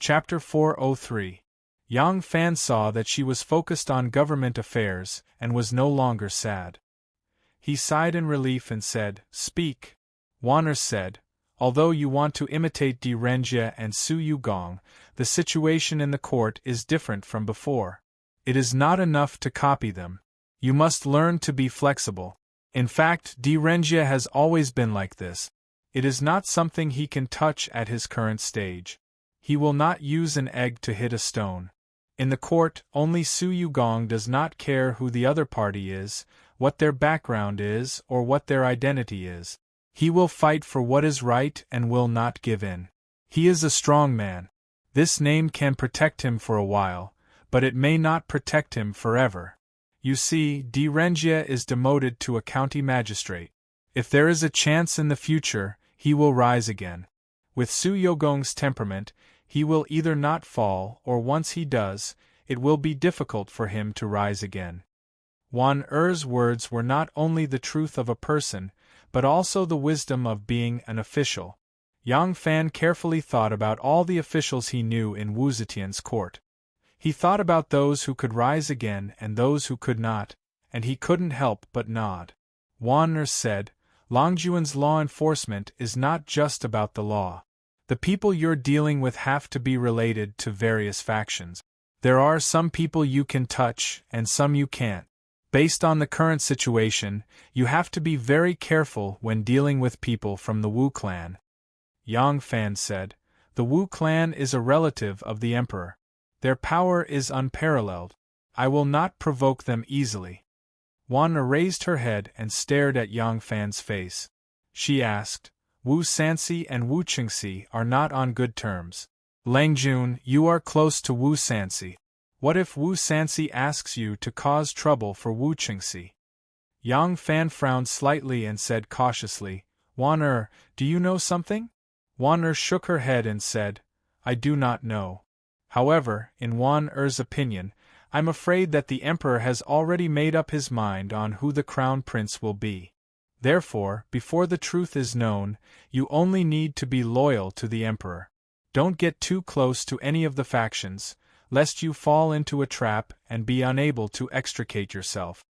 Chapter 403. Yang Fan saw that she was focused on government affairs and was no longer sad. He sighed in relief and said, "Speak." Wan'er said, "Although you want to imitate Di Renjie and Su Yugong, the situation in the court is different from before. It is not enough to copy them. You must learn to be flexible. In fact, Di Renjie has always been like this. It is not something he can touch at his current stage. He will not use an egg to hit a stone. In the court, only Su Yugong does not care who the other party is, what their background is, or what their identity is. He will fight for what is right and will not give in. He is a strong man. This name can protect him for a while, but it may not protect him forever. You see, Di Renjie is demoted to a county magistrate. If there is a chance in the future, he will rise again. With Su Yugong's temperament, he will either not fall, or once he does, it will be difficult for him to rise again. Wan'er's words were not only the truth of a person, but also the wisdom of being an official. Yang Fan carefully thought about all the officials he knew in Wu Zetian's court. He thought about those who could rise again and those who could not, and he couldn't help but nod. Wan'er said, "Longjuan's law enforcement is not just about the law. The people you're dealing with have to be related to various factions. There are some people you can touch and some you can't. Based on the current situation, you have to be very careful when dealing with people from the Wu clan." Yang Fan said, "The Wu clan is a relative of the emperor. Their power is unparalleled. I will not provoke them easily." Wan'er raised her head and stared at Yang Fan's face. She asked, "Wu Sanxi and Wu Qingxi are not on good terms. Langjun, you are close to Wu Sanxi. What if Wu Sanxi asks you to cause trouble for Wu Qingxi?" Yang Fan frowned slightly and said cautiously, "Wan'er, do you know something?" Wan'er shook her head and said, "I do not know. However, in Wan'er's opinion, I'm afraid that the emperor has already made up his mind on who the crown prince will be. Therefore, before the truth is known, you only need to be loyal to the emperor. Don't get too close to any of the factions, lest you fall into a trap and be unable to extricate yourself."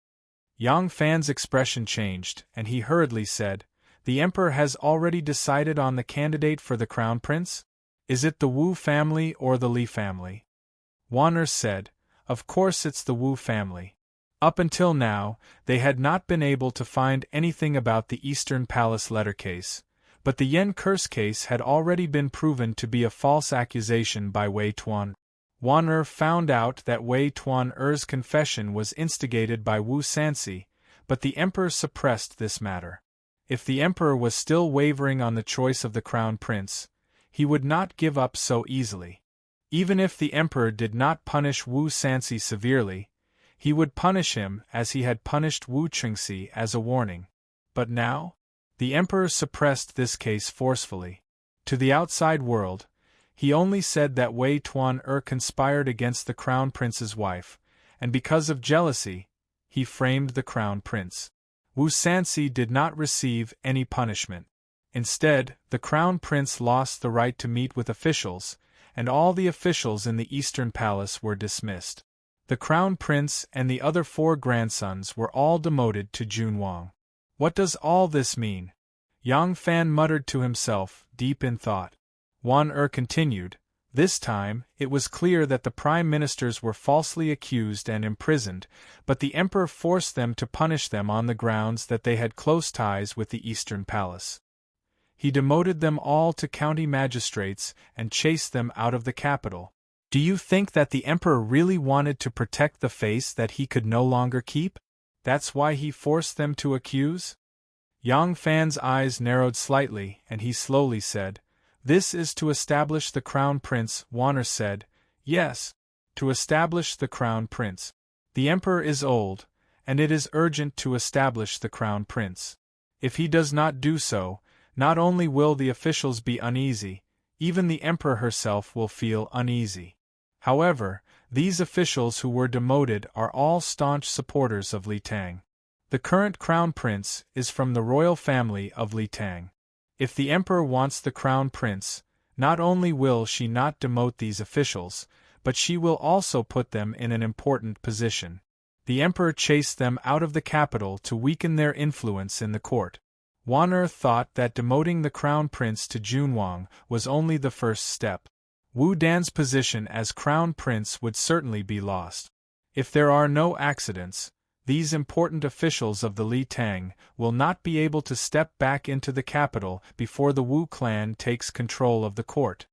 Yang Fan's expression changed, and he hurriedly said, "The emperor has already decided on the candidate for the crown prince? Is it the Wu family or the Li family?" Wan'er said, "Of course it's the Wu family. Up until now, they had not been able to find anything about the Eastern Palace letter case, but the Yen curse case had already been proven to be a false accusation by Wei Tuan. Wan'er found out that Wei Tuan-er's confession was instigated by Wu Sanxi, but the emperor suppressed this matter. If the emperor was still wavering on the choice of the crown prince, he would not give up so easily. Even if the emperor did not punish Wu Sanxi severely, he would punish him as he had punished Wu Qingxi as a warning. But now? The emperor suppressed this case forcefully. To the outside world, he only said that Wei Tuan-er conspired against the crown prince's wife, and because of jealousy, he framed the crown prince. Wu Sanxi did not receive any punishment. Instead, the crown prince lost the right to meet with officials, and all the officials in the Eastern Palace were dismissed. The crown prince and the other 4 grandsons were all demoted to Junwang. What does all this mean? Yang Fan muttered to himself, deep in thought. Wan'er continued, "This time, it was clear that the prime ministers were falsely accused and imprisoned, but the emperor forced them to punish them on the grounds that they had close ties with the Eastern Palace. He demoted them all to county magistrates and chased them out of the capital. Do you think that the emperor really wanted to protect the face that he could no longer keep? That's why he forced them to accuse?" Yang Fan's eyes narrowed slightly, and he slowly said, "This is to establish the crown prince." Wan'er said, "Yes, to establish the crown prince. The emperor is old, and it is urgent to establish the crown prince. If he does not do so, not only will the officials be uneasy, even the emperor herself will feel uneasy. However, these officials who were demoted are all staunch supporters of Li Tang. The current crown prince is from the royal family of Li Tang. If the emperor wants the crown prince, Not only will she not demote these officials, but she will also put them in an important position. The emperor chased them out of the capital to weaken their influence in the court. Wan thought that demoting the crown prince to Junwang was only the first step. Wu Dan's position as crown prince would certainly be lost. If there are no accidents, these important officials of the Li Tang will not be able to step back into the capital before the Wu clan takes control of the court.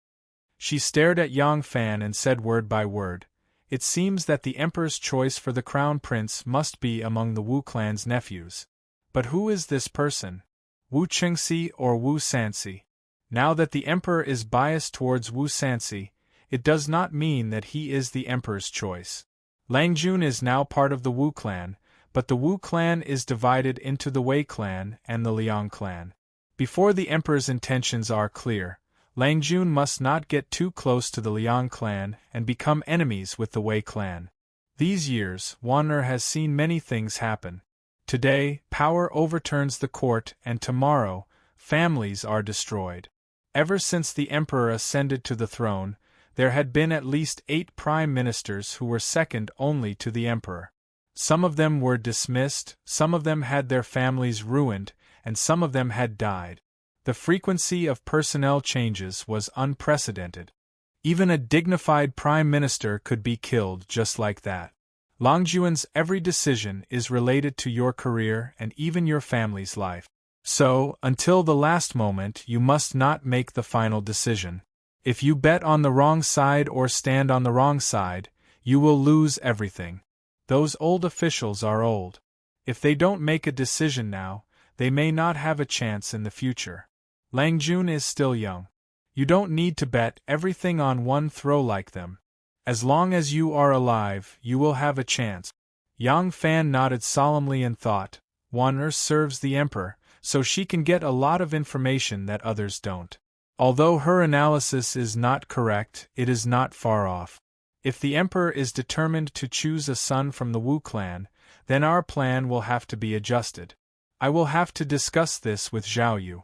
She stared at Yang Fan and said word by word, "It seems that the emperor's choice for the crown prince must be among the Wu clan's nephews. But who is this person? Wu Chengxi or Wu Sanxi?" Now that the emperor is biased towards Wu Sanxi, it does not mean that he is the emperor's choice. Lang Jun is now part of the Wu clan, but the Wu clan is divided into the Wei clan and the Liang clan. Before the emperor's intentions are clear, Lang Jun must not get too close to the Liang clan and become enemies with the Wei clan. These years, Wan has seen many things happen. Today, power overturns the court, and tomorrow, families are destroyed. Ever since the emperor ascended to the throne, there had been at least 8 prime ministers who were second only to the emperor. Some of them were dismissed, some of them had their families ruined, and some of them had died. The frequency of personnel changes was unprecedented. Even a dignified prime minister could be killed just like that. Longjuan's every decision is related to your career and even your family's life. So, until the last moment, you must not make the final decision. If you bet on the wrong side or stand on the wrong side, you will lose everything. Those old officials are old. If they don't make a decision now, they may not have a chance in the future. Lang Jun is still young. You don't need to bet everything on one throw like them. As long as you are alive, you will have a chance. Yang Fan nodded solemnly and thought, Wan serves the emperor, so she can get a lot of information that others don't. Although her analysis is not correct, it is not far off. If the emperor is determined to choose a son from the Wu clan, then our plan will have to be adjusted. I will have to discuss this with Zhao Yu.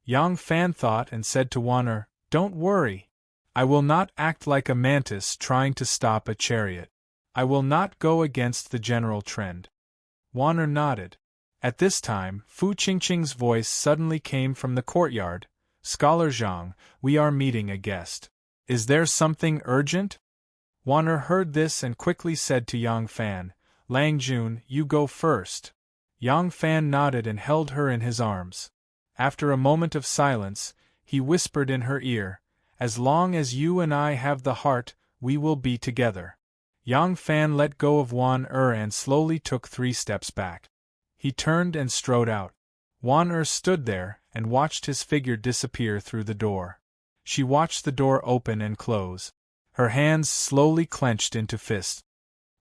Yang Fan thought and said to Wan, "Don't worry. I will not act like a mantis trying to stop a chariot. I will not go against the general trend." Wan nodded. At this time, Fu Qingqing's voice suddenly came from the courtyard. "Scholar Zhang, we are meeting a guest. Is there something urgent?" Wan heard this and quickly said to Yang Fan, "Lang Jun, you go first." Yang Fan nodded and held her in his arms. After a moment of silence, he whispered in her ear, "As long as you and I have the heart, we will be together." Yang Fan let go of Wan and slowly took 3 steps back. He turned and strode out. Wan stood there and watched his figure disappear through the door. She watched the door open and close. Her hands slowly clenched into fists.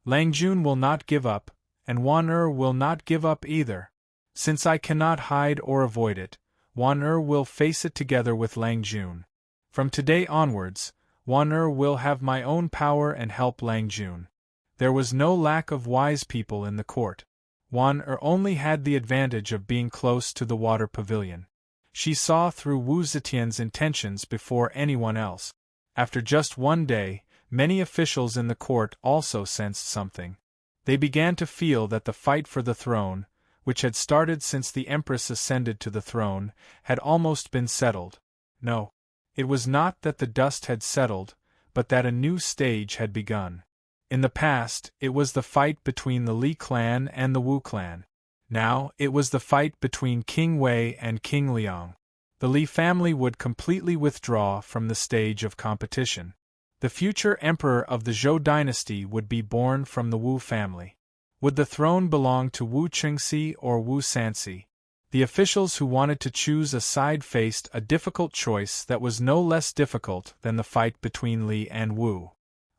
Lang Jun will not give up, and Wan will not give up either. Since I cannot hide or avoid it, Wan will face it together with Lang Jun. From today onwards, Wan will have my own power and help Lang Jun. There was no lack of wise people in the court. Wan only had the advantage of being close to the water pavilion. She saw through Wu Zetian's intentions before anyone else. After just one day, many officials in the court also sensed something. They began to feel that the fight for the throne, which had started since the Empress ascended to the throne, had almost been settled. No, it was not that the dust had settled, but that a new stage had begun. In the past, it was the fight between the Li clan and the Wu clan. Now, it was the fight between King Wei and King Liang. The Li family would completely withdraw from the stage of competition. The future emperor of the Zhou dynasty would be born from the Wu family. Would the throne belong to Wu Chengxi or Wu Sanxi? The officials who wanted to choose a side faced a difficult choice that was no less difficult than the fight between Li and Wu.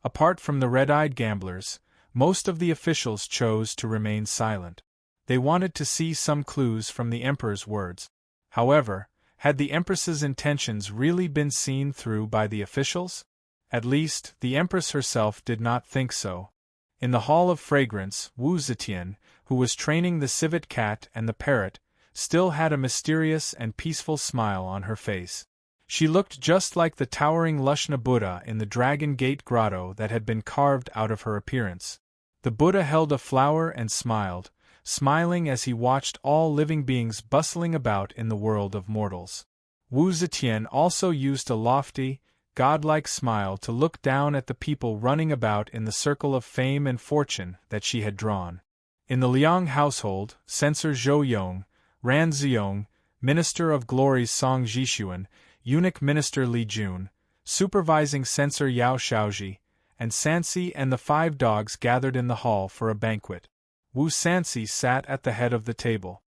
Apart from the red-eyed gamblers, most of the officials chose to remain silent. They wanted to see some clues from the emperor's words. However, had the empress's intentions really been seen through by the officials? At least, the empress herself did not think so. In the Hall of Fragrance, Wu Zetian, who was training the civet cat and the parrot, still had a mysterious and peaceful smile on her face. She looked just like the towering Lushna Buddha in the Dragon Gate grotto that had been carved out of her appearance. The Buddha held a flower and smiled, smiling as he watched all living beings bustling about in the world of mortals. Wu Zetian also used a lofty, godlike smile to look down at the people running about in the circle of fame and fortune that she had drawn. In the Liang household, Censor Zhou Yong, Ran Ziyong, Minister of Glories Song Jishuan, Eunuch Minister Li Jun, Supervising Censor Yao Shaoji, and Sansi and the 5 dogs gathered in the hall for a banquet. Wu Sansi sat at the head of the table.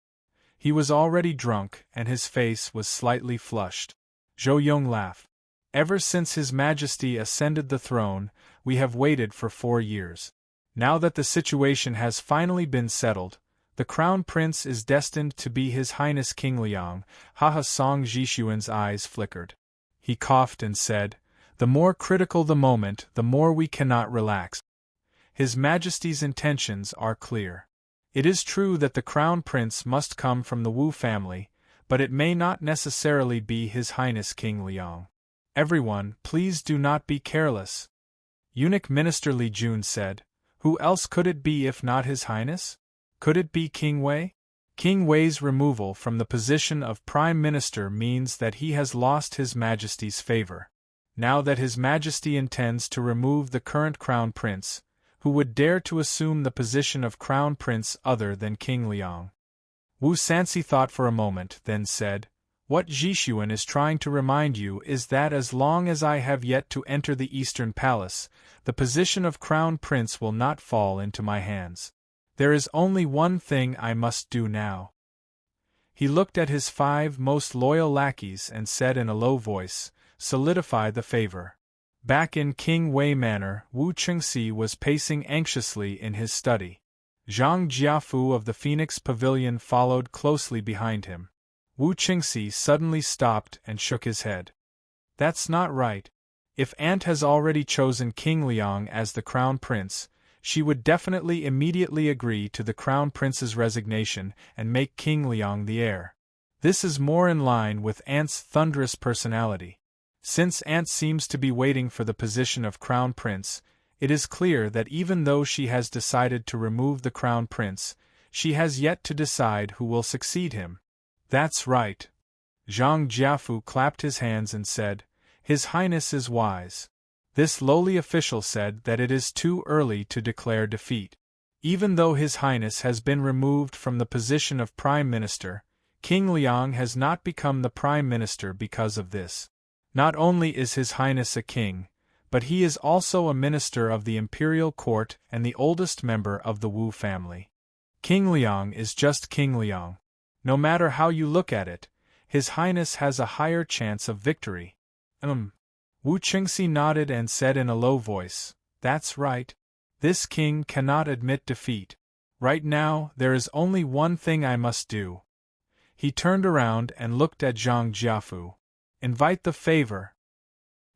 He was already drunk, and his face was slightly flushed. Zhou Yong laughed. Ever since His Majesty ascended the throne, we have waited for 4 years. Now that the situation has finally been settled, the Crown Prince is destined to be His Highness King Liang. Haha. Song Jishuan's eyes flickered. He coughed and said, "The more critical the moment, the more we cannot relax. His Majesty's intentions are clear. It is true that the Crown Prince must come from the Wu family, but it may not necessarily be His Highness King Liang. Everyone, please do not be careless." Eunuch Minister Li Jun said, "Who else could it be if not His Highness? Could it be King Wei?" King Wei's removal from the position of Prime Minister means that he has lost His Majesty's favor. Now that His Majesty intends to remove the current Crown Prince, who would dare to assume the position of Crown Prince other than King Liang? Wu Sansi thought for a moment, then said, "What Jishuan is trying to remind you is that as long as I have yet to enter the Eastern Palace, the position of Crown Prince will not fall into my hands. There is only one thing I must do now." He looked at his 5 most loyal lackeys and said in a low voice, "Solidify the favor." Back in King Wei Manor, Wu Qingxi was pacing anxiously in his study. Zhang Jiafu of the Phoenix Pavilion followed closely behind him. Wu Qingxi suddenly stopped and shook his head. "That's not right. If Aunt has already chosen King Liang as the Crown Prince, she would definitely immediately agree to the Crown Prince's resignation and make King Liang the heir. This is more in line with Aunt's thunderous personality. Since Aunt seems to be waiting for the position of Crown Prince, it is clear that even though she has decided to remove the Crown Prince, she has yet to decide who will succeed him." "That's right." Zhang Jiafu clapped his hands and said, "His Highness is wise." This lowly official said that it is too early to declare defeat. Even though His Highness has been removed from the position of Prime Minister, King Liang has not become the Prime Minister because of this. Not only is His Highness a king, but he is also a minister of the imperial court and the oldest member of the Wu family. King Liang is just King Liang. No matter how you look at it, His Highness has a higher chance of victory. Wu Qingxi nodded and said in a low voice, "That's right. This king cannot admit defeat. Right now, there is only one thing I must do." He turned around and looked at Zhang Jiafu. "Invite the favor."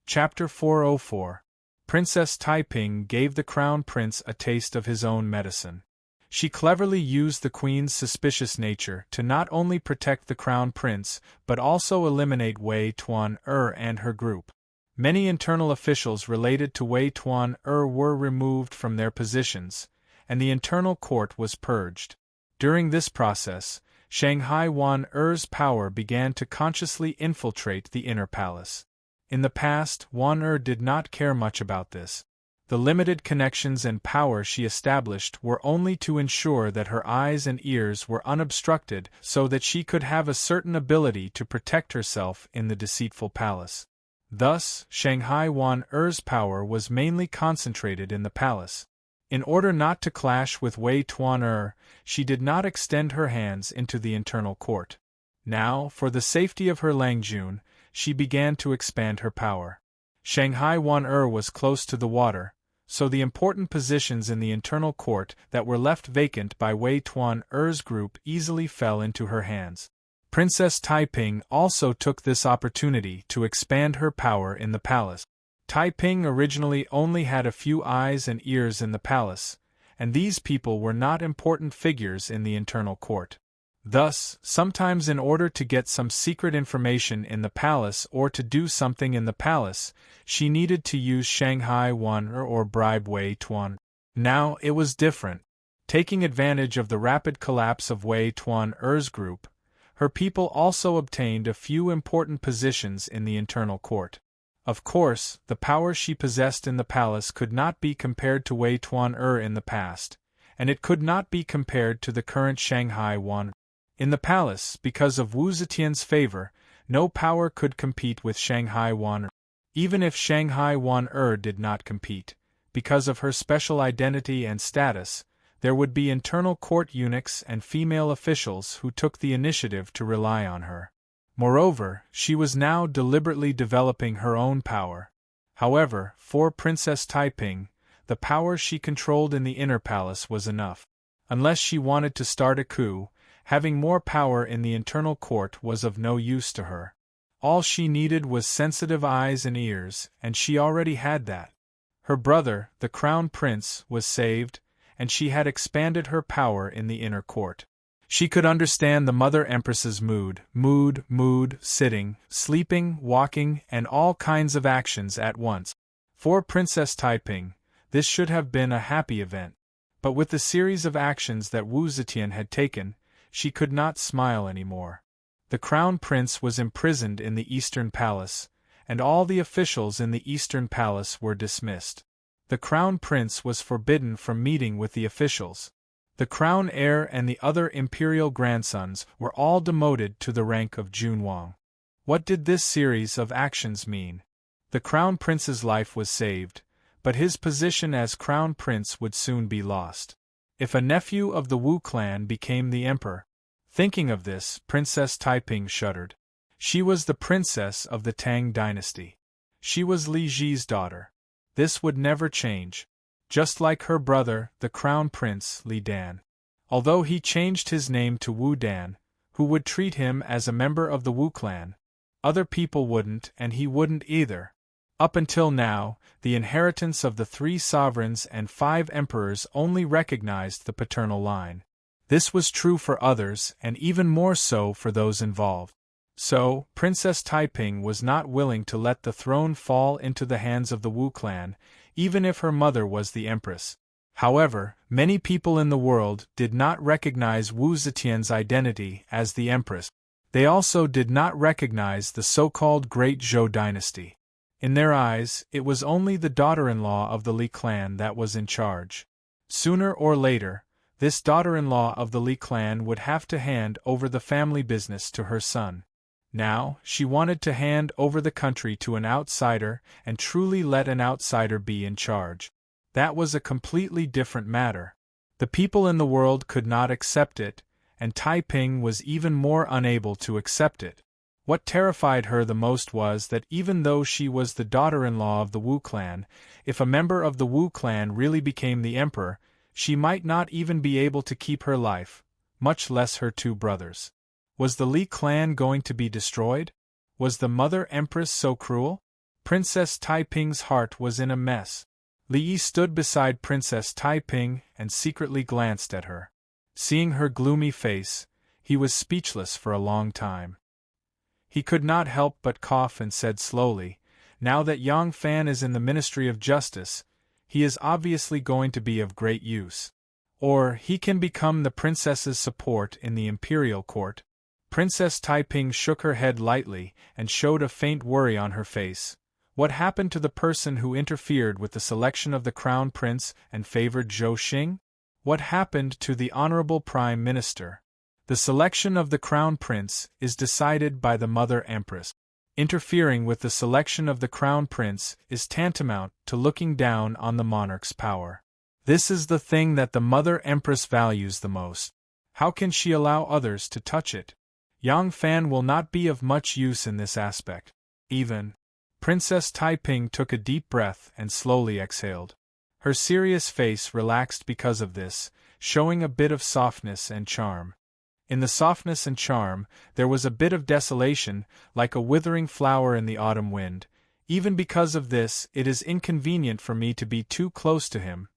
Chapter 404. Princess Taiping gave the Crown Prince a taste of his own medicine. She cleverly used the Queen's suspicious nature to not only protect the Crown Prince but also eliminate Wei Tuan-er and her group. Many internal officials related to Wei Tuan-er were removed from their positions, and the internal court was purged. During this process, Shanghai Wan-er's power began to consciously infiltrate the inner palace. In the past, Wan-er did not care much about this. The limited connections and power she established were only to ensure that her eyes and ears were unobstructed so that she could have a certain ability to protect herself in the deceitful palace. Thus, Shanghai Wan-er's power was mainly concentrated in the palace. In order not to clash with Wei Tuan-er, she did not extend her hands into the internal court. Now, for the safety of her Langjun, she began to expand her power. Shanghai Wan-er was close to the water, so the important positions in the internal court that were left vacant by Wei Tuan-er's group easily fell into her hands. Princess Taiping also took this opportunity to expand her power in the palace. Taiping originally only had a few eyes and ears in the palace, and these people were not important figures in the internal court. Thus, sometimes in order to get some secret information in the palace or to do something in the palace, she needed to use Shanghai Wan or bribe Wei Tuan. Now, it was different. Taking advantage of the rapid collapse of Wei Tuan-er's group, her people also obtained a few important positions in the internal court. Of course, the power she possessed in the palace could not be compared to Wei Tuan-er in the past, and it could not be compared to the current Shanghai Wan. In the palace, because of Wu Zetian's favor, no power could compete with Shanghai Wan. Even if Shanghai Wan did not compete, because of her special identity and status, there would be internal court eunuchs and female officials who took the initiative to rely on her. Moreover, she was now deliberately developing her own power. However, for Princess Taiping, the power she controlled in the inner palace was enough. Unless she wanted to start a coup, having more power in the internal court was of no use to her. All she needed was sensitive eyes and ears, and she already had that. Her brother, the crown prince, was saved, and she had expanded her power in the inner court. She could understand the Mother Empress's mood, sitting, sleeping, walking, and all kinds of actions at once. For Princess Taiping, this should have been a happy event. But with the series of actions that Wu Zetian had taken, she could not smile anymore. The crown prince was imprisoned in the Eastern Palace, and all the officials in the Eastern Palace were dismissed. The crown prince was forbidden from meeting with the officials. The crown heir and the other imperial grandsons were all demoted to the rank of Junwang. What did this series of actions mean? The crown prince's life was saved, but his position as crown prince would soon be lost. If a nephew of the Wu clan became the emperor. Thinking of this, Princess Taiping shuddered. She was the princess of the Tang dynasty. She was Li Ji's daughter. This would never change. Just like her brother, the crown prince, Li Dan. Although he changed his name to Wu Dan, who would treat him as a member of the Wu clan, other people wouldn't, and he wouldn't either. Up until now, the inheritance of the 3 sovereigns and 5 emperors only recognized the paternal line. This was true for others, and even more so for those involved. So, Princess Taiping was not willing to let the throne fall into the hands of the Wu clan, even if her mother was the empress. However, many people in the world did not recognize Wu Zetian's identity as the empress. They also did not recognize the so-called Great Zhou dynasty. In their eyes, it was only the daughter-in-law of the Li clan that was in charge. Sooner or later, this daughter-in-law of the Li clan would have to hand over the family business to her son. Now, she wanted to hand over the country to an outsider and truly let an outsider be in charge. That was a completely different matter. The people in the world could not accept it, and Taiping was even more unable to accept it. What terrified her the most was that even though she was the daughter-in-law of the Wu clan, if a member of the Wu clan really became the emperor, she might not even be able to keep her life, much less her 2 brothers. Was the Li clan going to be destroyed? Was the Mother Empress so cruel? Princess Taiping's heart was in a mess. Li Yi stood beside Princess Taiping and secretly glanced at her. Seeing her gloomy face, he was speechless for a long time. He could not help but cough and said slowly, "Now that Yang Fan is in the Ministry of Justice, he is obviously going to be of great use. Or he can become the princess's support in the imperial court." Princess Taiping shook her head lightly and showed a faint worry on her face. What happened to the person who interfered with the selection of the crown prince and favored Zhou Xing? What happened to the honorable prime minister? The selection of the crown prince is decided by the Mother Empress. Interfering with the selection of the crown prince is tantamount to looking down on the monarch's power. This is the thing that the Mother Empress values the most. How can she allow others to touch it? Yang Fan will not be of much use in this aspect. Even. Princess Taiping took a deep breath and slowly exhaled. Her serious face relaxed because of this, showing a bit of softness and charm. In the softness and charm, there was a bit of desolation, like a withering flower in the autumn wind. Even because of this, it is inconvenient for me to be too close to him.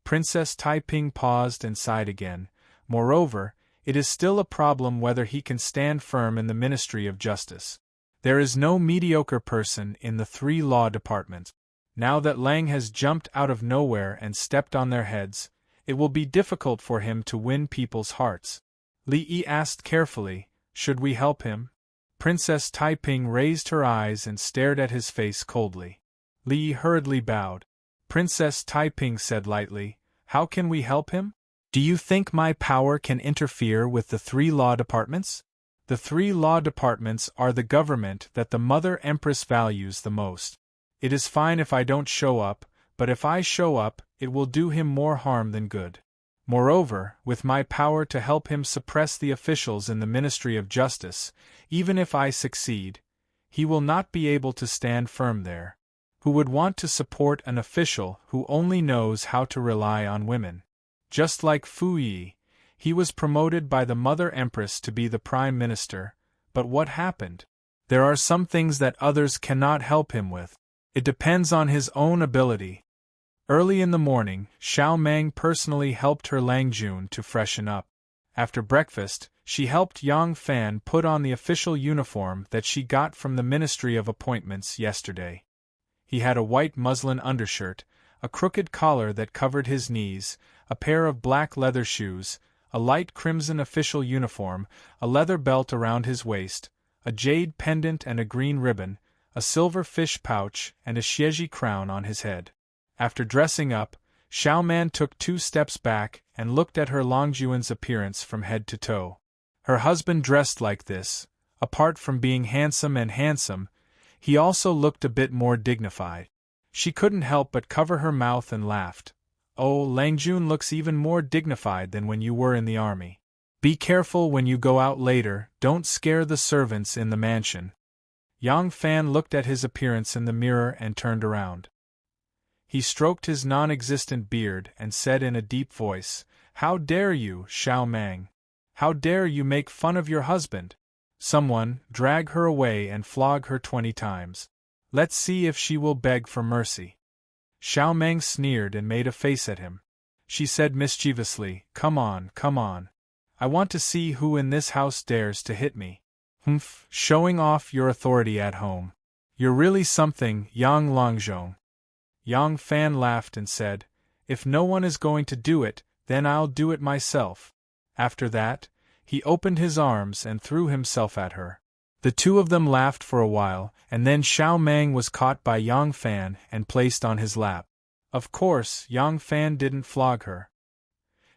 Princess Taiping paused and sighed again. Moreover, it is still a problem whether he can stand firm in the Ministry of Justice. There is no mediocre person in the 3 law departments. Now that Lang has jumped out of nowhere and stepped on their heads, it will be difficult for him to win people's hearts. Li Yi asked carefully, should we help him? Princess Taiping raised her eyes and stared at his face coldly. Li Yi hurriedly bowed. Princess Taiping said lightly, how can we help him? Do you think my power can interfere with the 3 law departments? The 3 law departments are the government that the Mother Empress values the most. It is fine if I don't show up, but if I show up, it will do him more harm than good. Moreover, with my power to help him suppress the officials in the Ministry of Justice, even if I succeed, he will not be able to stand firm there. Who would want to support an official who only knows how to rely on women? Just like Fu Yi, he was promoted by the Mother Empress to be the Prime Minister, but what happened? There are some things that others cannot help him with. It depends on his own ability. Early in the morning, Xiao Meng personally helped her Lang Jun to freshen up. After breakfast, she helped Yang Fan put on the official uniform that she got from the Ministry of Appointments yesterday. He had a white muslin undershirt, a crooked collar that covered his knees, a pair of black leather shoes, a light crimson official uniform, a leather belt around his waist, a jade pendant and a green ribbon, a silver fish pouch and a xiezi crown on his head. After dressing up, Xiao Man took 2 steps back and looked at her Longjuan's appearance from head to toe. Her husband dressed like this. Apart from being handsome, he also looked a bit more dignified. She couldn't help but cover her mouth and laughed. Oh, Langjun looks even more dignified than when you were in the army. Be careful when you go out later, don't scare the servants in the mansion. Yang Fan looked at his appearance in the mirror and turned around. He stroked his non-existent beard and said in a deep voice, how dare you, Xiao Mang? How dare you make fun of your husband? Someone, drag her away and flog her 20 times. Let's see if she will beg for mercy. Xiao Meng sneered and made a face at him. She said mischievously, come on. I want to see who in this house dares to hit me. Humph, showing off your authority at home. You're really something, Yang Longzhong. Yang Fan laughed and said, if no one is going to do it, then I'll do it myself. After that, he opened his arms and threw himself at her. The 2 of them laughed for a while, and then Xiao Meng was caught by Yang Fan and placed on his lap. Of course, Yang Fan didn't flog her.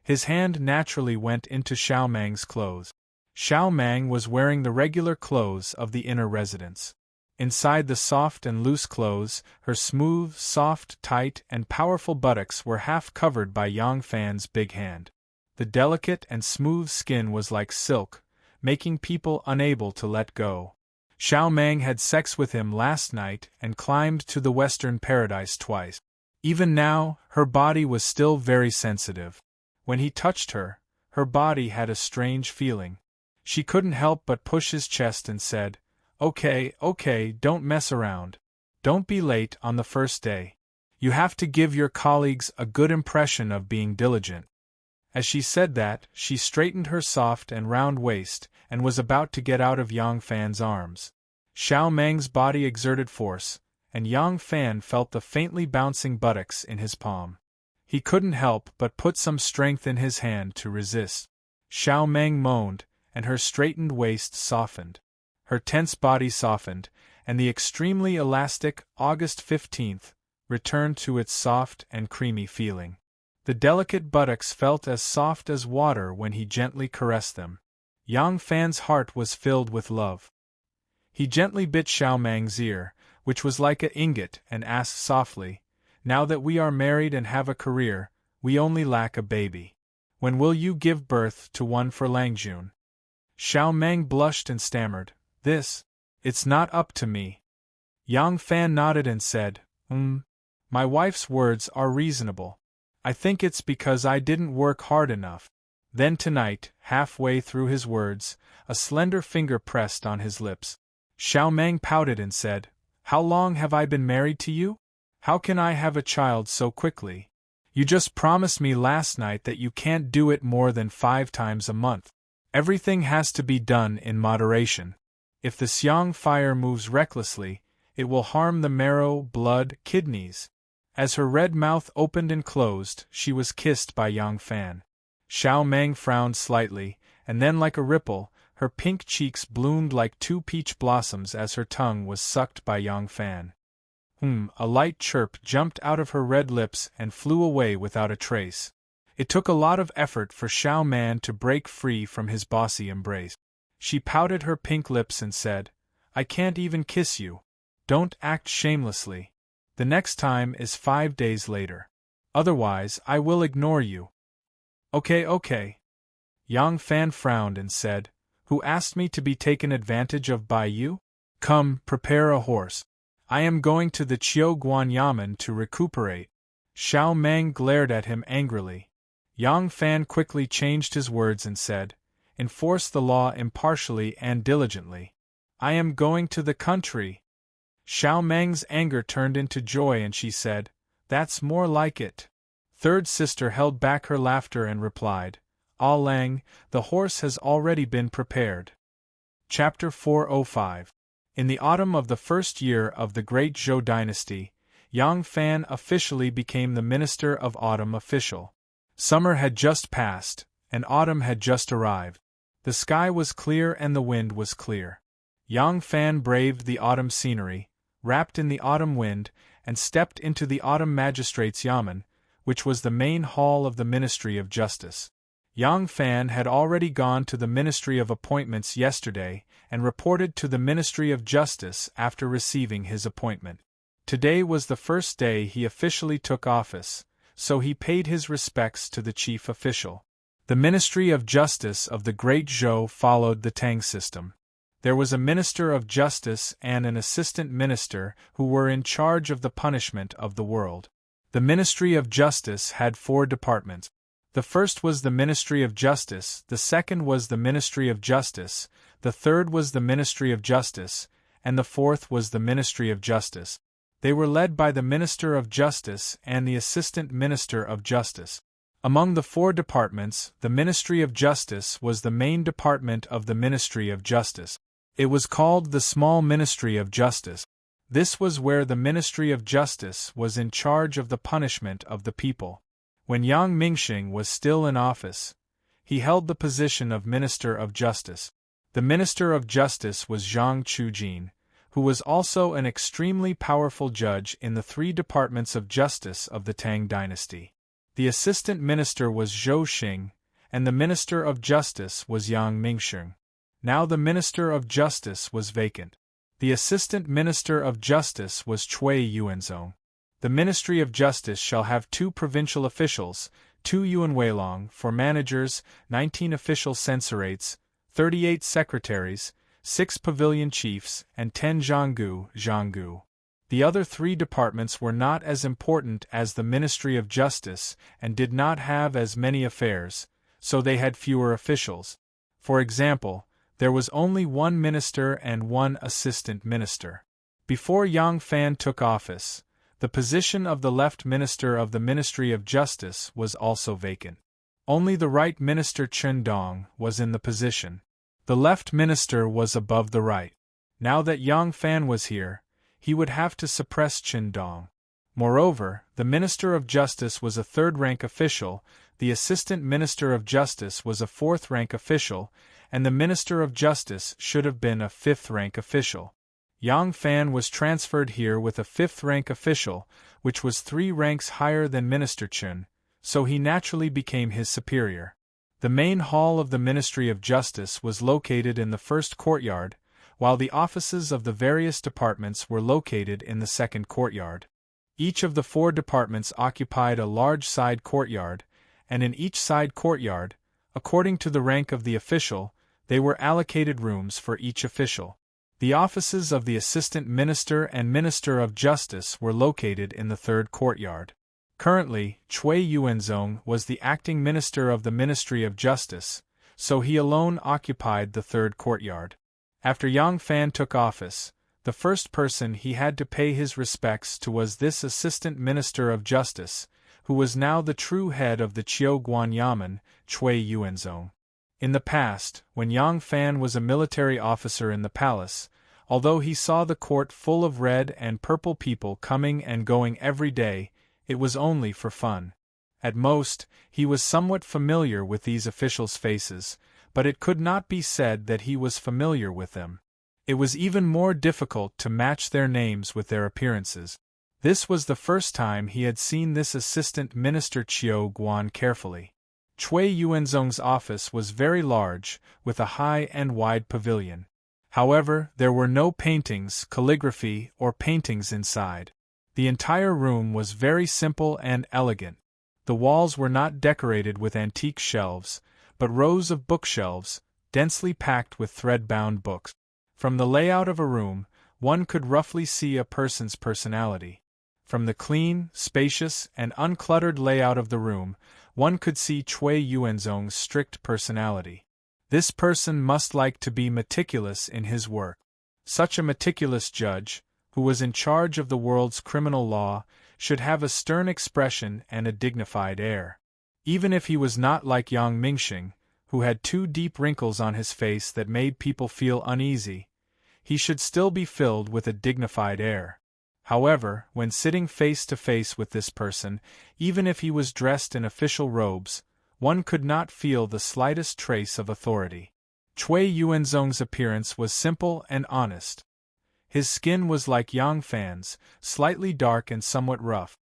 His hand naturally went into Xiao Meng's clothes. Xiao Meng was wearing the regular clothes of the inner residence. Inside the soft and loose clothes, her smooth, soft, tight, and powerful buttocks were half covered by Yang Fan's big hand. The delicate and smooth skin was like silk, making people unable to let go. Xiao Meng had sex with him last night and climbed to the Western Paradise twice. Even now, her body was still very sensitive. When he touched her, her body had a strange feeling. She couldn't help but push his chest and said, Okay, don't mess around. Don't be late on the first day. You have to give your colleagues a good impression of being diligent. As she said that, she straightened her soft and round waist and was about to get out of Yang Fan's arms. Xiao Meng's body exerted force, and Yang Fan felt the faintly bouncing buttocks in his palm. He couldn't help but put some strength in his hand to resist. Xiao Meng moaned, and her straightened waist softened. Her tense body softened, and the extremely elastic August 15th returned to its soft and creamy feeling. The delicate buttocks felt as soft as water when he gently caressed them. Yang Fan's heart was filled with love. He gently bit Xiao Meng's ear, which was like an ingot, and asked softly, now that we are married and have a career, we only lack a baby. When will you give birth to one for Langjun? Xiao Meng blushed and stammered, it's not up to me. Yang Fan nodded and said, my wife's words are reasonable. I think it's because I didn't work hard enough. Then tonight, halfway through his words, a slender finger pressed on his lips. Xiao Meng pouted and said, how long have I been married to you? How can I have a child so quickly? You just promised me last night that you can't do it more than 5 times a month. Everything has to be done in moderation. If the Xiang fire moves recklessly, it will harm the marrow, blood, kidneys. As her red mouth opened and closed, she was kissed by Yang Fan. Xiao Meng frowned slightly, and then like a ripple, her pink cheeks bloomed like two peach blossoms as her tongue was sucked by Yang Fan. A light chirp jumped out of her red lips and flew away without a trace. It took a lot of effort for Xiao Man to break free from his bossy embrace. She pouted her pink lips and said, "I can't even kiss you. Don't act shamelessly. The next time is 5 days later. Otherwise, I will ignore you." Okay. Yang Fan frowned and said, "Who asked me to be taken advantage of by you? Come, prepare a horse. I am going to the Qiu Guan Yamen to recuperate." Xiao Meng glared at him angrily. Yang Fan quickly changed his words and said, "Enforce the law impartially and diligently. I am going to the country." Xiao Meng's anger turned into joy and she said, "That's more like it." Third sister held back her laughter and replied, "Ah Lang, the horse has already been prepared." Chapter 405. In the autumn of the first year of the Great Zhou dynasty, Yang Fan officially became the Minister of Autumn official. Summer had just passed, and autumn had just arrived. The sky was clear and the wind was clear. Yang Fan braved the autumn scenery, wrapped in the autumn wind, and stepped into the autumn magistrate's yamen, which was the main hall of the Ministry of Justice. Yang Fan had already gone to the Ministry of Appointments yesterday and reported to the Ministry of Justice after receiving his appointment. Today was the first day he officially took office, so he paid his respects to the chief official. The Ministry of Justice of the Great Zhou followed the Tang system. There was a Minister of Justice and an Assistant Minister who were in charge of the punishment of the world. The Ministry of Justice had 4 departments. The first was the Ministry of Justice, the second was the Ministry of Justice, the third was the Ministry of Justice, and the fourth was the Ministry of Justice. They were led by the Minister of Justice and the Assistant Minister of Justice. Among the 4 departments, the Ministry of Justice was the main department of the Ministry of Justice. It was called the Small Ministry of Justice. This was where the Ministry of Justice was in charge of the punishment of the people. When Yang Mingxing was still in office, he held the position of Minister of Justice. The Minister of Justice was Zhang Chujin, who was also an extremely powerful judge in the 3 departments of justice of the Tang dynasty. The Assistant Minister was Zhou Xing, and the Minister of Justice was Yang Mingxing. Now the Minister of Justice was vacant. The Assistant Minister of Justice was Cui Yuanzong. The Ministry of Justice shall have 2 provincial officials, 2 yuanweilong for managers, 19 official censorates, 38 secretaries, 6 pavilion chiefs, and 10 zhanggu. The other 3 departments were not as important as the Ministry of Justice and did not have as many affairs, so they had fewer officials. For example, there was only 1 minister and 1 assistant minister. Before Yang Fan took office, the position of the left minister of the Ministry of Justice was also vacant. Only the right minister Chen Dong was in the position. The left minister was above the right. Now that Yang Fan was here, he would have to suppress Chen Dong. Moreover, the Minister of Justice was a 3rd-rank official, the Assistant Minister of Justice was a 4th-rank official, and the Minister of Justice should have been a 5th-rank official. Yang Fan was transferred here with a 5th-rank official, which was 3 ranks higher than Minister Chen, so he naturally became his superior. The main hall of the Ministry of Justice was located in the 1st courtyard, while the offices of the various departments were located in the 2nd courtyard. Each of the 4 departments occupied a large side courtyard, and in each side courtyard, according to the rank of the official, they were allocated rooms for each official. The offices of the Assistant Minister and Minister of Justice were located in the 3rd courtyard. Currently, Cui Yuanzong was the acting minister of the Ministry of Justice, so he alone occupied the 3rd courtyard. After Yang Fan took office, the first person he had to pay his respects to was this Assistant Minister of Justice, who was now the true head of the Qiu Guan Yamen, Cui Yuanzong. In the past, when Yang Fan was a military officer in the palace, although he saw the court full of red and purple people coming and going every day, it was only for fun. At most, he was somewhat familiar with these officials' faces, but it could not be said that he was familiar with them. It was even more difficult to match their names with their appearances. This was the first time he had seen this assistant minister Qiu Guan carefully. Cui Yuanzong's office was very large, with a high and wide pavilion. However, there were no paintings, calligraphy, or paintings inside. The entire room was very simple and elegant. The walls were not decorated with antique shelves, but rows of bookshelves, densely packed with thread-bound books. From the layout of a room, one could roughly see a person's personality. From the clean, spacious, and uncluttered layout of the room, one could see Cui Yuanzong's strict personality. This person must like to be meticulous in his work. Such a meticulous judge, who was in charge of the world's criminal law, should have a stern expression and a dignified air. Even if he was not like Yang Mingxing, who had 2 deep wrinkles on his face that made people feel uneasy, he should still be filled with a dignified air. However, when sitting face to face with this person, even if he was dressed in official robes, one could not feel the slightest trace of authority. Cui Yuanzong's appearance was simple and honest. His skin was like Yang Fan's, slightly dark and somewhat rough.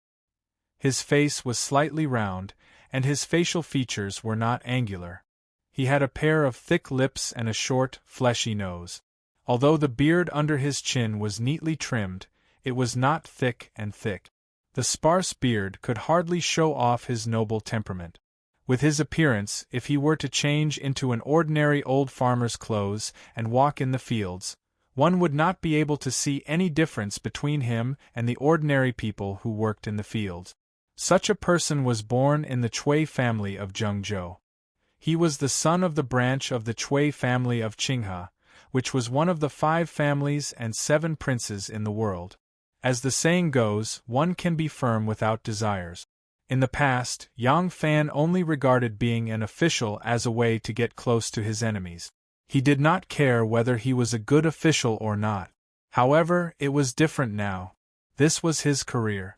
His face was slightly round, and his facial features were not angular. He had a pair of thick lips and a short, fleshy nose. Although the beard under his chin was neatly trimmed, it was not thick and thick. The sparse beard could hardly show off his noble temperament. With his appearance, if he were to change into an ordinary old farmer's clothes and walk in the fields, one would not be able to see any difference between him and the ordinary people who worked in the fields. Such a person was born in the Cui family of Zhengzhou. He was the son of the branch of the Cui family of Qinghe, which was one of the 5 families and 7 princes in the world. As the saying goes, one can be firm without desires. In the past, Yang Fan only regarded being an official as a way to get close to his enemies. He did not care whether he was a good official or not. However, it was different now. This was his career.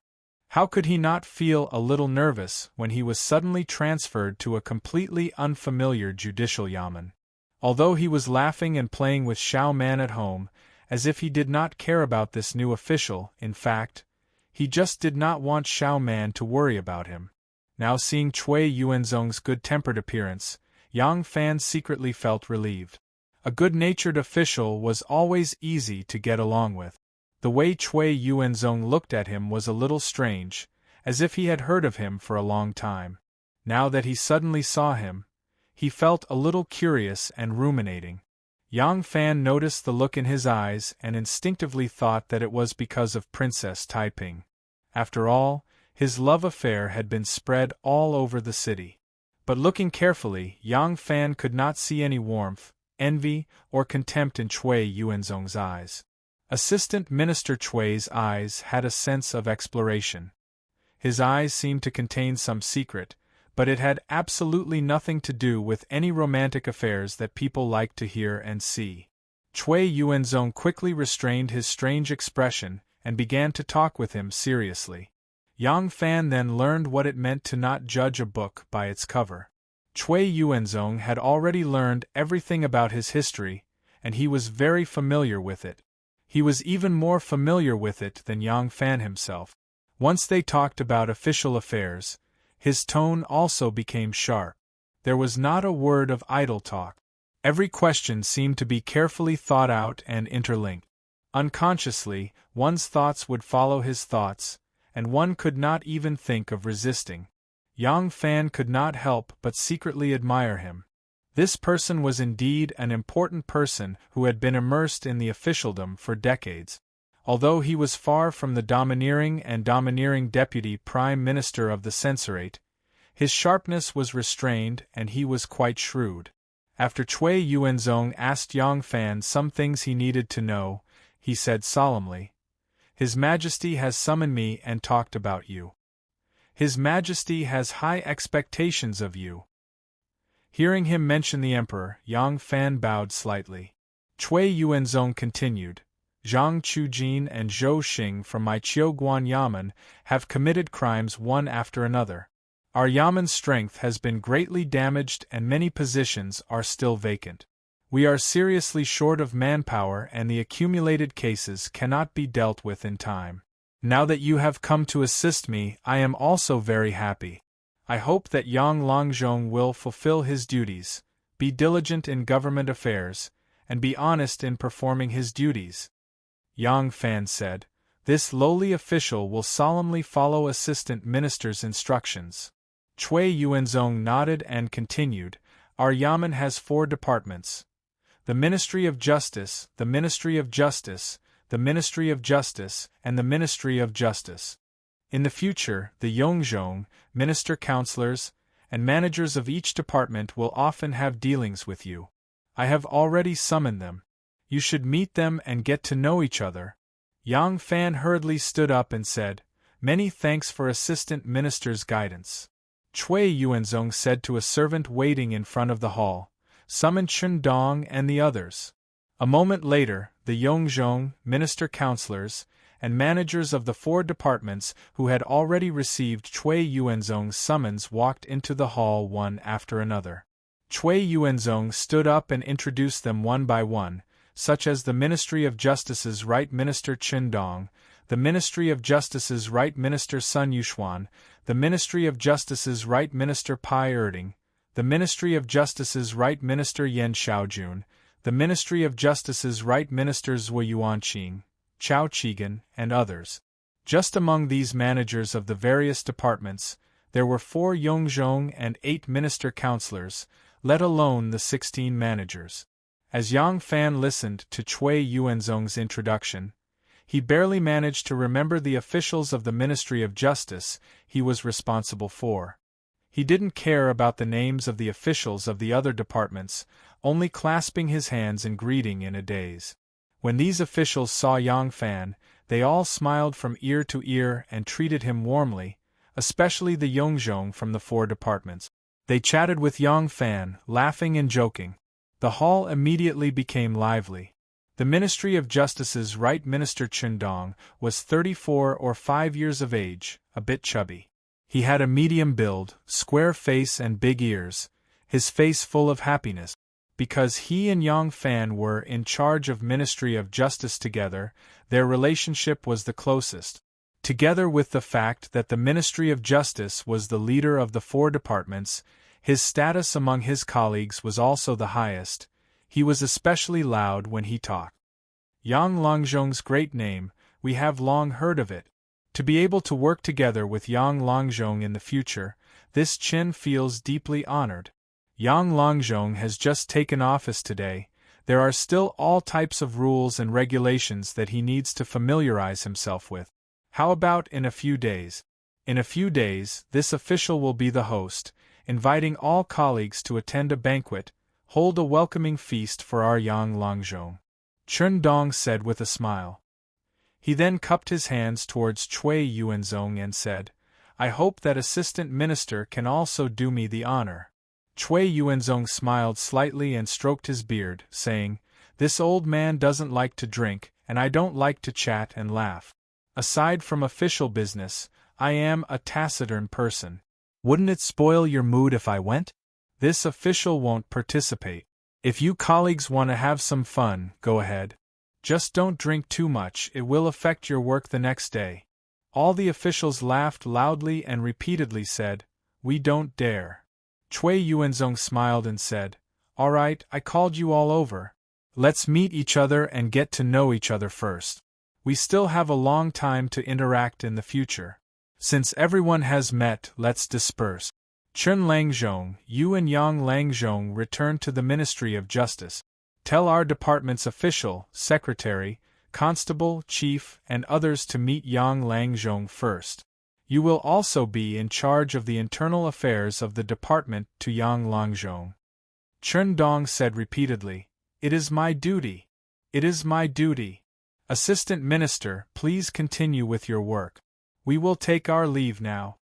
How could he not feel a little nervous when he was suddenly transferred to a completely unfamiliar judicial yamen? Although he was laughing and playing with Xiao Man at home, as if he did not care about this new official, in fact, he just did not want Xiao Man to worry about him. Now seeing Cui Yuanzong's good-tempered appearance, Yang Fan secretly felt relieved. A good-natured official was always easy to get along with. The way Cui Yuanzong looked at him was a little strange, as if he had heard of him for a long time. Now that he suddenly saw him, he felt a little curious and ruminating. Yang Fan noticed the look in his eyes and instinctively thought that it was because of Princess Taiping. After all, his love affair had been spread all over the city. But looking carefully, Yang Fan could not see any warmth, envy, or contempt in Cui Yuanzong's eyes. Assistant Minister Cui's eyes had a sense of exploration. His eyes seemed to contain some secret, but it had absolutely nothing to do with any romantic affairs that people liked to hear and see. Cui Yuanzong quickly restrained his strange expression and began to talk with him seriously. Yang Fan then learned what it meant to not judge a book by its cover. Cui Yuanzong had already learned everything about his history, and he was very familiar with it. He was even more familiar with it than Yang Fan himself. Once they talked about official affairs, his tone also became sharp. There was not a word of idle talk. Every question seemed to be carefully thought out and interlinked. Unconsciously, one's thoughts would follow his thoughts, and one could not even think of resisting. Yang Fan could not help but secretly admire him. This person was indeed an important person who had been immersed in the officialdom for decades. Although he was far from the domineering deputy prime minister of the censorate, his sharpness was restrained and he was quite shrewd. After Cui Yuanzong asked Yang Fan some things he needed to know, he said solemnly, "His Majesty has summoned me and talked about you. His Majesty has high expectations of you. Hearing him mention the emperor, Yang Fan bowed slightly. Cui Yuanzong continued, Zhang Chujin and Zhou Xing from my Qiuguan Yamen have committed crimes one after another. Our Yamen's strength has been greatly damaged and many positions are still vacant. We are seriously short of manpower and the accumulated cases cannot be dealt with in time. Now that you have come to assist me, I am also very happy. I hope that Yang Longzhong will fulfill his duties, be diligent in government affairs, and be honest in performing his duties. Yang Fan said, This lowly official will solemnly follow assistant minister's instructions. Cui Yuanzong nodded and continued, Our Yamen has 4 departments. The Ministry of Justice, the Ministry of Justice, the Ministry of Justice, and the Ministry of Justice. In the future, the Yongzhong, minister counselors, and managers of each department will often have dealings with you. I have already summoned them. You should meet them and get to know each other. Yang Fan hurriedly stood up and said, Many thanks for Assistant Minister's guidance. Cui Yuanzong said to a servant waiting in front of the hall, Summon Chen Dong and the others. A moment later, the Yongzhong, minister counselors, and managers of the 4 departments who had already received Cui Yuanzong's summons walked into the hall one after another. Cui Yuanzong stood up and introduced them one by one, such as the Ministry of Justice's Right Minister Chen Dong, the Ministry of Justice's Right Minister Sun Yuxuan, the Ministry of Justice's Right Minister Pai Erding, the Ministry of Justice's Right Minister Yan Xiaojun, the Ministry of Justice's Right Minister Zhui Yuanqing, Chao Chigan, and others. Just among these managers of the various departments, there were 4 Yongzhong and 8 minister counselors, let alone the 16 managers. As Yang Fan listened to Cui Yuanzong's introduction, he barely managed to remember the officials of the Ministry of Justice he was responsible for. He didn't care about the names of the officials of the other departments, only clasping his hands in greeting in a daze. When these officials saw Yang Fan, they all smiled from ear to ear and treated him warmly, especially the Yongzhong from the 4 departments. They chatted with Yang Fan, laughing and joking. The hall immediately became lively. The Ministry of Justice's Right Minister Chen Dong was 34 or 5 years of age, a bit chubby. He had a medium build, square face and big ears, his face full of happiness. Because he and Yang Fan were in charge of Ministry of Justice together, their relationship was the closest. Together with the fact that the Ministry of Justice was the leader of the 4 departments, his status among his colleagues was also the highest. He was especially loud when he talked. Yang Longzhong's great name, we have long heard of it. To be able to work together with Yang Longzhong in the future, this Chen feels deeply honored. Yang Longzhong has just taken office today. There are still all types of rules and regulations that he needs to familiarize himself with. How about in a few days? In a few days, this official will be the host, inviting all colleagues to attend a banquet, hold a welcoming feast for our Yang Longzhong. Chen Dong said with a smile. He then cupped his hands towards Cui Yuanzong and said, I hope that Assistant Minister can also do me the honor. Cui Yuanzong smiled slightly and stroked his beard, saying, This old man doesn't like to drink, and I don't like to chat and laugh. Aside from official business, I am a taciturn person. Wouldn't it spoil your mood if I went? This official won't participate. If you colleagues want to have some fun, go ahead. Just don't drink too much, it will affect your work the next day. All the officials laughed loudly and repeatedly said, We don't dare. Cui Yuanzong smiled and said, All right, I called you all over. Let's meet each other and get to know each other first. We still have a long time to interact in the future. Since everyone has met, let's disperse. Chen Langzhong, you and Yang Langzhong return to the Ministry of Justice. Tell our department's official, secretary, constable, chief, and others to meet Yang Langzhong first. You will also be in charge of the internal affairs of the department to Yang Langzhong. Chen Dong said repeatedly, It is my duty. It is my duty. Assistant Minister, please continue with your work. We will take our leave now.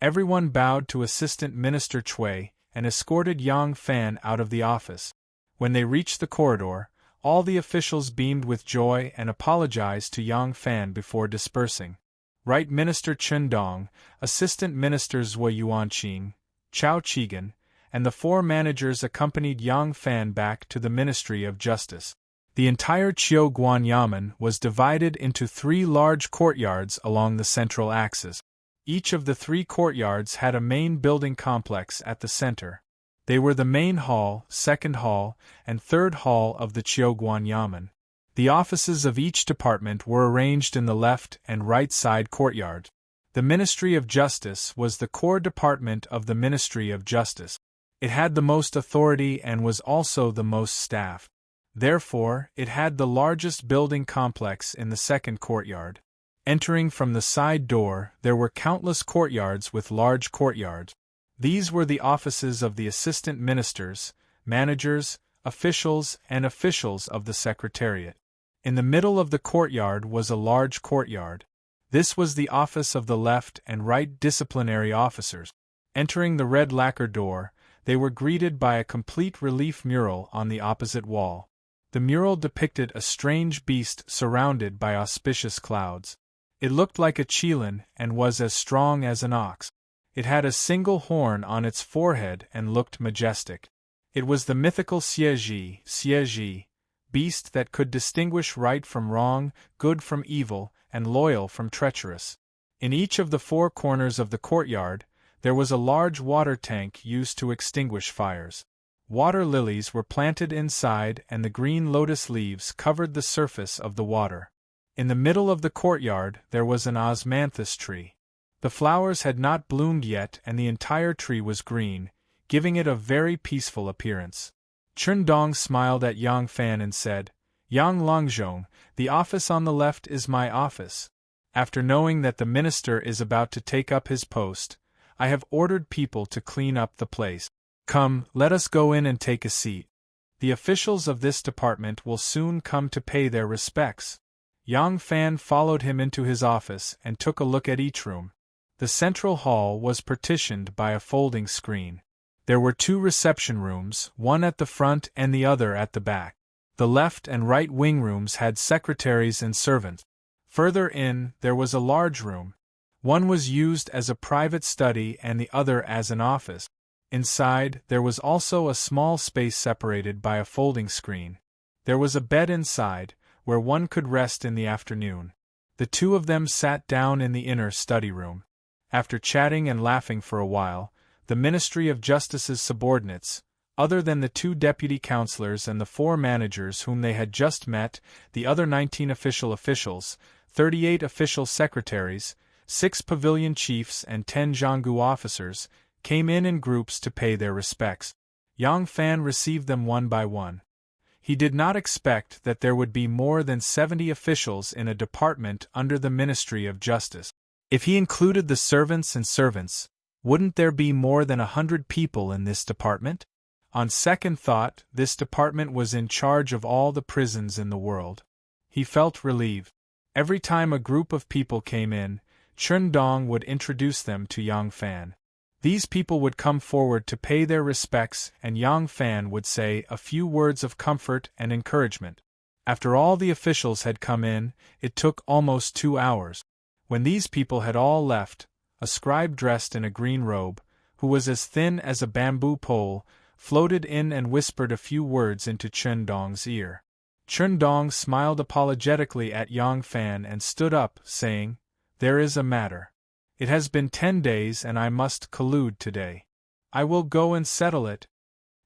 Everyone bowed to Assistant Minister Cui, and escorted Yang Fan out of the office. When they reached the corridor, all the officials beamed with joy and apologized to Yang Fan before dispersing. Right Minister Chen Dong, Assistant Ministers Zhou Yuanqing, Chao Chigan, and the 4 managers accompanied Yang Fan back to the Ministry of Justice. The entire Qiu Guanyamen was divided into 3 large courtyards along the central axis. Each of the 3 courtyards had a main building complex at the center. They were the main hall, second hall, and third hall of the Qiu Guanyamen. The offices of each department were arranged in the left and right side courtyard. The Ministry of Justice was the core department of the Ministry of Justice. It had the most authority and was also the most staff. Therefore, it had the largest building complex in the second courtyard. Entering from the side door, there were countless courtyards with large courtyards. These were the offices of the assistant ministers, managers, officials, and officials of the Secretariat. In the middle of the courtyard was a large courtyard. This was the office of the left and right disciplinary officers. Entering the red lacquer door, they were greeted by a complete relief mural on the opposite wall. The mural depicted a strange beast surrounded by auspicious clouds. It looked like a qilin and was as strong as an ox. It had a single horn on its forehead and looked majestic. It was the mythical Xie beast that could distinguish right from wrong, good from evil, and loyal from treacherous. In each of the 4 corners of the courtyard, there was a large water tank used to extinguish fires. Water lilies were planted inside and the green lotus leaves covered the surface of the water. In the middle of the courtyard there was an osmanthus tree. The flowers had not bloomed yet and the entire tree was green, giving it a very peaceful appearance. Chen Dong smiled at Yang Fan and said, "Yang Longzhong, the office on the left is my office. After knowing that the minister is about to take up his post, I have ordered people to clean up the place. Come, let us go in and take a seat. The officials of this department will soon come to pay their respects." Yang Fan followed him into his office and took a look at each room. The central hall was partitioned by a folding screen. There were 2 reception rooms, one at the front and the other at the back. The left and right wing rooms had secretaries and servants. Further in, there was a large room. One was used as a private study and the other as an office. Inside, there was also a small space separated by a folding screen. There was a bed inside, where one could rest in the afternoon. The 2 of them sat down in the inner study room. After chatting and laughing for a while, the Ministry of Justice's subordinates, other than the 2 deputy councillors and the 4 managers whom they had just met, the other 19 officials, 38 official secretaries, 6 pavilion chiefs and 10 Zhanggu officers, came in groups to pay their respects. Yang Fan received them one by one. He did not expect that there would be more than 70 officials in a department under the Ministry of Justice. If he included the servants, wouldn't there be more than 100 people in this department? On second thought, this department was in charge of all the prisons in the world. He felt relieved. Every time a group of people came in, Chen Dong would introduce them to Yang Fan. These people would come forward to pay their respects and Yang Fan would say a few words of comfort and encouragement. After all the officials had come in, it took almost 2 hours. When these people had all left, a scribe dressed in a green robe, who was as thin as a bamboo pole, floated in and whispered a few words into Chen Dong's ear. Chen Dong smiled apologetically at Yang Fan and stood up, saying, "There is a matter. It has been 10 days and I must collude today. I will go and settle it."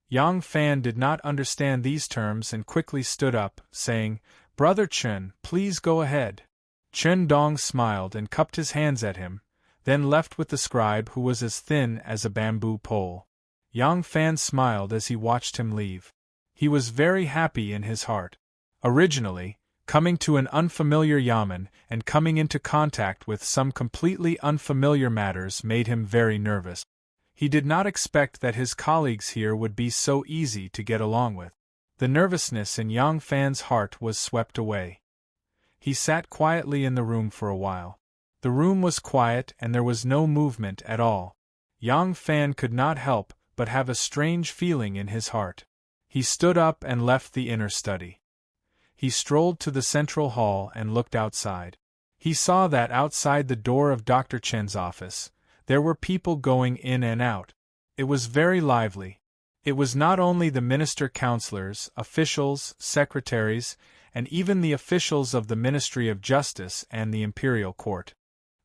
Yang Fan did not understand these terms and quickly stood up, saying, "Brother Chen, please go ahead." Chen Dong smiled and cupped his hands at him, then left with the scribe who was as thin as a bamboo pole. Yang Fan smiled as he watched him leave. He was very happy in his heart. Originally, coming to an unfamiliar yamen and coming into contact with some completely unfamiliar matters made him very nervous. He did not expect that his colleagues here would be so easy to get along with. The nervousness in Yang Fan's heart was swept away. He sat quietly in the room for a while. The room was quiet and there was no movement at all. Yang Fan could not help but have a strange feeling in his heart. He stood up and left the inner study. He strolled to the central hall and looked outside. He saw that outside the door of Dr. Chen's office, there were people going in and out. It was very lively. It was not only the minister-counselors, officials, secretaries, and even the officials of the Ministry of Justice and the Imperial Court.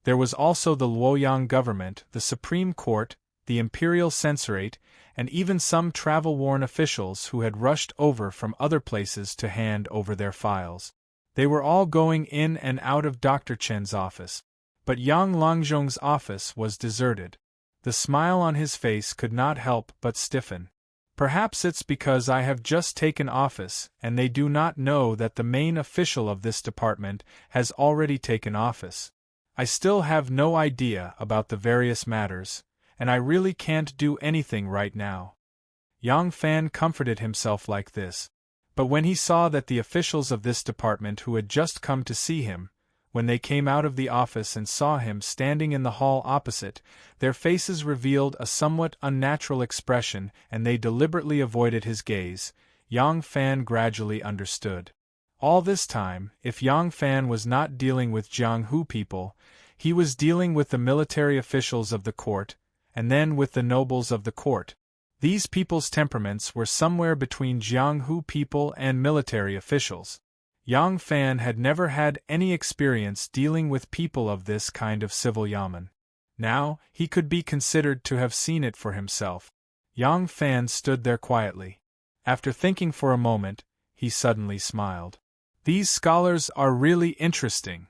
There was also the Luoyang government, the Supreme Court, the Imperial Censorate, and even some travel-worn officials who had rushed over from other places to hand over their files. They were all going in and out of Dr. Chen's office. But Yang Longzhong's office was deserted. The smile on his face could not help but stiffen. Perhaps it's because I have just taken office and they do not know that the main official of this department has already taken office. I still have no idea about the various matters, and I really can't do anything right now. Yang Fan comforted himself like this. But when he saw that the officials of this department who had just come to see him, when they came out of the office and saw him standing in the hall opposite, their faces revealed a somewhat unnatural expression and they deliberately avoided his gaze, Yang Fan gradually understood. All this time, if Yang Fan was not dealing with Jianghu people, he was dealing with the military officials of the court, and then with the nobles of the court. These people's temperaments were somewhere between Jianghu people and military officials. Yang Fan had never had any experience dealing with people of this kind of civil yamen. Now, he could be considered to have seen it for himself. Yang Fan stood there quietly. After thinking for a moment, he suddenly smiled. These scholars are really interesting.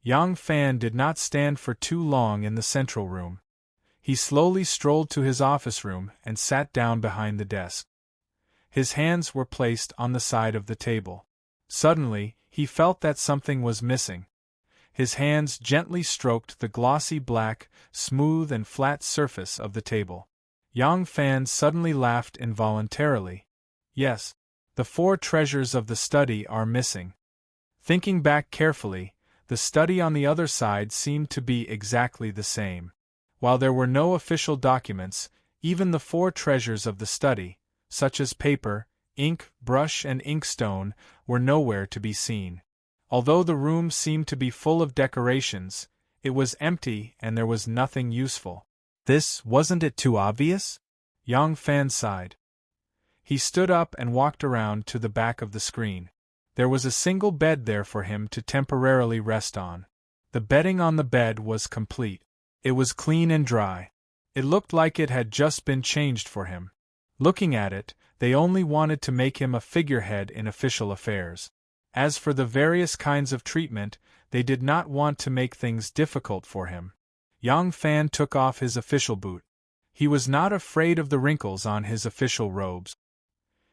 Yang Fan did not stand for too long in the central room. He slowly strolled to his office room and sat down behind the desk. His hands were placed on the side of the table. Suddenly, he felt that something was missing. His hands gently stroked the glossy black, smooth and flat surface of the table. Yang Fan suddenly laughed involuntarily. Yes, the 4 treasures of the study are missing. Thinking back carefully, the study on the other side seemed to be exactly the same. While there were no official documents, even the 4 treasures of the study, such as paper, ink, brush and inkstone, were nowhere to be seen. Although the room seemed to be full of decorations, it was empty and there was nothing useful. Wasn't it too obvious? Yang Fan sighed. He stood up and walked around to the back of the screen. There was a single bed there for him to temporarily rest on. The bedding on the bed was complete. It was clean and dry. It looked like it had just been changed for him. Looking at it, they only wanted to make him a figurehead in official affairs. As for the various kinds of treatment, they did not want to make things difficult for him. Yang Fan took off his official boot. He was not afraid of the wrinkles on his official robes.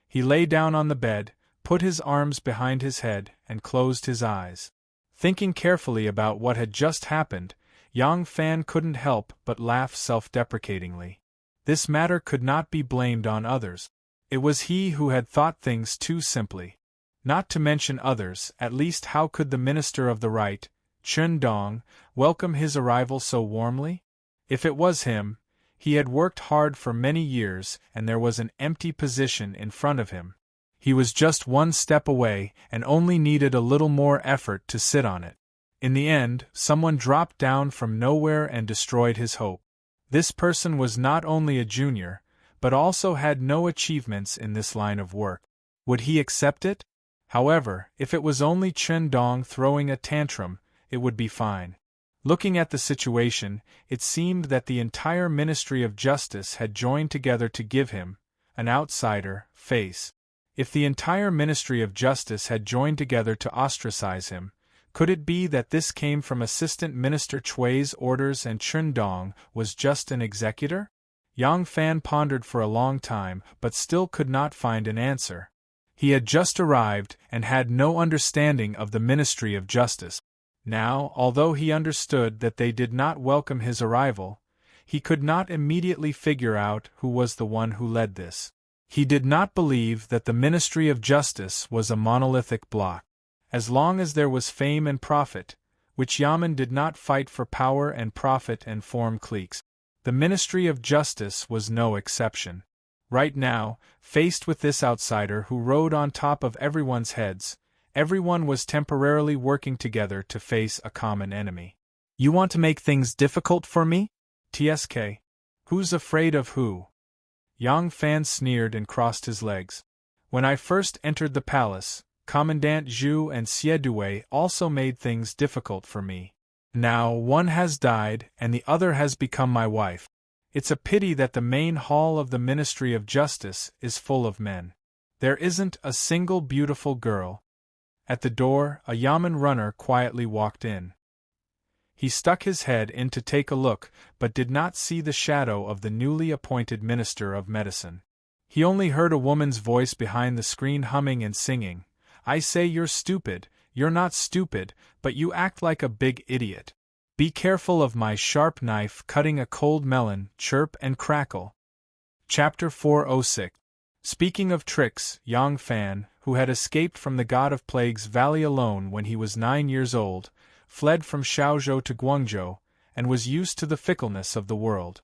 He lay down on the bed, put his arms behind his head, and closed his eyes. Thinking carefully about what had just happened, Yang Fan couldn't help but laugh self-deprecatingly. This matter could not be blamed on others. It was he who had thought things too simply. Not to mention others, at least how could the Minister of the Right, Chen Dong, welcome his arrival so warmly? If it was him, he had worked hard for many years and there was an empty position in front of him. He was just 1 step away and only needed a little more effort to sit on it. In the end, someone dropped down from nowhere and destroyed his hope. This person was not only a junior, but also had no achievements in this line of work. Would he accept it? However, if it was only Chen Dong throwing a tantrum, it would be fine. Looking at the situation, it seemed that the entire Ministry of Justice had joined together to give him, an outsider, face. If the entire Ministry of Justice had joined together to ostracize him, could it be that this came from Assistant Minister Chui's orders and Chen Dong was just an executor? Yang Fan pondered for a long time but still could not find an answer. He had just arrived and had no understanding of the Ministry of Justice. Now, although he understood that they did not welcome his arrival, he could not immediately figure out who was the one who led this. He did not believe that the Ministry of Justice was a monolithic block. As long as there was fame and profit, which Yamen did not fight for power and profit and form cliques. The Ministry of Justice was no exception. Right now, faced with this outsider who rode on top of everyone's heads, everyone was temporarily working together to face a common enemy. You want to make things difficult for me? TSK. Who's afraid of who? Yang Fan sneered and crossed his legs. When I first entered the palace, Commandant Zhu and Xie also made things difficult for me. Now one has died and the other has become my wife. It's a pity that the main hall of the Ministry of Justice is full of men. There isn't a single beautiful girl. At the door, a yamen runner quietly walked in. He stuck his head in to take a look, but did not see the shadow of the newly appointed Minister of Medicine. He only heard a woman's voice behind the screen humming and singing. I say you're stupid, you're not stupid, but you act like a big idiot. Be careful of my sharp knife cutting a cold melon, chirp and crackle. Chapter 406. Speaking of tricks, Yang Fan, who had escaped from the God of Plagues Valley alone when he was 9 years old, fled from Shaozhou to Guangzhou, and was used to the fickleness of the world.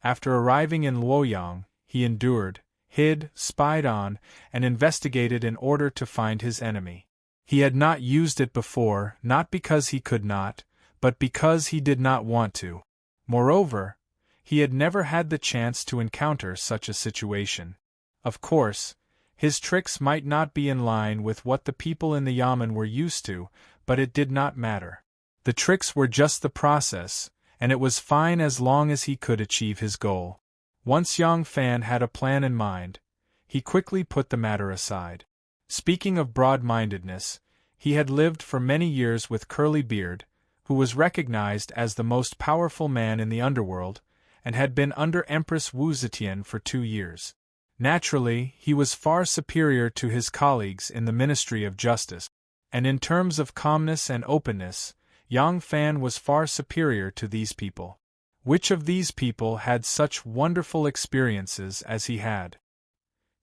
After arriving in Luoyang, he endured, hid, spied on, and investigated in order to find his enemy. He had not used it before, not because he could not, but because he did not want to. Moreover, he had never had the chance to encounter such a situation. Of course, his tricks might not be in line with what the people in the yamen were used to, but it did not matter. The tricks were just the process, and it was fine as long as he could achieve his goal. Once Yang Fan had a plan in mind, he quickly put the matter aside. Speaking of broad-mindedness, he had lived for many years with Curly Beard, who was recognized as the most powerful man in the underworld, and had been under Empress Wu Zetian for 2 years. Naturally, he was far superior to his colleagues in the Ministry of Justice, and in terms of calmness and openness, Yang Fan was far superior to these people. Which of these people had such wonderful experiences as he had?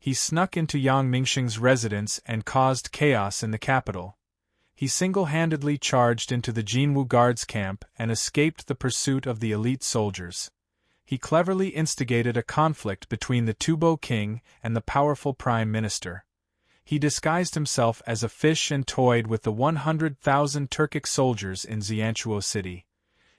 He snuck into Yang Mingxing's residence and caused chaos in the capital. He single-handedly charged into the Jinwu Guards camp and escaped the pursuit of the elite soldiers. He cleverly instigated a conflict between the Tubo king and the powerful prime minister. He disguised himself as a fish and toyed with the 100,000 Turkic soldiers in Xianchuo city.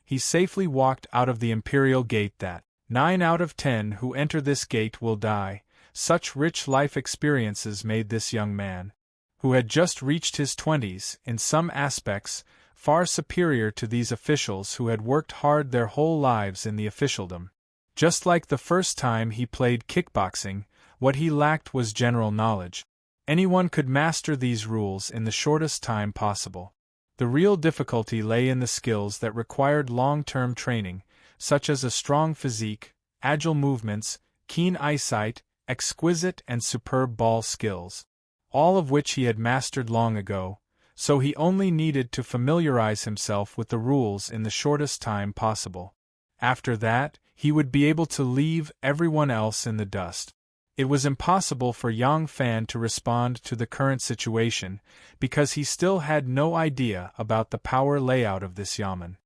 He safely walked out of the imperial gate that 9 out of 10 who enter this gate will die. Such rich life experiences made this young man, who had just reached his 20s, in some aspects, far superior to these officials who had worked hard their whole lives in the officialdom. Just like the first time he played kickboxing, what he lacked was general knowledge. Anyone could master these rules in the shortest time possible. The real difficulty lay in the skills that required long-term training, such as a strong physique, agile movements, keen eyesight, exquisite and superb ball skills, all of which he had mastered long ago, so he only needed to familiarize himself with the rules in the shortest time possible. After that, he would be able to leave everyone else in the dust. It was impossible for Yang Fan to respond to the current situation, because he still had no idea about the power layout of this yamen.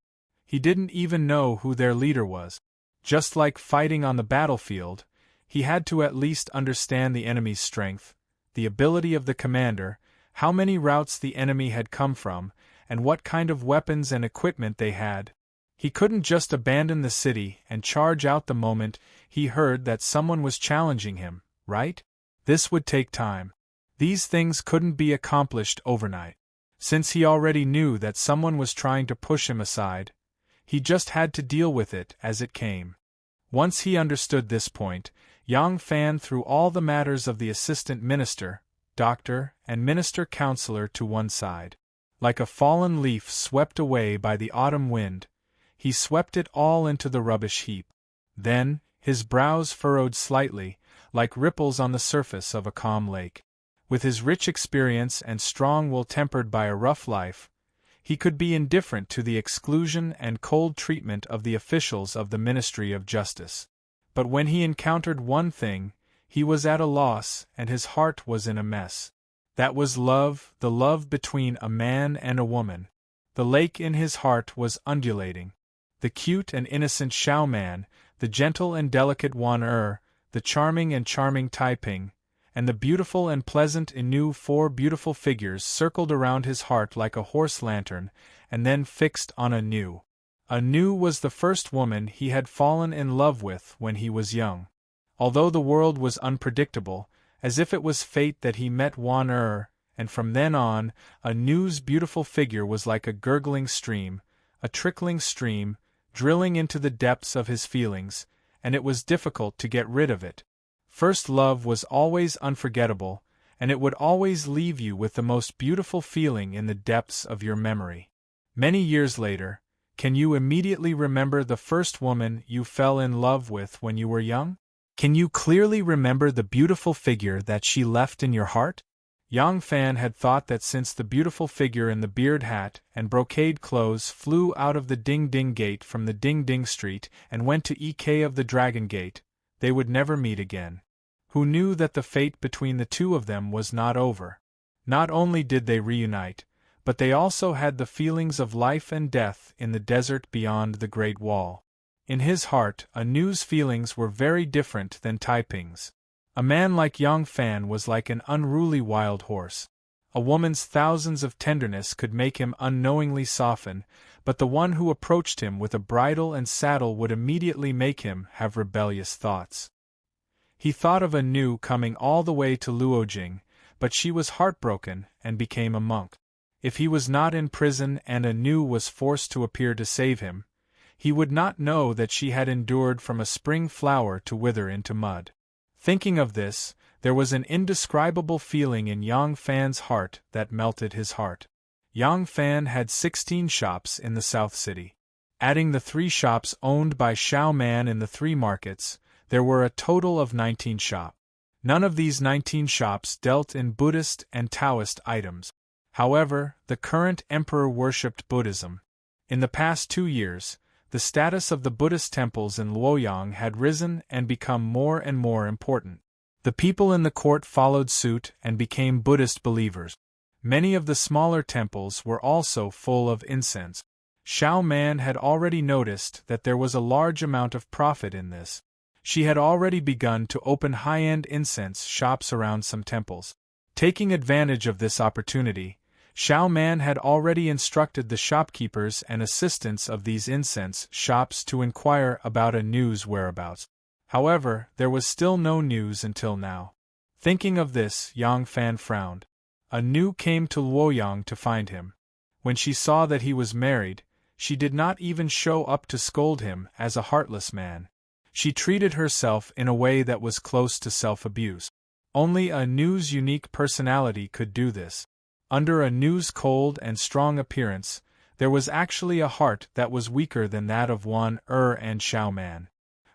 He didn't even know who their leader was. Just like fighting on the battlefield, he had to at least understand the enemy's strength, the ability of the commander, how many routes the enemy had come from, and what kind of weapons and equipment they had. He couldn't just abandon the city and charge out the moment he heard that someone was challenging him, right? This would take time. These things couldn't be accomplished overnight. Since he already knew that someone was trying to push him aside, he just had to deal with it as it came. Once he understood this point, Yang Fan threw all the matters of the assistant minister, doctor, and minister counselor to one side. Like a fallen leaf swept away by the autumn wind, he swept it all into the rubbish heap. Then, his brows furrowed slightly, like ripples on the surface of a calm lake. With his rich experience and strong will tempered by a rough life, he could be indifferent to the exclusion and cold treatment of the officials of the Ministry of Justice. But when he encountered one thing, he was at a loss and his heart was in a mess. That was love, the love between a man and a woman. The lake in his heart was undulating. The cute and innocent Xiao man, the gentle and delicate Wan the charming and charming Taiping, and the beautiful and pleasant Inu. 4 beautiful figures circled around his heart like a horse lantern, and then fixed on Anu. Anu was the first woman he had fallen in love with when he was young. Although the world was unpredictable, as if it was fate that he met Wan and from then on, Anu's beautiful figure was like a gurgling stream, a trickling stream, drilling into the depths of his feelings, and it was difficult to get rid of it. First love was always unforgettable, and it would always leave you with the most beautiful feeling in the depths of your memory. Many years later, can you immediately remember the first woman you fell in love with when you were young? Can you clearly remember the beautiful figure that she left in your heart? Yang Fan had thought that since the beautiful figure in the beard hat and brocade clothes flew out of the Ding Ding Gate from the Ding Ding Street and went to EK of the Dragon Gate, they would never meet again. Who knew that the fate between the two of them was not over? Not only did they reunite, but they also had the feelings of life and death in the desert beyond the Great Wall. In his heart, Anu's feelings were very different than Taiping's. A man like Yang Fan was like an unruly wild horse. A woman's thousands of tenderness could make him unknowingly soften, but the one who approached him with a bridle and saddle would immediately make him have rebellious thoughts. He thought of Anu coming all the way to Luojing, but she was heartbroken and became a monk. If he was not in prison and Anu was forced to appear to save him, he would not know that she had endured from a spring flower to wither into mud. Thinking of this, there was an indescribable feeling in Yang Fan's heart that melted his heart. Yang Fan had 16 shops in the South City. Adding the 3 shops owned by Xiao Man in the 3 markets, there were a total of 19 shops. None of these 19 shops dealt in Buddhist and Taoist items. However, the current emperor worshipped Buddhism. In the past 2 years, the status of the Buddhist temples in Luoyang had risen and become more and more important. The people in the court followed suit and became Buddhist believers. Many of the smaller temples were also full of incense. Xiao Man had already noticed that there was a large amount of profit in this. She had already begun to open high-end incense shops around some temples. Taking advantage of this opportunity, Xiao Man had already instructed the shopkeepers and assistants of these incense shops to inquire about Anu's whereabouts. However, there was still no news until now. Thinking of this, Yang Fan frowned. Anu came to Luoyang to find him. When she saw that he was married, she did not even show up to scold him as a heartless man. She treated herself in a way that was close to self-abuse. Only Anu's unique personality could do this. Under Anu's cold and strong appearance, there was actually a heart that was weaker than that of Wan and Xiao Man.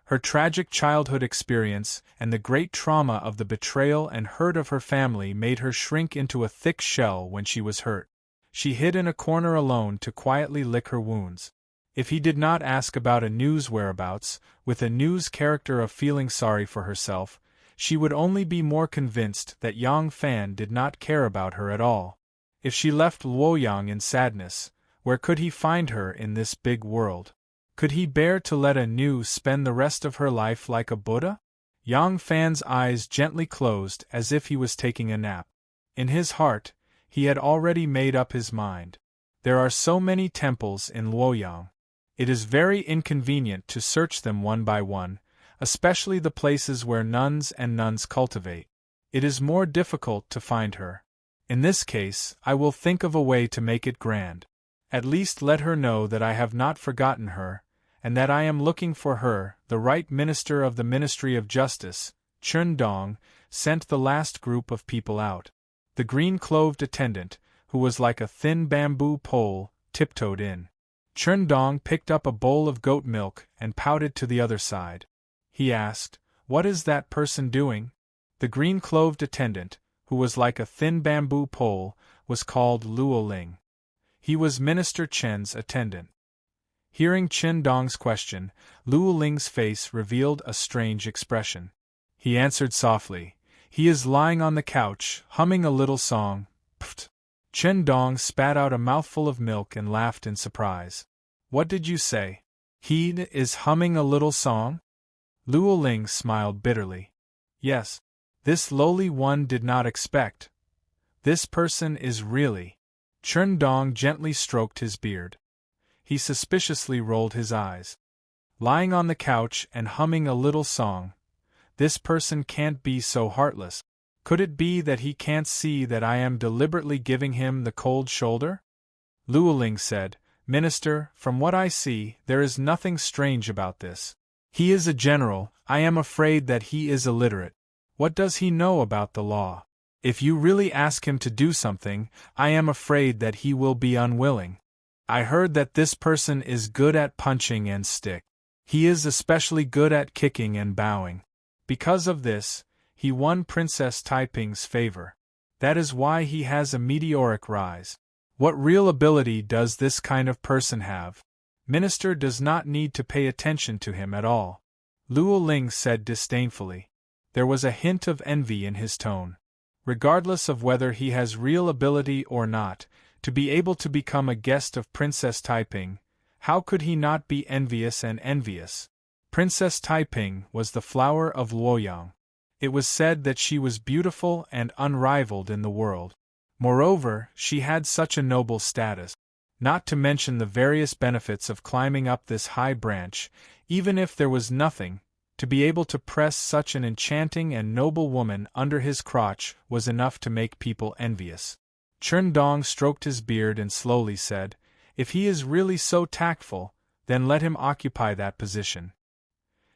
Her tragic childhood experience and the great trauma of the betrayal and hurt of her family made her shrink into a thick shell when she was hurt. She hid in a corner alone to quietly lick her wounds. If he did not ask about Anu's whereabouts, with Anu's character of feeling sorry for herself, she would only be more convinced that Yang Fan did not care about her at all. If she left Luoyang in sadness, where could he find her in this big world? Could he bear to let Anu spend the rest of her life like a Buddha? Yang Fan's eyes gently closed as if he was taking a nap. In his heart, he had already made up his mind. There are so many temples in Luoyang. It is very inconvenient to search them one by one, especially the places where nuns and nuns cultivate. It is more difficult to find her. In this case, I will think of a way to make it grand. At least let her know that I have not forgotten her, and that I am looking for her. The right minister of the Ministry of Justice, Chun Dong, sent the last group of people out. The green-clothed attendant, who was like a thin bamboo pole, tiptoed in. Chun Dong picked up a bowl of goat milk and pouted to the other side. He asked, "What is that person doing?" The green-clothed attendant, who was like a thin bamboo pole, was called Luo Ling. He was Minister Chen's attendant. Hearing Chen Dong's question, Luo Ling's face revealed a strange expression. He answered softly, "He is lying on the couch, humming a little song." Pft! Chen Dong spat out a mouthful of milk and laughed in surprise. "What did you say? He is humming a little song?" Luo Ling smiled bitterly. Yes. This lowly one did not expect. This person is really. Chen Dong gently stroked his beard. He suspiciously rolled his eyes. Lying on the couch and humming a little song. This person can't be so heartless. Could it be that he can't see that I am deliberately giving him the cold shoulder? Luo Ling said, Minister, from what I see, there is nothing strange about this. He is a general. I am afraid that he is illiterate. What does he know about the law? If you really ask him to do something, I am afraid that he will be unwilling. I heard that this person is good at punching and stick. He is especially good at kicking and bowing. Because of this, he won Princess Taiping's favor. That is why he has a meteoric rise. What real ability does this kind of person have? Minister does not need to pay attention to him at all. Luo Ling said disdainfully. There was a hint of envy in his tone. Regardless of whether he has real ability or not, to be able to become a guest of Princess Taiping, how could he not be envious and envious? Princess Taiping was the flower of Luoyang. It was said that she was beautiful and unrivaled in the world. Moreover, she had such a noble status. Not to mention the various benefits of climbing up this high branch, even if there was nothing, to be able to press such an enchanting and noble woman under his crotch was enough to make people envious. Chen Dong stroked his beard and slowly said, If he is really so tactful, then let him occupy that position.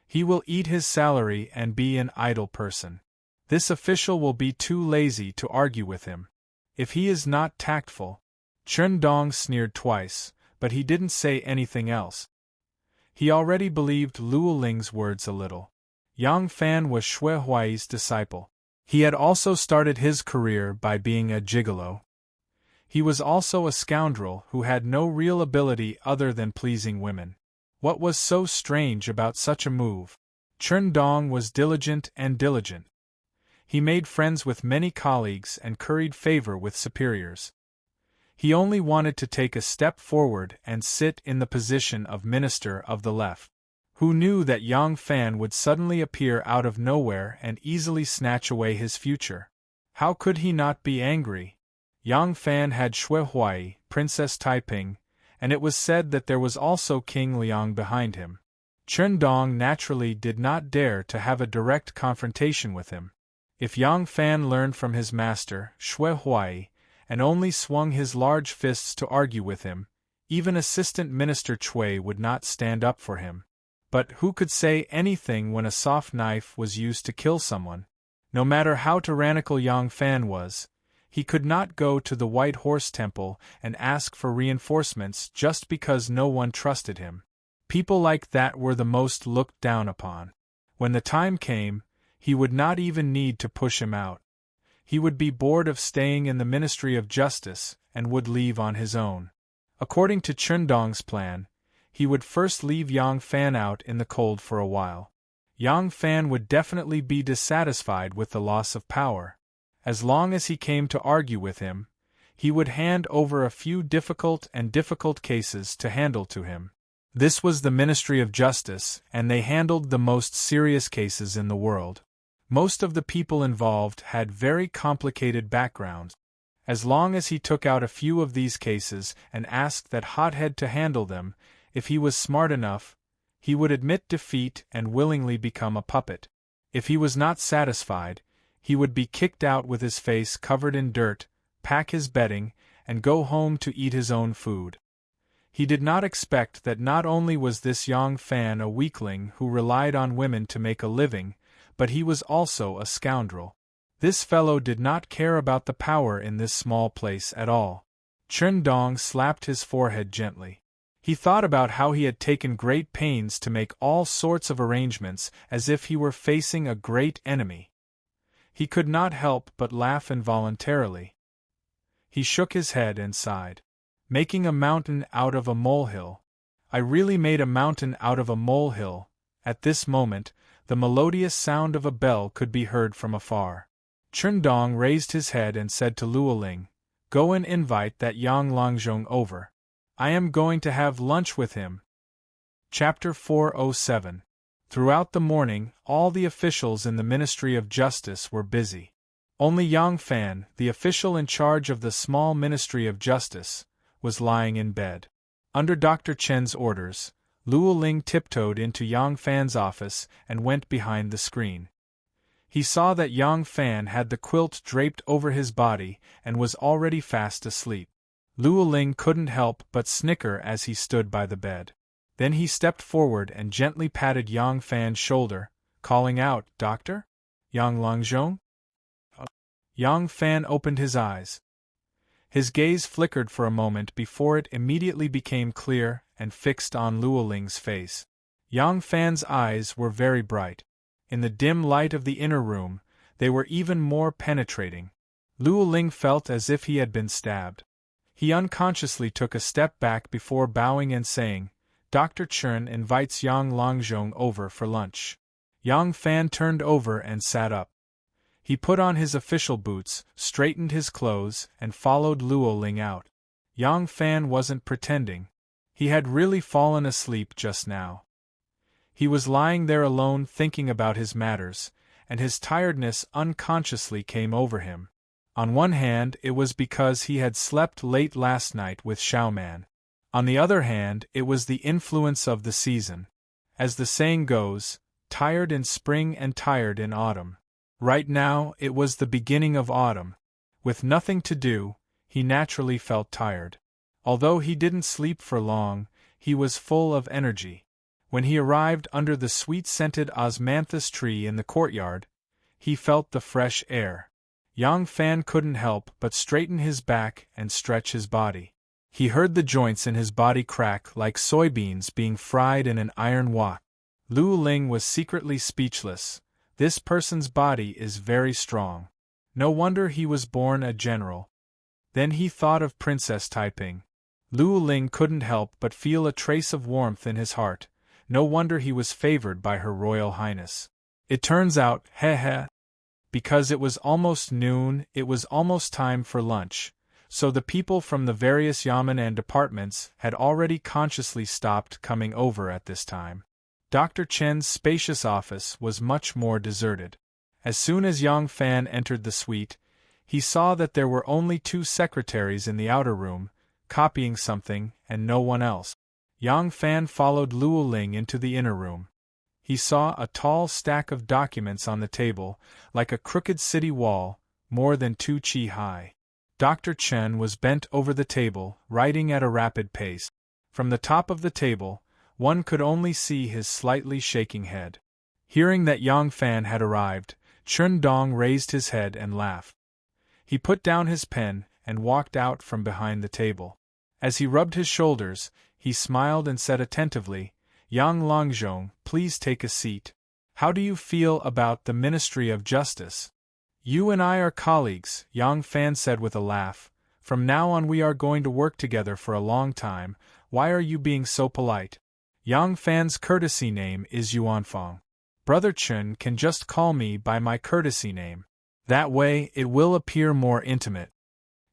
He will eat his salary and be an idle person. This official will be too lazy to argue with him. If he is not tactful. Chen Dong sneered twice, but he didn't say anything else. He already believed Luo Ling's words a little. Yang Fan was Shui Huai's disciple. He had also started his career by being a gigolo. He was also a scoundrel who had no real ability other than pleasing women. What was so strange about such a move? Chen Dong was diligent and diligent. He made friends with many colleagues and curried favor with superiors. He only wanted to take a step forward and sit in the position of Minister of the Left. Who knew that Yang Fan would suddenly appear out of nowhere and easily snatch away his future? How could he not be angry? Yang Fan had Shui Huai, Princess Taiping, and it was said that there was also King Liang behind him. Chen Dong naturally did not dare to have a direct confrontation with him. If Yang Fan learned from his master, Shui Huai, and only swung his large fists to argue with him, even Assistant Minister Cui would not stand up for him. But who could say anything when a soft knife was used to kill someone? No matter how tyrannical Yang Fan was, he could not go to the White Horse Temple and ask for reinforcements just because no one trusted him. People like that were the most looked down upon. When the time came, he would not even need to push him out. He would be bored of staying in the Ministry of Justice and would leave on his own. According to Chen Dong's plan, he would first leave Yang Fan out in the cold for a while. Yang Fan would definitely be dissatisfied with the loss of power. As long as he came to argue with him, he would hand over a few difficult cases to handle to him. This was the Ministry of Justice, and they handled the most serious cases in the world. Most of the people involved had very complicated backgrounds. As long as he took out a few of these cases and asked that hothead to handle them, if he was smart enough, he would admit defeat and willingly become a puppet. If he was not satisfied, he would be kicked out with his face covered in dirt, pack his bedding, and go home to eat his own food. He did not expect that not only was this Yang Fan a weakling who relied on women to make a living, but he was also a scoundrel. This fellow did not care about the power in this small place at all. Chen Dong slapped his forehead gently. He thought about how he had taken great pains to make all sorts of arrangements as if he were facing a great enemy. He could not help but laugh involuntarily. He shook his head and sighed. Making a mountain out of a molehill. I really made a mountain out of a molehill. At this moment, the melodious sound of a bell could be heard from afar. Chen Dong raised his head and said to Luo Ling, "Go and invite that Yang Longzhong over. I am going to have lunch with him." Chapter 407. Throughout the morning, all the officials in the Ministry of Justice were busy. Only Yang Fan, the official in charge of the small Ministry of Justice, was lying in bed. Under Dr. Chen's orders, Luo Ling tiptoed into Yang Fan's office and went behind the screen. He saw that Yang Fan had the quilt draped over his body and was already fast asleep. Luo Ling couldn't help but snicker as he stood by the bed. Then he stepped forward and gently patted Yang Fan's shoulder, calling out, "Doctor? Yang Longzhong?" Yang Fan opened his eyes. His gaze flickered for a moment before it immediately became clear and fixed on Luo Ling's face. Yang Fan's eyes were very bright. In the dim light of the inner room, they were even more penetrating. Luo Ling felt as if he had been stabbed. He unconsciously took a step back before bowing and saying, "Dr. Chen invites Yang Longzhong over for lunch." Yang Fan turned over and sat up. He put on his official boots, straightened his clothes, and followed Luo Ling out. Yang Fan wasn't pretending. He had really fallen asleep just now. He was lying there alone thinking about his matters, and his tiredness unconsciously came over him. On one hand, it was because he had slept late last night with Xiaoman. On the other hand, it was the influence of the season. As the saying goes, tired in spring and tired in autumn. Right now, it was the beginning of autumn. With nothing to do, he naturally felt tired. Although he didn't sleep for long, he was full of energy. When he arrived under the sweet-scented osmanthus tree in the courtyard, he felt the fresh air. Yang Fan couldn't help but straighten his back and stretch his body. He heard the joints in his body crack like soybeans being fried in an iron wok. Luo Ling was secretly speechless. This person's body is very strong. No wonder he was born a general. Then he thought of Princess Taiping. Luo Ling couldn't help but feel a trace of warmth in his heart. No wonder he was favored by Her Royal Highness. It turns out, because it was almost noon, it was almost time for lunch, so the people from the various yamen and departments had already consciously stopped coming over at this time. Dr. Chen's spacious office was much more deserted. As soon as Yang Fan entered the suite, he saw that there were only 2 secretaries in the outer room, copying something, and no one else. Yang Fan followed Luo Ling into the inner room. He saw a tall stack of documents on the table, like a crooked city wall, more than 2 chi high. Dr. Chen was bent over the table, writing at a rapid pace. From the top of the table, one could only see his slightly shaking head. Hearing that Yang Fan had arrived, Chen Dong raised his head and laughed. He put down his pen and walked out from behind the table. As he rubbed his shoulders, he smiled and said attentively, "Yang Longzhong, please take a seat. How do you feel about the Ministry of Justice?" "You and I are colleagues," Yang Fan said with a laugh. "From now on we are going to work together for a long time. Why are you being so polite?" Yang Fan's courtesy name is Yuanfang. Brother Chen can just call me by my courtesy name. That way, it will appear more intimate.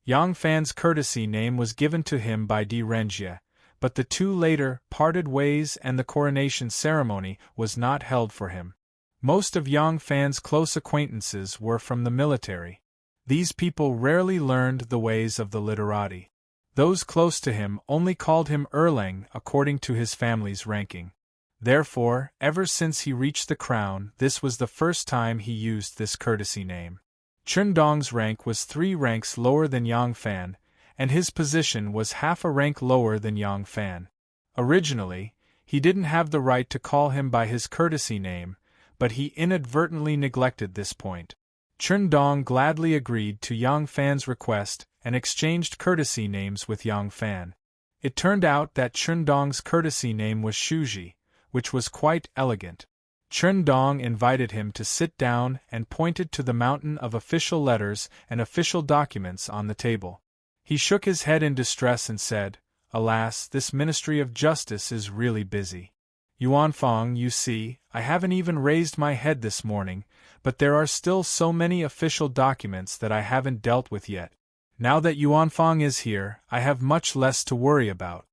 Yang Fan's courtesy name was given to him by Di Renjie, but the 2 later parted ways and the coronation ceremony was not held for him. Most of Yang Fan's close acquaintances were from the military. These people rarely learned the ways of the literati. Those close to him only called him Erlang according to his family's ranking. Therefore, ever since he reached the crown, this was the first time he used this courtesy name. Chen Dong's rank was 3 ranks lower than Yang Fan, and his position was half a rank lower than Yang Fan. Originally, he didn't have the right to call him by his courtesy name, but he inadvertently neglected this point. Chen Dong gladly agreed to Yang Fan's request and exchanged courtesy names with Yang Fan. It turned out that Chen Dong's courtesy name was Shuji, which was quite elegant. Chen Dong invited him to sit down and pointed to the mountain of official letters and official documents on the table. He shook his head in distress and said, "Alas, this Ministry of Justice is really busy. Yuanfang, you see, I haven't even raised my head this morning, but there are still so many official documents that I haven't dealt with yet. Now that Yuanfang is here, I have much less to worry about."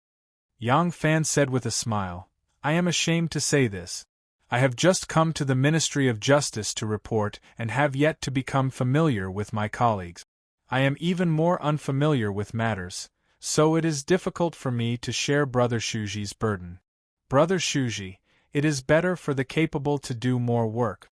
Yang Fan said with a smile, "I am ashamed to say this. I have just come to the Ministry of Justice to report and have yet to become familiar with my colleagues. I am even more unfamiliar with matters, so it is difficult for me to share Brother Shuji's burden. Brother Shuji, it is better for the capable to do more work.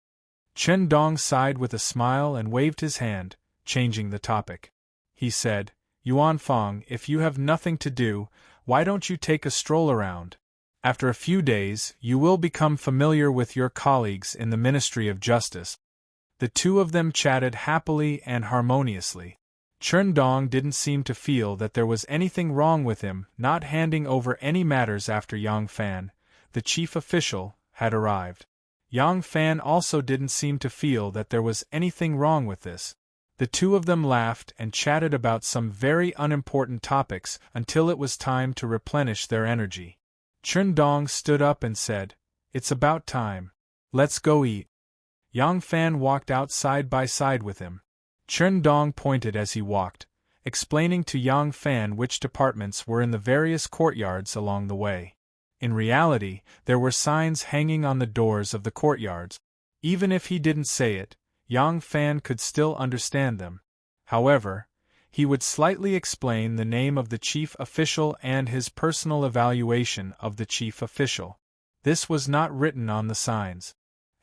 Chen Dong sighed with a smile and waved his hand, changing the topic. He said, Yuan Fong, if you have nothing to do, why don't you take a stroll around? After a few days, you will become familiar with your colleagues in the Ministry of Justice. The two of them chatted happily and harmoniously. Chen Dong didn't seem to feel that there was anything wrong with him not handing over any matters after Yang Fan, the chief official, had arrived. Yang Fan also didn't seem to feel that there was anything wrong with this. The two of them laughed and chatted about some very unimportant topics until it was time to replenish their energy. Chen Dong stood up and said, It's about time. Let's go eat. Yang Fan walked out side by side with him. Chen Dong pointed as he walked, explaining to Yang Fan which departments were in the various courtyards along the way. In reality, there were signs hanging on the doors of the courtyards. Even if he didn't say it, Yang Fan could still understand them. However, he would slightly explain the name of the chief official and his personal evaluation of the chief official. This was not written on the signs.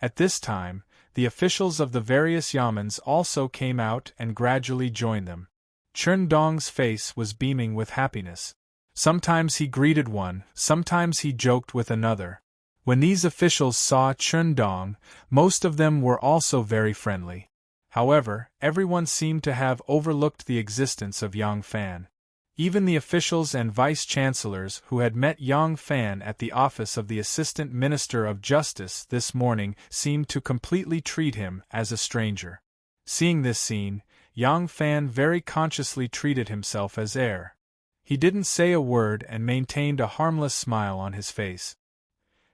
At this time, the officials of the various yamens also came out and gradually joined them. Chen Dong's face was beaming with happiness. Sometimes he greeted one, sometimes he joked with another. When these officials saw Chen Dong, most of them were also very friendly. However, everyone seemed to have overlooked the existence of Yang Fan. Even the officials and vice-chancellors who had met Yang Fan at the office of the Assistant Minister of Justice this morning seemed to completely treat him as a stranger. Seeing this scene, Yang Fan very consciously treated himself as heir. He didn't say a word and maintained a harmless smile on his face.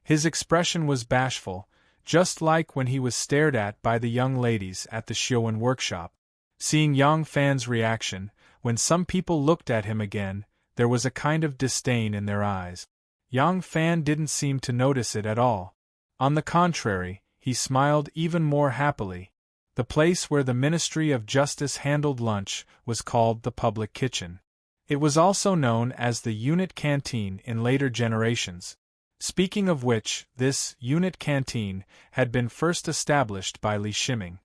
His expression was bashful, just like when he was stared at by the young ladies at the Xiuan workshop. Seeing Yang Fan's reaction, when some people looked at him again, there was a kind of disdain in their eyes. Yang Fan didn't seem to notice it at all. On the contrary, he smiled even more happily. The place where the Ministry of Justice handled lunch was called the public kitchen. It was also known as the unit canteen in later generations. Speaking of which, this unit canteen had been first established by Li Shiming.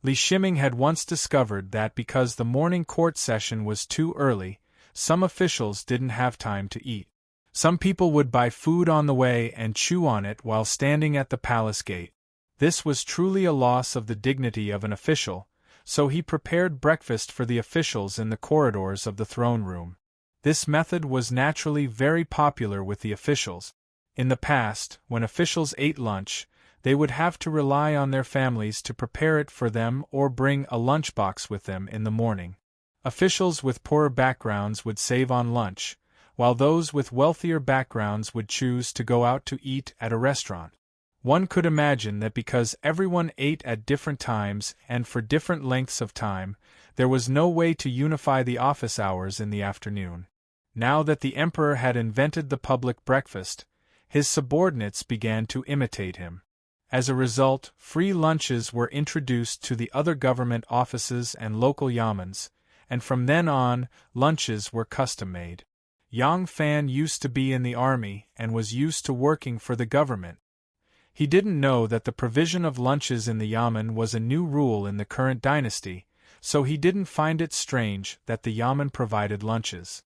Li Shiming had once discovered that because the morning court session was too early, some officials didn't have time to eat. Some people would buy food on the way and chew on it while standing at the palace gate. This was truly a loss of the dignity of an official, so he prepared breakfast for the officials in the corridors of the throne room. This method was naturally very popular with the officials. In the past, when officials ate lunch, they would have to rely on their families to prepare it for them or bring a lunchbox with them in the morning. Officials with poorer backgrounds would save on lunch, while those with wealthier backgrounds would choose to go out to eat at a restaurant. One could imagine that because everyone ate at different times and for different lengths of time, there was no way to unify the office hours in the afternoon. Now that the emperor had invented the public breakfast, his subordinates began to imitate him. As a result, free lunches were introduced to the other government offices and local yamens, and from then on, lunches were custom-made. Yang Fan used to be in the army and was used to working for the government. He didn't know that the provision of lunches in the yamen was a new rule in the current dynasty, so he didn't find it strange that the yamen provided lunches.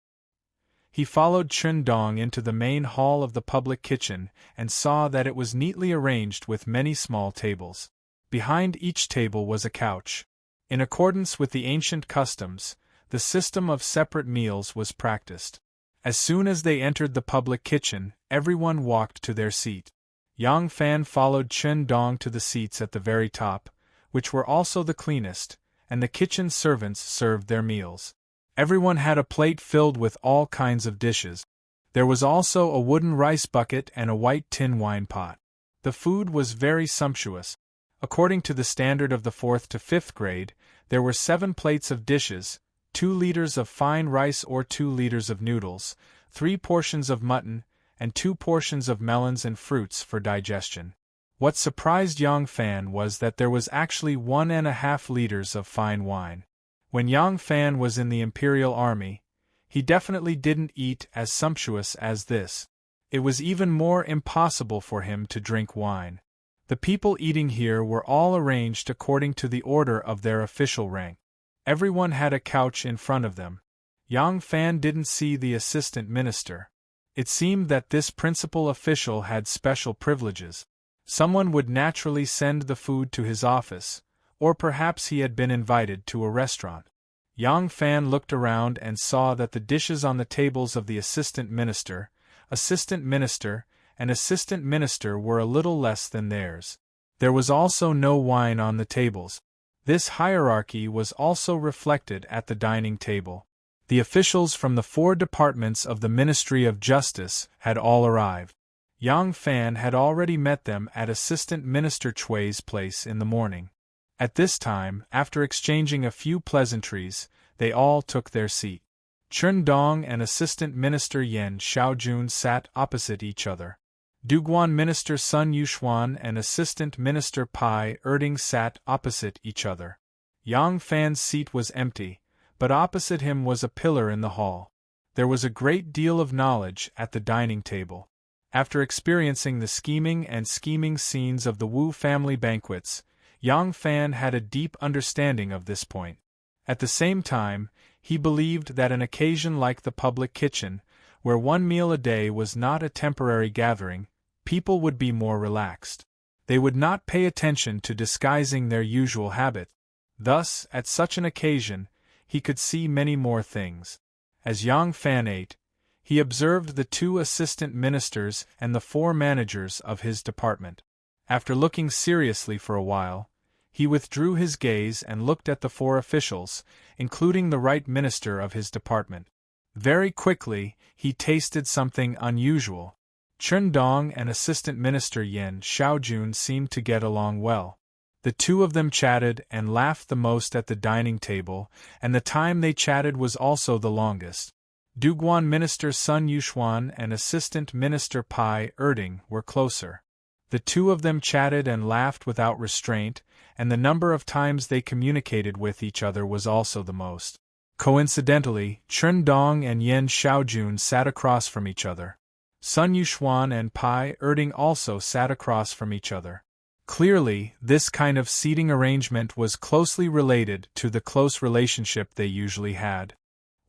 He followed Chen Dong into the main hall of the public kitchen and saw that it was neatly arranged with many small tables. Behind each table was a couch. In accordance with the ancient customs, the system of separate meals was practiced. As soon as they entered the public kitchen, everyone walked to their seat. Yang Fan followed Chen Dong to the seats at the very top, which were also the cleanest, and the kitchen servants served their meals. Everyone had a plate filled with all kinds of dishes. There was also a wooden rice bucket and a white tin wine pot. The food was very sumptuous. According to the standard of the 4th to 5th grade, there were 7 plates of dishes, 2 liters of fine rice or 2 liters of noodles, 3 portions of mutton, and 2 portions of melons and fruits for digestion. What surprised Yang Fan was that there was actually 1.5 liters of fine wine. When Yang Fan was in the Imperial Army, he definitely didn't eat as sumptuous as this. It was even more impossible for him to drink wine. The people eating here were all arranged according to the order of their official rank. Everyone had a couch in front of them. Yang Fan didn't see the assistant minister. It seemed that this principal official had special privileges. Someone would naturally send the food to his office, or perhaps he had been invited to a restaurant. Yang Fan looked around and saw that the dishes on the tables of the assistant minister, and assistant minister were a little less than theirs. There was also no wine on the tables. This hierarchy was also reflected at the dining table. The officials from the 4 departments of the Ministry of Justice had all arrived. Yang Fan had already met them at Assistant Minister Chui's place in the morning. At this time, after exchanging a few pleasantries, they all took their seat. Chen Dong and Assistant Minister Yen Xiaojun sat opposite each other. Duguan Minister Sun Yuxuan and Assistant Minister Pai Erding sat opposite each other. Yang Fan's seat was empty, but opposite him was a pillar in the hall. There was a great deal of knowledge at the dining table. After experiencing the scheming scenes of the Wu family banquets, Yang Fan had a deep understanding of this point. At the same time, he believed that an occasion like the public kitchen, where one meal a day was not a temporary gathering, people would be more relaxed. They would not pay attention to disguising their usual habit. Thus, at such an occasion, he could see many more things. As Yang Fan ate, he observed the 2 assistant ministers and the 4 managers of his department. After looking seriously for a while, he withdrew his gaze and looked at the 4 officials, including the right minister of his department. Very quickly, he tasted something unusual. Chen Dong and Assistant Minister Yen Xiaojun seemed to get along well. The 2 of them chatted and laughed the most at the dining table, and the time they chatted was also the longest. Duguan Minister Sun Yuxuan and Assistant Minister Pai Erding were closer. The 2 of them chatted and laughed without restraint, and the number of times they communicated with each other was also the most. Coincidentally, Chen Dong and Yen Xiaojun sat across from each other. Sun Yuxuan and Pai Erding also sat across from each other. Clearly, this kind of seating arrangement was closely related to the close relationship they usually had.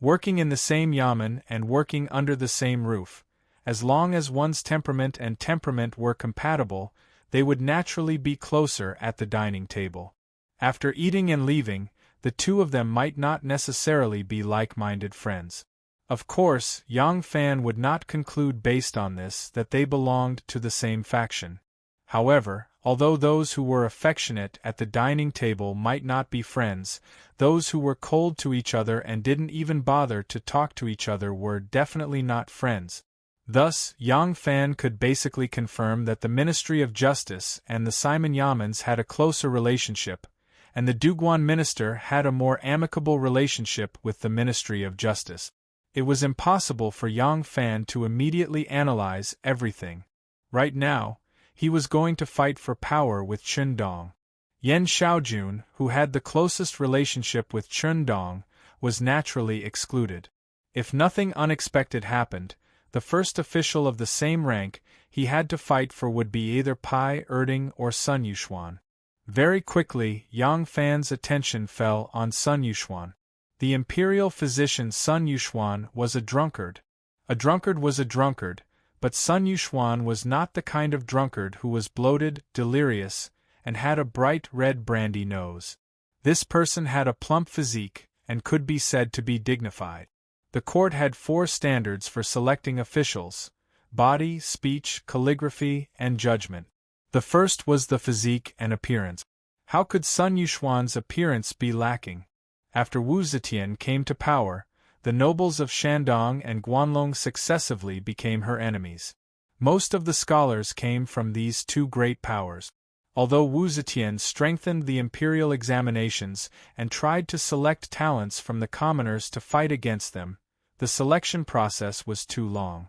Working in the same yamen and working under the same roof, as long as one's temperament and temperament were compatible, they would naturally be closer at the dining table. After eating and leaving, the 2 of them might not necessarily be like-minded friends. Of course, Yang Fan would not conclude based on this that they belonged to the same faction. However, although those who were affectionate at the dining table might not be friends, those who were cold to each other and didn't even bother to talk to each other were definitely not friends. Thus, Yang Fan could basically confirm that the Ministry of Justice and the Simon Yamens had a closer relationship, and the Duguan minister had a more amicable relationship with the Ministry of Justice. It was impossible for Yang Fan to immediately analyze everything. Right now, he was going to fight for power with Chen Dong. Yen Xiaojun, who had the closest relationship with Chen Dong, was naturally excluded. If nothing unexpected happened, the first official of the same rank he had to fight for would be either Pai Erding or Sun Yuxuan. Very quickly, Yang Fan's attention fell on Sun Yuxuan. The imperial physician Sun Yuxuan was a drunkard. A drunkard was a drunkard, but Sun Yuxuan was not the kind of drunkard who was bloated, delirious, and had a bright red brandy nose. This person had a plump physique, and could be said to be dignified. The court had 4 standards for selecting officials: body, speech, calligraphy, and judgment. The first was the physique and appearance. How could Sun Yuxuan's appearance be lacking? After Wu Zetian came to power, the nobles of Shandong and Guanlong successively became her enemies. Most of the scholars came from these 2 great powers. Although Wu Zetian strengthened the imperial examinations and tried to select talents from the commoners to fight against them, the selection process was too long.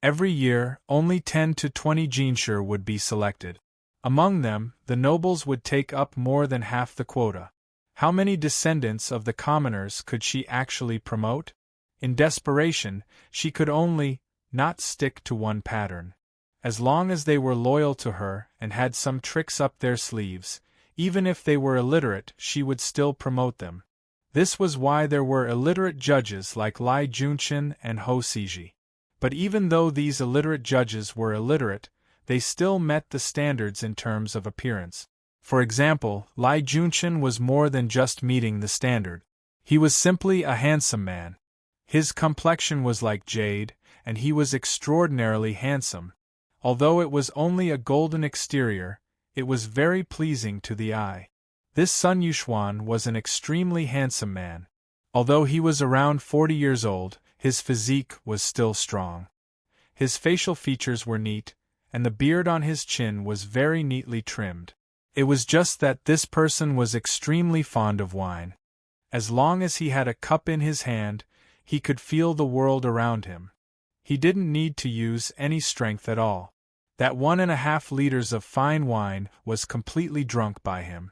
Every year, only 10 to 20 jinshi would be selected. Among them, the nobles would take up more than half the quota. How many descendants of the commoners could she actually promote? In desperation, she could only not stick to one pattern. As long as they were loyal to her and had some tricks up their sleeves, even if they were illiterate, she would still promote them. This was why there were illiterate judges like Lai Junchen and Ho Siji. But even though these illiterate judges were illiterate, they still met the standards in terms of appearance. For example, Lai Junchen was more than just meeting the standard. He was simply a handsome man. His complexion was like jade, and he was extraordinarily handsome. Although it was only a golden exterior, it was very pleasing to the eye. This Sun Yuxuan was an extremely handsome man. Although he was around 40 years old, his physique was still strong. His facial features were neat, and the beard on his chin was very neatly trimmed. It was just that this person was extremely fond of wine. As long as he had a cup in his hand, he could feel the world around him. He didn't need to use any strength at all. That 1.5 liters of fine wine was completely drunk by him.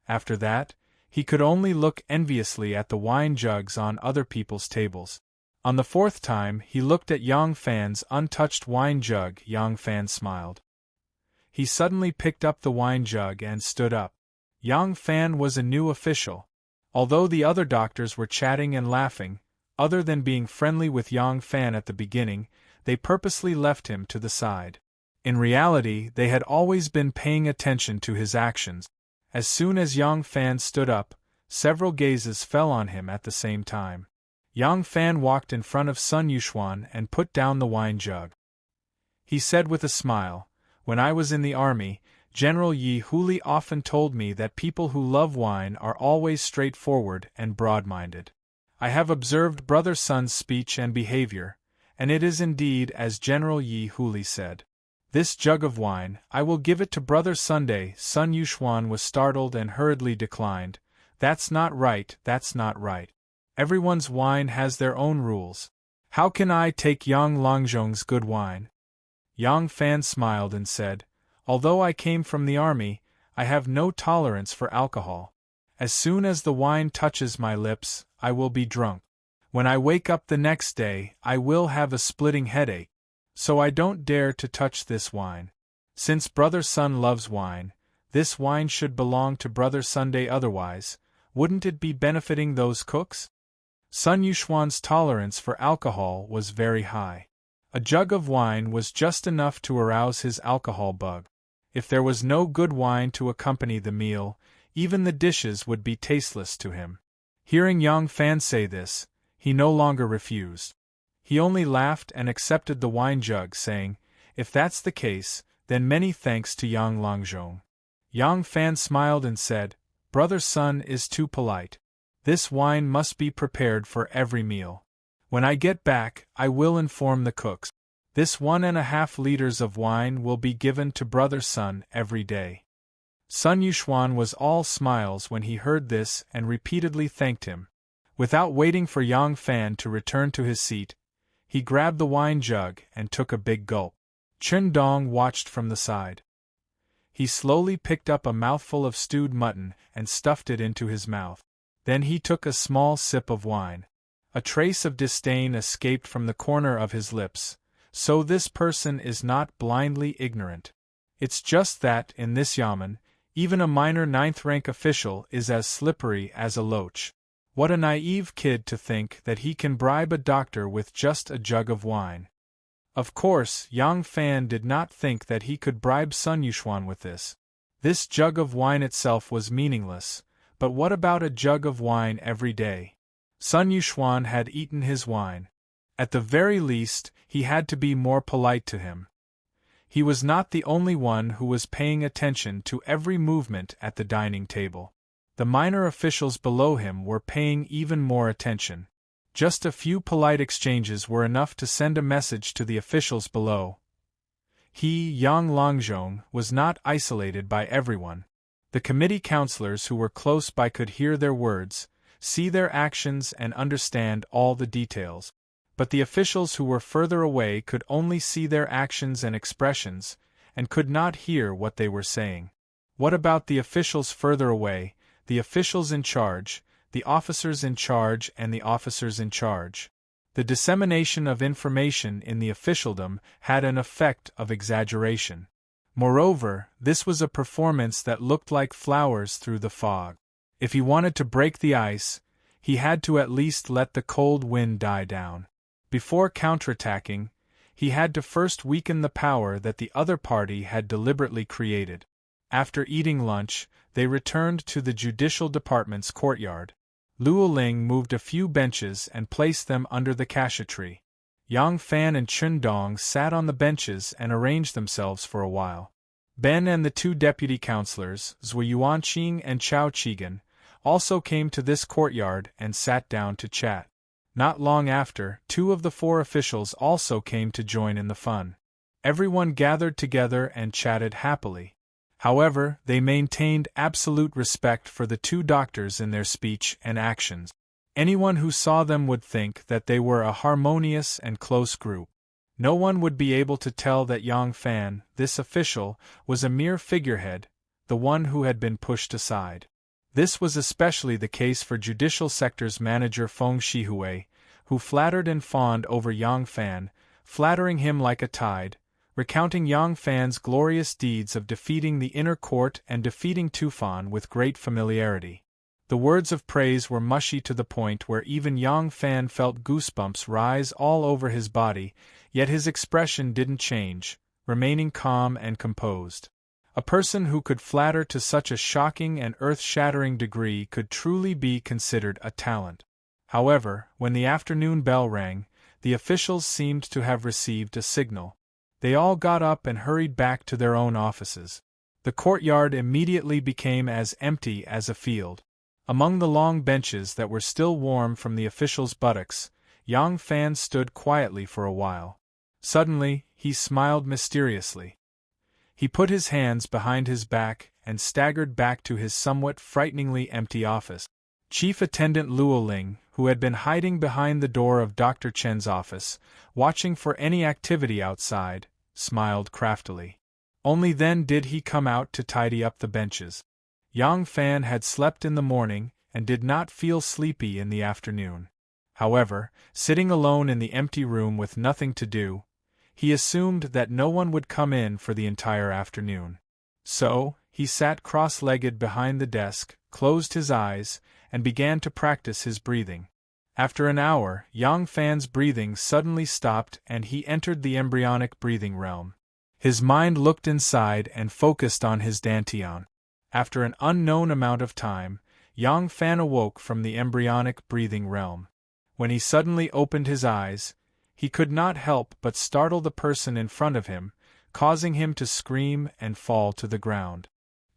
After that, he could only look enviously at the wine jugs on other people's tables. On the 4th time he looked at Yang Fan's untouched wine jug. Yang Fan smiled. He suddenly picked up the wine jug and stood up. Yang Fan was a new official. Although the other doctors were chatting and laughing, other than being friendly with Yang Fan at the beginning, they purposely left him to the side. In reality, they had always been paying attention to his actions. As soon as Yang Fan stood up, several gazes fell on him at the same time. Yang Fan walked in front of Sun Yuxuan and put down the wine jug. He said with a smile, "When I was in the army, General Yi Huli often told me that people who love wine are always straightforward and broad-minded. I have observed Brother Sun's speech and behavior, and it is indeed as General Yi Huli said. This jug of wine, I will give it to Brother Sunday." Sun Yuxuan was startled and hurriedly declined. "That's not right, that's not right. Everyone's wine has their own rules. How can I take Yang Longzhong's good wine?" Yang Fan smiled and said, "Although I came from the army, I have no tolerance for alcohol. As soon as the wine touches my lips, I will be drunk. When I wake up the next day, I will have a splitting headache. So I don't dare to touch this wine. Since Brother Sun loves wine, this wine should belong to Brother Sunday, otherwise, wouldn't it be benefiting those cooks?" Sun Yuxuan's tolerance for alcohol was very high. A jug of wine was just enough to arouse his alcohol bug. If there was no good wine to accompany the meal, even the dishes would be tasteless to him. Hearing Yang Fan say this, he no longer refused. He only laughed and accepted the wine jug, saying, "If that's the case, then many thanks to Yang Longzhong." Yang Fan smiled and said, "Brother Sun is too polite. This wine must be prepared for every meal. When I get back, I will inform the cooks. This 1.5 liters of wine will be given to Brother Sun every day." Sun Yuxuan was all smiles when he heard this and repeatedly thanked him. Without waiting for Yang Fan to return to his seat, he grabbed the wine jug and took a big gulp. Chen Dong watched from the side. He slowly picked up a mouthful of stewed mutton and stuffed it into his mouth. Then he took a small sip of wine. A trace of disdain escaped from the corner of his lips. So this person is not blindly ignorant. It's just that, in this yamen, even a minor 9th-rank official is as slippery as a loach. What a naive kid to think that he can bribe a doctor with just a jug of wine. Of course, Yang Fan did not think that he could bribe Sun Yuxuan with this. This jug of wine itself was meaningless, but what about a jug of wine every day? Sun Yuxuan had eaten his wine. At the very least, he had to be more polite to him. He was not the only one who was paying attention to every movement at the dining table. The minor officials below him were paying even more attention. Just a few polite exchanges were enough to send a message to the officials below. He, Yang Longzhong, was not isolated by everyone. The committee councillors who were close by could hear their words, see their actions and understand all the details. But the officials who were further away could only see their actions and expressions, and could not hear what they were saying. What about the officials further away, the officials in charge, the officers in charge and the officers in charge? The dissemination of information in the officialdom had an effect of exaggeration. Moreover, this was a performance that looked like flowers through the fog. If he wanted to break the ice, he had to at least let the cold wind die down. Before counterattacking, he had to first weaken the power that the other party had deliberately created. After eating lunch, they returned to the judicial department's courtyard. Luo Ling moved a few benches and placed them under the cassia tree. Yang Fan and Chun Dong sat on the benches and arranged themselves for a while. Ben and the two deputy counselors, Zhui Yuanqing and Chao Qigan, also came to this courtyard and sat down to chat. Not long after, 2 of the 4 officials also came to join in the fun. Everyone gathered together and chatted happily. However, they maintained absolute respect for the 2 doctors in their speech and actions. Anyone who saw them would think that they were a harmonious and close group. No one would be able to tell that Yang Fan, this official, was a mere figurehead, the one who had been pushed aside. This was especially the case for Judicial Sector's manager Feng Shihui, who flattered and fawned over Yang Fan, flattering him like a tide, recounting Yang Fan's glorious deeds of defeating the inner court and defeating Tufan with great familiarity. The words of praise were mushy to the point where even Yang Fan felt goosebumps rise all over his body, yet his expression didn't change, remaining calm and composed. A person who could flatter to such a shocking and earth-shattering degree could truly be considered a talent. However, when the afternoon bell rang, the officials seemed to have received a signal. They all got up and hurried back to their own offices. The courtyard immediately became as empty as a field. Among the long benches that were still warm from the officials' buttocks, Yang Fan stood quietly for a while. Suddenly, he smiled mysteriously. He put his hands behind his back and staggered back to his somewhat frighteningly empty office. Chief Attendant Luo Ling, who had been hiding behind the door of Dr. Chen's office, watching for any activity outside, smiled craftily. Only then did he come out to tidy up the benches. Yang Fan had slept in the morning and did not feel sleepy in the afternoon. However, sitting alone in the empty room with nothing to do, he assumed that no one would come in for the entire afternoon. So, he sat cross-legged behind the desk, closed his eyes, and began to practice his breathing. After an hour, Yang Fan's breathing suddenly stopped and he entered the embryonic breathing realm. His mind looked inside and focused on his dantian. After an unknown amount of time, Yang Fan awoke from the embryonic breathing realm. When he suddenly opened his eyes, he could not help but startle the person in front of him, causing him to scream and fall to the ground.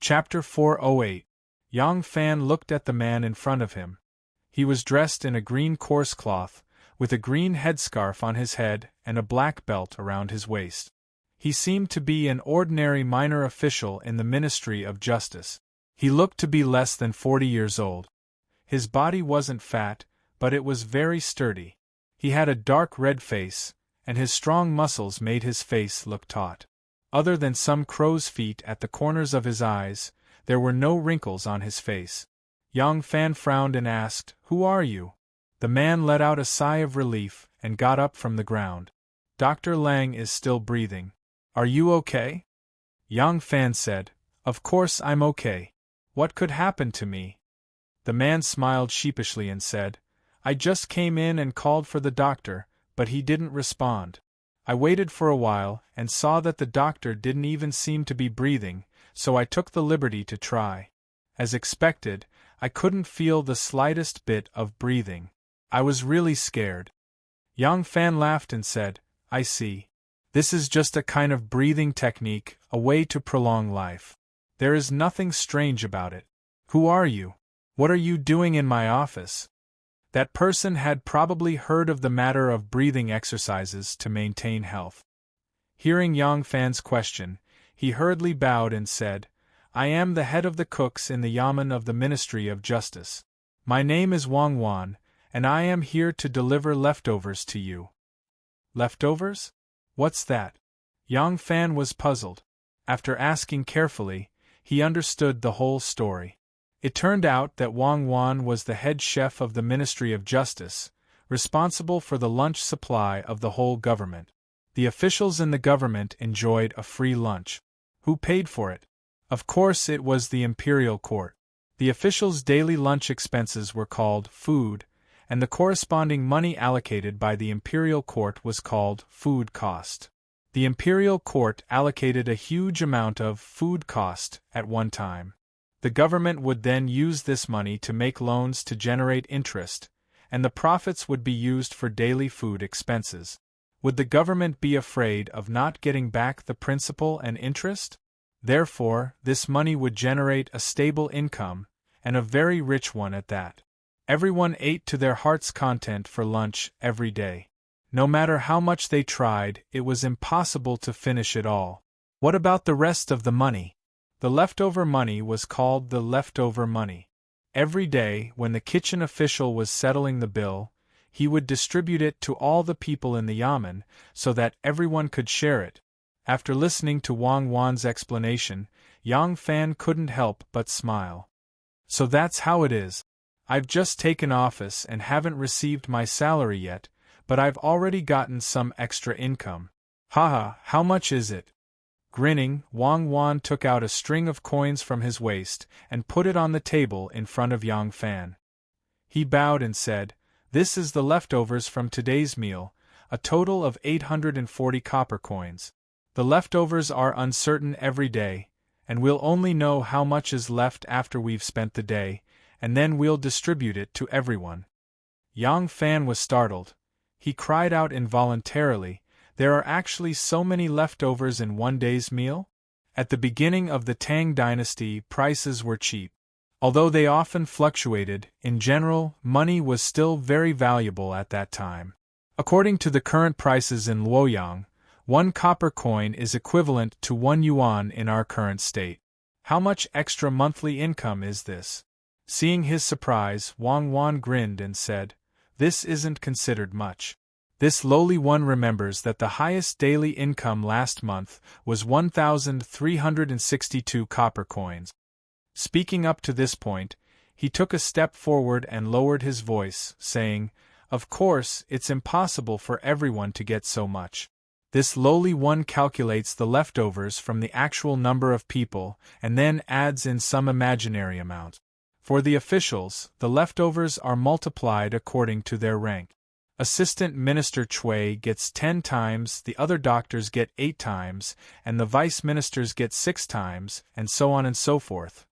Chapter 408. Yang Fan looked at the man in front of him. He was dressed in a green coarse cloth, with a green headscarf on his head and a black belt around his waist. He seemed to be an ordinary minor official in the Ministry of Justice. He looked to be less than 40 years old. His body wasn't fat, but it was very sturdy. He had a dark red face, and his strong muscles made his face look taut. Other than some crow's feet at the corners of his eyes, there were no wrinkles on his face. Yang Fan frowned and asked, "Who are you?" The man let out a sigh of relief and got up from the ground. "Dr. Lang is still breathing. Are you okay?" Yang Fan said, "Of course I'm okay. What could happen to me?" The man smiled sheepishly and said, "I just came in and called for the doctor, but he didn't respond. I waited for a while and saw that the doctor didn't even seem to be breathing, so I took the liberty to try. As expected, I couldn't feel the slightest bit of breathing. I was really scared." Yang Fan laughed and said, "I see. This is just a kind of breathing technique, a way to prolong life. There is nothing strange about it. Who are you? What are you doing in my office?" That person had probably heard of the matter of breathing exercises to maintain health. Hearing Yang Fan's question, he hurriedly bowed and said, "I am the head of the cooks in the Yamen of the Ministry of Justice. My name is Wang Wan, and I am here to deliver leftovers to you." "Leftovers? What's that?" Yang Fan was puzzled. After asking carefully, he understood the whole story. It turned out that Wang Wan was the head chef of the Ministry of Justice, responsible for the lunch supply of the whole government. The officials in the government enjoyed a free lunch. Who paid for it? Of course, it was the imperial court. The officials' daily lunch expenses were called food, and the corresponding money allocated by the imperial court was called food cost. The imperial court allocated a huge amount of food cost at one time. The government would then use this money to make loans to generate interest, and the profits would be used for daily food expenses. Would the government be afraid of not getting back the principal and interest? Therefore, this money would generate a stable income, and a very rich one at that. Everyone ate to their heart's content for lunch every day. No matter how much they tried, it was impossible to finish it all. What about the rest of the money? The leftover money was called the leftover money. Every day, when the kitchen official was settling the bill, he would distribute it to all the people in the yamen, so that everyone could share it. After listening to Wang Wan's explanation, Yang Fan couldn't help but smile. So that's how it is. I've just taken office and haven't received my salary yet, but I've already gotten some extra income. Haha, how much is it? Grinning, Wang Wan took out a string of coins from his waist and put it on the table in front of Yang Fan. He bowed and said, "This is the leftovers from today's meal, a total of 840 copper coins. The leftovers are uncertain every day, and we'll only know how much is left after we've spent the day, and then we'll distribute it to everyone." Yang Fan was startled. He cried out involuntarily, "There are actually so many leftovers in one day's meal?" At the beginning of the Tang dynasty, prices were cheap. Although they often fluctuated, in general, money was still very valuable at that time. According to the current prices in Luoyang, 1 copper coin is equivalent to 1 yuan in our current state. How much extra monthly income is this? Seeing his surprise, Wang Wan grinned and said, "This isn't considered much. This lowly one remembers that the highest daily income last month was 1,362 copper coins." Speaking up to this point, he took a step forward and lowered his voice, saying, "Of course, it's impossible for everyone to get so much. This lowly one calculates the leftovers from the actual number of people and then adds in some imaginary amount. For the officials, the leftovers are multiplied according to their rank. Assistant Minister Chui gets 10 times, the other doctors get 8 times, and the vice ministers get 6 times, and so on and so forth."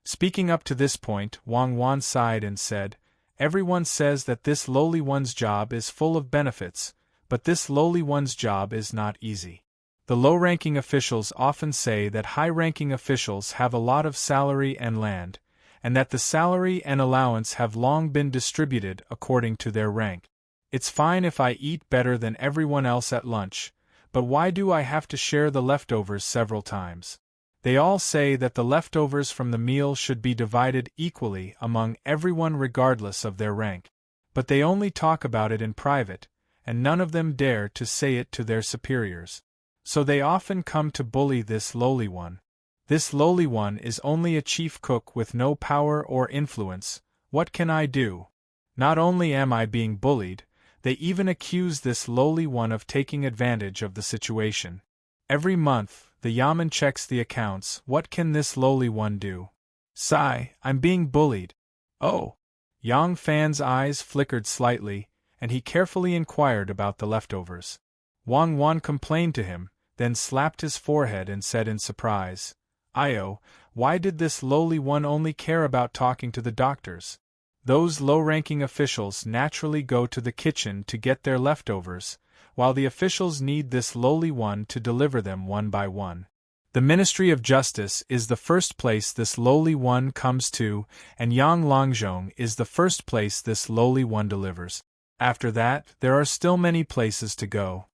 Speaking up to this point, Wang Wan sighed and said, "Everyone says that this lowly one's job is full of benefits, but this lowly one's job is not easy. The low-ranking officials often say that high-ranking officials have a lot of salary and land, and that the salary and allowance have long been distributed according to their rank. It's fine if I eat better than everyone else at lunch, but why do I have to share the leftovers several times? They all say that the leftovers from the meal should be divided equally among everyone regardless of their rank. But they only talk about it in private, and none of them dare to say it to their superiors. So they often come to bully this lowly one. This lowly one is only a chief cook with no power or influence. What can I do? Not only am I being bullied, they even accuse this lowly one of taking advantage of the situation. Every month, the yamen checks the accounts. What can this lowly one do? Sigh, I'm being bullied. Oh! Yang Fan's eyes flickered slightly, and he carefully inquired about the leftovers. Wang Wan complained to him, then slapped his forehead and said in surprise, "Io, why did this lowly one only care about talking to the doctors? Those low-ranking officials naturally go to the kitchen to get their leftovers, while the officials need this lowly one to deliver them one by one. The Ministry of Justice is the first place this lowly one comes to, and Yang Longzhong is the first place this lowly one delivers. After that, there are still many places to go.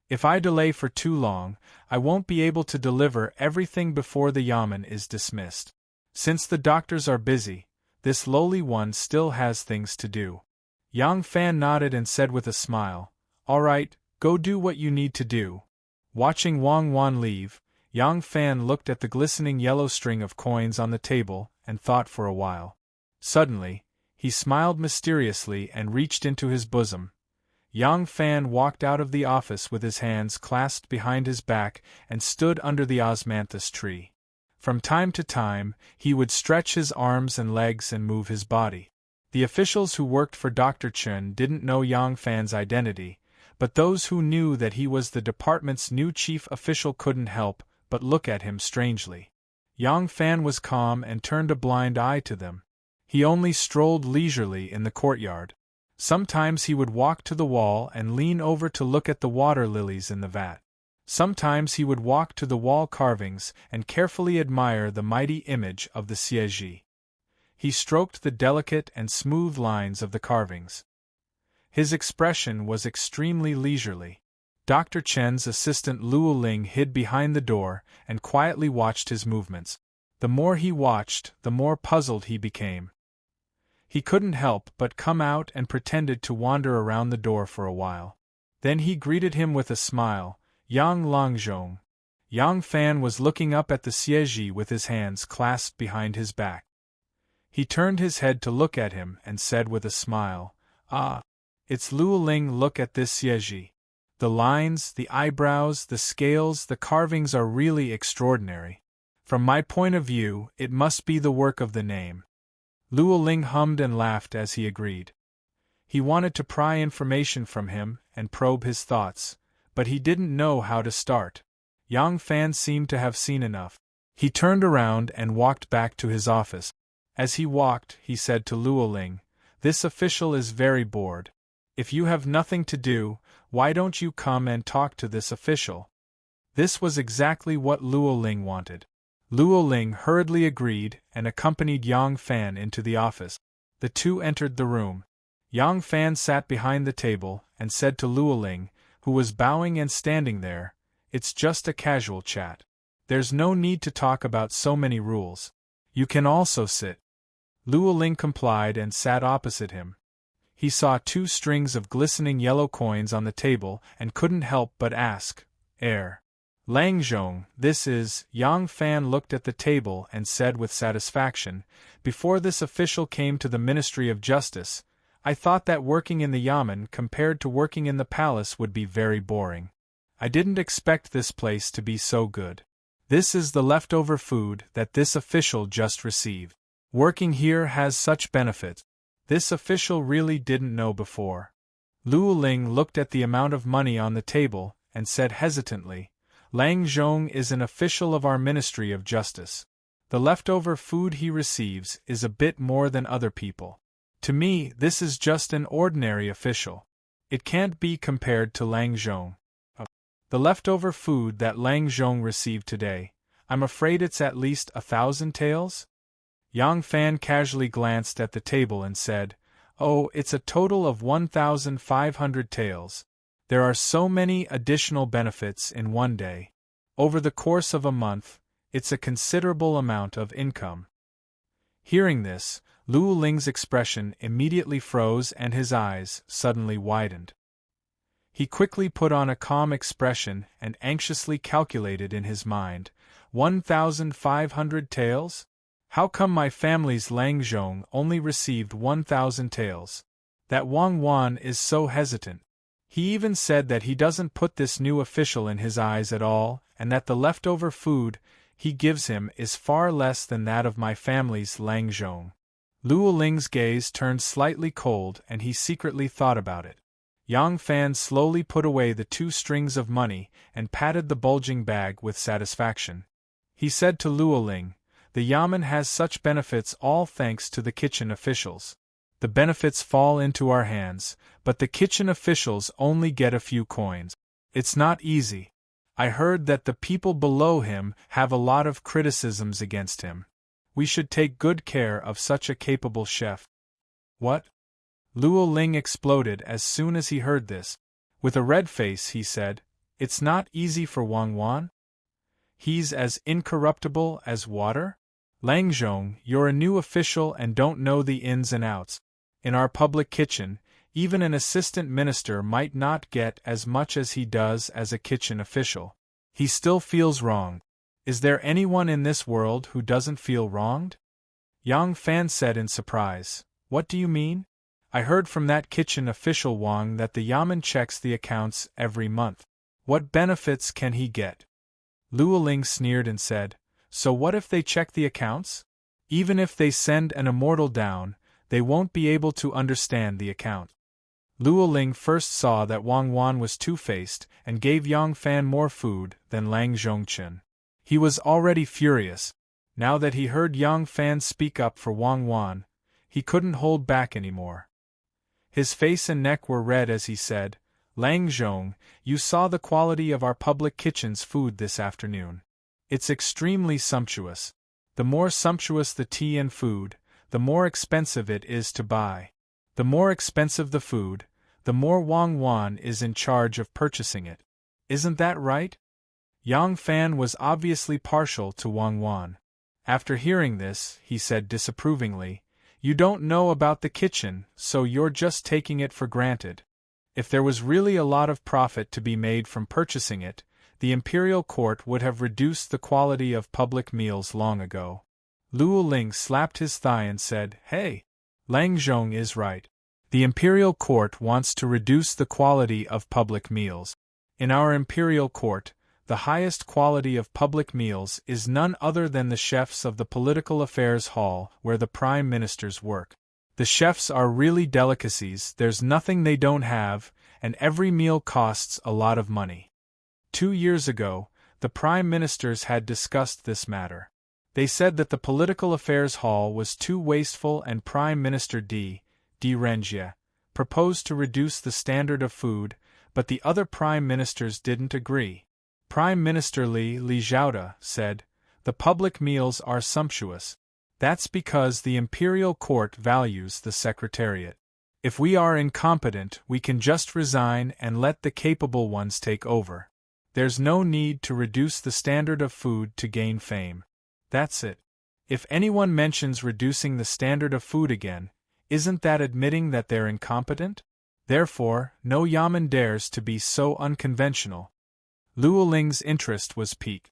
If I delay for too long, I won't be able to deliver everything before the yamen is dismissed. Since the doctors are busy, this lowly one still has things to do." Yang Fan nodded and said with a smile, "All right, go do what you need to do." Watching Wang Wan leave, Yang Fan looked at the glistening yellow string of coins on the table and thought for a while. Suddenly, he smiled mysteriously and reached into his bosom. Yang Fan walked out of the office with his hands clasped behind his back and stood under the osmanthus tree. From time to time, he would stretch his arms and legs and move his body. The officials who worked for Dr. Chen didn't know Yang Fan's identity, but those who knew that he was the department's new chief official couldn't help but look at him strangely. Yang Fan was calm and turned a blind eye to them. He only strolled leisurely in the courtyard. Sometimes he would walk to the wall and lean over to look at the water lilies in the vat. Sometimes he would walk to the wall carvings and carefully admire the mighty image of the Siege. He stroked the delicate and smooth lines of the carvings. His expression was extremely leisurely. Dr. Chen's assistant Luo Ling hid behind the door and quietly watched his movements. The more he watched, the more puzzled he became. He couldn't help but come out and pretended to wander around the door for a while. Then he greeted him with a smile, "Yang Longzhong." Yang Fan was looking up at the Siege with his hands clasped behind his back. He turned his head to look at him and said with a smile, "Ah, it's Luo Ling, look at this Siege. The lines, the eyebrows, the scales, the carvings are really extraordinary. From my point of view, it must be the work of the name." Luo Ling hummed and laughed as he agreed. He wanted to pry information from him and probe his thoughts, but he didn't know how to start. Yang Fan seemed to have seen enough. He turned around and walked back to his office. As he walked, he said to Luo Ling, "This official is very bored. If you have nothing to do, why don't you come and talk to this official?" This was exactly what Luo Ling wanted. Luo Ling hurriedly agreed and accompanied Yang Fan into the office. The two entered the room. Yang Fan sat behind the table and said to Luo Ling, who was bowing and standing there, "It's just a casual chat. There's no need to talk about so many rules. You can also sit." Luo Ling complied and sat opposite him. He saw 2 strings of glistening yellow coins on the table and couldn't help but ask, Langzhong, this is." Yang Fan looked at the table and said with satisfaction, "Before this official came to the Ministry of Justice, I thought that working in the Yamen compared to working in the palace would be very boring. I didn't expect this place to be so good. This is the leftover food that this official just received. Working here has such benefits. This official really didn't know before." Luo Ling looked at the amount of money on the table and said hesitantly, "Lang Zhong is an official of our Ministry of Justice. The leftover food he receives is a bit more than other people. To me, this is just an ordinary official. It can't be compared to Lang Zhong. The leftover food that Lang Zhong received today, I'm afraid it's at least 1,000 taels?" Yang Fan casually glanced at the table and said, "Oh, it's a total of 1,500 taels. There are so many additional benefits in one day. Over the course of a month, it's a considerable amount of income." Hearing this, Luo Ling's expression immediately froze and his eyes suddenly widened. He quickly put on a calm expression and anxiously calculated in his mind, 1,500 taels? How come my family's Lang Zhong only received 1,000 taels? That Wang Wan is so hesitant. He even said that he doesn't put this new official in his eyes at all, and that the leftover food he gives him is far less than that of my family's Lang Zhong. Luo Ling's gaze turned slightly cold and he secretly thought about it. Yang Fan slowly put away the 2 strings of money and patted the bulging bag with satisfaction. He said to Luo Ling, "The Yamen has such benefits all thanks to the kitchen officials. The benefits fall into our hands, but the kitchen officials only get a few coins. It's not easy. I heard that the people below him have a lot of criticisms against him. We should take good care of such a capable chef." "What?" Luo Ling exploded as soon as he heard this. With a red face he said, "It's not easy for Wang Wan? He's as incorruptible as water? Lang Zhong, you're a new official and don't know the ins and outs. In our public kitchen, even an assistant minister might not get as much as he does as a kitchen official. He still feels wrong. Is there anyone in this world who doesn't feel wronged? Yang Fan said in surprise. What do you mean? I heard from that kitchen official Wang that the Yamen checks the accounts every month. What benefits can he get? Luoling sneered and said, so what if they check the accounts? Even if they send an immortal down, they won't be able to understand the account. Luoling first saw that Wang Wan was two-faced and gave Yang Fan more food than Lang Zhongchen. He was already furious. Now that he heard Yang Fan speak up for Wang Wan, he couldn't hold back anymore. His face and neck were red as he said, Lang Zhong, you saw the quality of our public kitchen's food this afternoon. It's extremely sumptuous. The more sumptuous the tea and food, the more expensive it is to buy. The more expensive the food, the more Wang Wan is in charge of purchasing it. Isn't that right? Yang Fan was obviously partial to Wang Wan. After hearing this, he said disapprovingly, you don't know about the kitchen, so you're just taking it for granted. If there was really a lot of profit to be made from purchasing it, the imperial court would have reduced the quality of public meals long ago. Luo Ling slapped his thigh and said, hey, Lang Zhong is right. The imperial court wants to reduce the quality of public meals. In our imperial court, the highest quality of public meals is none other than the chefs of the political affairs hall where the prime ministers work. The chefs are really delicacies, there's nothing they don't have, and every meal costs a lot of money. 2 years ago, the prime ministers had discussed this matter. They said that the political affairs hall was too wasteful and Prime Minister D. Renjie proposed to reduce the standard of food, but the other prime ministers didn't agree. Prime Minister Li Zhaoda said, the public meals are sumptuous. That's because the imperial court values the secretariat. If we are incompetent, we can just resign and let the capable ones take over. There's no need to reduce the standard of food to gain fame. That's it. If anyone mentions reducing the standard of food again, isn't that admitting that they're incompetent? Therefore, no Yamen dares to be so unconventional. Luo Ling's interest was piqued.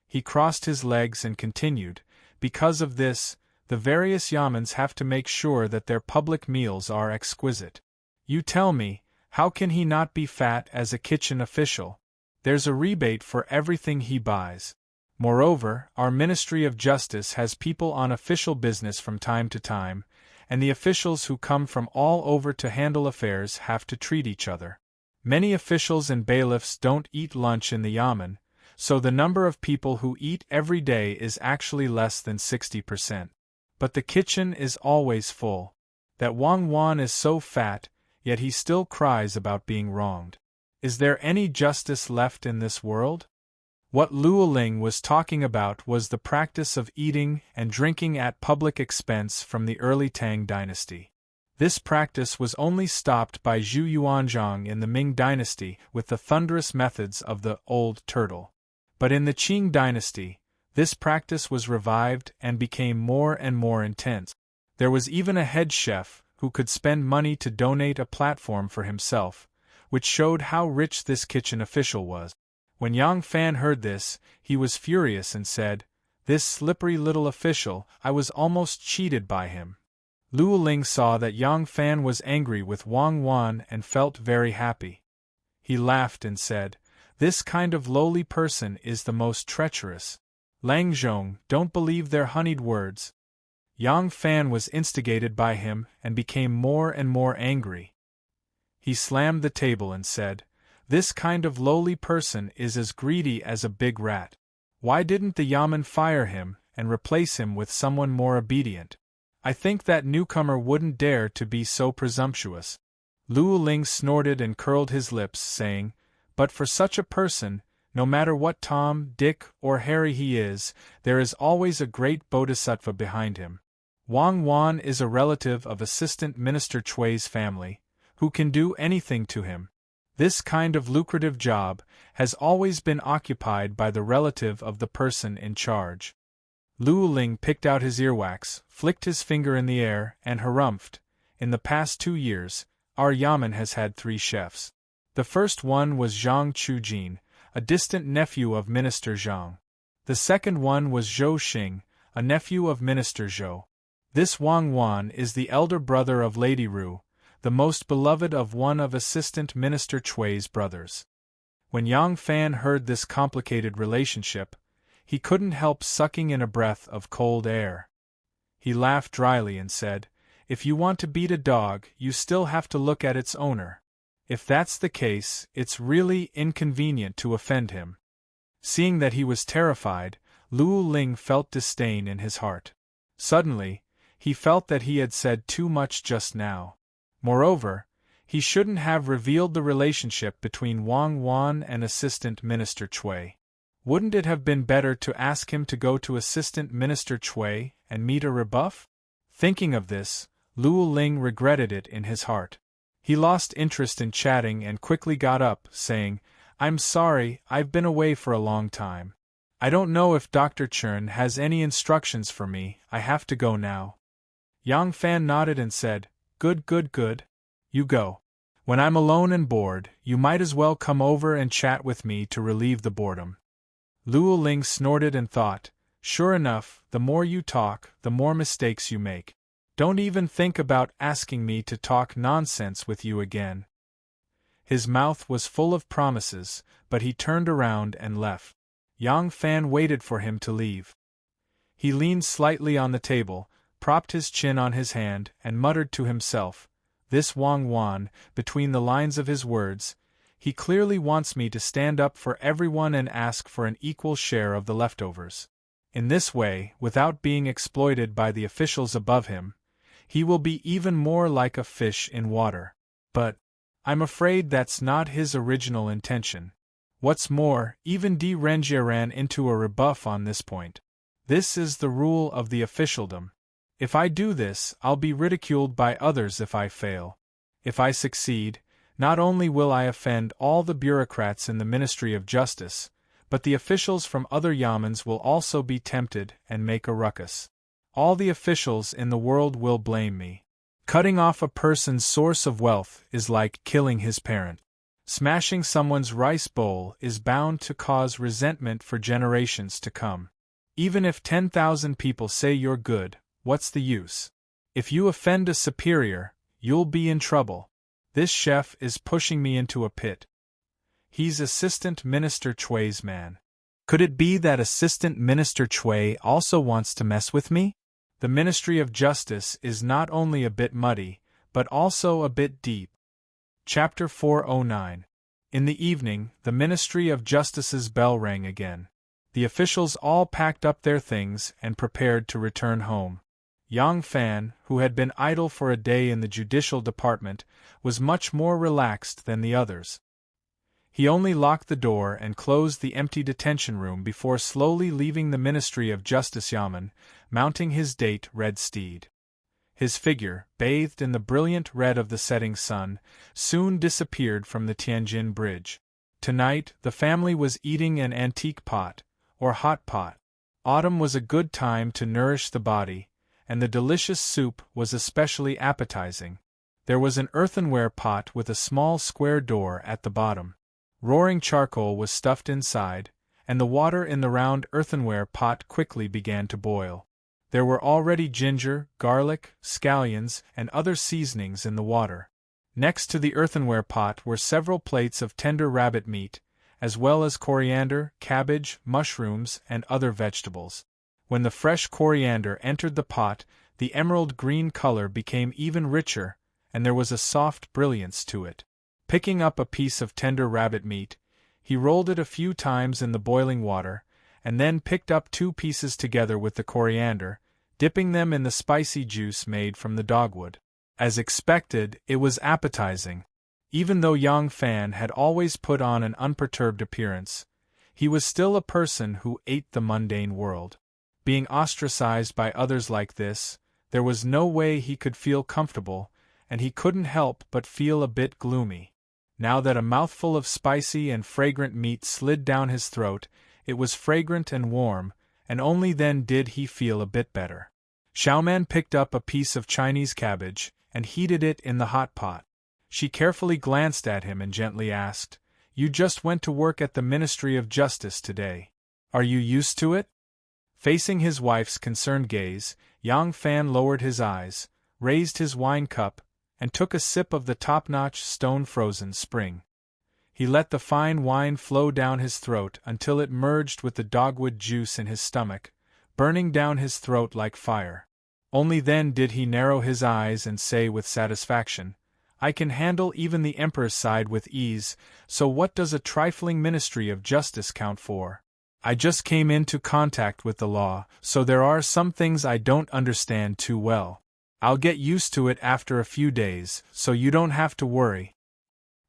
He crossed his legs and continued, because of this, the various Yamens have to make sure that their public meals are exquisite. You tell me, how can he not be fat as a kitchen official? There's a rebate for everything he buys. Moreover, our Ministry of Justice has people on official business from time to time, and the officials who come from all over to handle affairs have to treat each other. Many officials and bailiffs don't eat lunch in the Yamen, so the number of people who eat every day is actually less than 60%. But the kitchen is always full. That Wang Wan is so fat, yet he still cries about being wronged. Is there any justice left in this world? What Luo Ling was talking about was the practice of eating and drinking at public expense from the early Tang dynasty. This practice was only stopped by Zhu Yuanzhang in the Ming dynasty with the thunderous methods of the old turtle. But in the Qing dynasty, this practice was revived and became more and more intense. There was even a head chef who could spend money to donate a platform for himself, which showed how rich this kitchen official was. When Yang Fan heard this, he was furious and said, this slippery little official, I was almost cheated by him. Luo Ling saw that Yang Fan was angry with Wang Wan and felt very happy. He laughed and said, this kind of lowly person is the most treacherous. Lang Zhong, don't believe their honeyed words. Yang Fan was instigated by him and became more and more angry. He slammed the table and said, this kind of lowly person is as greedy as a big rat. Why didn't the Yamen fire him and replace him with someone more obedient? I think that newcomer wouldn't dare to be so presumptuous. Luo Ling snorted and curled his lips, saying, but for such a person, no matter what Tom, Dick, or Harry he is, there is always a great bodhisattva behind him. Wang Wan is a relative of Assistant Minister Chui's family, who can do anything to him. This kind of lucrative job has always been occupied by the relative of the person in charge. Luo Ling picked out his earwax, flicked his finger in the air, and harumphed. In the past 2 years, our Yamen has had 3 chefs. The first one was Zhang Chujin, a distant nephew of Minister Zhang. The second one was Zhou Xing, a nephew of Minister Zhou. This Wang Wan is the elder brother of Lady Ru, the most beloved of one of Assistant Minister Chui's brothers. When Yang Fan heard this complicated relationship, he couldn't help sucking in a breath of cold air. He laughed dryly and said, "If you want to beat a dog, you still have to look at its owner. If that's the case, it's really inconvenient to offend him." Seeing that he was terrified, Luo Ling felt disdain in his heart. Suddenly, he felt that he had said too much just now. Moreover, he shouldn't have revealed the relationship between Wang Wan and Assistant Minister Chui. Wouldn't it have been better to ask him to go to Assistant Minister Chui and meet a rebuff? Thinking of this, Luo Ling regretted it in his heart. He lost interest in chatting and quickly got up, saying, "I'm sorry, I've been away for a long time. I don't know if Dr. Chern has any instructions for me, I have to go now." Yang Fan nodded and said, Good. You go. When I'm alone and bored, you might as well come over and chat with me to relieve the boredom." Luo Ling snorted and thought, "Sure enough, the more you talk, the more mistakes you make. Don't even think about asking me to talk nonsense with you again." His mouth was full of promises, but he turned around and left. Yang Fan waited for him to leave. He leaned slightly on the table, propped his chin on his hand, and muttered to himself, "This Wang Wan, between the lines of his words, he clearly wants me to stand up for everyone and ask for an equal share of the leftovers. In this way, without being exploited by the officials above him, he will be even more like a fish in water. But I'm afraid that's not his original intention. What's more, even Di Renjie ran into a rebuff on this point. This is the rule of the officialdom. If I do this, I'll be ridiculed by others if I fail. If I succeed, not only will I offend all the bureaucrats in the Ministry of Justice, but the officials from other yamens will also be tempted and make a ruckus. All the officials in the world will blame me. Cutting off a person's source of wealth is like killing his parent. Smashing someone's rice bowl is bound to cause resentment for generations to come. Even if 10,000 people say you're good, what's the use? If you offend a superior, you'll be in trouble. This chef is pushing me into a pit. He's Assistant Minister Chui's man. Could it be that Assistant Minister Chui also wants to mess with me? The Ministry of Justice is not only a bit muddy, but also a bit deep. Chapter 409. In the evening, the Ministry of Justice's bell rang again. The officials all packed up their things and prepared to return home. Yang Fan, who had been idle for a day in the judicial department, was much more relaxed than the others. He only locked the door and closed the empty detention room before slowly leaving the Ministry of Justice Yamen, mounting his date red steed. His figure, bathed in the brilliant red of the setting sun, soon disappeared from the Tianjin Bridge. Tonight, the family was eating an antique pot, or hot pot. Autumn was a good time to nourish the body, and the delicious soup was especially appetizing. There was an earthenware pot with a small square door at the bottom. Roaring charcoal was stuffed inside, and the water in the round earthenware pot quickly began to boil. There were already ginger, garlic, scallions, and other seasonings in the water. Next to the earthenware pot were several plates of tender rabbit meat, as well as coriander, cabbage, mushrooms, and other vegetables. When the fresh coriander entered the pot, the emerald green color became even richer, and there was a soft brilliance to it. Picking up a piece of tender rabbit meat, he rolled it a few times in the boiling water, and then picked up 2 pieces together with the coriander, dipping them in the spicy juice made from the dogwood. As expected, it was appetizing. Even though Yang Fan had always put on an unperturbed appearance, he was still a person who ate the mundane world. Being ostracized by others like this, there was no way he could feel comfortable, and he couldn't help but feel a bit gloomy. Now that a mouthful of spicy and fragrant meat slid down his throat, it was fragrant and warm, and only then did he feel a bit better. Xiaoman picked up a piece of Chinese cabbage and heated it in the hot pot. She carefully glanced at him and gently asked, "You just went to work at the Ministry of Justice today?" Are you used to it? Facing his wife's concerned gaze, Yang Fan lowered his eyes, raised his wine cup, and took a sip of the top-notch stone-frozen spring. He let the fine wine flow down his throat until it merged with the dogwood juice in his stomach, burning down his throat like fire. Only then did he narrow his eyes and say with satisfaction, "I can handle even the Emperor's side with ease, so what does a trifling ministry of justice count for? I just came into contact with the law, so there are some things I don't understand too well. I'll get used to it after a few days, so you don't have to worry."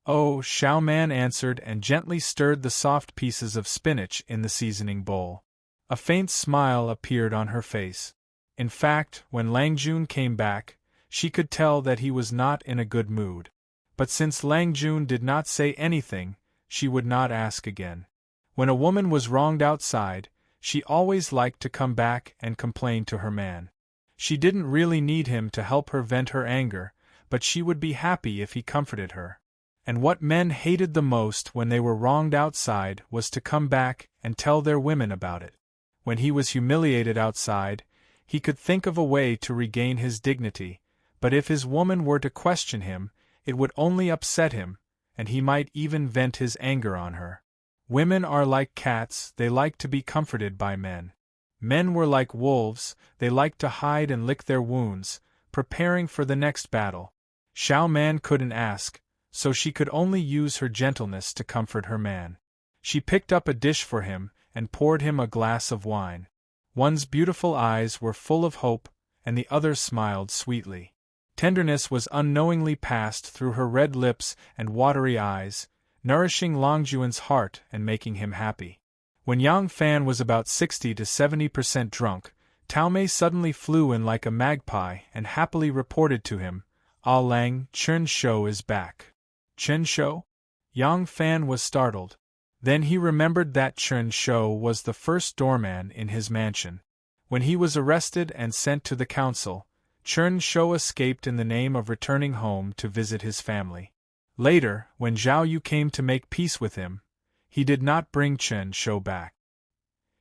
"Oh," Xiao Man answered and gently stirred the soft pieces of spinach in the seasoning bowl. A faint smile appeared on her face. In fact, when Lang Jun came back, she could tell that he was not in a good mood. But since Lang Jun did not say anything, she would not ask again. When a woman was wronged outside, she always liked to come back and complain to her man. She didn't really need him to help her vent her anger, but she would be happy if he comforted her. And what men hated the most when they were wronged outside was to come back and tell their women about it. When he was humiliated outside, he could think of a way to regain his dignity, but if his woman were to question him, it would only upset him, and he might even vent his anger on her. Women are like cats, they like to be comforted by men. Men were like wolves, they liked to hide and lick their wounds, preparing for the next battle. Xiao Man couldn't ask, so she could only use her gentleness to comfort her man. She picked up a dish for him and poured him a glass of wine. One's beautiful eyes were full of hope, and the other smiled sweetly. Tenderness was unknowingly passed through her red lips and watery eyes, nourishing Longjuan's heart and making him happy. When Yang Fan was about 60 to 70% drunk, Tao Mei suddenly flew in like a magpie and happily reported to him, "Ah Lang, Chen Shou is back." "Chen Shou?" Yang Fan was startled. Then he remembered that Chen Shou was the first doorman in his mansion. When he was arrested and sent to the council, Chen Shou escaped in the name of returning home to visit his family. Later, when Zhao Yu came to make peace with him, he did not bring Chen Shou back.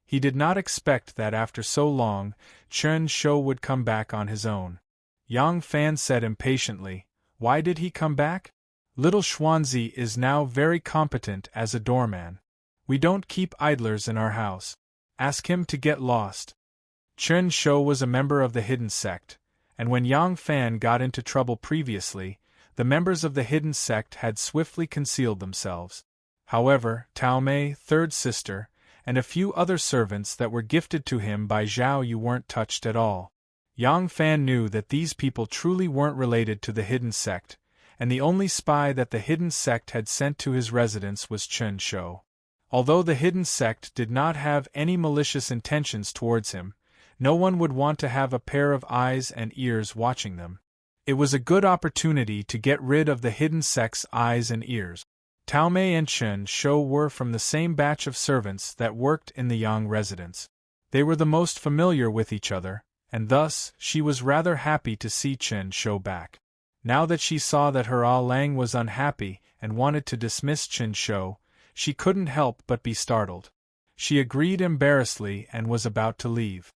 He did not expect that after so long, Chen Shou would come back on his own. Yang Fan said impatiently, "Why did he come back? Little Xuanzi is now very competent as a doorman. We don't keep idlers in our house. Ask him to get lost." Chen Shou was a member of the hidden sect, and when Yang Fan got into trouble previously, the members of the hidden sect had swiftly concealed themselves. However, Tao Mei, third sister, and a few other servants that were gifted to him by Zhao Yu weren't touched at all. Yang Fan knew that these people truly weren't related to the hidden sect, and the only spy that the hidden sect had sent to his residence was Chen Shou. Although the hidden sect did not have any malicious intentions towards him, no one would want to have a pair of eyes and ears watching them. It was a good opportunity to get rid of the hidden sect's eyes and ears. Tao Mei and Chen Shou were from the same batch of servants that worked in the Yang residence. They were the most familiar with each other, and thus she was rather happy to see Chen Shou back. Now that she saw that her Ah Lang was unhappy and wanted to dismiss Chen Shou, she couldn't help but be startled. She agreed embarrassedly and was about to leave.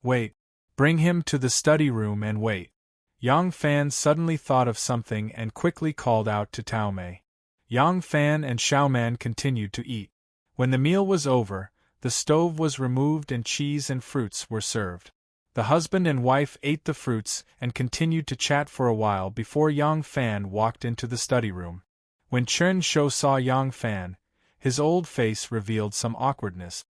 "Wait. Bring him to the study room and wait." Yang Fan suddenly thought of something and quickly called out to Tao Mei. Yang Fan and Xiao Man continued to eat. When the meal was over, the stove was removed and cheese and fruits were served. The husband and wife ate the fruits and continued to chat for a while before Yang Fan walked into the study room. When Chen Shou saw Yang Fan, his old face revealed some awkwardness.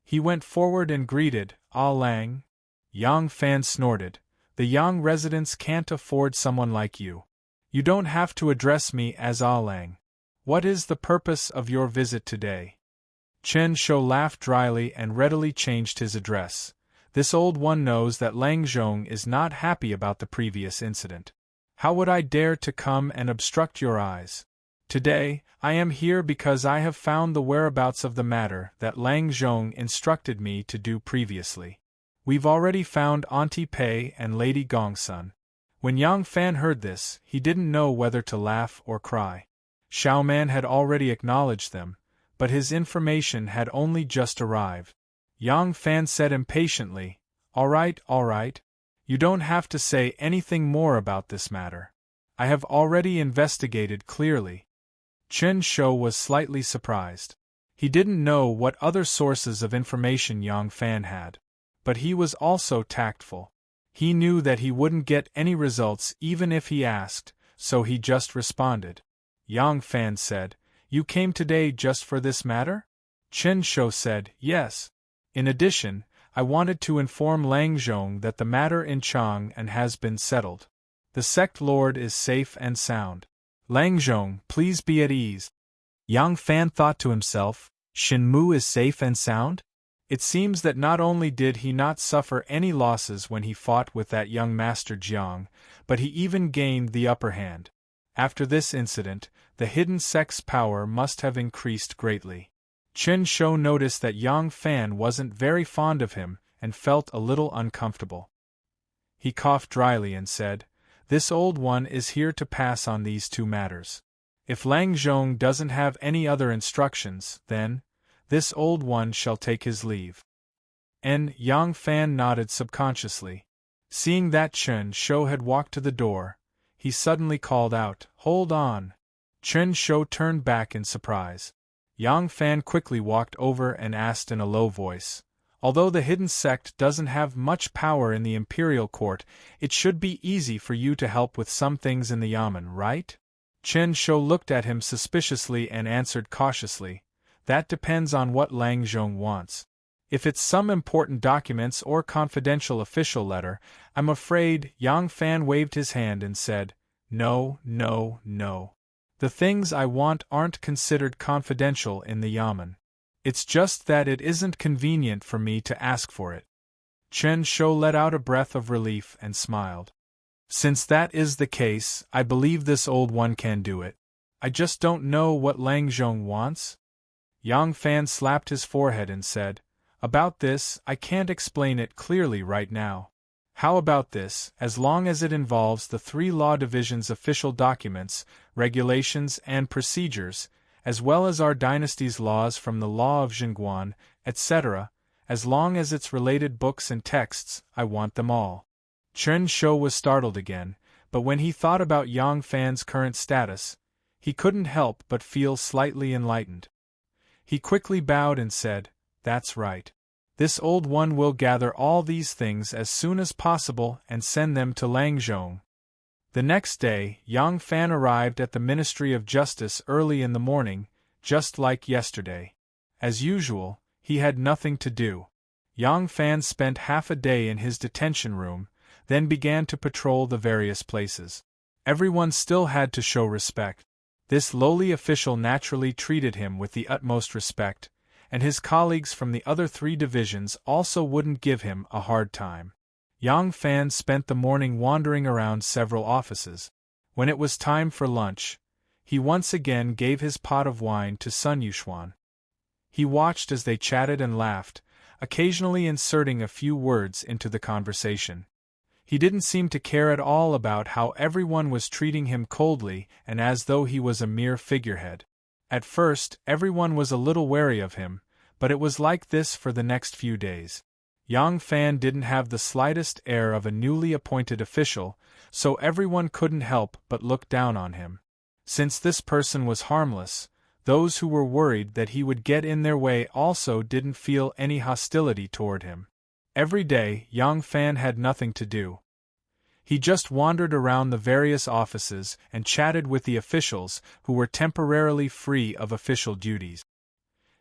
He went forward and greeted, "Ah Lang." Yang Fan snorted, "The Yang residence can't afford someone like you. You don't have to address me as Ah Lang. What is the purpose of your visit today?" Chen Shou laughed dryly and readily changed his address. "This old one knows that Lang Zhong is not happy about the previous incident. How would I dare to come and obstruct your eyes? Today, I am here because I have found the whereabouts of the matter that Lang Zhong instructed me to do previously. We've already found Auntie Pei and Lady Gongsun." When Yang Fan heard this, he didn't know whether to laugh or cry. Xiao Man had already acknowledged them, but his information had only just arrived. Yang Fan said impatiently. All right. You don't have to say anything more about this matter. I have already investigated clearly. Chen Shou was slightly surprised. He didn't know what other sources of information Yang Fan had. But he was also tactful. He knew that he wouldn't get any results even if he asked, so he just responded. Yang Fan said, You came today just for this matter? Chen Shou said, Yes. In addition, I wanted to inform Lang Zhong that the matter in Chang'an has been settled. The sect lord is safe and sound. Lang Zhong, please be at ease. Yang Fan thought to himself, Shen Mu is safe and sound? It seems that not only did he not suffer any losses when he fought with that young Master Jiang, but he even gained the upper hand. After this incident, the hidden sect's power must have increased greatly. Chen Shou noticed that Yang Fan wasn't very fond of him and felt a little uncomfortable. He coughed dryly and said, This old one is here to pass on these two matters. If Lang Zhong doesn't have any other instructions, then this old one shall take his leave. And Yang Fan nodded subconsciously. Seeing that Chen Shou had walked to the door, he suddenly called out, Hold on! Chen Shou turned back in surprise. Yang Fan quickly walked over and asked in a low voice, Although the hidden sect doesn't have much power in the imperial court, it should be easy for you to help with some things in the yamen, right? Chen Shou looked at him suspiciously and answered cautiously, That depends on what Lang Zhong wants. If it's some important documents or confidential official letter, I'm afraid. Yang Fan waved his hand and said, No. The things I want aren't considered confidential in the yamen. It's just that it isn't convenient for me to ask for it. Chen Shou let out a breath of relief and smiled. Since that is the case, I believe this old one can do it. I just don't know what Lang Zhong wants. Yang Fan slapped his forehead and said, About this, I can't explain it clearly right now. How about this, as long as it involves the 3 law divisions' official documents, regulations and procedures, as well as our dynasty's laws from the law of Jingguan, etc., as long as it's related books and texts, I want them all. Chen Shou was startled again, but when he thought about Yang Fan's current status, he couldn't help but feel slightly enlightened. He quickly bowed and said, That's right. This old one will gather all these things as soon as possible and send them to Lang Zhong. The next day, Yang Fan arrived at the Ministry of Justice early in the morning, just like yesterday. As usual, he had nothing to do. Yang Fan spent half a day in his detention room, then began to patrol the various places. Everyone still had to show respect. This lowly official naturally treated him with the utmost respect, and his colleagues from the other 3 divisions also wouldn't give him a hard time. Yang Fan spent the morning wandering around several offices. When it was time for lunch, he once again gave his pot of wine to Sun Yuxuan. He watched as they chatted and laughed, occasionally inserting a few words into the conversation. He didn't seem to care at all about how everyone was treating him coldly and as though he was a mere figurehead. At first, everyone was a little wary of him, but it was like this for the next few days. Yang Fan didn't have the slightest air of a newly appointed official, so everyone couldn't help but look down on him. Since this person was harmless, those who were worried that he would get in their way also didn't feel any hostility toward him. Every day, Yang Fan had nothing to do. He just wandered around the various offices and chatted with the officials who were temporarily free of official duties.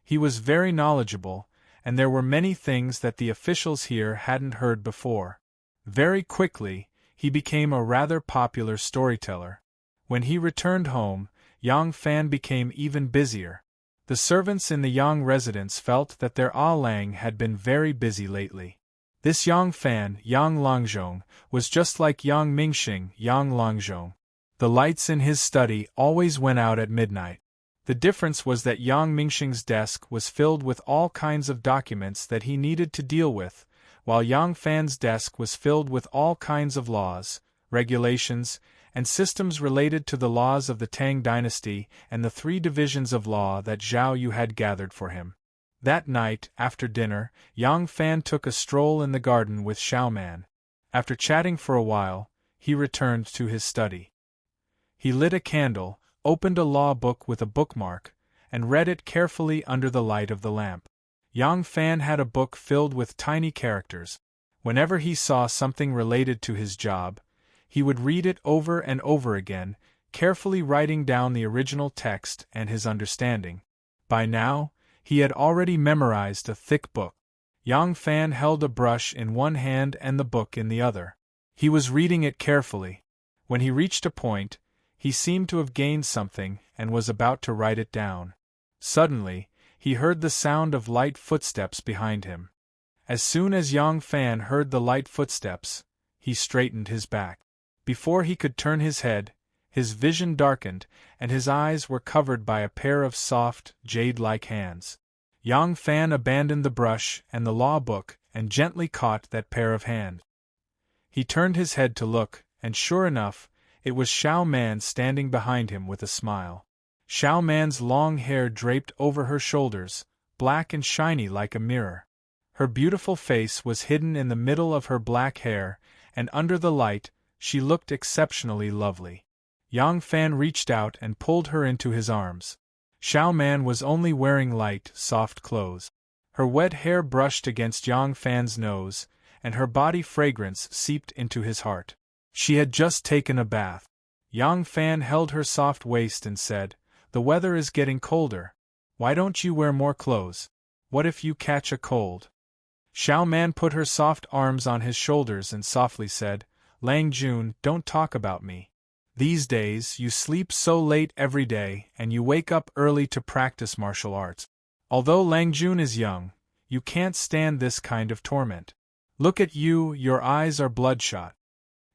He was very knowledgeable, and there were many things that the officials here hadn't heard before. Very quickly, he became a rather popular storyteller. When he returned home, Yang Fan became even busier. The servants in the Yang residence felt that their Lang had been very busy lately. This Yang Fan, Yang Langzhong, was just like Yang Mingxing, Yang Langzhong. The lights in his study always went out at midnight. The difference was that Yang Mingxing's desk was filled with all kinds of documents that he needed to deal with, while Yang Fan's desk was filled with all kinds of laws, regulations, and systems related to the laws of the Tang dynasty and the 3 divisions of law that Zhao Yu had gathered for him. That night, after dinner, Yang Fan took a stroll in the garden with Xiao Man. After chatting for a while, he returned to his study. He lit a candle, opened a law book with a bookmark, and read it carefully under the light of the lamp. Yang Fan had a book filled with tiny characters. Whenever he saw something related to his job, he would read it over and over again, carefully writing down the original text and his understanding. By now, he had already memorized a thick book. Yang Fan held a brush in one hand and the book in the other. He was reading it carefully. When he reached a point, he seemed to have gained something and was about to write it down. Suddenly, he heard the sound of light footsteps behind him. As soon as Yang Fan heard the light footsteps, he straightened his back. Before he could turn his head, his vision darkened, and his eyes were covered by a pair of soft, jade-like hands. Yang Fan abandoned the brush and the law book and gently caught that pair of hands. He turned his head to look, and sure enough, it was Xiao Man standing behind him with a smile. Xiao Man's long hair draped over her shoulders, black and shiny like a mirror. Her beautiful face was hidden in the middle of her black hair, and under the light, she looked exceptionally lovely. Yang Fan reached out and pulled her into his arms. Xiao Man was only wearing light, soft clothes. Her wet hair brushed against Yang Fan's nose, and her body fragrance seeped into his heart. She had just taken a bath. Yang Fan held her soft waist and said, "The weather is getting colder. Why don't you wear more clothes? What if you catch a cold?" Xiao Man put her soft arms on his shoulders and softly said, "Lang Jun, don't talk about me. These days, you sleep so late every day and you wake up early to practice martial arts. Although Lang Jun is young, you can't stand this kind of torment. Look at you, your eyes are bloodshot."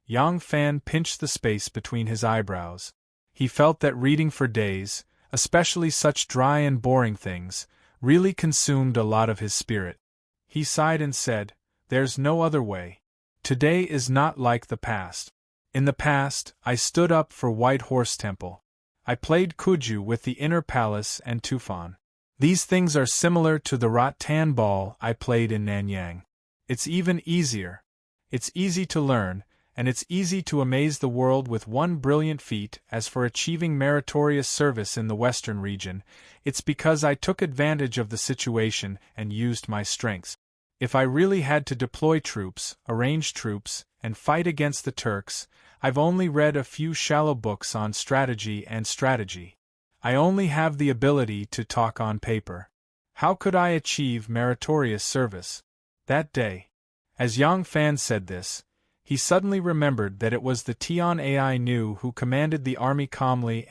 Yang Fan pinched the space between his eyebrows. He felt that reading for days, especially such dry and boring things, really consumed a lot of his spirit. He sighed and said, "There's no other way. Today is not like the past. In the past, I stood up for White Horse Temple. I played Kuju with the Inner Palace and Tufan. These things are similar to the Rattan Ball I played in Nanyang. It's even easier. It's easy to learn, and it's easy to amaze the world with one brilliant feat. As for achieving meritorious service in the Western region, it's because I took advantage of the situation and used my strengths. If I really had to deploy troops, arrange troops, and fight against the Turks, I've only read a few shallow books on strategy and strategy. I only have the ability to talk on paper. How could I achieve meritorious service?" That day, as Yang Fan said this, he suddenly remembered that it was the Tian Ai Nu who commanded the army calmly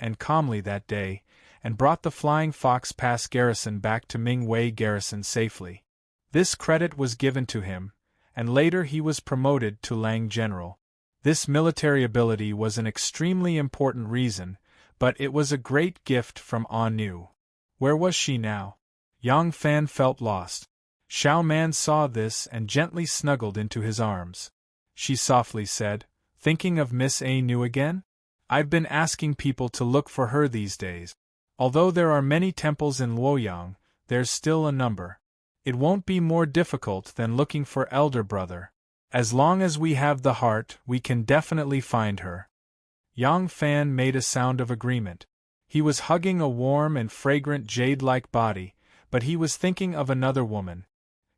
that day, and brought the Flying Fox Pass garrison back to Ming Wei garrison safely. This credit was given to him, and later he was promoted to Lang General. This military ability was an extremely important reason, but it was a great gift from Anu. Where was she now? Yang Fan felt lost. Xiao Man saw this and gently snuggled into his arms. She softly said, "Thinking of Miss Anu again? I've been asking people to look for her these days. Although there are many temples in Luoyang, there's still a number. It won't be more difficult than looking for elder brother. As long as we have the heart, we can definitely find her." Yang Fan made a sound of agreement. He was hugging a warm and fragrant jade-like body, but he was thinking of another woman.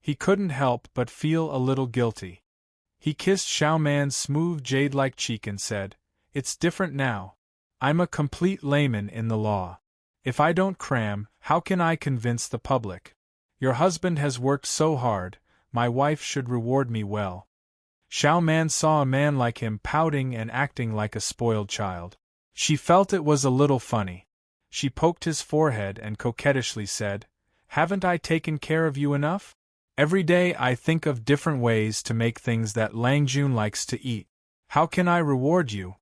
He couldn't help but feel a little guilty. He kissed Xiao Man's smooth jade-like cheek and said, "It's different now. I'm a complete layman in the law. If I don't cram, how can I convince the public? Your husband has worked so hard, my wife should reward me well." Xiao Man saw a man like him pouting and acting like a spoiled child. She felt it was a little funny. She poked his forehead and coquettishly said, "Haven't I taken care of you enough? Every day I think of different ways to make things that Lang Jun likes to eat. How can I reward you?"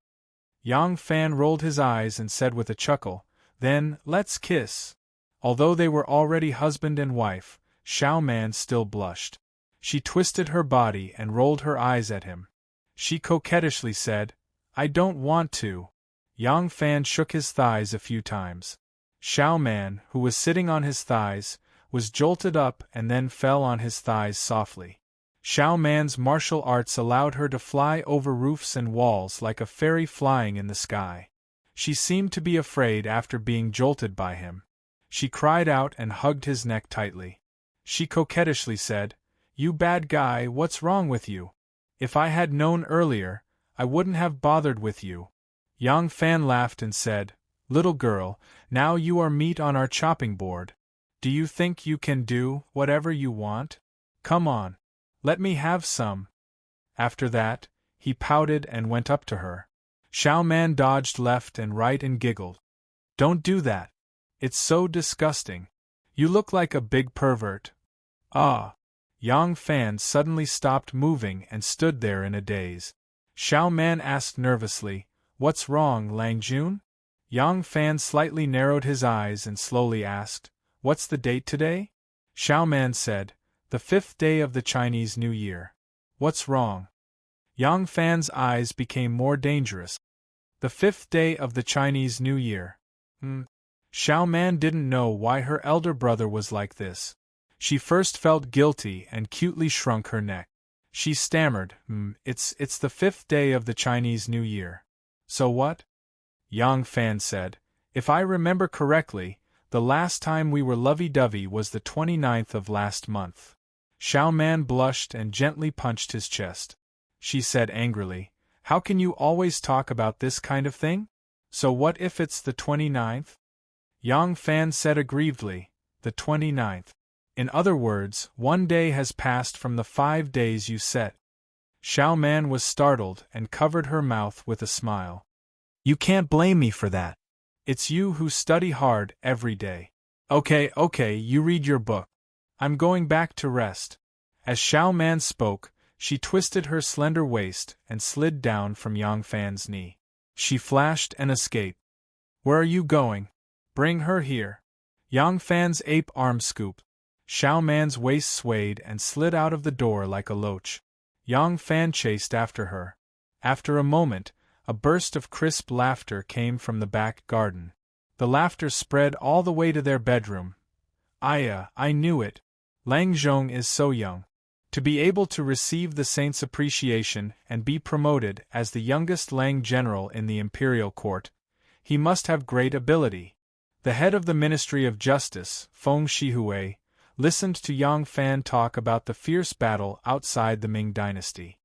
Yang Fan rolled his eyes and said with a chuckle, "Then, let's kiss." Although they were already husband and wife, Xiao Man still blushed. She twisted her body and rolled her eyes at him. She coquettishly said, "I don't want to." Yang Fan shook his thighs a few times. Xiao Man, who was sitting on his thighs, was jolted up and then fell on his thighs softly. Xiao Man's martial arts allowed her to fly over roofs and walls like a fairy flying in the sky. She seemed to be afraid after being jolted by him. She cried out and hugged his neck tightly. She coquettishly said, "You bad guy, what's wrong with you? If I had known earlier, I wouldn't have bothered with you." Yang Fan laughed and said, "Little girl, now you are meat on our chopping board. Do you think you can do whatever you want? Come on. Let me have some." After that, he pouted and went up to her. Xiao Man dodged left and right and giggled. "Don't do that. It's so disgusting. You look like a big pervert." "Ah!" Yang Fan suddenly stopped moving and stood there in a daze. Xiao Man asked nervously, "What's wrong, Lang Jun?" Yang Fan slightly narrowed his eyes and slowly asked, "What's the date today?" Xiao Man said, "The 5th day of the Chinese New Year." "What's wrong?" Yang Fan's eyes became more dangerous. "The 5th day of the Chinese New Year." Xiao Man didn't know why her elder brother was like this. She first felt guilty and cutely shrunk her neck. She stammered, It's the 5th day of the Chinese New Year." "So what?" Yang Fan said, "If I remember correctly, the last time we were lovey-dovey was the 29th of last month." Xiao Man blushed and gently punched his chest. She said angrily, "How can you always talk about this kind of thing? So what if it's the 29th? Yang Fan said aggrievedly, "The 29th. In other words, 1 day has passed from the 5 days you set." Xiao Man was startled and covered her mouth with a smile. "You can't blame me for that. It's you who study hard every day. Okay, you read your book. I'm going back to rest." As Xiao Man spoke, she twisted her slender waist and slid down from Yang Fan's knee. She flashed and escaped. "Where are you going? Bring her here." Yang Fan's ape arm scooped. Xiao Man's waist swayed and slid out of the door like a loach. Yang Fan chased after her. After a moment, a burst of crisp laughter came from the back garden. The laughter spread all the way to their bedroom. I knew it. Lang Zhong is so young. To be able to receive the saint's appreciation and be promoted as the youngest Lang general in the imperial court, he must have great ability. The head of the Ministry of Justice, Feng Shihui, listened to Yang Fan talk about the fierce battle outside the Ming dynasty.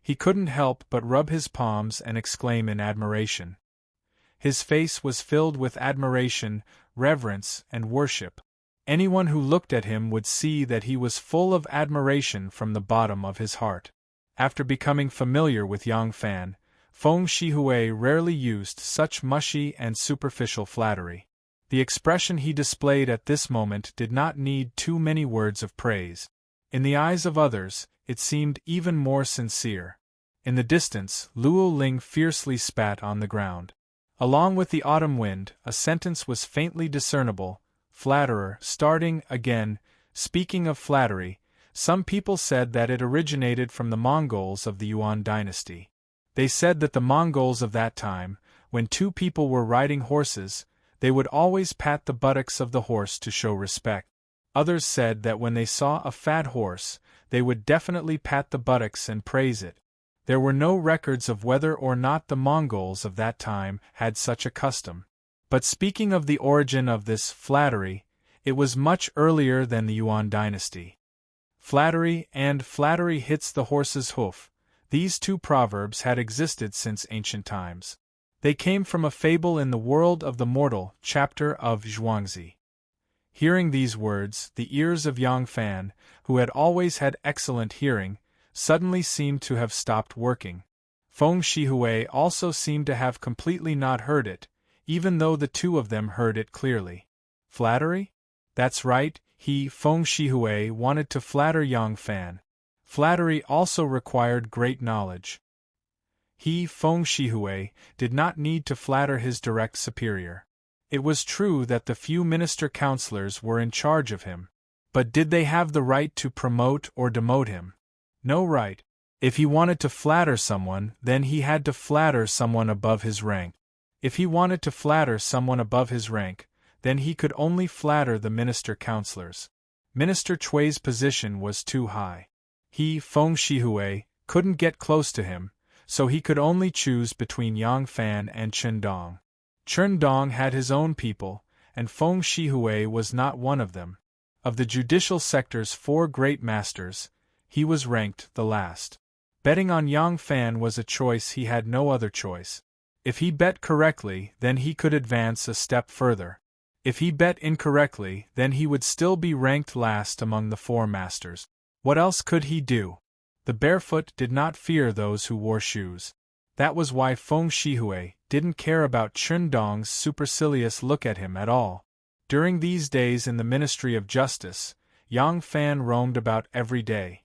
He couldn't help but rub his palms and exclaim in admiration. His face was filled with admiration, reverence, and worship. Anyone who looked at him would see that he was full of admiration from the bottom of his heart. After becoming familiar with Yang Fan, Feng Shihui rarely used such mushy and superficial flattery. The expression he displayed at this moment did not need too many words of praise. In the eyes of others, it seemed even more sincere. In the distance, Luo Ling fiercely spat on the ground. Along with the autumn wind, a sentence was faintly discernible. Flatterer, starting again. Speaking of flattery, some people said that it originated from the Mongols of the Yuan dynasty. They said that the Mongols of that time, when two people were riding horses, they would always pat the buttocks of the horse to show respect. Others said that when they saw a fat horse, they would definitely pat the buttocks and praise it. There were no records of whether or not the Mongols of that time had such a custom. But speaking of the origin of this flattery, it was much earlier than the Yuan dynasty. Flattery and flattery hits the horse's hoof. These two proverbs had existed since ancient times. They came from a fable in the World of the Mortal chapter of Zhuangzi. Hearing these words, the ears of Yang Fan, who had always had excellent hearing, suddenly seemed to have stopped working. Feng Shihui also seemed to have completely not heard it, even though the two of them heard it clearly. Flattery? That's right, Feng Shihui, wanted to flatter Yang Fan. Flattery also required great knowledge. Feng Shihui, did not need to flatter his direct superior. It was true that the few minister counselors were in charge of him. But did they have the right to promote or demote him? No right. If he wanted to flatter someone, then he had to flatter someone above his rank. If he wanted to flatter someone above his rank, then he could only flatter the minister-counselors. Minister Chui's position was too high. He, Feng Shihui, couldn't get close to him, so he could only choose between Yang Fan and Chen Dong. Chen Dong had his own people, and Feng Shihui was not one of them. Of the judicial sector's 4 great masters, he was ranked the last. Betting on Yang Fan was a choice. He had no other choice. If he bet correctly, then he could advance a step further. If he bet incorrectly, then he would still be ranked last among the 4 masters. What else could he do? The barefoot did not fear those who wore shoes. That was why Feng Shihui didn't care about Chen Dong's supercilious look at him at all. During these days in the Ministry of Justice, Yang Fan roamed about every day.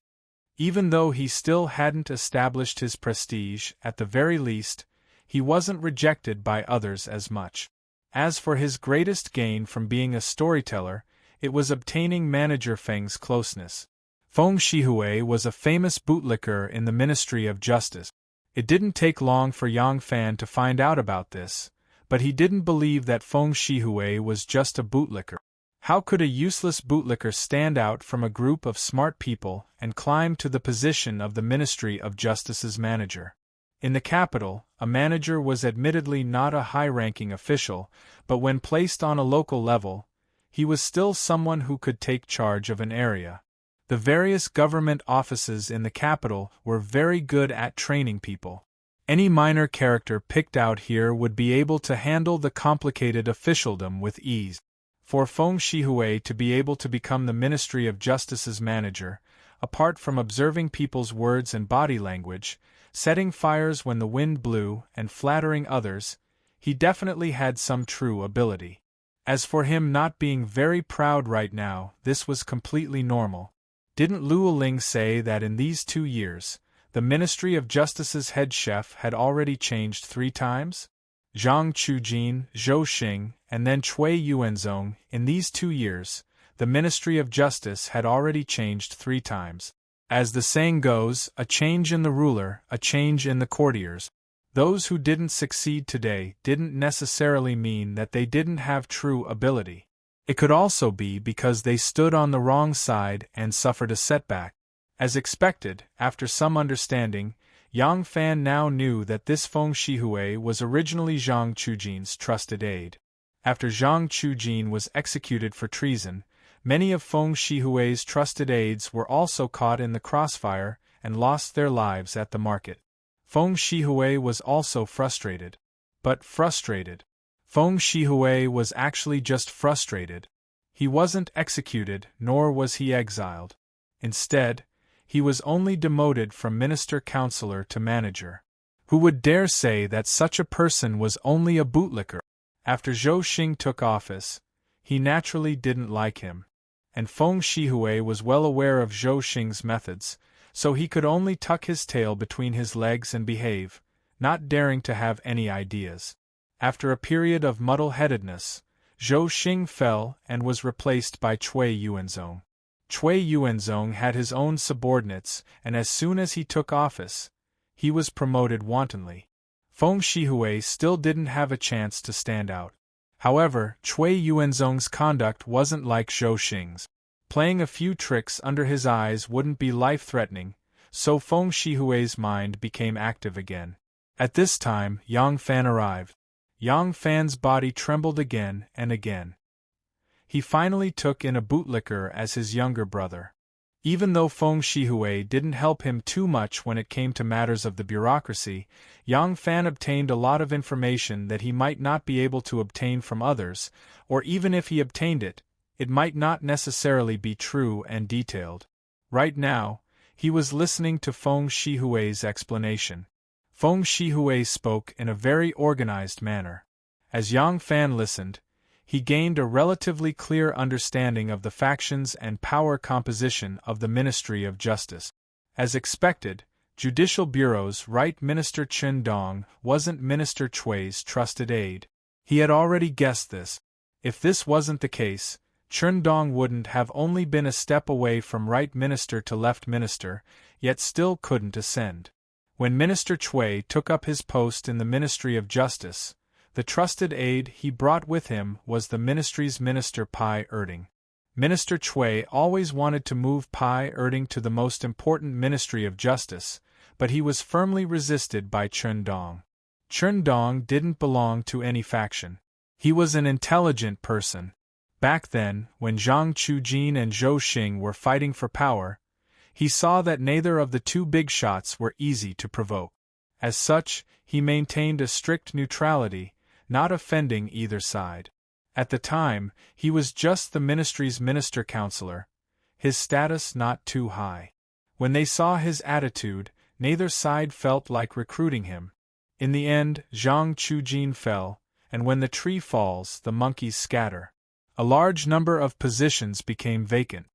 Even though he still hadn't established his prestige, at the very least, he wasn't rejected by others as much. As for his greatest gain from being a storyteller, it was obtaining Manager Feng's closeness. Feng Shihui was a famous bootlicker in the Ministry of Justice. It didn't take long for Yang Fan to find out about this, but he didn't believe that Feng Shihui was just a bootlicker. How could a useless bootlicker stand out from a group of smart people and climb to the position of the Ministry of Justice's manager? In the capital, a manager was admittedly not a high-ranking official, but when placed on a local level, he was still someone who could take charge of an area. The various government offices in the capital were very good at training people. Any minor character picked out here would be able to handle the complicated officialdom with ease. For Feng Shihui to be able to become the Ministry of Justice's manager, apart from observing people's words and body language, setting fires when the wind blew, and flattering others, he definitely had some true ability. As for him not being very proud right now, this was completely normal. Didn't Luo Ling say that in these 2 years, the Ministry of Justice's head chef had already changed 3 times? Zhang Chujin, Zhou Xing, and then Cui Yuanzong, in these 2 years, the Ministry of Justice had already changed 3 times. As the saying goes, a change in the ruler, a change in the courtiers. Those who didn't succeed today didn't necessarily mean that they didn't have true ability. It could also be because they stood on the wrong side and suffered a setback. As expected, after some understanding, Yang Fan now knew that this Feng Shihui was originally Zhang Chujin's trusted aide. After Zhang Chujin was executed for treason, many of Feng Shihui's trusted aides were also caught in the crossfire and lost their lives at the market. Feng Shihui was also frustrated. But frustrated. Feng Shihui was actually just frustrated. He wasn't executed, nor was he exiled. Instead, he was only demoted from minister-counselor to manager. Who would dare say that such a person was only a bootlicker? After Zhou Xing took office, he naturally didn't like him. And Feng Shihui was well aware of Zhou Xing's methods, so he could only tuck his tail between his legs and behave, not daring to have any ideas. After a period of muddle-headedness, Zhou Xing fell and was replaced by Cui Yuanzong. Cui Yuanzong had his own subordinates, and as soon as he took office, he was promoted wantonly. Feng Shihui still didn't have a chance to stand out. However, Cui Yuanzong's conduct wasn't like Zhou Xing's. Playing a few tricks under his eyes wouldn't be life-threatening, so Feng Shihui's mind became active again. At this time, Yang Fan arrived. Yang Fan's body trembled again and again. He finally took in a bootlicker as his younger brother. Even though Feng Shihui didn't help him too much when it came to matters of the bureaucracy, Yang Fan obtained a lot of information that he might not be able to obtain from others, or even if he obtained it, it might not necessarily be true and detailed. Right now, he was listening to Feng Shihui's explanation. Feng Shihui spoke in a very organized manner. As Yang Fan listened, he gained a relatively clear understanding of the factions and power composition of the Ministry of Justice. As expected, Judicial Bureau's Right Minister Chen Dong wasn't Minister Chui's trusted aide. He had already guessed this. If this wasn't the case, Chen Dong wouldn't have only been a step away from Right Minister to Left Minister, yet still couldn't ascend. When Minister Chui took up his post in the Ministry of Justice, The trusted aide he brought with him was the ministry's Minister Pai Erding. Minister Chui always wanted to move Pai Erding to the most important Ministry of Justice, but he was firmly resisted by Chen Dong. Chen Dong didn't belong to any faction. He was an intelligent person. Back then, when Zhang Chujin and Zhou Xing were fighting for power, he saw that neither of the two big shots were easy to provoke. As such, he maintained a strict neutrality, not offending either side. At the time, he was just the ministry's minister counselor, his status not too high. When they saw his attitude, neither side felt like recruiting him. In the end, Zhang Chujin fell, and when the tree falls, the monkeys scatter. A large number of positions became vacant.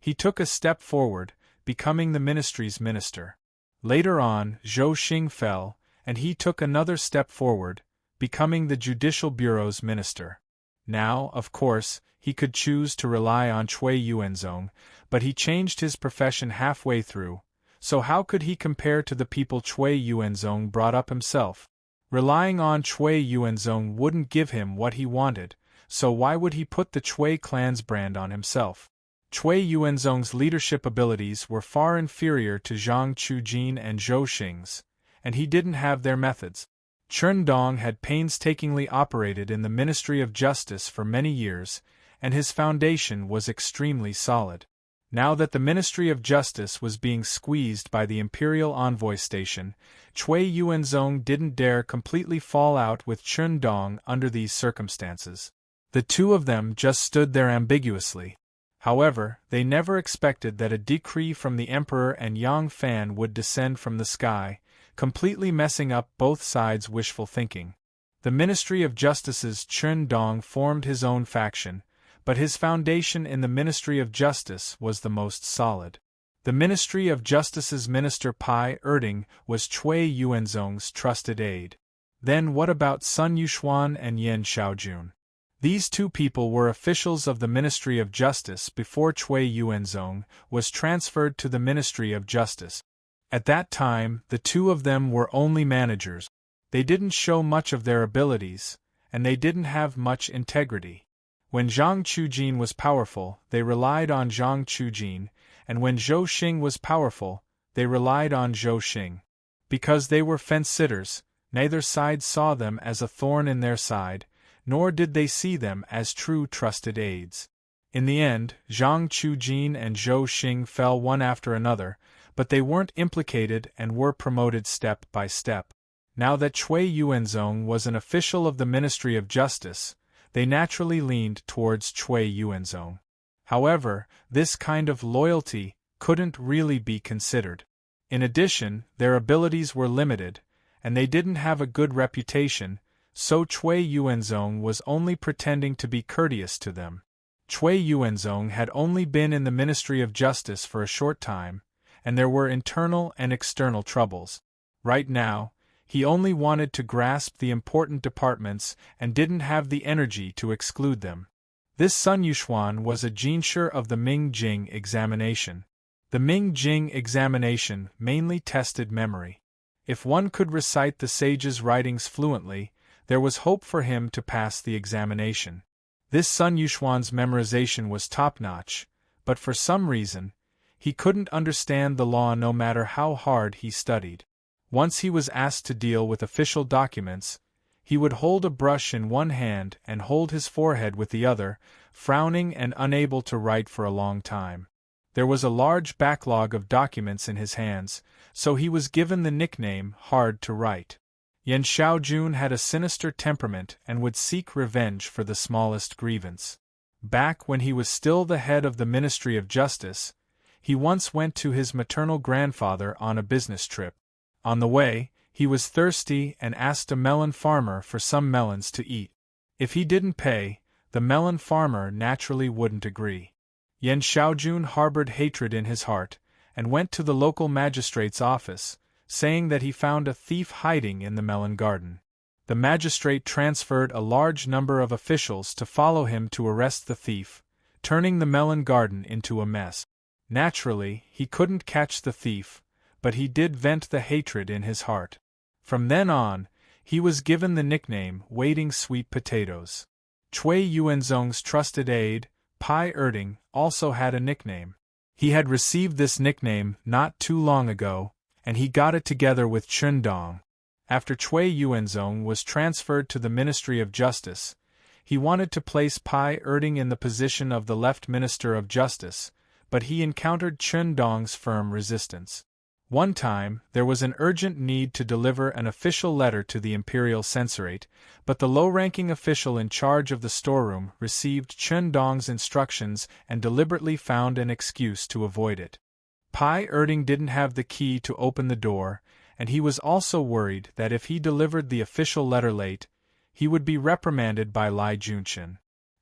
He took a step forward, becoming the ministry's minister. Later on, Zhou Xing fell, and he took another step forward, becoming the Judicial Bureau's minister. Now, of course, he could choose to rely on Chui Yuanzong, but he changed his profession halfway through, so how could he compare to the people Chui Yuanzong brought up himself? Relying on Chui Yuanzong wouldn't give him what he wanted, so why would he put the Chui clan's brand on himself? Chui Yuanzong's leadership abilities were far inferior to Zhang Chujin and Zhou Xing's, and he didn't have their methods. Chen Dong had painstakingly operated in the Ministry of Justice for many years, and his foundation was extremely solid. Now that the Ministry of Justice was being squeezed by the Imperial Envoy Station, Chui Yuanzong didn't dare completely fall out with Chen Dong under these circumstances. The two of them just stood there ambiguously. However, they never expected that a decree from the Emperor and Yang Fan would descend from the sky, completely messing up both sides' wishful thinking. The Ministry of Justice's Chen Dong formed his own faction, but his foundation in the Ministry of Justice was the most solid. The Ministry of Justice's Minister Pai Erding was Chui Yuanzong's trusted aide. Then what about Sun Yuxuan and Yan Xiaojun? These two people were officials of the Ministry of Justice before Chui Yuanzong was transferred to the Ministry of Justice. At that time, the two of them were only managers. They didn't show much of their abilities, and they didn't have much integrity. When Zhang Chujin was powerful, they relied on Zhang Chujin, and when Zhou Xing was powerful, they relied on Zhou Xing. Because they were fence-sitters, neither side saw them as a thorn in their side, nor did they see them as true trusted aides. In the end, Zhang Chujin and Zhou Xing fell one after another, but they weren't implicated and were promoted step by step. Now that Chui Yuanzong was an official of the Ministry of Justice, they naturally leaned towards Chui Yuanzong. However, this kind of loyalty couldn't really be considered. In addition, their abilities were limited, and they didn't have a good reputation, so Chui Yuanzong was only pretending to be courteous to them. Chui Yuanzong had only been in the Ministry of Justice for a short time, and there were internal and external troubles. Right now, he only wanted to grasp the important departments and didn't have the energy to exclude them. This Sun Yuxuan was a jinshi of the Ming Jing examination. The Ming Jing examination mainly tested memory. If one could recite the sage's writings fluently, there was hope for him to pass the examination. This Sun Yuxuan's memorization was top-notch, but for some reason, he couldn't understand the law no matter how hard he studied. Once he was asked to deal with official documents, he would hold a brush in one hand and hold his forehead with the other, frowning and unable to write for a long time. There was a large backlog of documents in his hands, so he was given the nickname hard to write. Yan Xiaojun had a sinister temperament and would seek revenge for the smallest grievance. Back when he was still the head of the Ministry of Justice, he once went to his maternal grandfather on a business trip. On the way, he was thirsty and asked a melon farmer for some melons to eat. If he didn't pay, the melon farmer naturally wouldn't agree. Yan Xiaojun harbored hatred in his heart, and went to the local magistrate's office, saying that he found a thief hiding in the melon garden. The magistrate transferred a large number of officials to follow him to arrest the thief, turning the melon garden into a mess. Naturally, he couldn't catch the thief, but he did vent the hatred in his heart. From then on, He was given the nickname Waiting Sweet Potatoes. Cui Yuanzong's trusted aide, Pai Erding, also had a nickname. He had received this nickname not too long ago, and he got it together with Chun Dong. After Cui Yuanzong was transferred to the Ministry of Justice, he wanted to place Pai Erding in the position of the left Minister of Justice, but he encountered Chun Dong's firm resistance. One time, there was an urgent need to deliver an official letter to the Imperial Censorate, but the low-ranking official in charge of the storeroom received Chun Dong's instructions and deliberately found an excuse to avoid it. Pai Erding didn't have the key to open the door, and he was also worried that if he delivered the official letter late, he would be reprimanded by Lai Junchen.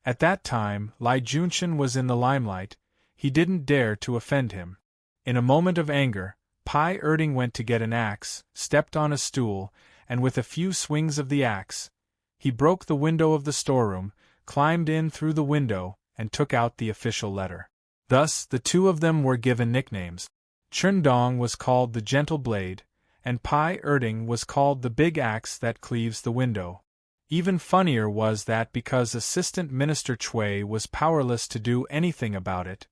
At that time, Lai Junchen was in the limelight. He didn't dare to offend him. In a moment of anger, Pai Erding went to get an axe, stepped on a stool, and with a few swings of the axe, he broke the window of the storeroom, climbed in through the window, and took out the official letter. Thus, the two of them were given nicknames. Chun Dong was called the Gentle Blade, and Pai Erding was called the Big Axe that cleaves the window. Even funnier was that because Assistant Minister Cui was powerless to do anything about it,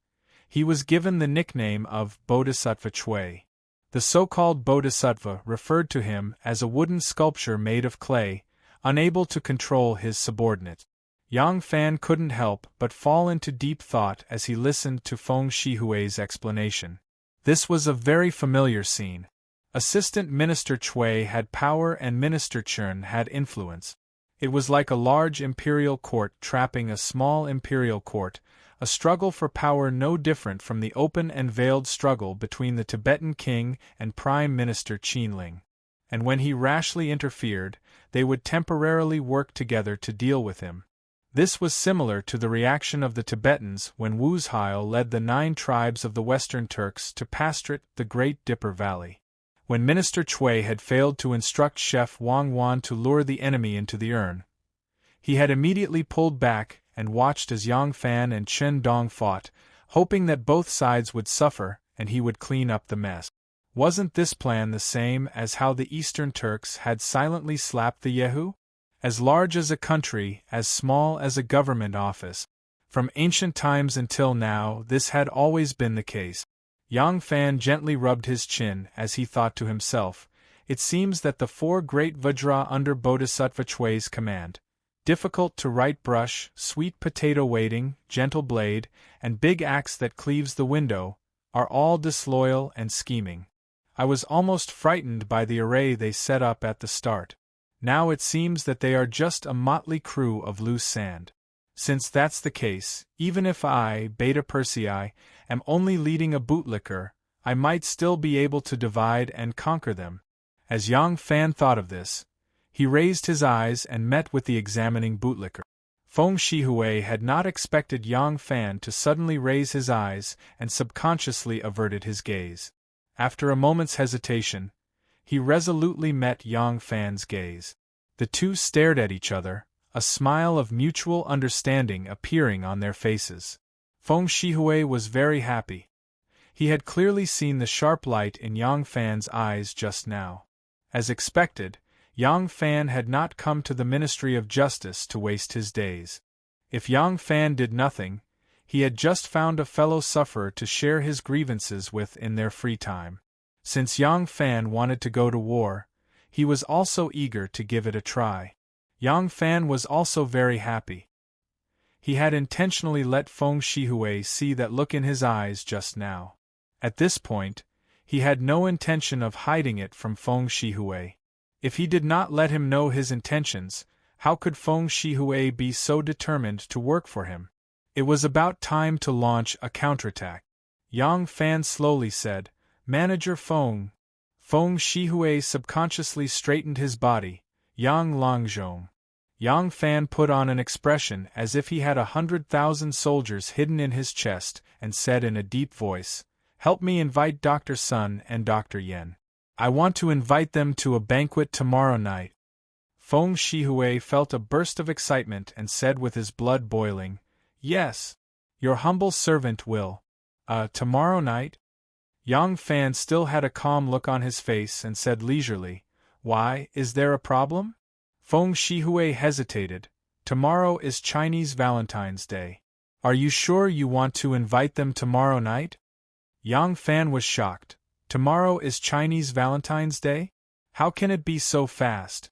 he was given the nickname of Bodhisattva Cui. The so-called Bodhisattva referred to him as a wooden sculpture made of clay, unable to control his subordinate. Yang Fan couldn't help but fall into deep thought as he listened to Feng Shihui's explanation. This was a very familiar scene. Assistant Minister Cui had power and Minister Chun had influence. It was like a large imperial court trapping a small imperial court, a struggle for power no different from the open and veiled struggle between the Tibetan king and Prime Minister Qinling. And when he rashly interfered, they would temporarily work together to deal with him. This was similar to the reaction of the Tibetans when Wuzheil led the 9 tribes of the Western Turks to pastorate the Great Dipper Valley. When Minister Cui had failed to instruct Chef Wang Wan to lure the enemy into the urn, he had immediately pulled back and watched as Yang Fan and Chun Dong fought, hoping that both sides would suffer and he would clean up the mess. Wasn't this plan the same as how the Eastern Turks had silently slapped the Yehu? As large as a country, as small as a government office. From ancient times until now, this had always been the case. Yang Fan gently rubbed his chin as he thought to himself, it seems that the 4 great Vajra under Bodhisattva Cui's command, difficult to right brush, sweet potato waiting, gentle blade, and big axe that cleaves the window, are all disloyal and scheming. I was almost frightened by the array they set up at the start. Now it seems that they are just a motley crew of loose sand. Since that's the case, even if I, Beta Persei, am only leading a bootlicker, I might still be able to divide and conquer them. As Yang Fan thought of this, he raised his eyes and met with the examining bootlicker. Feng Shihui had not expected Yang Fan to suddenly raise his eyes and subconsciously averted his gaze. After a moment's hesitation, he resolutely met Yang Fan's gaze. The two stared at each other, a smile of mutual understanding appearing on their faces. Feng Shihui was very happy. He had clearly seen the sharp light in Yang Fan's eyes just now. As expected, Yang Fan had not come to the Ministry of Justice to waste his days. If Yang Fan did nothing, he had just found a fellow sufferer to share his grievances with in their free time. Since Yang Fan wanted to go to war, he was also eager to give it a try. Yang Fan was also very happy. He had intentionally let Feng Shihui see that look in his eyes just now. At this point, he had no intention of hiding it from Feng Shihui. If he did not let him know his intentions, how could Feng Shihui be so determined to work for him? It was about time to launch a counterattack. Yang Fan slowly said, "Manager Feng." Feng Shihui subconsciously straightened his body, Yang Longzhong. Yang Fan put on an expression as if he had 100,000 soldiers hidden in his chest and said in a deep voice, "Help me invite Dr. Sun and Dr. Yen. I want to invite them to a banquet tomorrow night." Feng Shihui felt a burst of excitement and said with his blood boiling, "Yes. Your humble servant will. Tomorrow night?" Yang Fan still had a calm look on his face and said leisurely, "Why, is there a problem?" Feng Shihui hesitated. Tomorrow is Chinese Valentine's Day. Are you sure you want to invite them tomorrow night? Yang Fan was shocked. Tomorrow is Chinese Valentine's Day? How can it be so fast?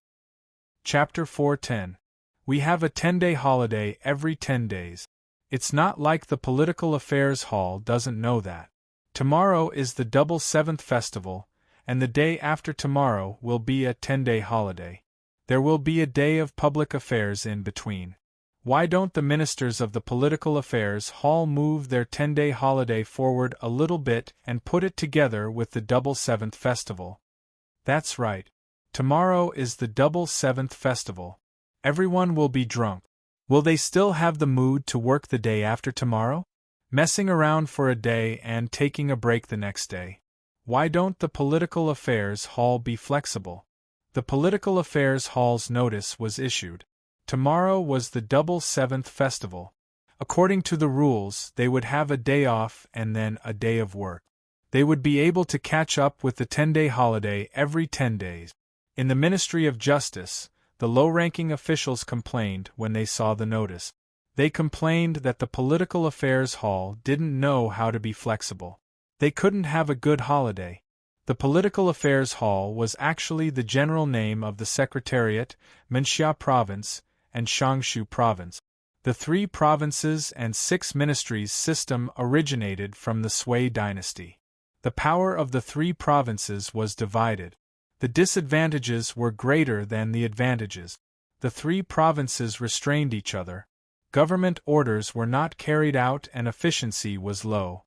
Chapter 410. We have a 10-day holiday every 10 days. It's not like the Political Affairs Hall doesn't know that. Tomorrow is the Double Seventh Festival, and the day after tomorrow will be a 10-day holiday. There will be a day of public affairs in between. Why don't the ministers of the Political Affairs Hall move their 10-day holiday forward a little bit and put it together with the Double Seventh Festival? That's right. Tomorrow is the Double Seventh Festival. Everyone will be drunk. Will they still have the mood to work the day after tomorrow? Messing around for a day and taking a break the next day. Why don't the Political Affairs Hall be flexible? The Political Affairs Hall's notice was issued. Tomorrow was the Double Seventh Festival. According to the rules, they would have a day off and then a day of work. They would be able to catch up with the 10-day holiday every 10 days. In the Ministry of Justice, the low-ranking officials complained when they saw the notice. They complained that the Political Affairs Hall didn't know how to be flexible. They couldn't have a good holiday. The Political Affairs Hall was actually the general name of the Secretariat, Menxia Province, and Shangshu Province. The 3 provinces and 6 ministries system originated from the Sui dynasty. The power of the 3 provinces was divided. The disadvantages were greater than the advantages. The 3 provinces restrained each other. Government orders were not carried out and efficiency was low.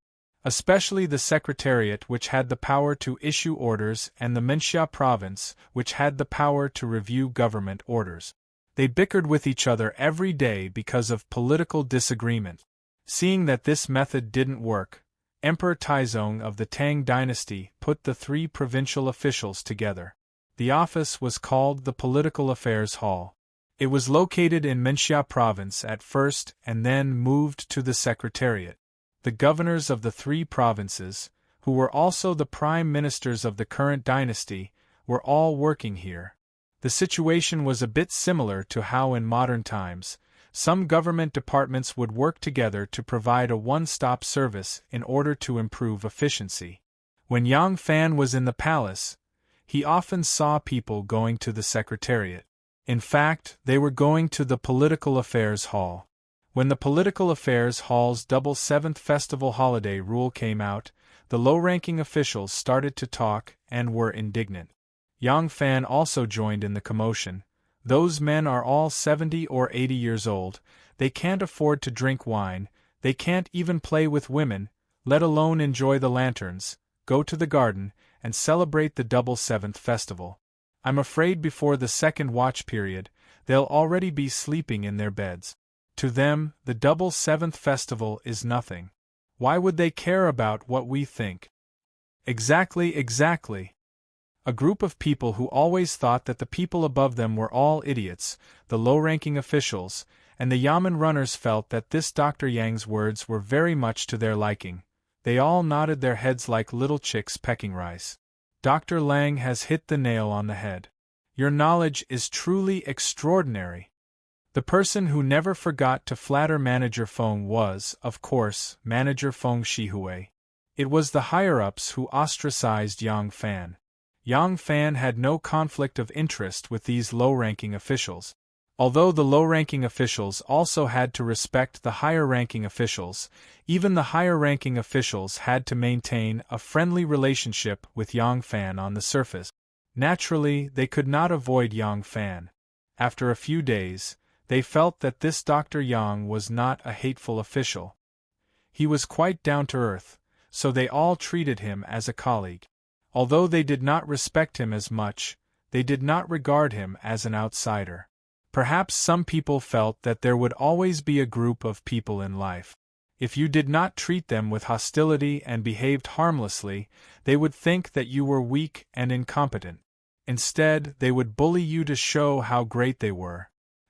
Especially the Secretariat, which had the power to issue orders, and the Menxia Province, which had the power to review government orders. They bickered with each other every day because of political disagreement. Seeing that this method didn't work, Emperor Taizong of the Tang dynasty put the 3 provincial officials together. The office was called the Political Affairs Hall. It was located in Menxia Province at first and then moved to the Secretariat. The governors of the 3 provinces, who were also the prime ministers of the current dynasty, were all working here. The situation was a bit similar to how in modern times, some government departments would work together to provide a one-stop service in order to improve efficiency. When Yang Fan was in the palace, he often saw people going to the Secretariat. In fact, they were going to the Political Affairs Hall. When the Political Affairs Hall's Double Seventh Festival holiday rule came out, the low-ranking officials started to talk and were indignant. Yang Fan also joined in the commotion. Those men are all 70 or 80 years old, they can't afford to drink wine, they can't even play with women, let alone enjoy the lanterns, go to the garden, and celebrate the Double Seventh Festival. I'm afraid before the second watch period, they'll already be sleeping in their beds. To them, the Double Seventh Festival is nothing. Why would they care about what we think? Exactly. A group of people who always thought that the people above them were all idiots, the low-ranking officials, and the Yamen runners felt that this Dr. Yang's words were very much to their liking. They all nodded their heads like little chicks pecking rice. Dr. Lang has hit the nail on the head. Your knowledge is truly extraordinary. The person who never forgot to flatter Manager Feng was, of course, Manager Feng Shihui. It was the higher-ups who ostracized Yang Fan. Yang Fan had no conflict of interest with these low-ranking officials. Although the low-ranking officials also had to respect the higher-ranking officials, even the higher-ranking officials had to maintain a friendly relationship with Yang Fan on the surface. Naturally, they could not avoid Yang Fan. After a few days, they felt that this Dr. Yang was not a hateful official. He was quite down-to-earth, so they all treated him as a colleague. Although they did not respect him as much, they did not regard him as an outsider. Perhaps some people felt that there would always be a group of people in life. If you did not treat them with hostility and behaved harmlessly, they would think that you were weak and incompetent. Instead, they would bully you to show how great they were.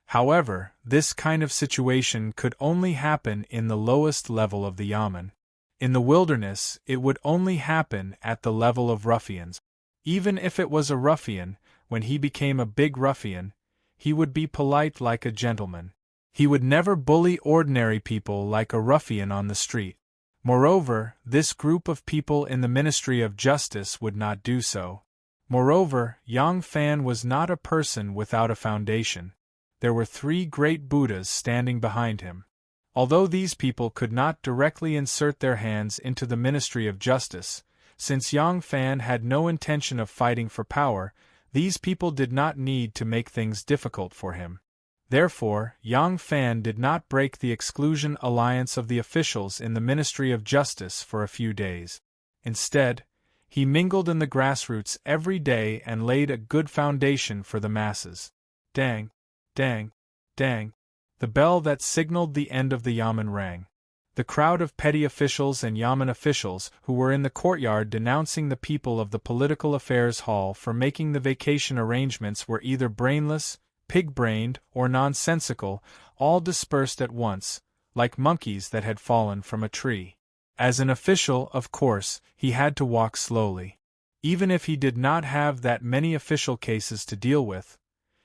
However, this kind of situation could only happen in the lowest level of the Yamen. In the wilderness, it would only happen at the level of ruffians. Even if it was a ruffian, when he became a big ruffian, He would be polite like a gentleman. He would never bully ordinary people like a ruffian on the street. Moreover, this group of people in the Ministry of Justice would not do so. Moreover, Yang Fan was not a person without a foundation. There were 3 great Buddhas standing behind him. Although these people could not directly insert their hands into the Ministry of Justice, since Yang Fan had no intention of fighting for power, these people did not need to make things difficult for him. Therefore, Yang Fan did not break the exclusion alliance of the officials in the Ministry of Justice for a few days. Instead, he mingled in the grassroots every day and laid a good foundation for the masses. Dang, dang, dang. The bell that signaled the end of the yamen rang. The crowd of petty officials and yamen officials who were in the courtyard denouncing the people of the Political Affairs Hall for making the vacation arrangements were either brainless, pig-brained, or nonsensical, all dispersed at once, like monkeys that had fallen from a tree. As an official, of course, he had to walk slowly. Even if he did not have that many official cases to deal with,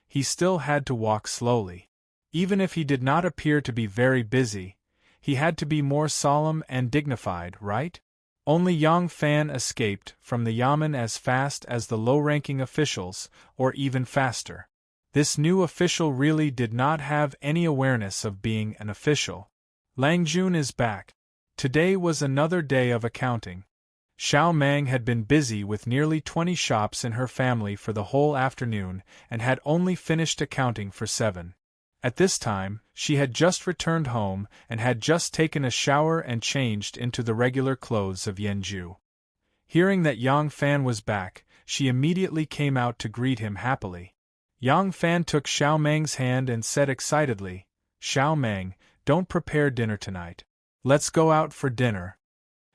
he still had to walk slowly. Even if he did not appear to be very busy, he had to be more solemn and dignified, right? Only Yang Fan escaped from the yamen as fast as the low-ranking officials, or even faster. This new official really did not have any awareness of being an official. Lang Jun is back. Today was another day of accounting. Xiao Mang had been busy with nearly 20 shops in her family for the whole afternoon and had only finished accounting for 7. At this time, she had just returned home and had just taken a shower and changed into the regular clothes of Yenju. Hearing that Yang Fan was back, she immediately came out to greet him happily. Yang Fan took Xiao Mang's hand and said excitedly, "Xiao Mang, don't prepare dinner tonight. Let's go out for dinner."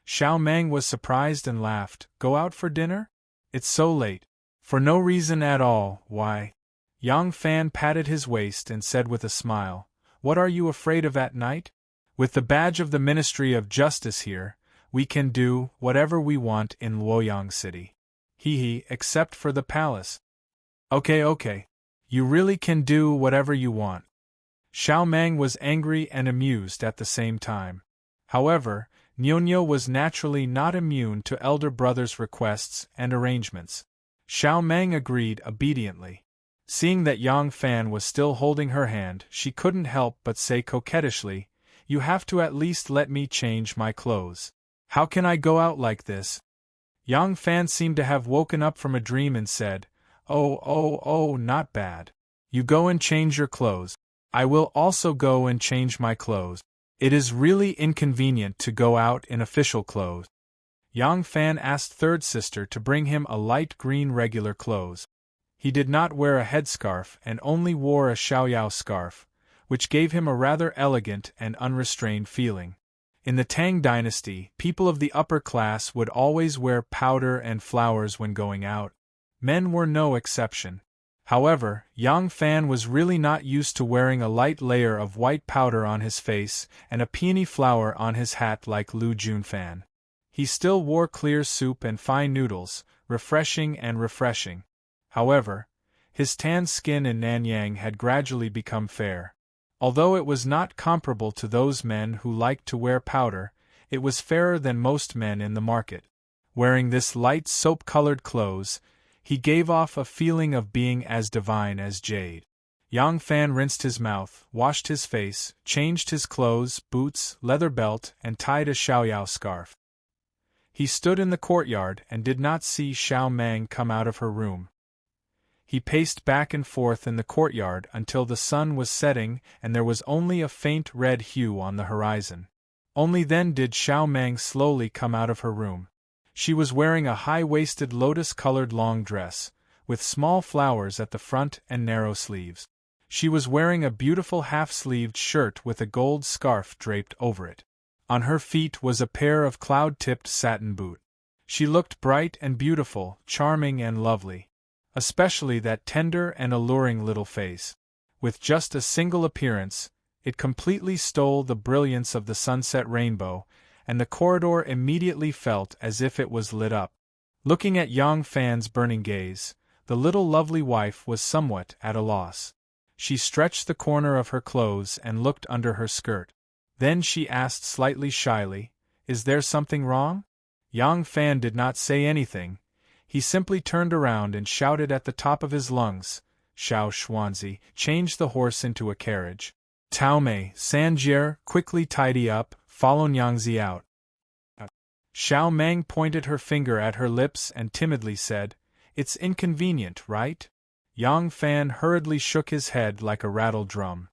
Xiao Mang was surprised and laughed. "Go out for dinner? It's so late." "For no reason at all, why?" Yang Fan patted his waist and said with a smile, "What are you afraid of at night? With the badge of the Ministry of Justice here, we can do whatever we want in Luoyang City. Hee, except for the palace." Okay. You really can do whatever you want." Xiao Mang was angry and amused at the same time. However, Nyonyo was naturally not immune to elder brother's requests and arrangements. Xiao Mang agreed obediently. Seeing that Yang Fan was still holding her hand, she couldn't help but say coquettishly, "You have to at least let me change my clothes. How can I go out like this?" Yang Fan seemed to have woken up from a dream and said, Oh, not bad. You go and change your clothes. I will also go and change my clothes. It is really inconvenient to go out in official clothes." Yang Fan asked third sister to bring him a light green regular clothes. He did not wear a headscarf and only wore a xiaoyao scarf, which gave him a rather elegant and unrestrained feeling. In the Tang dynasty, people of the upper class would always wear powder and flowers when going out. Men were no exception. However, Yang Fan was really not used to wearing a light layer of white powder on his face and a peony flower on his hat like Lu Junfan. He still wore clear soup and fine noodles, refreshing. However, his tan skin in Nanyang had gradually become fair. Although it was not comparable to those men who liked to wear powder, it was fairer than most men in the market. Wearing this light soap-colored clothes, he gave off a feeling of being as divine as jade. Yang Fan rinsed his mouth, washed his face, changed his clothes, boots, leather belt, and tied a xiaoyao scarf. He stood in the courtyard and did not see Xiao Mang come out of her room. He paced back and forth in the courtyard until the sun was setting and there was only a faint red hue on the horizon. Only then did Xiao Mang slowly come out of her room. She was wearing a high-waisted lotus-colored long dress, with small flowers at the front and narrow sleeves. She was wearing a beautiful half-sleeved shirt with a gold scarf draped over it. On her feet was a pair of cloud-tipped satin boots. She looked bright and beautiful, charming and lovely. Especially that tender and alluring little face. With just a single appearance, it completely stole the brilliance of the sunset rainbow, and the corridor immediately felt as if it was lit up. Looking at Yang Fan's burning gaze, the little lovely wife was somewhat at a loss. She stretched the corner of her clothes and looked under her skirt. Then she asked slightly shyly, "Is there something wrong?" Yang Fan did not say anything. He simply turned around and shouted at the top of his lungs, "Xiao Xuanzi, change the horse into a carriage. Tao Mei, Sanjier, quickly tidy up, follow Nyangzi out." Xiao Meng pointed her finger at her lips and timidly said, "It's inconvenient, right?" Yang Fan hurriedly shook his head like a rattled drum.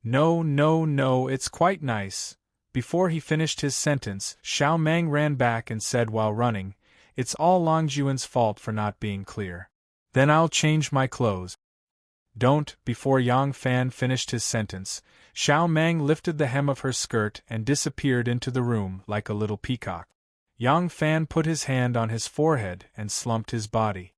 "No, no, no, it's quite nice." Before he finished his sentence, Xiao Meng ran back and said while running, "It's all Long Juan's fault for not being clear. Then I'll change my clothes." "Don't." Before Yang Fan finished his sentence, Xiao Meng lifted the hem of her skirt and disappeared into the room like a little peacock. Yang Fan put his hand on his forehead and slumped his body.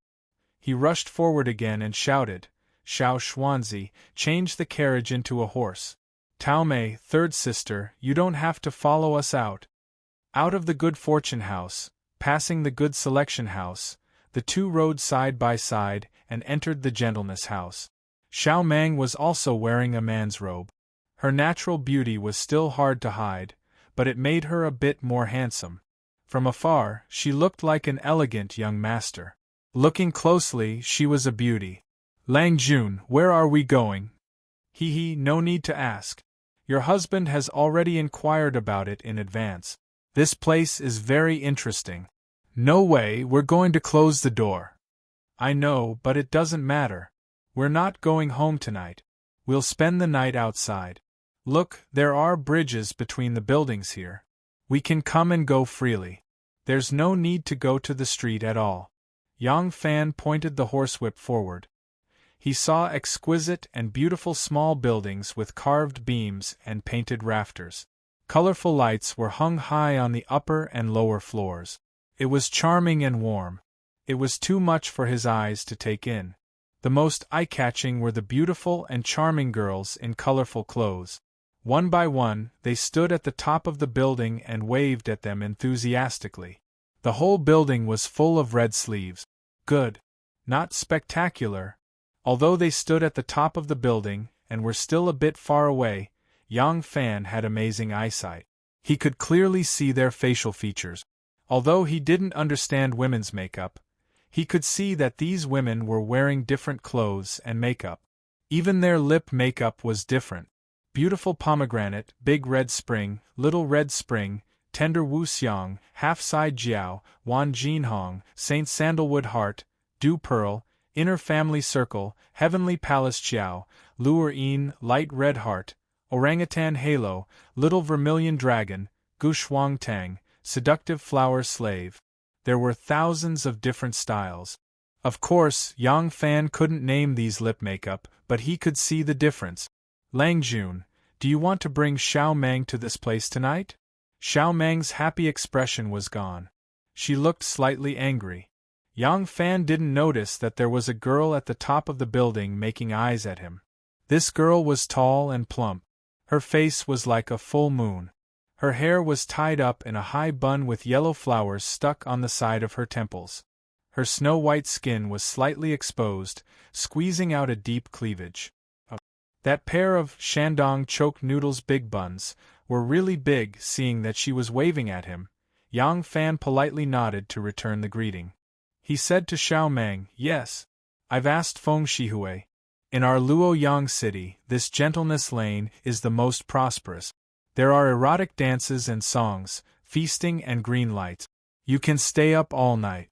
He rushed forward again and shouted, "Xiao Xuanzi, change the carriage into a horse. Tao Mei, third sister, you don't have to follow us out." Out of the Good Fortune House, passing the Good Selection House, the two rode side by side and entered the Gentleness House. Xiao Meng was also wearing a man's robe. Her natural beauty was still hard to hide, but it made her a bit more handsome. From afar, she looked like an elegant young master. Looking closely, she was a beauty. "Lang Jun, where are we going?" "He, no need to ask. Your husband has already inquired about it in advance. This place is very interesting." "No way, we're going to close the door." "I know, but it doesn't matter. We're not going home tonight. We'll spend the night outside. Look, there are bridges between the buildings here. We can come and go freely. There's no need to go to the street at all." Yang Fan pointed the horsewhip forward. He saw exquisite and beautiful small buildings with carved beams and painted rafters. Colorful lights were hung high on the upper and lower floors. It was charming and warm. It was too much for his eyes to take in. The most eye-catching were the beautiful and charming girls in colorful clothes. One by one, they stood at the top of the building and waved at them enthusiastically. The whole building was full of red sleeves. Good. Not spectacular. Although they stood at the top of the building and were still a bit far away, Yang Fan had amazing eyesight. He could clearly see their facial features. Although he didn't understand women's makeup, he could see that these women were wearing different clothes and makeup. Even their lip makeup was different. Beautiful pomegranate, big red spring, little red spring, tender wu xiang, half-side jiao, wan jinhong, Saint Sandalwood heart, dew pearl, inner family circle, heavenly palace chiao, lure in, light red heart, orangutan halo, little vermilion dragon, gu shuang tang, seductive flower slave. There were thousands of different styles. Of course, Yang Fan couldn't name these lip makeup, but he could see the difference. "Lang Jun, do you want to bring Xiao Meng to this place tonight?" Xiao Meng's happy expression was gone. She looked slightly angry. Yang Fan didn't notice that there was a girl at the top of the building making eyes at him. This girl was tall and plump. Her face was like a full moon. Her hair was tied up in a high bun with yellow flowers stuck on the side of her temples. Her snow-white skin was slightly exposed, squeezing out a deep cleavage. That pair of Shandong choke noodles big buns were really big. Seeing that she was waving at him, Yang Fan politely nodded to return the greeting. He said to Xiao Meng, "Yes. I've asked Feng Shihui. In our Luoyang city, this Gentleness Lane is the most prosperous. There are erotic dances and songs, feasting and green lights. You can stay up all night."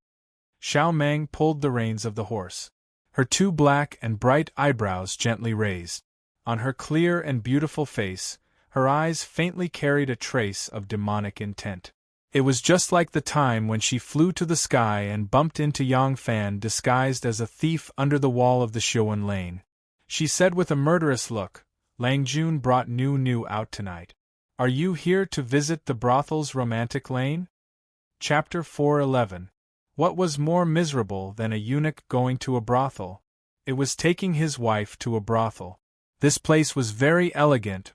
Xiao Meng pulled the reins of the horse. Her two black and bright eyebrows gently raised. On her clear and beautiful face, her eyes faintly carried a trace of demonic intent. It was just like the time when she flew to the sky and bumped into Yang Fan disguised as a thief under the wall of the Xuan Lane. She said with a murderous look, "Lang Jun brought Nu out tonight. Are you here to visit the brothel's romantic lane?" Chapter 411. What was more miserable than a eunuch going to a brothel? It was taking his wife to a brothel. This place was very elegant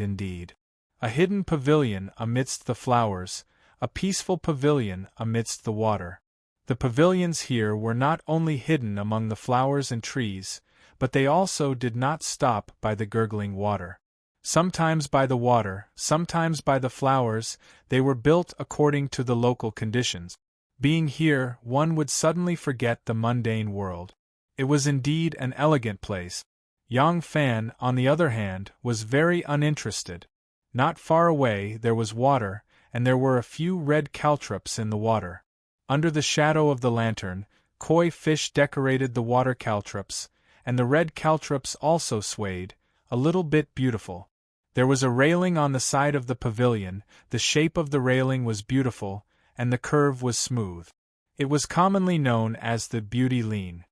indeed. A hidden pavilion amidst the flowers, a peaceful pavilion amidst the water. The pavilions here were not only hidden among the flowers and trees, but they also did not stop by the gurgling water. Sometimes by the water, sometimes by the flowers, they were built according to the local conditions. Being here, one would suddenly forget the mundane world. It was indeed an elegant place. Yang Fan, on the other hand, was very uninterested. Not far away there was water, and there were a few red caltrops in the water. Under the shadow of the lantern, koi fish decorated the water caltrops, and the red caltrops also swayed, a little bit beautiful. There was a railing on the side of the pavilion, the shape of the railing was beautiful, and the curve was smooth. It was commonly known as the beauty lean.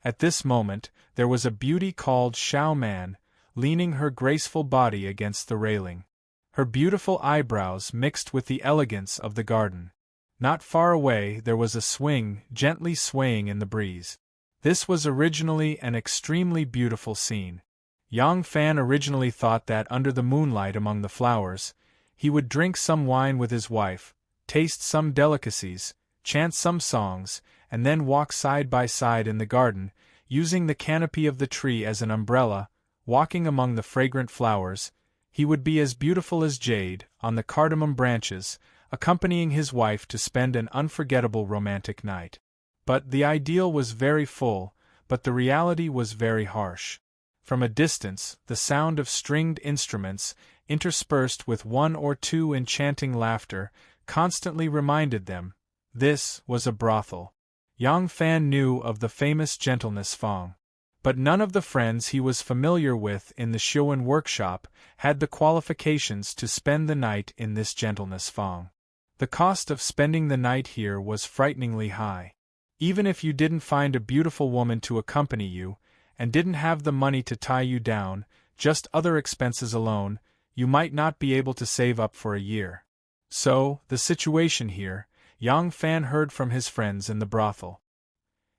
At this moment, there was a beauty called Xiao Man, leaning her graceful body against the railing. Her beautiful eyebrows mixed with the elegance of the garden. Not far away there was a swing, gently swaying in the breeze. This was originally an extremely beautiful scene. Yang Fan originally thought that under the moonlight among the flowers, he would drink some wine with his wife, taste some delicacies, chant some songs, and then walk side by side in the garden, using the canopy of the tree as an umbrella, walking among the fragrant flowers. He would be as beautiful as jade, on the cardamom branches, accompanying his wife to spend an unforgettable romantic night. But the ideal was very full, but the reality was very harsh. From a distance, the sound of stringed instruments, interspersed with one or two enchanting laughter, constantly reminded them, this was a brothel. Yang Fan knew of the famous gentleness Feng. But none of the friends he was familiar with in the Xuan workshop had the qualifications to spend the night in this gentleness Feng. The cost of spending the night here was frighteningly high. Even if you didn't find a beautiful woman to accompany you, and didn't have the money to tie you down, just other expenses alone, you might not be able to save up for a year. So, the situation here, Yang Fan heard from his friends in the brothel.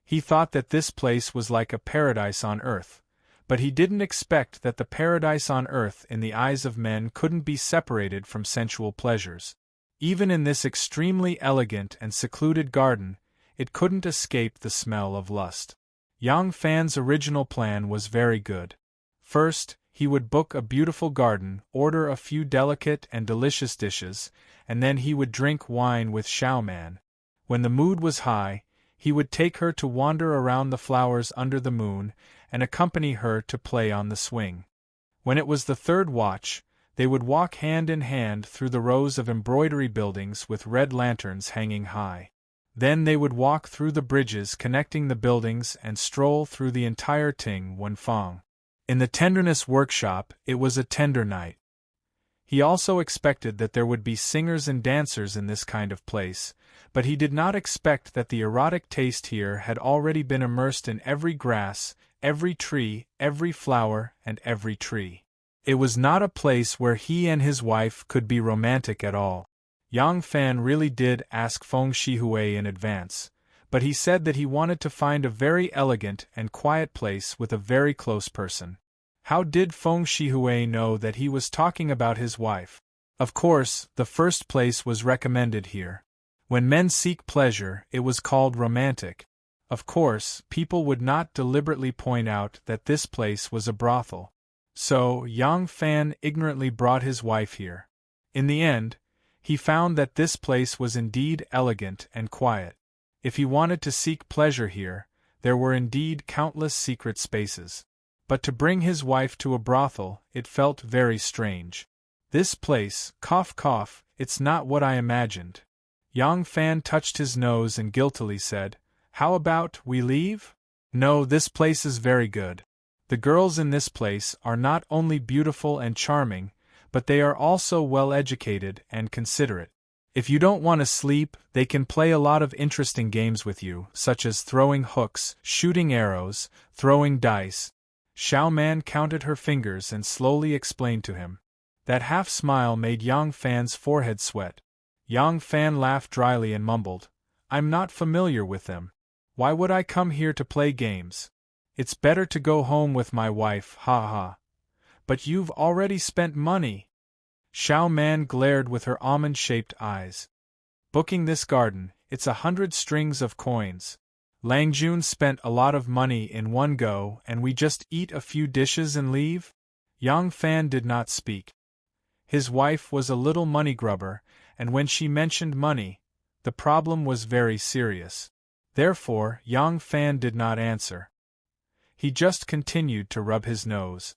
He thought that this place was like a paradise on earth, but he didn't expect that the paradise on earth in the eyes of men couldn't be separated from sensual pleasures. Even in this extremely elegant and secluded garden, it couldn't escape the smell of lust. Yang Fan's original plan was very good. First, he would book a beautiful garden, order a few delicate and delicious dishes, and then he would drink wine with Xiao Man. When the mood was high, he would take her to wander around the flowers under the moon, and accompany her to play on the swing. When it was the third watch, they would walk hand in hand through the rows of embroidery buildings with red lanterns hanging high. Then they would walk through the bridges connecting the buildings and stroll through the entire Ting Wen Fang. In the tenderness workshop, it was a tender night. He also expected that there would be singers and dancers in this kind of place, but he did not expect that the erotic taste here had already been immersed in every grass, every tree, every flower, and every tree. It was not a place where he and his wife could be romantic at all. Yang Fan really did ask Feng Shihui in advance, but he said that he wanted to find a very elegant and quiet place with a very close person. How did Feng Shihui know that he was talking about his wife? Of course, the first place was recommended here. When men seek pleasure, it was called romantic. Of course, people would not deliberately point out that this place was a brothel. So, Yang Fan ignorantly brought his wife here. In the end, he found that this place was indeed elegant and quiet. If he wanted to seek pleasure here, there were indeed countless secret spaces. But to bring his wife to a brothel, it felt very strange. This place, cough cough, it's not what I imagined. Yang Fan touched his nose and guiltily said, "How about we leave?" "No, this place is very good. The girls in this place are not only beautiful and charming, but they are also well educated and considerate. If you don't want to sleep, they can play a lot of interesting games with you, such as throwing hooks, shooting arrows, throwing dice." Xiao Man counted her fingers and slowly explained to him. That half-smile made Yang Fan's forehead sweat. Yang Fan laughed dryly and mumbled, "I'm not familiar with them. Why would I come here to play games? It's better to go home with my wife, ha ha. But you've already spent money." Xiao Man glared with her almond-shaped eyes. "Booking this garden, it's 100 strings of coins. Lang Jun spent a lot of money in one go and we just eat a few dishes and leave? Yang Fan did not speak. His wife was a little money grubber, and when she mentioned money, the problem was very serious. Therefore, Yang Fan did not answer. He just continued to rub his nose.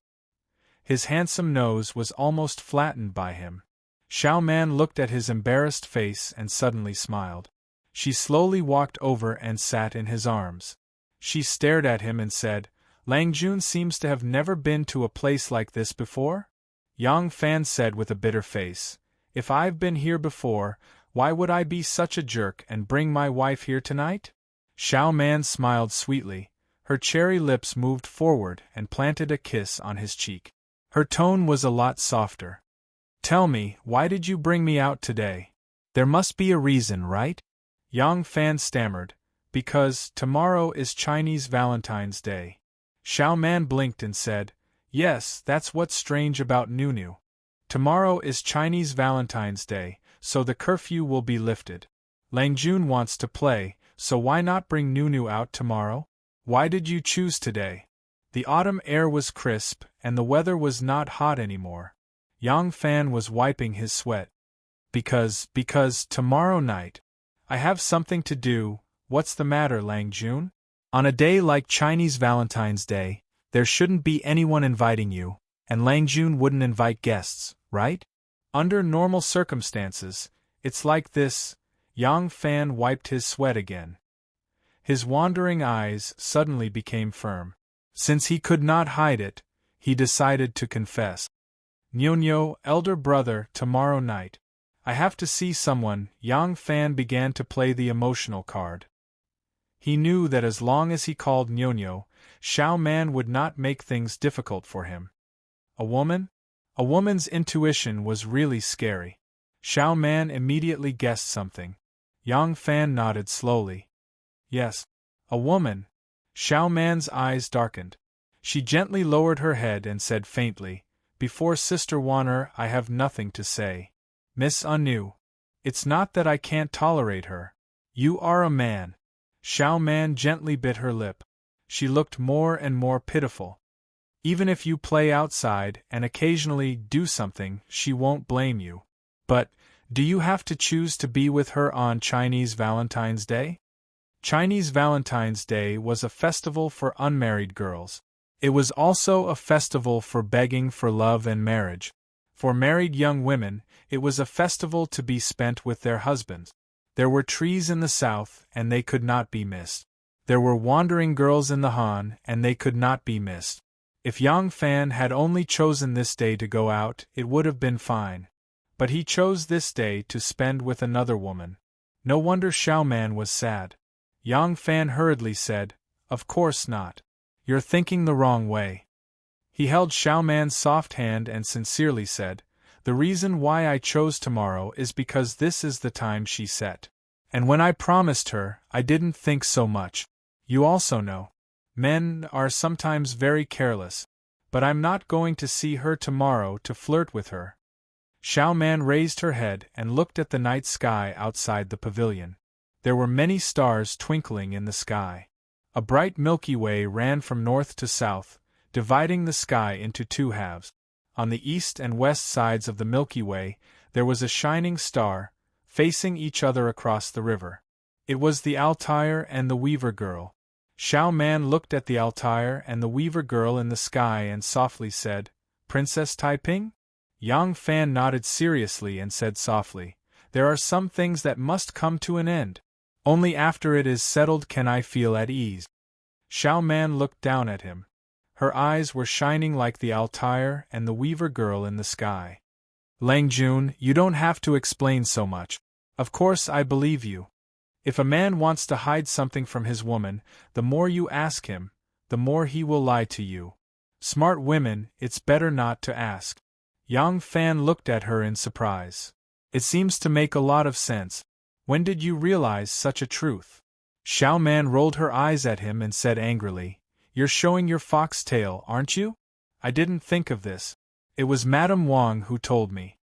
His handsome nose was almost flattened by him. Xiao Man looked at his embarrassed face and suddenly smiled. She slowly walked over and sat in his arms. She stared at him and said, Lang Jun seems to have never been to a place like this before? Yang Fan said with a bitter face, If I've been here before, why would I be such a jerk and bring my wife here tonight? Xiao Man smiled sweetly. Her cherry lips moved forward and planted a kiss on his cheek. Her tone was a lot softer. Tell me, why did you bring me out today? There must be a reason, right? Yang Fan stammered, Because tomorrow is Chinese Valentine's Day. Xiao Man blinked and said, Yes, that's what's strange about Nunu. Tomorrow is Chinese Valentine's Day, so the curfew will be lifted. Lang Jun wants to play, so why not bring Nunu out tomorrow? Why did you choose today? The autumn air was crisp, and the weather was not hot anymore. Yang Fan was wiping his sweat. Because tomorrow night. I have something to do. What's the matter, Lang Jun? On a day like Chinese Valentine's Day, there shouldn't be anyone inviting you, and Lang Jun wouldn't invite guests, right? Under normal circumstances, it's like this. Yang Fan wiped his sweat again. His wandering eyes suddenly became firm. Since he could not hide it, he decided to confess. Nyonyo, elder brother, tomorrow night. I have to see someone. Yang Fan began to play the emotional card. He knew that as long as he called Nyonyo, Xiao Man would not make things difficult for him. A woman? A woman's intuition was really scary. Xiao Man immediately guessed something. Yang Fan nodded slowly. Yes, a woman. Xiao Man's eyes darkened. She gently lowered her head and said faintly, Before Sister Wanner, I have nothing to say. Miss Anu. It's not that I can't tolerate her. You are a man. Xiao Man gently bit her lip. She looked more and more pitiful. Even if you play outside and occasionally do something, she won't blame you. But, do you have to choose to be with her on Chinese Valentine's Day? Chinese Valentine's Day was a festival for unmarried girls. It was also a festival for begging for love and marriage. For married young women, it was a festival to be spent with their husbands. There were trees in the south, and they could not be missed. There were wandering girls in the Han, and they could not be missed. If Yang Fan had only chosen this day to go out, it would have been fine. But he chose this day to spend with another woman. No wonder Xiao Man was sad. Yang Fan hurriedly said, Of course not. You're thinking the wrong way. He held Xiao Man's soft hand and sincerely said, The reason why I chose tomorrow is because this is the time she set. And when I promised her, I didn't think so much. You also know. Men are sometimes very careless. But I'm not going to see her tomorrow to flirt with her. Xiao Man raised her head and looked at the night sky outside the pavilion. There were many stars twinkling in the sky. A bright Milky Way ran from north to south, dividing the sky into two halves. On the east and west sides of the Milky Way, there was a shining star, facing each other across the river. It was the Altair and the Weaver Girl. Xiao Man looked at the Altair and the Weaver Girl in the sky and softly said, Princess Taiping? Yang Fan nodded seriously and said softly, There are some things that must come to an end. Only after it is settled can I feel at ease. Xiao Man looked down at him. Her eyes were shining like the Altair and the Weaver Girl in the sky. Lang Jun, you don't have to explain so much. Of course I believe you. If a man wants to hide something from his woman, the more you ask him, the more he will lie to you. Smart women, it's better not to ask. Yang Fan looked at her in surprise. It seems to make a lot of sense. When did you realize such a truth? Xiao Man rolled her eyes at him and said angrily, You're showing your fox tail, aren't you? I didn't think of this. It was Madame Wang who told me.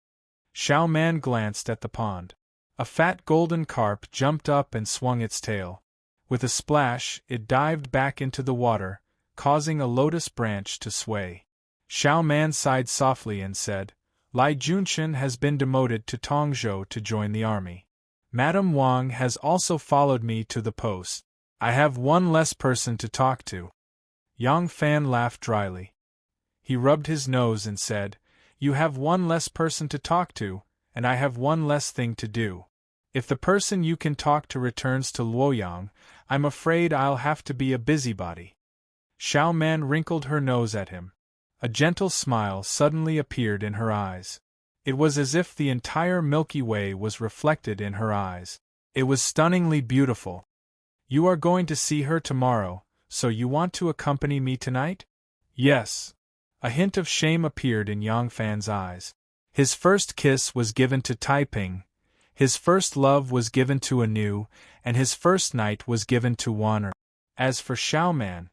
Xiao Man glanced at the pond. A fat golden carp jumped up and swung its tail. With a splash, it dived back into the water, causing a lotus branch to sway. Xiao Man sighed softly and said, Lai Junshan has been demoted to Tongzhou to join the army. Madame Wang has also followed me to the post. I have one less person to talk to. Yang Fan laughed dryly. He rubbed his nose and said, You have one less person to talk to, and I have one less thing to do. If the person you can talk to returns to Luoyang, I'm afraid I'll have to be a busybody. Xiao Man wrinkled her nose at him. A gentle smile suddenly appeared in her eyes. It was as if the entire Milky Way was reflected in her eyes. It was stunningly beautiful. You are going to see her tomorrow, so you want to accompany me tonight? Yes. A hint of shame appeared in Yang Fan's eyes. His first kiss was given to Taiping, his first love was given to Anu, and his first night was given to Wan'er. As for Xiao Man,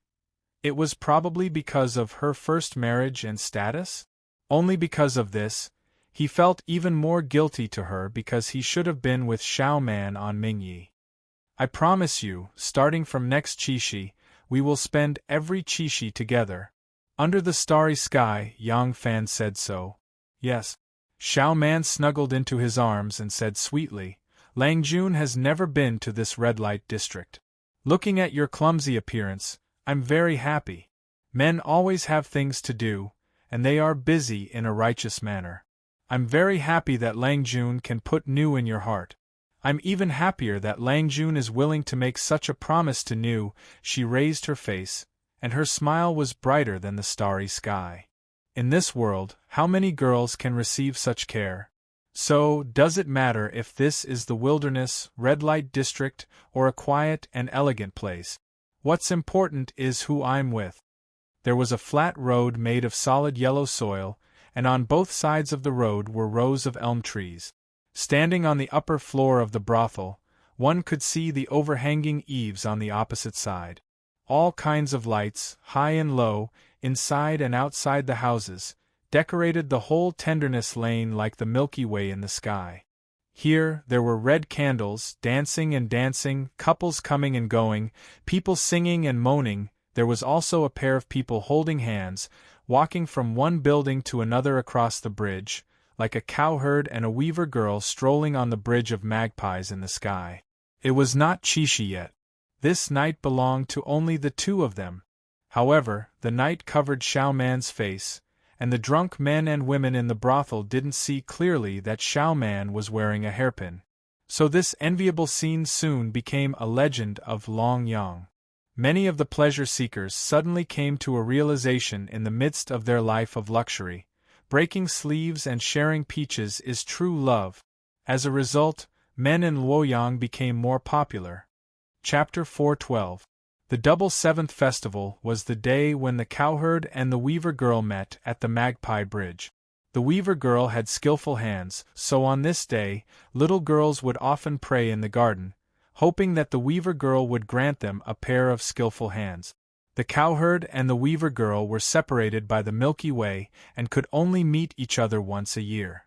it was probably because of her first marriage and status? Only because of this, he felt even more guilty to her because he should have been with Xiao Man on Mingyi. I promise you, starting from next Qixi, we will spend every Qixi together. Under the starry sky, Yang Fan said so. Yes. Xiao Man snuggled into his arms and said sweetly, Lang Jun has never been to this red light district. Looking at your clumsy appearance, I'm very happy. Men always have things to do, and they are busy in a righteous manner. I'm very happy that Lang Jun can put Nu in your heart. I'm even happier that Lang Jun is willing to make such a promise to Nu. She raised her face, and her smile was brighter than the starry sky. In this world, how many girls can receive such care? So, does it matter if this is the wilderness, red light district, or a quiet and elegant place? What's important is who I'm with. There was a flat road made of solid yellow soil, and on both sides of the road were rows of elm trees. Standing on the upper floor of the brothel, one could see the overhanging eaves on the opposite side. All kinds of lights, high and low, inside and outside the houses, decorated the whole Tenderness Lane like the Milky Way in the sky. Here, there were red candles, dancing and dancing, couples coming and going, people singing and moaning. There was also a pair of people holding hands, walking from one building to another across the bridge, like a cowherd and a weaver girl strolling on the bridge of magpies in the sky. It was not Qixi yet. This night belonged to only the two of them. However, the night covered Xiao Man's face, and the drunk men and women in the brothel didn't see clearly that Xiao Man was wearing a hairpin. So this enviable scene soon became a legend of Long Yang. Many of the pleasure-seekers suddenly came to a realization in the midst of their life of luxury. Breaking sleeves and sharing peaches is true love. As a result, men in Luoyang became more popular. Chapter 412. The Double Seventh Festival was the day when the cowherd and the weaver girl met at the Magpie Bridge. The weaver girl had skillful hands, so on this day, little girls would often pray in the garden, hoping that the weaver girl would grant them a pair of skillful hands. The cowherd and the weaver girl were separated by the Milky Way and could only meet each other once a year.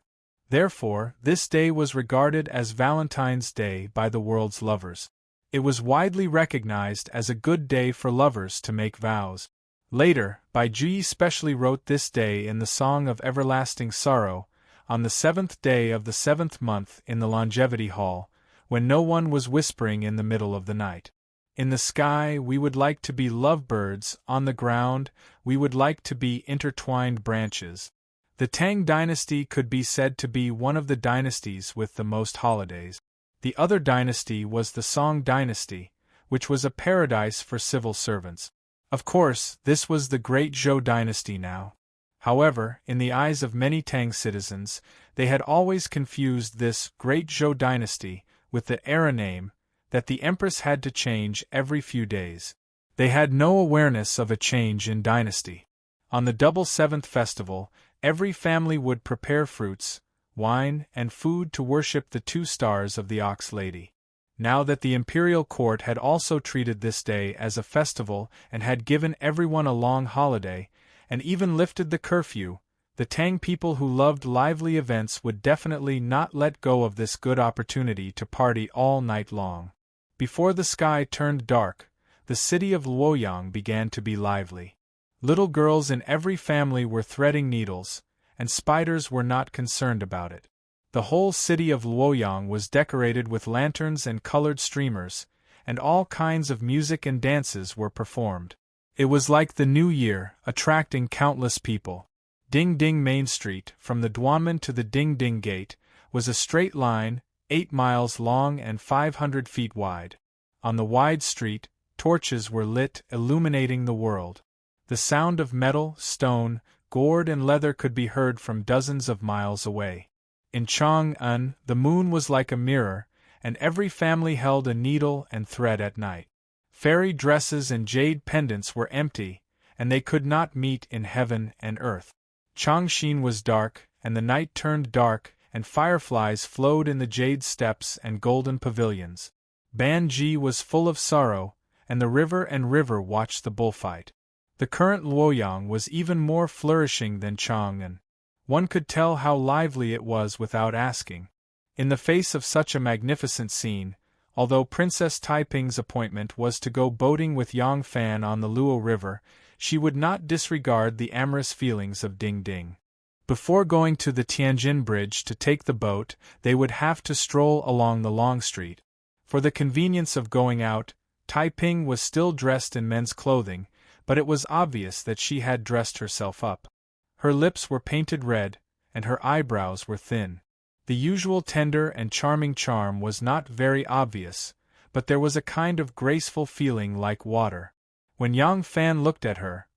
Therefore, this day was regarded as Valentine's Day by the world's lovers. It was widely recognized as a good day for lovers to make vows. Later, Bai Ji specially wrote this day in the Song of Everlasting Sorrow, on the 7th day of the 7th month in the Longevity Hall, when no one was whispering in the middle of the night. In the sky we would like to be lovebirds, on the ground we would like to be intertwined branches. The Tang dynasty could be said to be one of the dynasties with the most holidays. The other dynasty was the Song dynasty, which was a paradise for civil servants. Of course, this was the Great Zhou dynasty now. However, in the eyes of many Tang citizens, they had always confused this Great Zhou dynasty with the era name that the empress had to change every few days. They had no awareness of a change in dynasty. On the Double Seventh Festival, every family would prepare fruits, wine, and food to worship the two stars of the Ox Lady. Now that the imperial court had also treated this day as a festival and had given everyone a long holiday, and even lifted the curfew, the Tang people who loved lively events would definitely not let go of this good opportunity to party all night long. Before the sky turned dark, the city of Luoyang began to be lively. Little girls in every family were threading needles, and spiders were not concerned about it. The whole city of Luoyang was decorated with lanterns and colored streamers, and all kinds of music and dances were performed. It was like the New Year, attracting countless people. Ding Ding Main Street, from the Duanmen to the Ding Ding Gate, was a straight line, 8 miles long and 500 feet wide. On the wide street, torches were lit, illuminating the world. The sound of metal, stone, gourd and leather could be heard from dozens of miles away. In Chang'an, the moon was like a mirror, and every family held a needle and thread at night. Fairy dresses and jade pendants were empty, and they could not meet in heaven and earth. Changxin was dark, and the night turned dark, and fireflies flowed in the jade steps and golden pavilions. Banji was full of sorrow, and the river watched the bullfight. The current Luoyang was even more flourishing than Chang'an. One could tell how lively it was without asking. In the face of such a magnificent scene, although Princess Taiping's appointment was to go boating with Yang Fan on the Luo River, she would not disregard the amorous feelings of Ding Ding. Before going to the Tianjin Bridge to take the boat, they would have to stroll along the long street. For the convenience of going out, Taiping was still dressed in men's clothing, but it was obvious that she had dressed herself up. Her lips were painted red, and her eyebrows were thin. The usual tender and charming charm was not very obvious, but there was a kind of graceful feeling like water. When Yang Fan looked at her,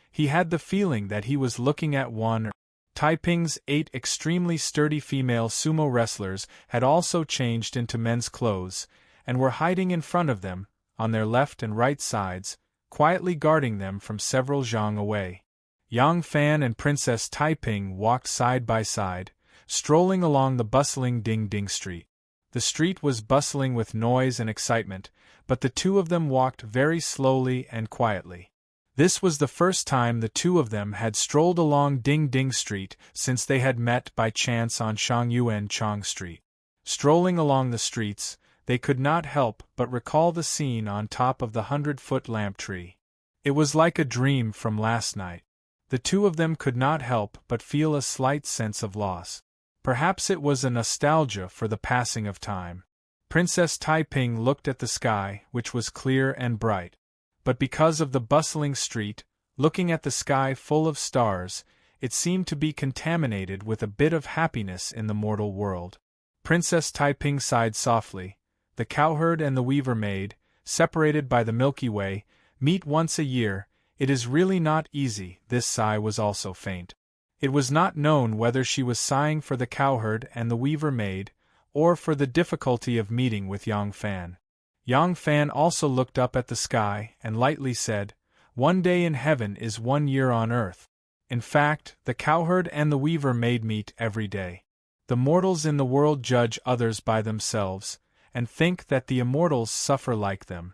he had the feeling that he was looking at one. Taiping's 8 extremely sturdy female sumo wrestlers had also changed into men's clothes, and were hiding in front of them, on their left and right sides, quietly guarding them from several zhang away. Yang Fan and Princess Taiping walked side by side, strolling along the bustling Ding Ding Street. The street was bustling with noise and excitement, but the two of them walked very slowly and quietly. This was the first time the two of them had strolled along Ding Ding Street since they had met by chance on Shangyuan Chang Street. Strolling along the streets, they could not help but recall the scene on top of the 100-foot lamp tree. It was like a dream from last night. The two of them could not help but feel a slight sense of loss. Perhaps it was a nostalgia for the passing of time. Princess Taiping looked at the sky, which was clear and bright. But because of the bustling street, looking at the sky full of stars, it seemed to be contaminated with a bit of happiness in the mortal world. Princess Taiping sighed softly. The cowherd and the weaver maid, separated by the Milky Way, meet once a year. It is really not easy. This sigh was also faint. It was not known whether she was sighing for the cowherd and the weaver maid, or for the difficulty of meeting with Yang Fan. Yang Fan also looked up at the sky and lightly said, "One day in heaven is 1 year on earth." In fact, the cowherd and the weaver maid meet every day. The mortals in the world judge others by themselves, and think that the immortals suffer like them.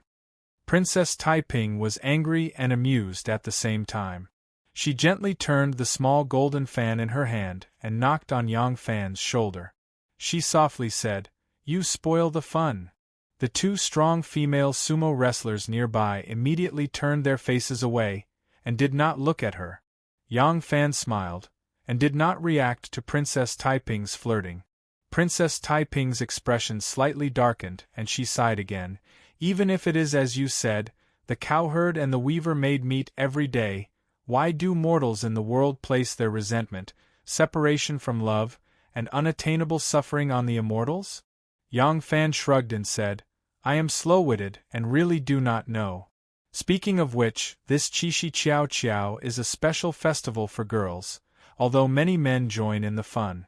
Princess Taiping was angry and amused at the same time. She gently turned the small golden fan in her hand and knocked on Yang Fan's shoulder. She softly said, "You spoil the fun." The two strong female sumo wrestlers nearby immediately turned their faces away, and did not look at her. Yang Fan smiled, and did not react to Princess Taiping's flirting. Princess Taiping's expression slightly darkened, and she sighed again. "Even if it is as you said, the cowherd and the weaver maid meet every day, why do mortals in the world place their resentment, separation from love, and unattainable suffering on the immortals?" Yang Fan shrugged and said, "I am slow-witted and really do not know. Speaking of which, this Qixi Qiao Qiao is a special festival for girls, although many men join in the fun."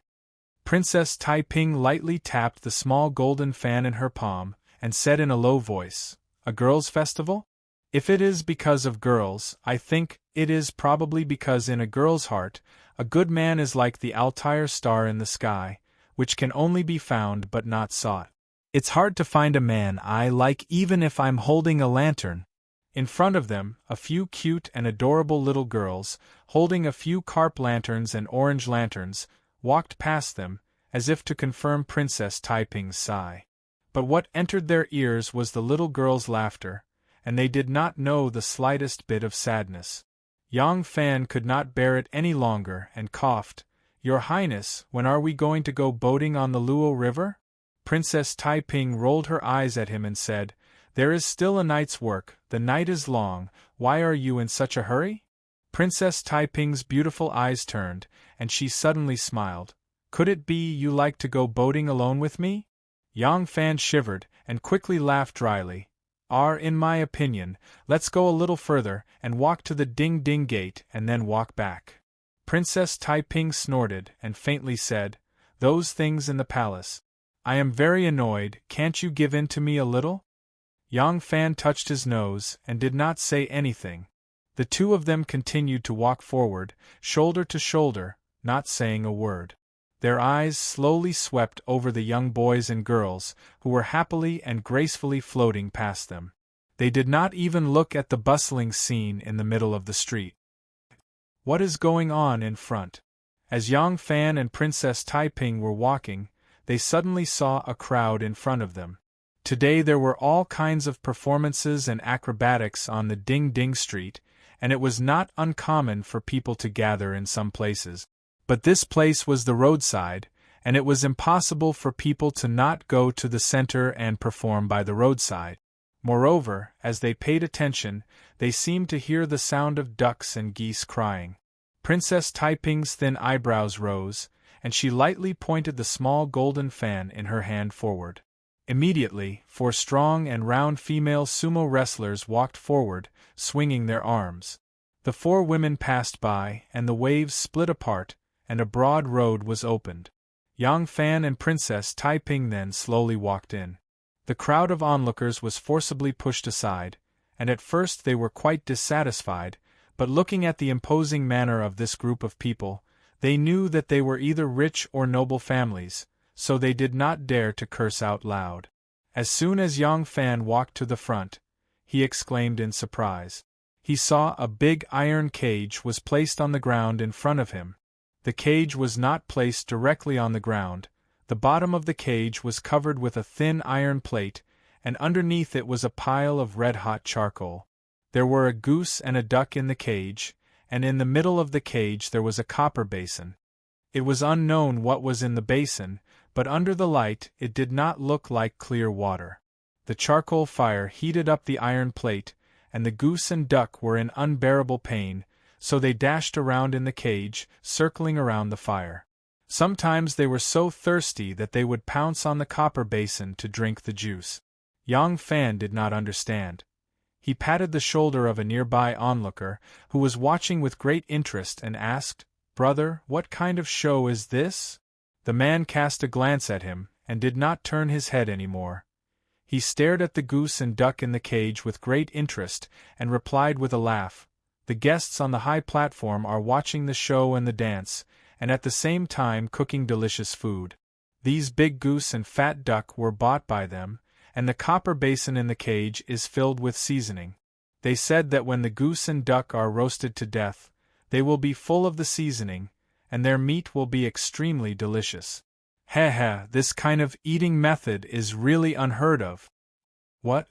Princess Taiping lightly tapped the small golden fan in her palm, and said in a low voice, "A girls' festival? If it is because of girls, I think it is probably because in a girl's heart, a good man is like the Altair star in the sky, which can only be found but not sought. It's hard to find a man I like even if I'm holding a lantern." In front of them, a few cute and adorable little girls, holding a few carp lanterns and orange lanterns, walked past them, as if to confirm Princess Taiping's sigh. But what entered their ears was the little girl's laughter, and they did not know the slightest bit of sadness. Yang Fan could not bear it any longer and coughed, "Your Highness, when are we going to go boating on the Luo River?" Princess Taiping rolled her eyes at him and said, "There is still a night's work, the night is long, why are you in such a hurry?" Princess Taiping's beautiful eyes turned, and she suddenly smiled. "Could it be you like to go boating alone with me?" Yang Fan shivered, and quickly laughed dryly. In my opinion, let's go a little further, and walk to the Ding Ding Gate and then walk back. Princess Taiping snorted and faintly said, "Those things in the palace. I am very annoyed, can't you give in to me a little?" Yang Fan touched his nose and did not say anything. The two of them continued to walk forward, shoulder to shoulder, not saying a word. Their eyes slowly swept over the young boys and girls, who were happily and gracefully floating past them. They did not even look at the bustling scene in the middle of the street. What is going on in front? As Yang Fan and Princess Taiping were walking, they suddenly saw a crowd in front of them. Today there were all kinds of performances and acrobatics on the Ding Ding Street, and it was not uncommon for people to gather in some places. But this place was the roadside, and it was impossible for people to not go to the center and perform by the roadside. Moreover, as they paid attention, they seemed to hear the sound of ducks and geese crying. Princess Taiping's thin eyebrows rose, and she lightly pointed the small golden fan in her hand forward. Immediately, 4 strong and round female sumo wrestlers walked forward, swinging their arms. The 4 women passed by, and the waves split apart, and a broad road was opened. Yang Fan and Princess Taiping then slowly walked in. The crowd of onlookers was forcibly pushed aside, and at first they were quite dissatisfied, but looking at the imposing manner of this group of people, they knew that they were either rich or noble families, so they did not dare to curse out loud. As soon as Yang Fan walked to the front, he exclaimed in surprise. He saw a big iron cage was placed on the ground in front of him. The cage was not placed directly on the ground. The bottom of the cage was covered with a thin iron plate, and underneath it was a pile of red-hot charcoal. There were a goose and a duck in the cage, and in the middle of the cage there was a copper basin. It was unknown what was in the basin, but under the light it did not look like clear water. The charcoal fire heated up the iron plate, and the goose and duck were in unbearable pain, so they dashed around in the cage, circling around the fire. Sometimes they were so thirsty that they would pounce on the copper basin to drink the juice. Yang Fan did not understand. He patted the shoulder of a nearby onlooker, who was watching with great interest, and asked, "Brother, what kind of show is this?" The man cast a glance at him, and did not turn his head any more. He stared at the goose and duck in the cage with great interest, and replied with a laugh, "The guests on the high platform are watching the show and the dance, and at the same time cooking delicious food. These big goose and fat duck were bought by them, and the copper basin in the cage is filled with seasoning. They said that when the goose and duck are roasted to death, they will be full of the seasoning, and their meat will be extremely delicious. This kind of eating method is really unheard of." What?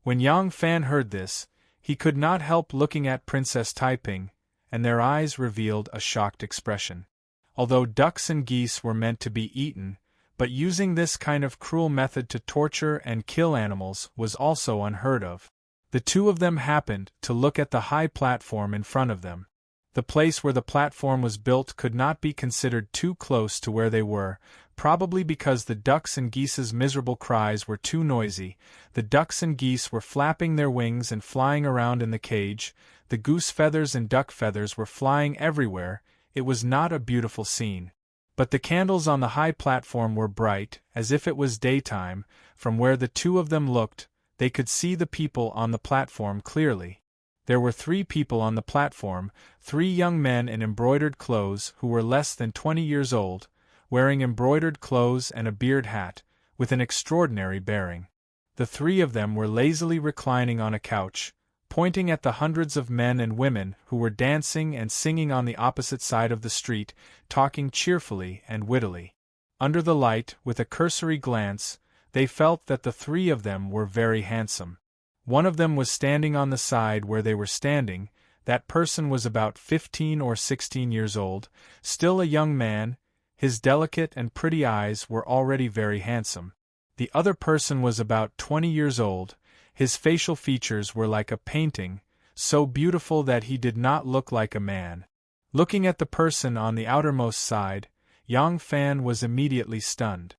When Yang Fan heard this, he could not help looking at Princess Taiping, and their eyes revealed a shocked expression. Although ducks and geese were meant to be eaten, but using this kind of cruel method to torture and kill animals was also unheard of. The two of them happened to look at the high platform in front of them. The place where the platform was built could not be considered too close to where they were, probably because the ducks and geese's miserable cries were too noisy. The ducks and geese were flapping their wings and flying around in the cage, the goose feathers and duck feathers were flying everywhere. It was not a beautiful scene. But the candles on the high platform were bright, as if it was daytime. From where the two of them looked, they could see the people on the platform clearly. There were 3 people on the platform, 3 young men in embroidered clothes who were less than 20 years old, wearing embroidered clothes and a beard hat, with an extraordinary bearing. The 3 of them were lazily reclining on a couch, pointing at the hundreds of men and women who were dancing and singing on the opposite side of the street, talking cheerfully and wittily. Under the light, with a cursory glance, they felt that the three of them were very handsome. One of them was standing on the side where they were standing. That person was about 15 or 16 years old, still a young man. His delicate and pretty eyes were already very handsome. The other person was about 20 years old. His facial features were like a painting, so beautiful that he did not look like a man. Looking at the person on the outermost side, Yang Fan was immediately stunned.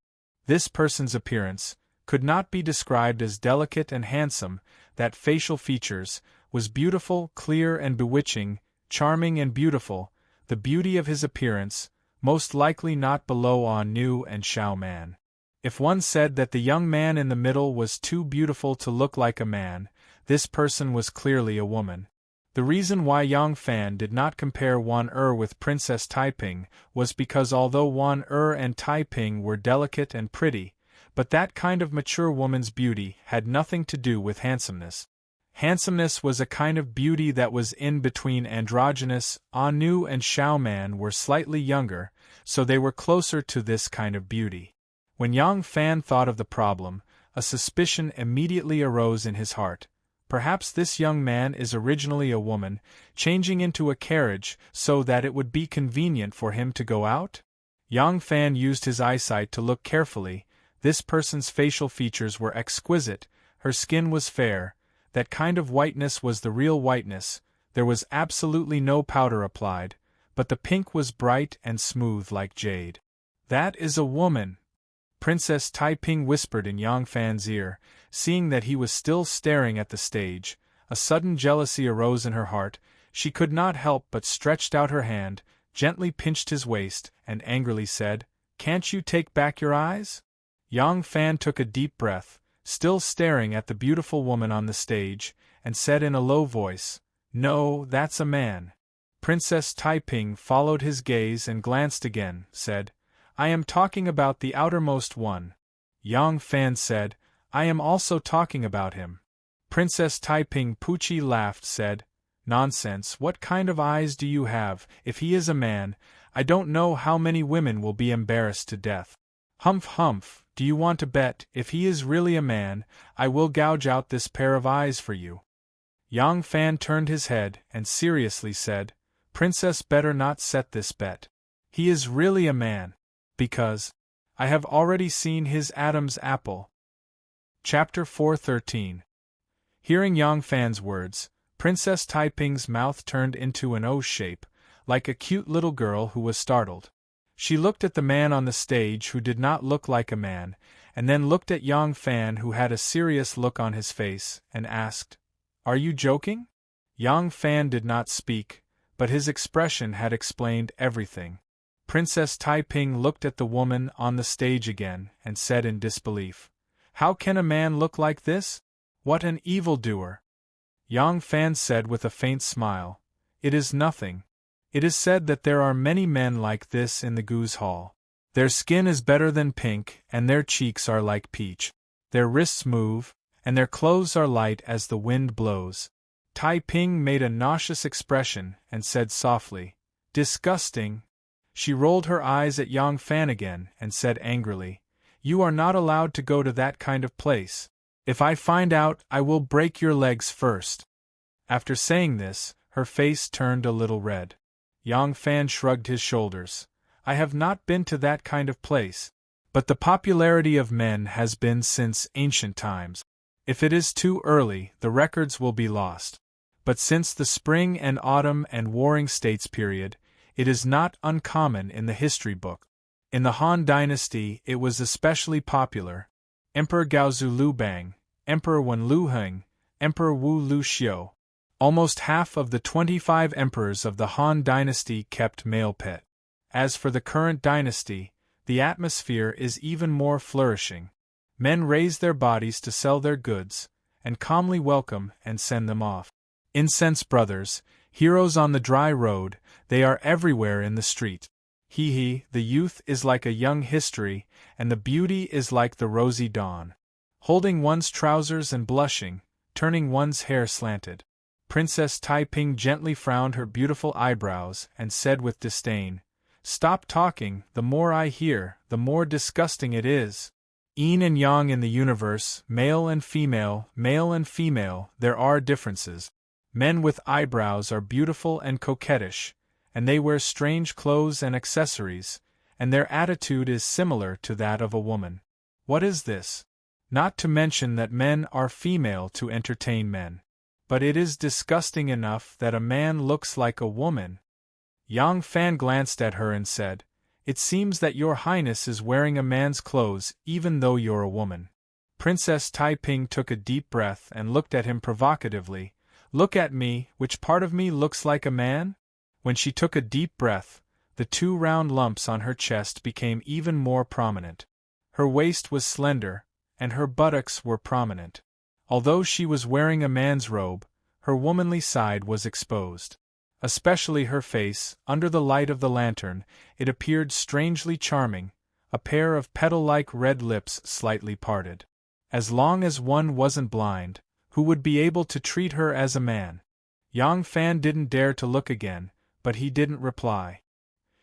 This person's appearance could not be described as delicate and handsome. That facial features was beautiful, clear and bewitching, charming and beautiful. The beauty of his appearance, most likely not below Nu and Xiao Man. If one said that the young man in the middle was too beautiful to look like a man, this person was clearly a woman. The reason why Yang Fan did not compare Wan with Princess Taiping was because although Wan and Taiping were delicate and pretty, but that kind of mature woman's beauty had nothing to do with handsomeness. Handsomeness was a kind of beauty that was in between androgynous. Nu and Xiao Man were slightly younger, so they were closer to this kind of beauty. When Yang Fan thought of the problem, a suspicion immediately arose in his heart. Perhaps this young man is originally a woman, changing into a carriage so that it would be convenient for him to go out? Yang Fan used his eyesight to look carefully. This person's facial features were exquisite, her skin was fair, that kind of whiteness was the real whiteness, there was absolutely no powder applied, but the pink was bright and smooth like jade. "That is a woman," Princess Taiping whispered in Yang Fan's ear. Seeing that he was still staring at the stage, a sudden jealousy arose in her heart. She could not help but stretched out her hand, gently pinched his waist, and angrily said, "Can't you take back your eyes?" Yang Fan took a deep breath, still staring at the beautiful woman on the stage, and said in a low voice, "No, that's a man." Princess Taiping followed his gaze and glanced again, said, "I am talking about the outermost one." Yang Fan said, "I am also talking about him." Princess Taiping Puchi laughed, said, "Nonsense, what kind of eyes do you have? If he is a man, I don't know how many women will be embarrassed to death." "Humph humph, do you want to bet? If he is really a man, I will gouge out this pair of eyes for you." Yang Fan turned his head and seriously said, "Princess, better not set this bet. He is really a man. Because I have already seen his Adam's apple." Chapter 413. Hearing Yang Fan's words, Princess Taiping's mouth turned into an O shape, like a cute little girl who was startled. She looked at the man on the stage who did not look like a man, and then looked at Yang Fan who had a serious look on his face, and asked, "Are you joking?" Yang Fan did not speak, but his expression had explained everything. Princess Taiping looked at the woman on the stage again, and said in disbelief, "How can a man look like this? What an evildoer!" Yang Fan said with a faint smile, "It is nothing. It is said that there are many men like this in the Goose Hall. Their skin is better than pink, and their cheeks are like peach. Their wrists move, and their clothes are light as the wind blows." Taiping made a nauseous expression, and said softly, "Disgusting." She rolled her eyes at Yang Fan again, and said angrily, "You are not allowed to go to that kind of place. If I find out, I will break your legs first." After saying this, her face turned a little red. Yang Fan shrugged his shoulders. "I have not been to that kind of place. But the popularity of men has been since ancient times. If it is too early, the records will be lost. But since the spring and autumn and warring states period, it is not uncommon in the history book. In the Han Dynasty it was especially popular. Emperor Gaozu Lu Bang, Emperor Wen Lu Heng, Emperor Wu Lu Xiu. Almost half of the 25 emperors of the Han Dynasty kept male pet. As for the current dynasty, the atmosphere is even more flourishing. Men raise their bodies to sell their goods, and calmly welcome and send them off. Incense brothers, heroes on the dry road, they are everywhere in the street. The youth is like a young history, and the beauty is like the rosy dawn. Holding one's trousers and blushing, turning one's hair slanted. Princess Taiping gently frowned her beautiful eyebrows and said with disdain, "Stop talking, the more I hear, the more disgusting it is." Yin and yang in the universe, male and female, there are differences. Men with eyebrows are beautiful and coquettish, and they wear strange clothes and accessories, and their attitude is similar to that of a woman. What is this? Not to mention that men are female to entertain men. But it is disgusting enough that a man looks like a woman. Yang Fan glanced at her and said, "It seems that your highness is wearing a man's clothes even though you're a woman." Princess Taiping took a deep breath and looked at him provocatively. "Look at me, which part of me looks like a man?" When she took a deep breath, the 2 round lumps on her chest became even more prominent. Her waist was slender, and her buttocks were prominent. Although she was wearing a man's robe, her womanly side was exposed. Especially her face, under the light of the lantern, it appeared strangely charming, a pair of petal-like red lips slightly parted. As long as one wasn't blind, who would be able to treat her as a man? Yang Fan didn't dare to look again, but he didn't reply.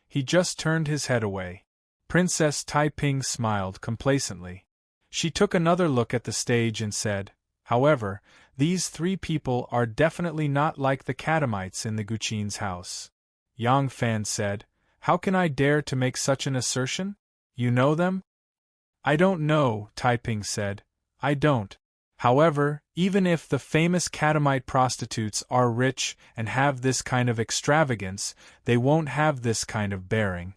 He just turned his head away. Princess Taiping smiled complacently. She took another look at the stage and said, "However, these 3 people are definitely not like the Catamites in the Guqin's house." Yang Fan said, "How can I dare to make such an assertion? You know them?" "I don't know," Taiping said. "I don't. However, even if the famous Catamite prostitutes are rich and have this kind of extravagance, they won't have this kind of bearing."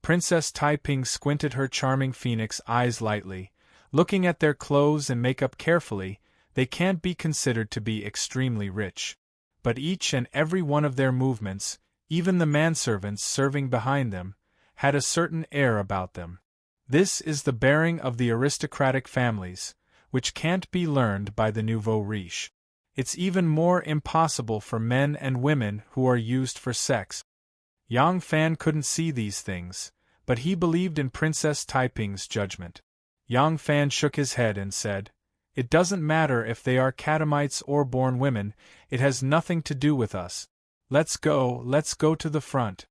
Princess Taiping squinted her charming phoenix eyes lightly. Looking at their clothes and makeup carefully, they can't be considered to be extremely rich. But each and every one of their movements, even the manservants serving behind them, had a certain air about them. This is the bearing of the aristocratic families, which can't be learned by the nouveau riche. It's even more impossible for men and women who are used for sex. Yang Fan couldn't see these things, but he believed in Princess Taiping's judgment. Yang Fan shook his head and said, "It doesn't matter if they are Catamites or born women, it has nothing to do with us. Let's go to the front."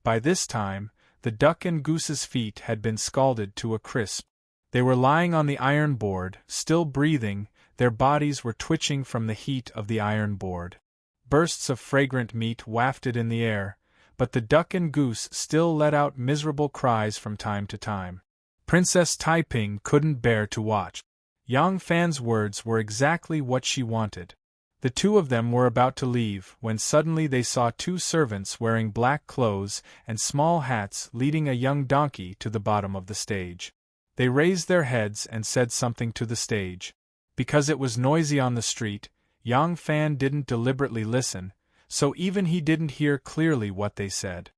By this time, the duck and goose's feet had been scalded to a crisp. They were lying on the iron board, still breathing, their bodies were twitching from the heat of the iron board. Bursts of fragrant meat wafted in the air, but the duck and goose still let out miserable cries from time to time. Princess Taiping couldn't bear to watch. Yang Fan's words were exactly what she wanted. The 2 of them were about to leave when suddenly they saw 2 servants wearing black clothes and small hats leading a young donkey to the bottom of the stage. They raised their heads and said something to the stage. Because it was noisy on the street, Yang Fan didn't deliberately listen, so even he didn't hear clearly what they said.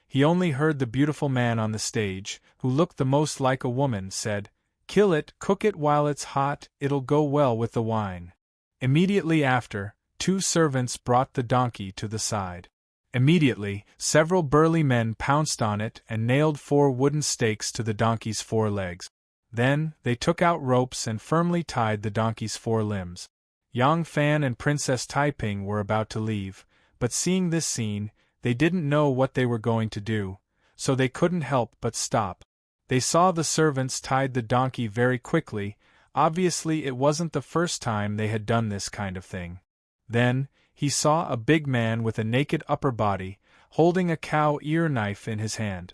He only heard the beautiful man on the stage, who looked the most like a woman, said, "Kill it, cook it while it's hot, it'll go well with the wine." Immediately after, 2 servants brought the donkey to the side. Immediately, several burly men pounced on it and nailed 4 wooden stakes to the donkey's 4 legs. Then, they took out ropes and firmly tied the donkey's 4 limbs. Yang Fan and Princess Taiping were about to leave, but seeing this scene, they didn't know what they were going to do, so they couldn't help but stop. They saw the servants tied the donkey very quickly. Obviously it wasn't the first time they had done this kind of thing. Then, he saw a big man with a naked upper body, holding a cow ear knife in his hand.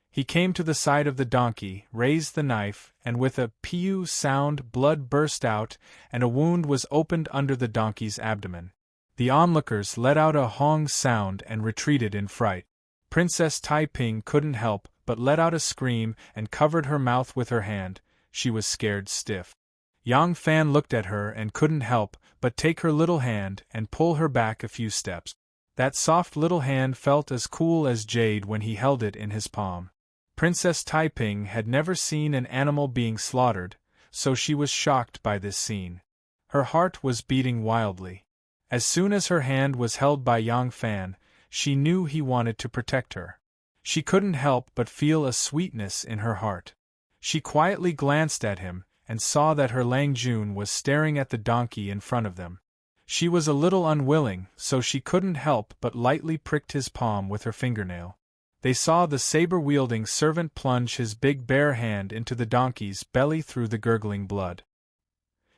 He came to the side of the donkey, raised the knife, and with a pew sound blood burst out, and a wound was opened under the donkey's abdomen. The onlookers let out a hong sound and retreated in fright. Princess Taiping couldn't help but let out a scream and covered her mouth with her hand. She was scared stiff. Yang Fan looked at her and couldn't help but take her little hand and pull her back a few steps. That soft little hand felt as cool as jade when he held it in his palm. Princess Taiping had never seen an animal being slaughtered, so she was shocked by this scene. Her heart was beating wildly. As soon as her hand was held by Yang Fan, she knew he wanted to protect her. She couldn't help but feel a sweetness in her heart. She quietly glanced at him, and saw that her Lang Jun was staring at the donkey in front of them. She was a little unwilling, so she couldn't help but lightly pricked his palm with her fingernail. They saw the saber-wielding servant plunge his big bare hand into the donkey's belly through the gurgling blood.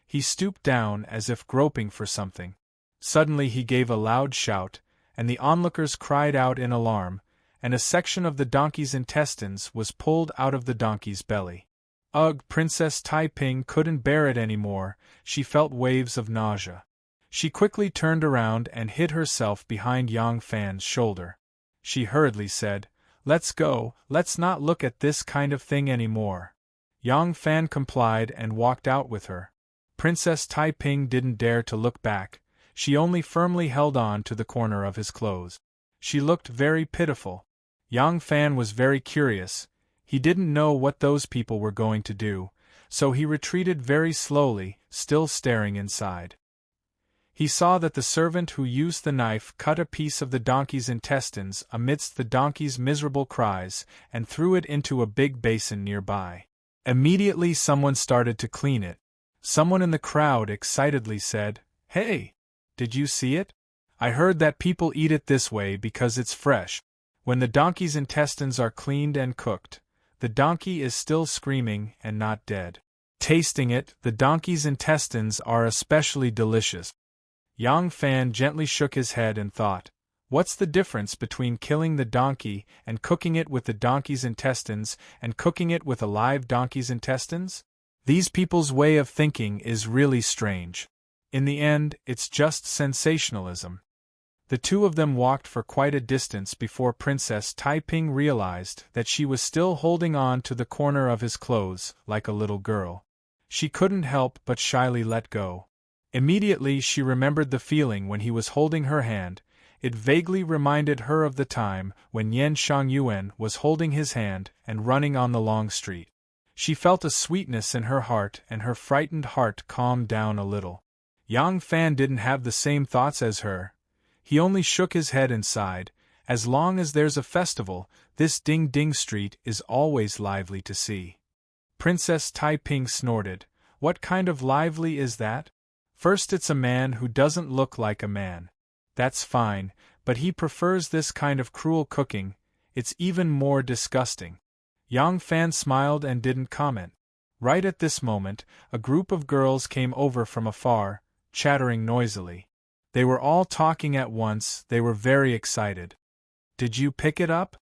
He stooped down as if groping for something. Suddenly he gave a loud shout, and the onlookers cried out in alarm, and a section of the donkey's intestines was pulled out of the donkey's belly. Ugh! Princess Tai-Ping couldn't bear it anymore. She felt waves of nausea. She quickly turned around and hid herself behind Yang Fan's shoulder. She hurriedly said, "Let's go, let's not look at this kind of thing anymore." Yang Fan complied and walked out with her. Princess Tai-Ping didn't dare to look back. She only firmly held on to the corner of his clothes. She looked very pitiful. Yang Fan was very curious. He didn't know what those people were going to do, so he retreated very slowly, still staring inside. He saw that the servant who used the knife cut a piece of the donkey's intestines amidst the donkey's miserable cries and threw it into a big basin nearby. Immediately someone started to clean it. Someone in the crowd excitedly said, "Hey! Did you see it? I heard that people eat it this way because it's fresh. When the donkey's intestines are cleaned and cooked, the donkey is still screaming and not dead. Tasting it, the donkey's intestines are especially delicious." Yang Fan gently shook his head and thought, what's the difference between killing the donkey and cooking it with the donkey's intestines and cooking it with a live donkey's intestines? These people's way of thinking is really strange. In the end, it's just sensationalism. The two of them walked for quite a distance before Princess Tai-Ping realized that she was still holding on to the corner of his clothes like a little girl. She couldn't help but shyly let go. Immediately she remembered the feeling when he was holding her hand. It vaguely reminded her of the time when Yan Shangyuan was holding his hand and running on the long street. She felt a sweetness in her heart and her frightened heart calmed down a little. Yang Fan didn't have the same thoughts as her. He only shook his head and sighed. As long as there's a festival, this Ding Ding Street is always lively to see. Princess Tai-Ping snorted. What kind of lively is that? First it's a man who doesn't look like a man. That's fine, but he prefers this kind of cruel cooking. It's even more disgusting. Yang Fan smiled and didn't comment. Right at this moment, a group of girls came over from afar, chattering noisily. They were all talking at once. They were very excited. "Did you pick it up?"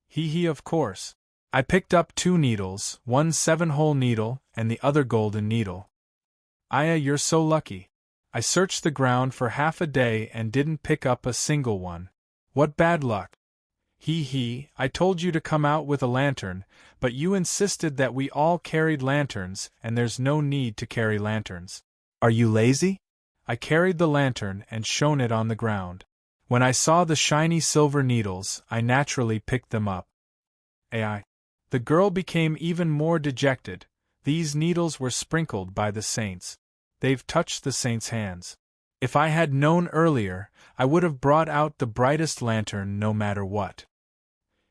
"Hee, of course. I picked up 2 needles, one 7-hole needle and the other golden needle." "Aya, you're so lucky. I searched the ground for half a day and didn't pick up a single one. What bad luck." "Hee, I told you to come out with a lantern, but you insisted that we all carried lanterns, and there's no need to carry lanterns. Are you lazy?" "I carried the lantern and shone it on the ground. When I saw the shiny silver needles, I naturally picked them up." "Ai." The girl became even more dejected. These needles were sprinkled by the saints. They've touched the saints' hands. If I had known earlier, I would have brought out the brightest lantern no matter what.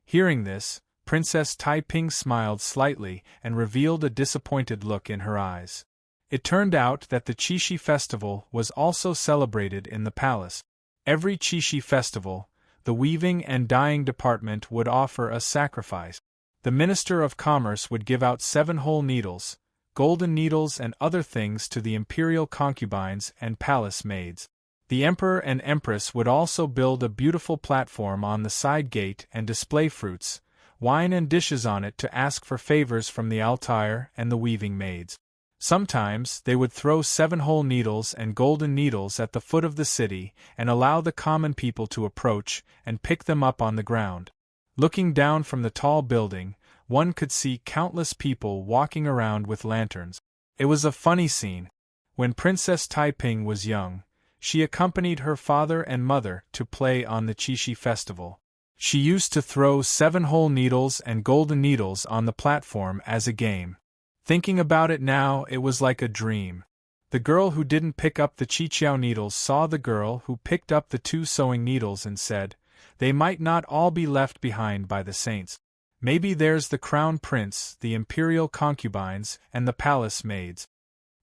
Hearing this, Princess Tai-Ping smiled slightly and revealed a disappointed look in her eyes. It turned out that the Qixi festival was also celebrated in the palace. Every Qixi festival, the weaving and dyeing department would offer a sacrifice. The Minister of Commerce would give out 7-hole needles, golden needles and other things to the imperial concubines and palace maids. The Emperor and Empress would also build a beautiful platform on the side gate and display fruits, wine and dishes on it to ask for favors from the Altair and the weaving maids. Sometimes they would throw 7-hole needles and golden needles at the foot of the city and allow the common people to approach and pick them up on the ground. Looking down from the tall building, one could see countless people walking around with lanterns. It was a funny scene. When Princess Tai-Ping was young, she accompanied her father and mother to play on the Qixi festival. She used to throw 7-hole needles and golden needles on the platform as a game. Thinking about it now, it was like a dream. The girl who didn't pick up the Qiqiao needles saw the girl who picked up the 2 sewing needles and said, "They might not all be left behind by the saints. Maybe there's the crown prince, the imperial concubines, and the palace maids."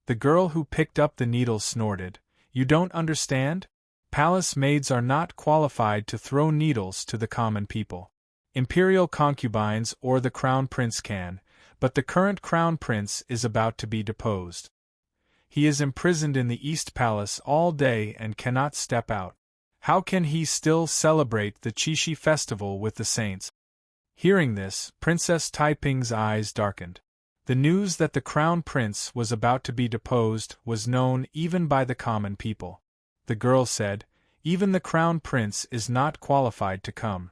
The girl who picked up the needles snorted, "You don't understand? Palace maids are not qualified to throw needles to the common people. Imperial concubines or the crown prince can, but the current crown prince is about to be deposed. He is imprisoned in the East Palace all day and cannot step out. How can he still celebrate the Qixi festival with the saints? Hearing this, Princess Taiping's eyes darkened. The news that the crown prince was about to be deposed was known even by the common people. The girl said, "Even the crown prince is not qualified to come.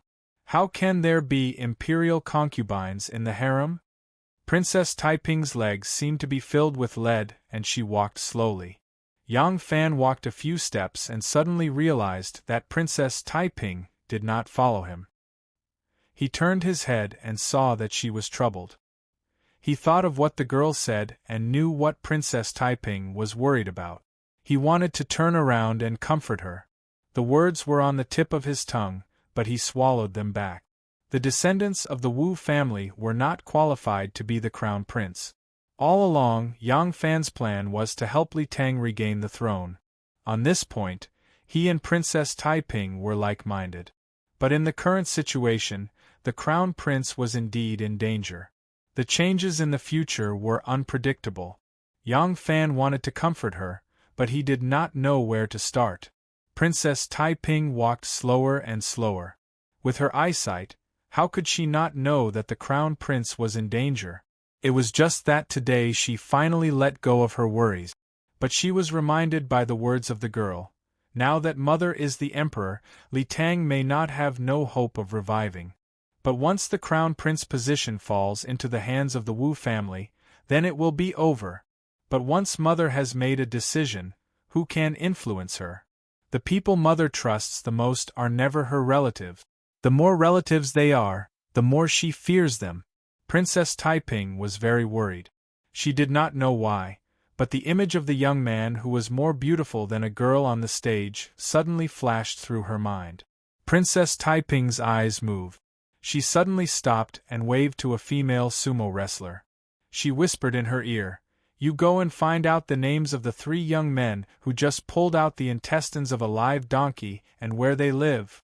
How can there be imperial concubines in the harem?" Princess Taiping's legs seemed to be filled with lead, and she walked slowly. Yang Fan walked a few steps and suddenly realized that Princess Taiping did not follow him. He turned his head and saw that she was troubled. He thought of what the girl said and knew what Princess Taiping was worried about. He wanted to turn around and comfort her. The words were on the tip of his tongue, but he swallowed them back. The descendants of the Wu family were not qualified to be the crown prince. All along, Yang Fan's plan was to help Li Tang regain the throne. On this point, he and Princess Taiping were like-minded. But in the current situation, the crown prince was indeed in danger. The changes in the future were unpredictable. Yang Fan wanted to comfort her, but he did not know where to start. Princess Taiping walked slower and slower. With her eyesight, how could she not know that the crown prince was in danger? It was just that today she finally let go of her worries. But she was reminded by the words of the girl. Now that mother is the emperor, Li Tang may not have no hope of reviving. But once the crown prince position falls into the hands of the Wu family, then it will be over. But once mother has made a decision, who can influence her? The people mother trusts the most are never her relatives. The more relatives they are, the more she fears them. Princess Taiping was very worried. She did not know why, but the image of the young man who was more beautiful than a girl on the stage suddenly flashed through her mind. Princess Taiping's eyes moved. She suddenly stopped and waved to a female sumo wrestler. She whispered in her ear, "You go and find out the names of the 3 young men who just pulled out the intestines of a live donkey and where they live."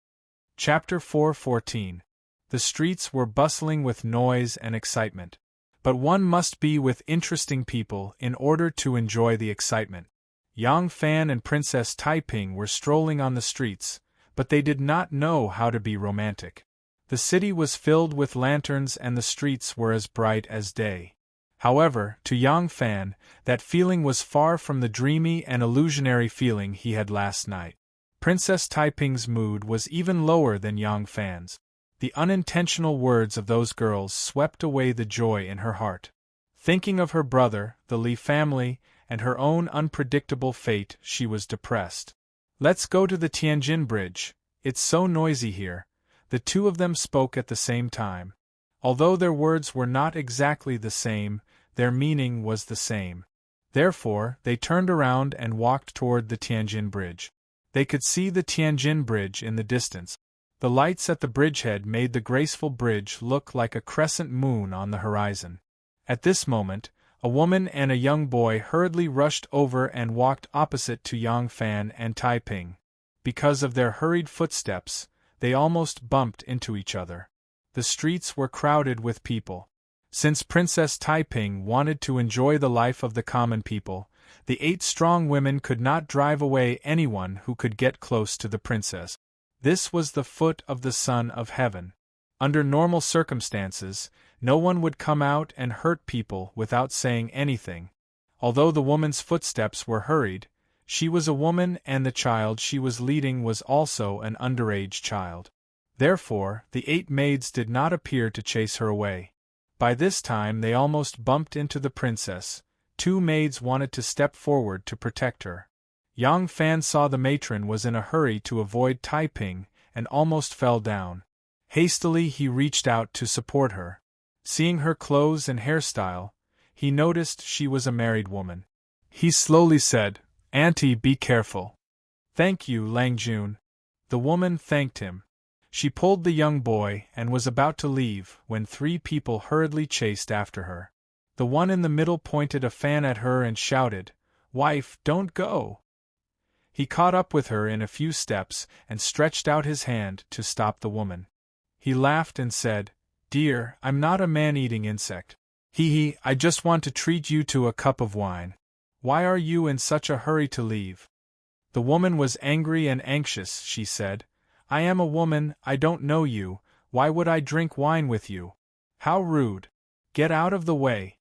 Chapter 4:14. The streets were bustling with noise and excitement. But one must be with interesting people in order to enjoy the excitement. Yang Fan and Princess Taiping were strolling on the streets, but they did not know how to be romantic. The city was filled with lanterns and the streets were as bright as day. However, to Yang Fan, that feeling was far from the dreamy and illusionary feeling he had last night. Princess Taiping's mood was even lower than Yang Fan's. The unintentional words of those girls swept away the joy in her heart. Thinking of her brother, the Li family, and her own unpredictable fate, she was depressed. "Let's go to the Tianjin Bridge, it's so noisy here." The two of them spoke at the same time. Although their words were not exactly the same, their meaning was the same. Therefore, they turned around and walked toward the Tianjin Bridge. They could see the Tianjin Bridge in the distance. The lights at the bridgehead made the graceful bridge look like a crescent moon on the horizon. At this moment, a woman and a young boy hurriedly rushed over and walked opposite to Yang Fan and Taiping. Because of their hurried footsteps, they almost bumped into each other. The streets were crowded with people. Since Princess Taiping wanted to enjoy the life of the common people, the 8 strong women could not drive away anyone who could get close to the princess. This was the foot of the Son of Heaven. Under normal circumstances, no one would come out and hurt people without saying anything. Although the woman's footsteps were hurried, she was a woman and the child she was leading was also an underage child. Therefore, the 8 maids did not appear to chase her away. By this time they almost bumped into the princess. 2 maids wanted to step forward to protect her. Yang Fan saw the matron was in a hurry to avoid Taiping and almost fell down. Hastily he reached out to support her. Seeing her clothes and hairstyle, he noticed she was a married woman. He slowly said, "Auntie, be careful." "Thank you, Lang Jun." The woman thanked him. She pulled the young boy and was about to leave when 3 people hurriedly chased after her. The one in the middle pointed a fan at her and shouted, "Wife, don't go!" He caught up with her in a few steps and stretched out his hand to stop the woman. He laughed and said, "Dear, I'm not a man-eating insect. Hee, I just want to treat you to a cup of wine. Why are you in such a hurry to leave?" The woman was angry and anxious. She said, "I am a woman, I don't know you, why would I drink wine with you? How rude! Get out of the way."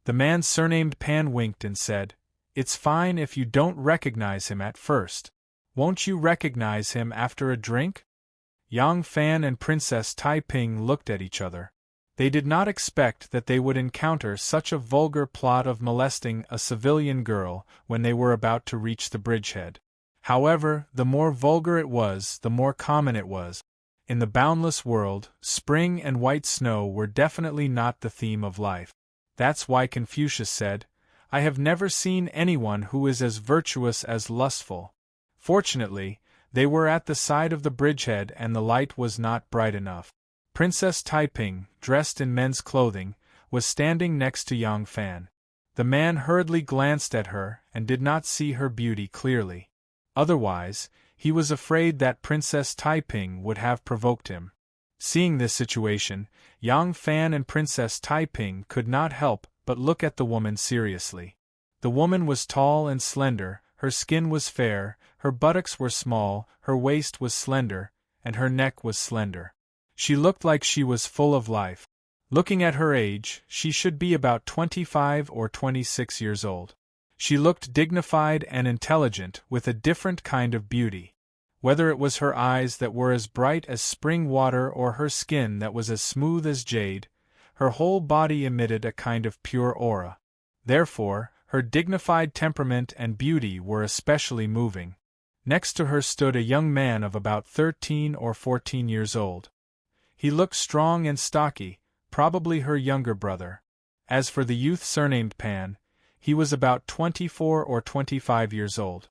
The man surnamed Pan winked and said, "It's fine if you don't recognize him at first. Won't you recognize him after a drink?" Yang Fan and Princess Taiping looked at each other. They did not expect that they would encounter such a vulgar plot of molesting a civilian girl when they were about to reach the bridgehead. However, the more vulgar it was, the more common it was. In the boundless world, spring and white snow were definitely not the theme of life. That's why Confucius said, "I have never seen anyone who is as virtuous as lustful." Fortunately, they were at the side of the bridgehead and the light was not bright enough. Princess Taiping, dressed in men's clothing, was standing next to Yang Fan. The man hurriedly glanced at her and did not see her beauty clearly. Otherwise, he was afraid that Princess Taiping would have provoked him. Seeing this situation, Yang Fan and Princess Taiping could not help but look at the woman seriously. The woman was tall and slender, her skin was fair, her buttocks were small, her waist was slender, and her neck was slender. She looked like she was full of life. Looking at her age, she should be about 25 or 26 years old. She looked dignified and intelligent with a different kind of beauty. Whether it was her eyes that were as bright as spring water or her skin that was as smooth as jade, her whole body emitted a kind of pure aura. Therefore, her dignified temperament and beauty were especially moving. Next to her stood a young man of about 13 or 14 years old. He looked strong and stocky, probably her younger brother. As for the youth surnamed Pan, he was about 24 or 25 years old.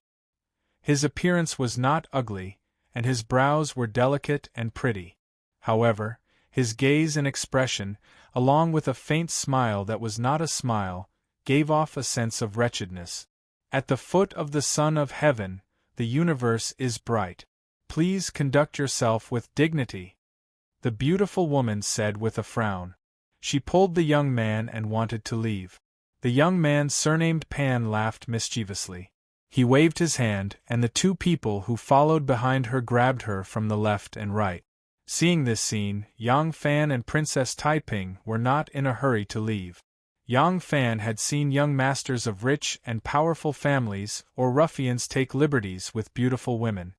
His appearance was not ugly, and his brows were delicate and pretty. However, his gaze and expression, along with a faint smile that was not a smile, gave off a sense of wretchedness. At the foot of the Son of Heaven, the universe is bright. Please conduct yourself with dignity," the beautiful woman said with a frown. She pulled the young man and wanted to leave. The young man surnamed Pan laughed mischievously. He waved his hand, and the two people who followed behind her grabbed her from the left and right. Seeing this scene, Yang Fan and Princess Taiping were not in a hurry to leave. Yang Fan had seen young masters of rich and powerful families or ruffians take liberties with beautiful women.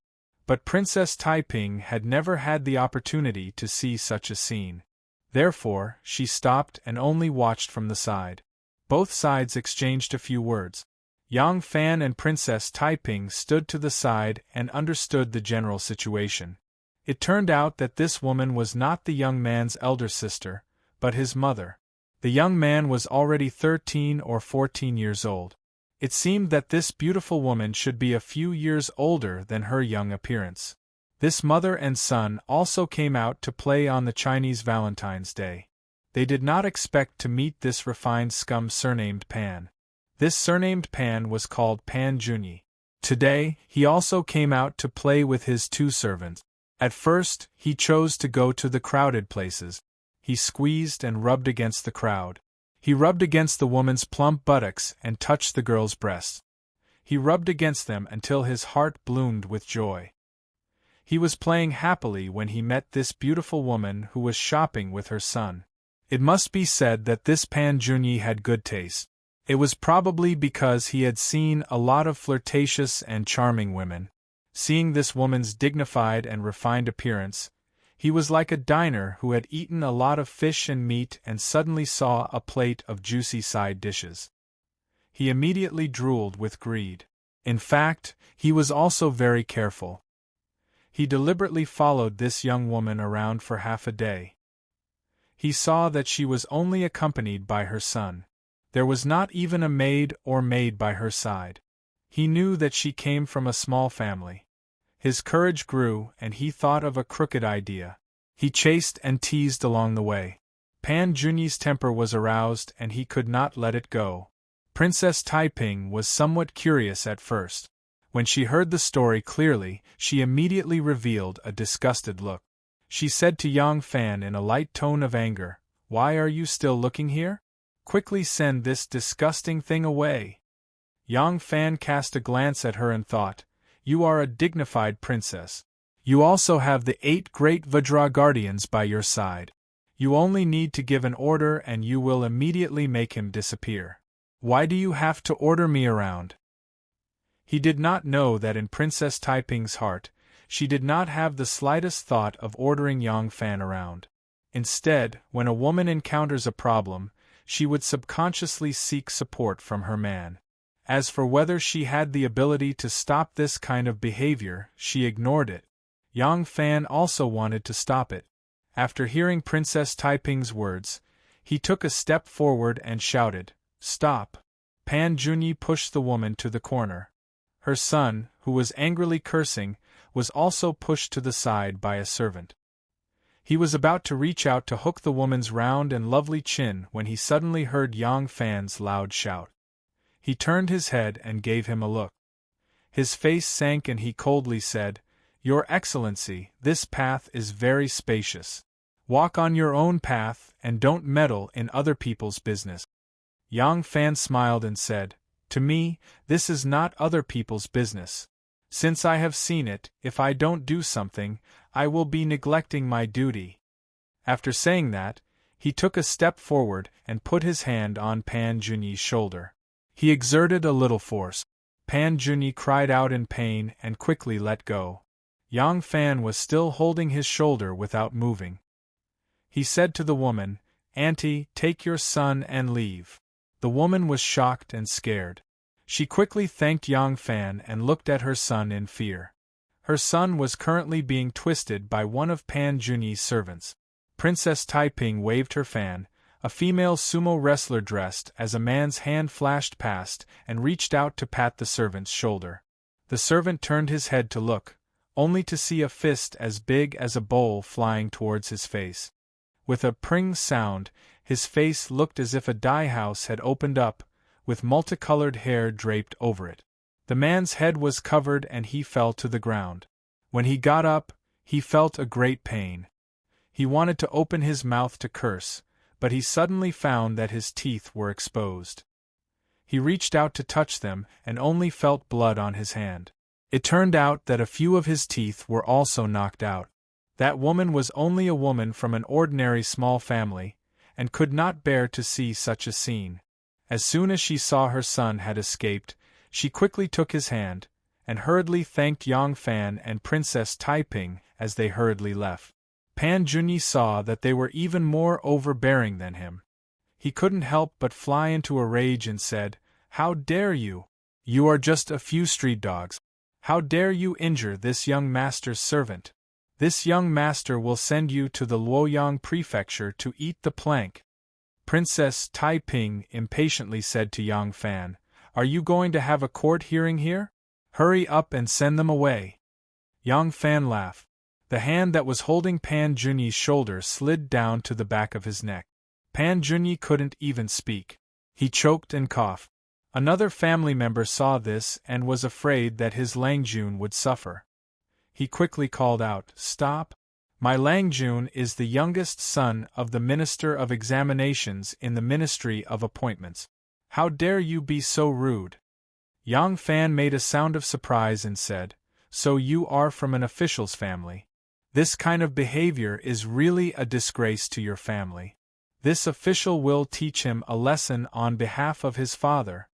But Princess Taiping had never had the opportunity to see such a scene. Therefore, she stopped and only watched from the side. Both sides exchanged a few words. Yang Fan and Princess Taiping stood to the side and understood the general situation. It turned out that this woman was not the young man's elder sister, but his mother. The young man was already 13 or 14 years old. It seemed that this beautiful woman should be a few years older than her young appearance. This mother and son also came out to play on the Chinese Valentine's Day. They did not expect to meet this refined scum surnamed Pan. This surnamed Pan was called Pan Junyi. Today, he also came out to play with his two servants. At first, he chose to go to the crowded places. He squeezed and rubbed against the crowd. He rubbed against the woman's plump buttocks and touched the girl's breasts. He rubbed against them until his heart bloomed with joy. He was playing happily when he met this beautiful woman who was shopping with her son. It must be said that this Pan Junyi had good taste. It was probably because he had seen a lot of flirtatious and charming women. Seeing this woman's dignified and refined appearance, he was like a diner who had eaten a lot of fish and meat and suddenly saw a plate of juicy side dishes. He immediately drooled with greed. In fact, he was also very careful. He deliberately followed this young woman around for half a day. He saw that she was only accompanied by her son. There was not even a maid or maid by her side. He knew that she came from a small family. His courage grew, and he thought of a crooked idea. He chased and teased along the way. Pan Junyi's temper was aroused, and he could not let it go. Princess Taiping was somewhat curious at first. When she heard the story clearly, she immediately revealed a disgusted look. She said to Yang Fan in a light tone of anger, "Why are you still looking here? Quickly send this disgusting thing away." Yang Fan cast a glance at her and thought, "You are a dignified princess. You also have the 8 great Vajra guardians by your side. You only need to give an order and you will immediately make him disappear. Why do you have to order me around?" He did not know that in Princess Taiping's heart, she did not have the slightest thought of ordering Yang Fan around. Instead, when a woman encounters a problem, she would subconsciously seek support from her man. As for whether she had the ability to stop this kind of behavior, she ignored it. Yang Fan also wanted to stop it. After hearing Princess Taiping's words, he took a step forward and shouted, "Stop!" Pan Junyi pushed the woman to the corner. Her son, who was angrily cursing, was also pushed to the side by a servant. He was about to reach out to hook the woman's round and lovely chin when he suddenly heard Yang Fan's loud shout. He turned his head and gave him a look. His face sank and he coldly said, "Your Excellency, this path is very spacious. Walk on your own path and don't meddle in other people's business." Yang Fan smiled and said, "To me, this is not other people's business. Since I have seen it, if I don't do something, I will be neglecting my duty." After saying that, he took a step forward and put his hand on Pan Junyi's shoulder. He exerted a little force. Pan Junyi cried out in pain and quickly let go. Yang Fan was still holding his shoulder without moving. He said to the woman, "Auntie, take your son and leave." The woman was shocked and scared. She quickly thanked Yang Fan and looked at her son in fear. Her son was currently being twisted by one of Pan Junyi's servants. Princess Taiping waved her fan. A female sumo wrestler dressed as a man's hand flashed past and reached out to pat the servant's shoulder. The servant turned his head to look, only to see a fist as big as a bowl flying towards his face. With a pring sound, his face looked as if a dye house had opened up, with multicolored hair draped over it. The man's head was covered and he fell to the ground. When he got up, he felt a great pain. He wanted to open his mouth to curse, but he suddenly found that his teeth were exposed. He reached out to touch them and only felt blood on his hand. It turned out that a few of his teeth were also knocked out. That woman was only a woman from an ordinary small family, and could not bear to see such a scene. As soon as she saw her son had escaped, she quickly took his hand, and hurriedly thanked Yang Fan and Princess Taiping as they hurriedly left. Pan Junyi saw that they were even more overbearing than him. He couldn't help but fly into a rage and said, "How dare you? You are just a few street dogs. How dare you injure this young master's servant? This young master will send you to the Luoyang prefecture to eat the plank." Princess Taiping impatiently said to Yang Fan, "Are you going to have a court hearing here? Hurry up and send them away." Yang Fan laughed. The hand that was holding Pan Junyi's shoulder slid down to the back of his neck. Pan Junyi couldn't even speak. He choked and coughed. Another family member saw this and was afraid that his Langjun would suffer. He quickly called out, "Stop! My Langjun is the youngest son of the Minister of Examinations in the Ministry of Appointments. How dare you be so rude?" Yang Fan made a sound of surprise and said, "So you are from an official's family? This kind of behavior is really a disgrace to your family. This official will teach him a lesson on behalf of his father."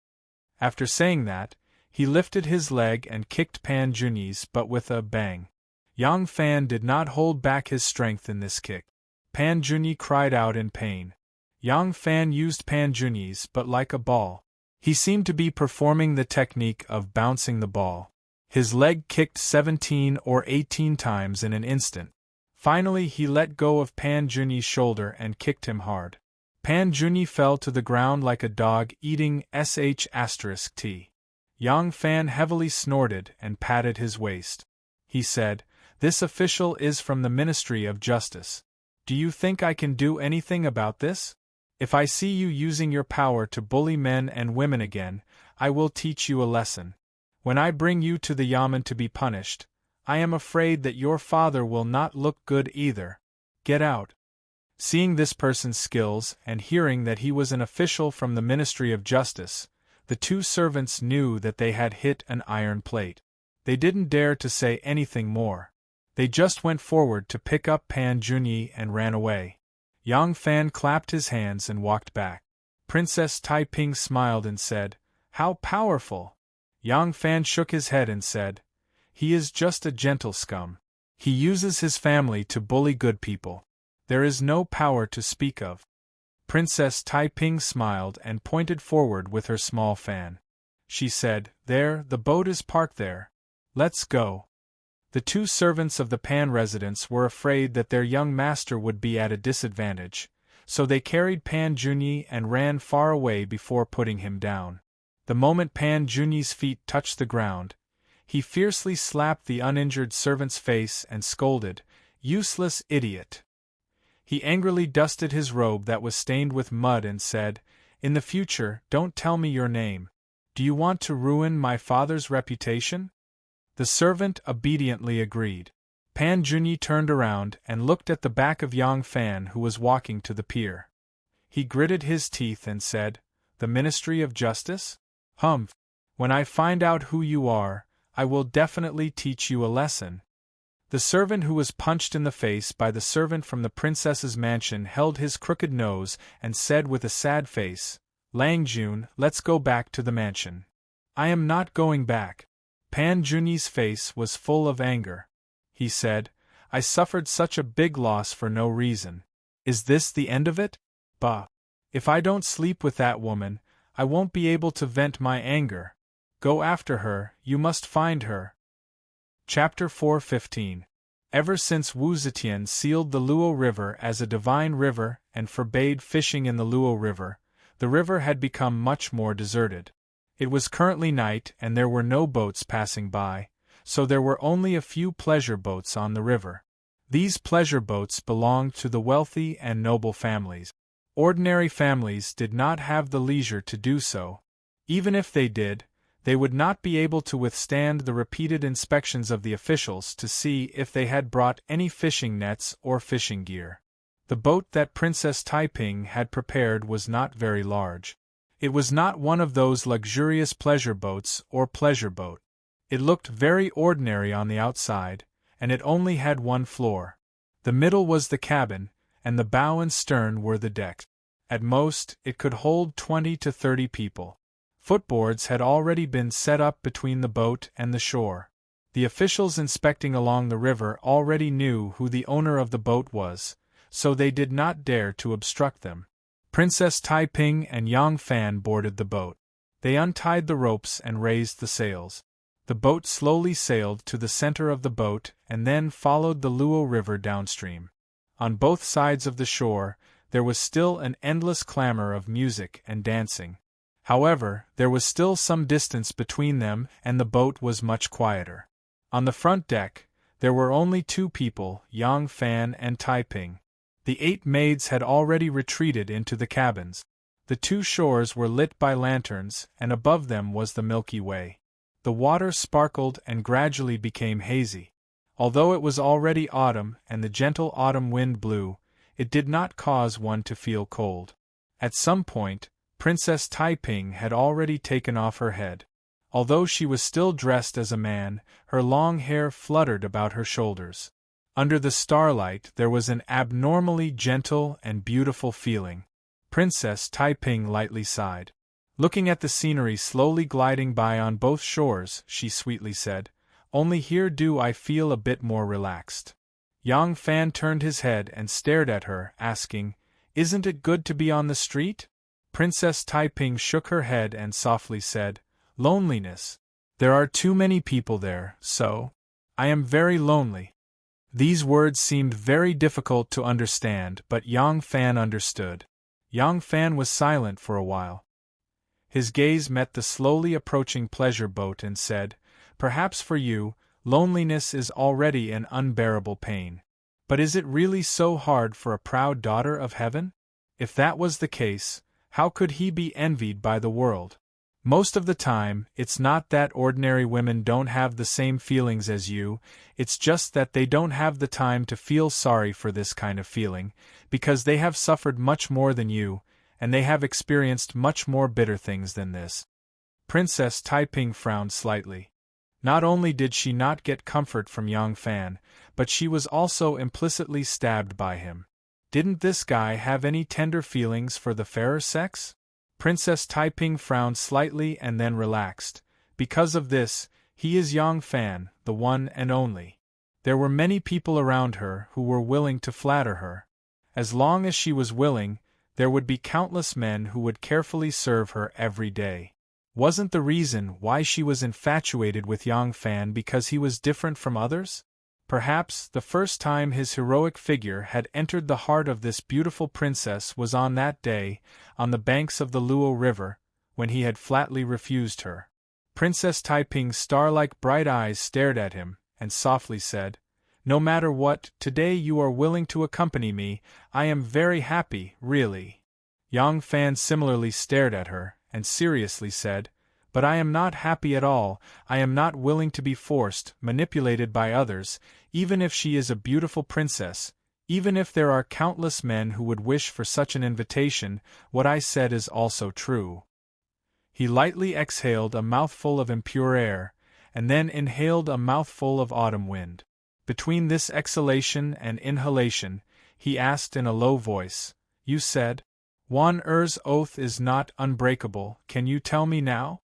After saying that, he lifted his leg and kicked Pan Junyi's but with a bang. Yang Fan did not hold back his strength in this kick. Pan Junyi cried out in pain. Yang Fan used Pan Junyi's but like a ball. He seemed to be performing the technique of bouncing the ball. His leg kicked 17 or 18 times in an instant. Finally he let go of Pan Junyi's shoulder and kicked him hard. Pan Junyi fell to the ground like a dog eating **T. Yang Fan heavily snorted and patted his waist. He said, "This official is from the Ministry of Justice. Do you think I can do anything about this? If I see you using your power to bully men and women again, I will teach you a lesson. When I bring you to the Yamen to be punished, I am afraid that your father will not look good either. Get out. Seeing this person's skills and hearing that he was an official from the Ministry of Justice, the two servants knew that they had hit an iron plate. They didn't dare to say anything more. They just went forward to pick up Pan Junyi and ran away. Yang Fan clapped his hands and walked back. Princess Taiping smiled and said, "How powerful!" Yang Fan shook his head and said, "He is just a gentle scum. He uses his family to bully good people. There is no power to speak of." Princess Taiping smiled and pointed forward with her small fan. She said, "There, the boat is parked there. Let's go." The two servants of the Pan residence were afraid that their young master would be at a disadvantage, so they carried Pan Junyi and ran far away before putting him down. The moment Pan Junyi's feet touched the ground, he fiercely slapped the uninjured servant's face and scolded, "Useless idiot!" He angrily dusted his robe that was stained with mud and said, "In the future, don't tell me your name. Do you want to ruin my father's reputation?" The servant obediently agreed. Pan Junyi turned around and looked at the back of Yang Fan, who was walking to the pier. He gritted his teeth and said, "The Ministry of Justice? Humph! When I find out who you are, I will definitely teach you a lesson." The servant who was punched in the face by the servant from the princess's mansion held his crooked nose and said with a sad face, "Lang Jun, let's go back to the mansion." "I am not going back." Pan Junyi's face was full of anger. He said, "I suffered such a big loss for no reason. Is this the end of it? Bah! If I don't sleep with that woman, I won't be able to vent my anger. Go after her, you must find her." Chapter 4:15. Ever since Wu Zetian sealed the Luo River as a divine river and forbade fishing in the Luo River, the river had become much more deserted. It was currently night and there were no boats passing by, so there were only a few pleasure boats on the river. These pleasure boats belonged to the wealthy and noble families. Ordinary families did not have the leisure to do so. Even if they did, they would not be able to withstand the repeated inspections of the officials to see if they had brought any fishing nets or fishing gear. The boat that Princess Taiping had prepared was not very large. It was not one of those luxurious pleasure boats or pleasure boat. It looked very ordinary on the outside, and it only had one floor. The middle was the cabin, and the bow and stern were the deck. At most, it could hold 20 to 30 people. Footboards had already been set up between the boat and the shore. The officials inspecting along the river already knew who the owner of the boat was, so they did not dare to obstruct them. Princess Taiping and Yang Fan boarded the boat. They untied the ropes and raised the sails. The boat slowly sailed to the center of the boat and then followed the Luo River downstream. On both sides of the shore, there was still an endless clamor of music and dancing. However, there was still some distance between them and the boat was much quieter. On the front deck, there were only two people, Yang Fan and Taiping. The 8 maids had already retreated into the cabins. The two shores were lit by lanterns, and above them was the Milky Way. The water sparkled and gradually became hazy. Although it was already autumn and the gentle autumn wind blew, it did not cause one to feel cold. At some point, Princess Taiping had already taken off her head. Although she was still dressed as a man, her long hair fluttered about her shoulders. Under the starlight there was an abnormally gentle and beautiful feeling. Princess Taiping lightly sighed. Looking at the scenery slowly gliding by on both shores, she sweetly said, "Only here do I feel a bit more relaxed." Yang Fan turned his head and stared at her, asking, "Isn't it good to be on the street?" Princess Taiping shook her head and softly said, "Loneliness. There are too many people there, so I am very lonely." These words seemed very difficult to understand, but Yang Fan understood. Yang Fan was silent for a while. His gaze met the slowly approaching pleasure boat and said, "Perhaps for you, loneliness is already an unbearable pain. But is it really so hard for a proud daughter of heaven? If that was the case, how could he be envied by the world?" Most of the time, it's not that ordinary women don't have the same feelings as you, it's just that they don't have the time to feel sorry for this kind of feeling, because they have suffered much more than you, and they have experienced much more bitter things than this. Princess Taiping frowned slightly. Not only did she not get comfort from Yang Fan, but she was also implicitly stabbed by him. Didn't this guy have any tender feelings for the fairer sex? Princess Taiping frowned slightly and then relaxed. Because of this, he is Yang Fan, the one and only. There were many people around her who were willing to flatter her. As long as she was willing, there would be countless men who would carefully serve her every day. Wasn't the reason why she was infatuated with Yang Fan because he was different from others? Perhaps the first time his heroic figure had entered the heart of this beautiful princess was on that day, on the banks of the Luo River, when he had flatly refused her. Princess Taiping's star-like bright eyes stared at him, and softly said, "No matter what, today you are willing to accompany me, I am very happy, really." Yang Fan similarly stared at her, and seriously said, "But I am not happy at all, I am not willing to be forced, manipulated by others, even if she is a beautiful princess, even if there are countless men who would wish for such an invitation, what I said is also true." He lightly exhaled a mouthful of impure air, and then inhaled a mouthful of autumn wind. Between this exhalation and inhalation, he asked in a low voice, "You said? Wan Er's oath is not unbreakable, can you tell me now?"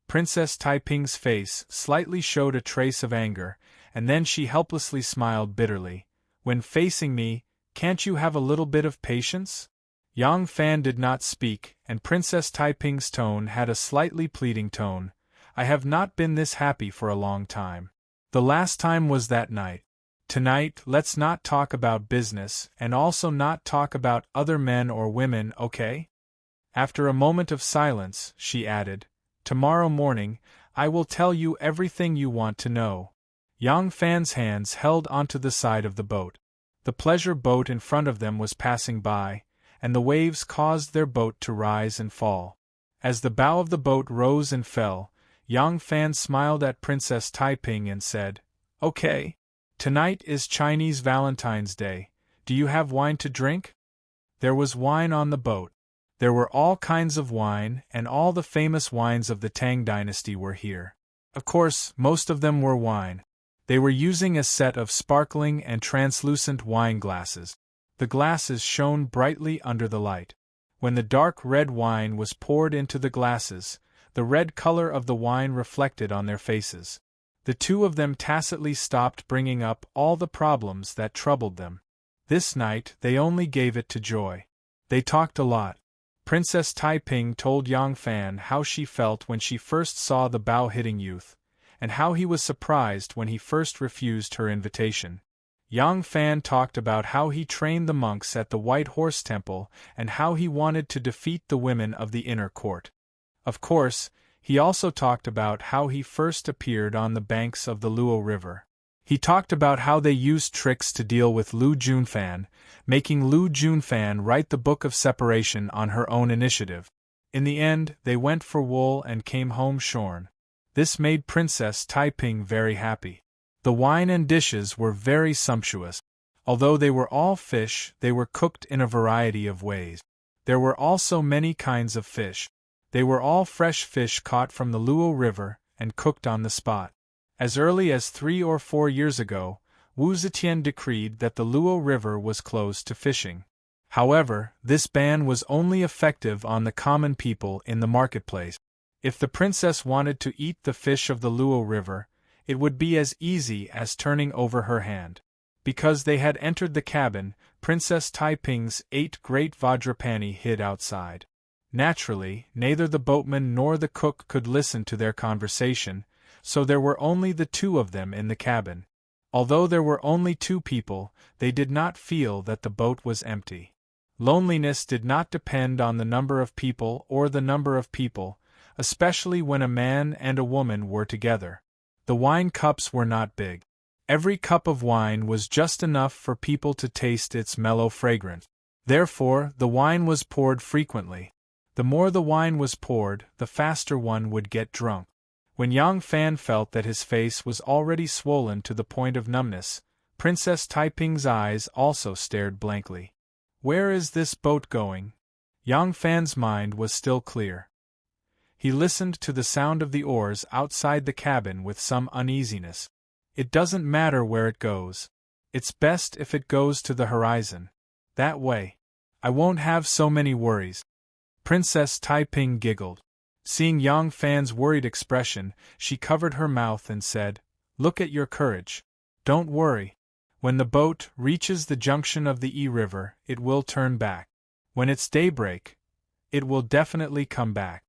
Princess Taiping's face slightly showed a trace of anger, and then she helplessly smiled bitterly. "When facing me, can't you have a little bit of patience?" Yang Fan did not speak, and Princess Taiping's tone had a slightly pleading tone. "I have not been this happy for a long time. The last time was that night. Tonight, let's not talk about business, and also not talk about other men or women, okay?" After a moment of silence, she added, "Tomorrow morning, I will tell you everything you want to know." Yang Fan's hands held onto the side of the boat. The pleasure boat in front of them was passing by, and the waves caused their boat to rise and fall. As the bow of the boat rose and fell, Yang Fan smiled at Princess Taiping and said, "Okay. Tonight is Chinese Valentine's Day. Do you have wine to drink?" There was wine on the boat. There were all kinds of wine, and all the famous wines of the Tang dynasty were here. Of course, most of them were wine. They were using a set of sparkling and translucent wine glasses. The glasses shone brightly under the light. When the dark red wine was poured into the glasses, the red color of the wine reflected on their faces. The two of them tacitly stopped bringing up all the problems that troubled them. This night they only gave it to joy. They talked a lot. Princess Taiping told Yang Fan how she felt when she first saw the bow-hitting youth, and how he was surprised when he first refused her invitation. Yang Fan talked about how he trained the monks at the White Horse Temple and how he wanted to defeat the women of the inner court. Of course, he also talked about how he first appeared on the banks of the Luo River. He talked about how they used tricks to deal with Lu Junfan, making Lu Junfan write the Book of Separation on her own initiative. In the end, they went for wool and came home shorn. This made Princess Taiping very happy. The wine and dishes were very sumptuous. Although they were all fish, they were cooked in a variety of ways. There were also many kinds of fish. They were all fresh fish caught from the Luo River and cooked on the spot. As early as 3 or 4 years ago, Wu Zetian decreed that the Luo River was closed to fishing. However, this ban was only effective on the common people in the marketplace. If the princess wanted to eat the fish of the Luo River, it would be as easy as turning over her hand. Because they had entered the cabin, Princess Taiping's 8 great Vajrapani hid outside. Naturally, neither the boatman nor the cook could listen to their conversation, so there were only the two of them in the cabin. Although there were only 2 people, they did not feel that the boat was empty. Loneliness did not depend on the number of people or the number of people, especially when a man and a woman were together. The wine cups were not big. Every cup of wine was just enough for people to taste its mellow fragrance. Therefore, the wine was poured frequently. The more the wine was poured, the faster one would get drunk. When Yang Fan felt that his face was already swollen to the point of numbness, Princess Taiping's eyes also stared blankly. Where is this boat going? Yang Fan's mind was still clear. He listened to the sound of the oars outside the cabin with some uneasiness. It doesn't matter where it goes. It's best if it goes to the horizon. That way, I won't have so many worries. Princess Taiping giggled. Seeing Yang Fan's worried expression, she covered her mouth and said, "Look at your courage. Don't worry. When the boat reaches the junction of the Yi River, it will turn back. When it's daybreak, it will definitely come back."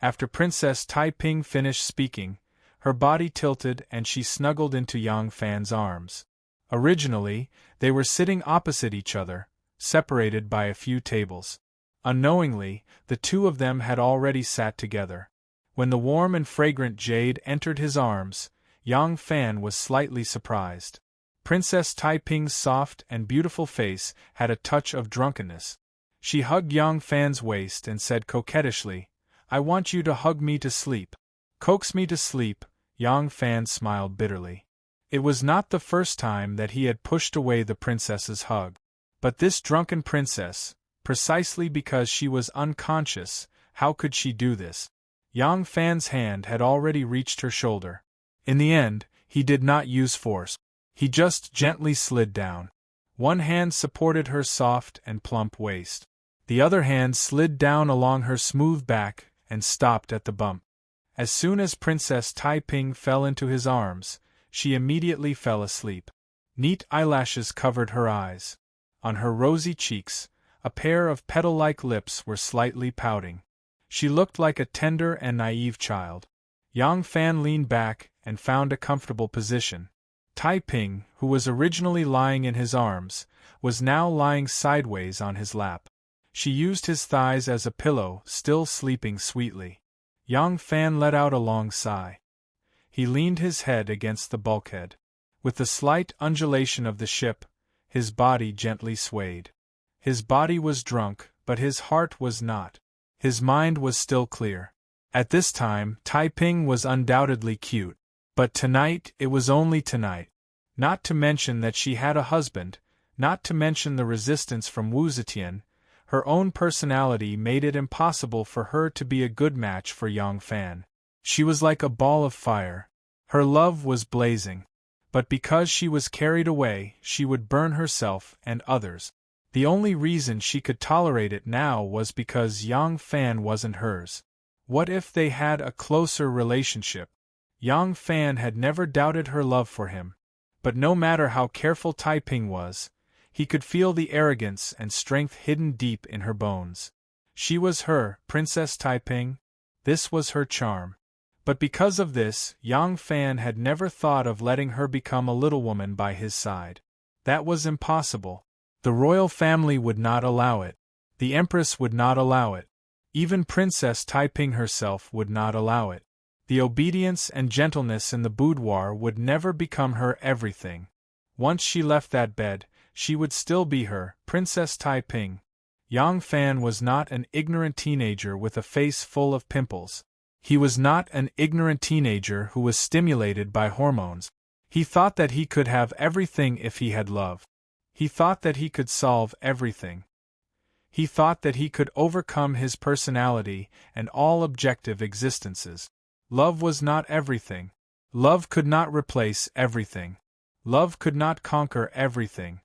After Princess Taiping finished speaking, her body tilted and she snuggled into Yang Fan's arms. Originally, they were sitting opposite each other, separated by a few tables. Unknowingly, the two of them had already sat together. When the warm and fragrant jade entered his arms, Yang Fan was slightly surprised. Princess Taiping's soft and beautiful face had a touch of drunkenness. She hugged Yang Fan's waist and said coquettishly, "I want you to hug me to sleep." "Coax me to sleep," Yang Fan smiled bitterly. It was not the first time that he had pushed away the princess's hug. But this drunken princess, precisely because she was unconscious, how could she do this? Yang Fan's hand had already reached her shoulder. In the end, he did not use force. He just gently slid down. One hand supported her soft and plump waist. The other hand slid down along her smooth back and stopped at the bump. As soon as Princess Taiping fell into his arms, she immediately fell asleep. Neat eyelashes covered her eyes. On her rosy cheeks, a pair of petal-like lips were slightly pouting. She looked like a tender and naive child. Yang Fan leaned back and found a comfortable position. Taiping, who was originally lying in his arms, was now lying sideways on his lap. She used his thighs as a pillow, still sleeping sweetly. Yang Fan let out a long sigh. He leaned his head against the bulkhead. With the slight undulation of the ship, his body gently swayed. His body was drunk, but his heart was not. His mind was still clear. At this time, Taiping was undoubtedly cute. But tonight, it was only tonight. Not to mention that she had a husband, not to mention the resistance from Wu Zetian, her own personality made it impossible for her to be a good match for Yang Fan. She was like a ball of fire. Her love was blazing. But because she was carried away, she would burn herself and others. The only reason she could tolerate it now was because Yang Fan wasn't hers. What if they had a closer relationship? Yang Fan had never doubted her love for him. But no matter how careful Taiping was, he could feel the arrogance and strength hidden deep in her bones. She was her, Princess Taiping. This was her charm. But because of this, Yang Fan had never thought of letting her become a little woman by his side. That was impossible. The royal family would not allow it. The Empress would not allow it. Even Princess Taiping herself would not allow it. The obedience and gentleness in the boudoir would never become her everything. Once she left that bed, she would still be her, Princess Taiping. Yang Fan was not an ignorant teenager with a face full of pimples. He was not an ignorant teenager who was stimulated by hormones. He thought that he could have everything if he had love. He thought that he could solve everything. He thought that he could overcome his personality and all objective existences. Love was not everything. Love could not replace everything. Love could not conquer everything.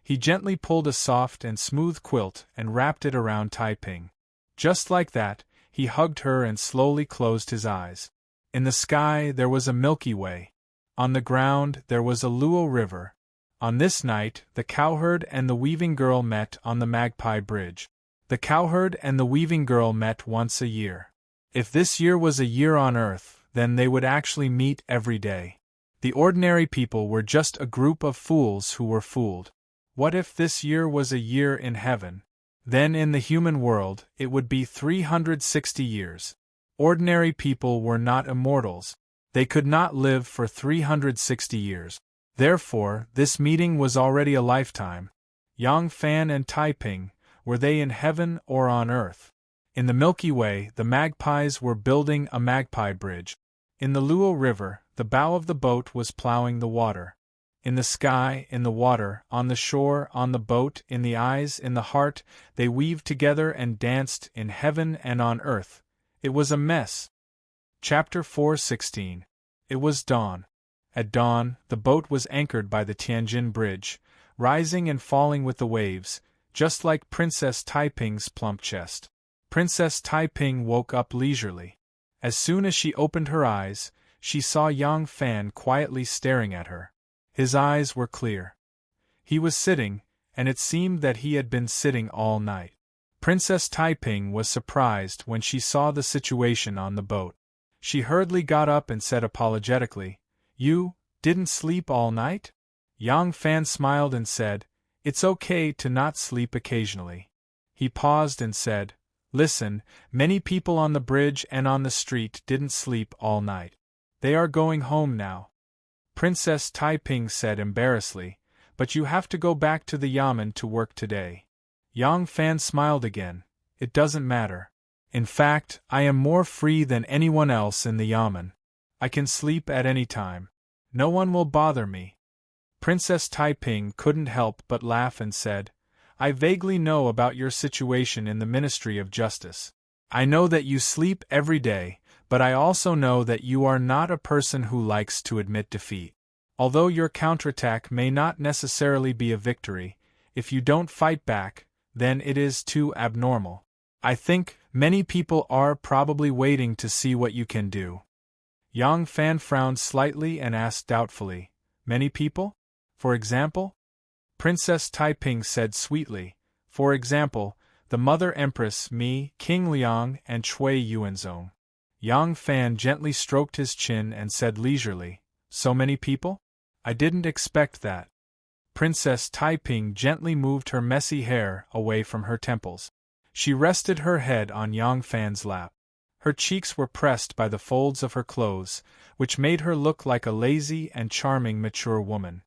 He gently pulled a soft and smooth quilt and wrapped it around Taiping. Just like that, he hugged her and slowly closed his eyes. In the sky there was a Milky Way. On the ground there was a Luo River. On this night, the cowherd and the weaving girl met on the Magpie Bridge. The cowherd and the weaving girl met once a year. If this year was a year on Earth, then they would actually meet every day. The ordinary people were just a group of fools who were fooled. What if this year was a year in heaven? Then in the human world, it would be 360 years. Ordinary people were not immortals. They could not live for 360 years. Therefore, this meeting was already a lifetime. Yang Fan and Taiping, were they in heaven or on earth? In the Milky Way, the magpies were building a magpie bridge. In the Luo River, the bow of the boat was plowing the water. In the sky, in the water, on the shore, on the boat, in the eyes, in the heart, they weaved together and danced in heaven and on earth. It was a mess. Chapter 4:16. It was dawn. At dawn, the boat was anchored by the Tianjin Bridge, rising and falling with the waves, just like Princess Taiping's plump chest. Princess Taiping woke up leisurely. As soon as she opened her eyes, she saw Yang Fan quietly staring at her. His eyes were clear. He was sitting, and it seemed that he had been sitting all night. Princess Taiping was surprised when she saw the situation on the boat. She hurriedly got up and said apologetically, "You didn't sleep all night?" Yang Fan smiled and said, "It's okay to not sleep occasionally." He paused and said, "Listen, many people on the bridge and on the street didn't sleep all night. They are going home now." Princess Taiping said embarrassedly, "But you have to go back to the yamen to work today." Yang Fan smiled again. "It doesn't matter. In fact, I am more free than anyone else in the yamen. I can sleep at any time. No one will bother me." Princess Taiping couldn't help but laugh and said, "I vaguely know about your situation in the Ministry of Justice. I know that you sleep every day, but I also know that you are not a person who likes to admit defeat. Although your counterattack may not necessarily be a victory, if you don't fight back, then it is too abnormal. I think many people are probably waiting to see what you can do." Yang Fan frowned slightly and asked doubtfully, "Many people? For example?" Princess Taiping said sweetly, "For example, the Mother Empress, me, King Liang, and Cui Yuanzong." Yang Fan gently stroked his chin and said leisurely, "So many people? I didn't expect that." Princess Taiping gently moved her messy hair away from her temples. She rested her head on Yang Fan's lap. Her cheeks were pressed by the folds of her clothes, which made her look like a lazy and charming mature woman.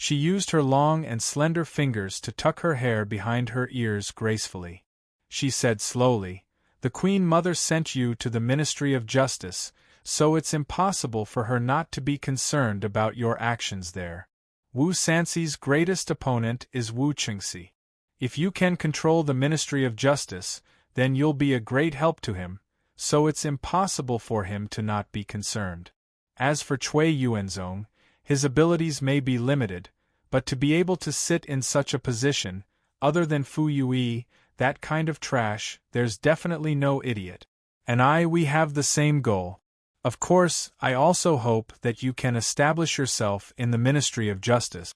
She used her long and slender fingers to tuck her hair behind her ears gracefully. She said slowly, "The Queen Mother sent you to the Ministry of Justice, so it's impossible for her not to be concerned about your actions there. Wu Sanxi's greatest opponent is Wu Qingxi. If you can control the Ministry of Justice, then you'll be a great help to him, so it's impossible for him to not be concerned. As for Cui Yuanzong, his abilities may be limited, but to be able to sit in such a position, other than Fu Yue, that kind of trash, there's definitely no idiot. And we have the same goal. Of course, I also hope that you can establish yourself in the Ministry of Justice."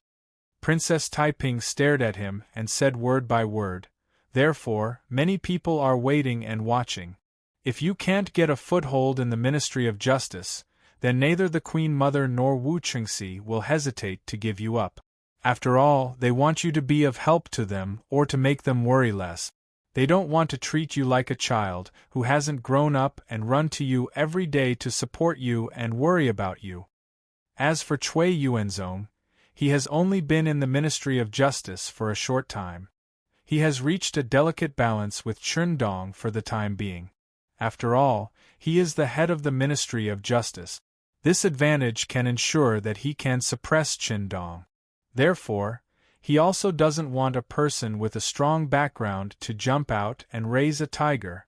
Princess Taiping stared at him and said word by word, "Therefore, many people are waiting and watching. If you can't get a foothold in the Ministry of Justice, then neither the Queen Mother nor Wu Qingxi will hesitate to give you up. After all, they want you to be of help to them or to make them worry less. They don't want to treat you like a child who hasn't grown up and run to you every day to support you and worry about you." As for Cui Yuanzong, he has only been in the Ministry of Justice for a short time. He has reached a delicate balance with Dong for the time being. After all, he is the head of the Ministry of Justice. This advantage can ensure that he can suppress Dong. Therefore, he also doesn't want a person with a strong background to jump out and raise a tiger.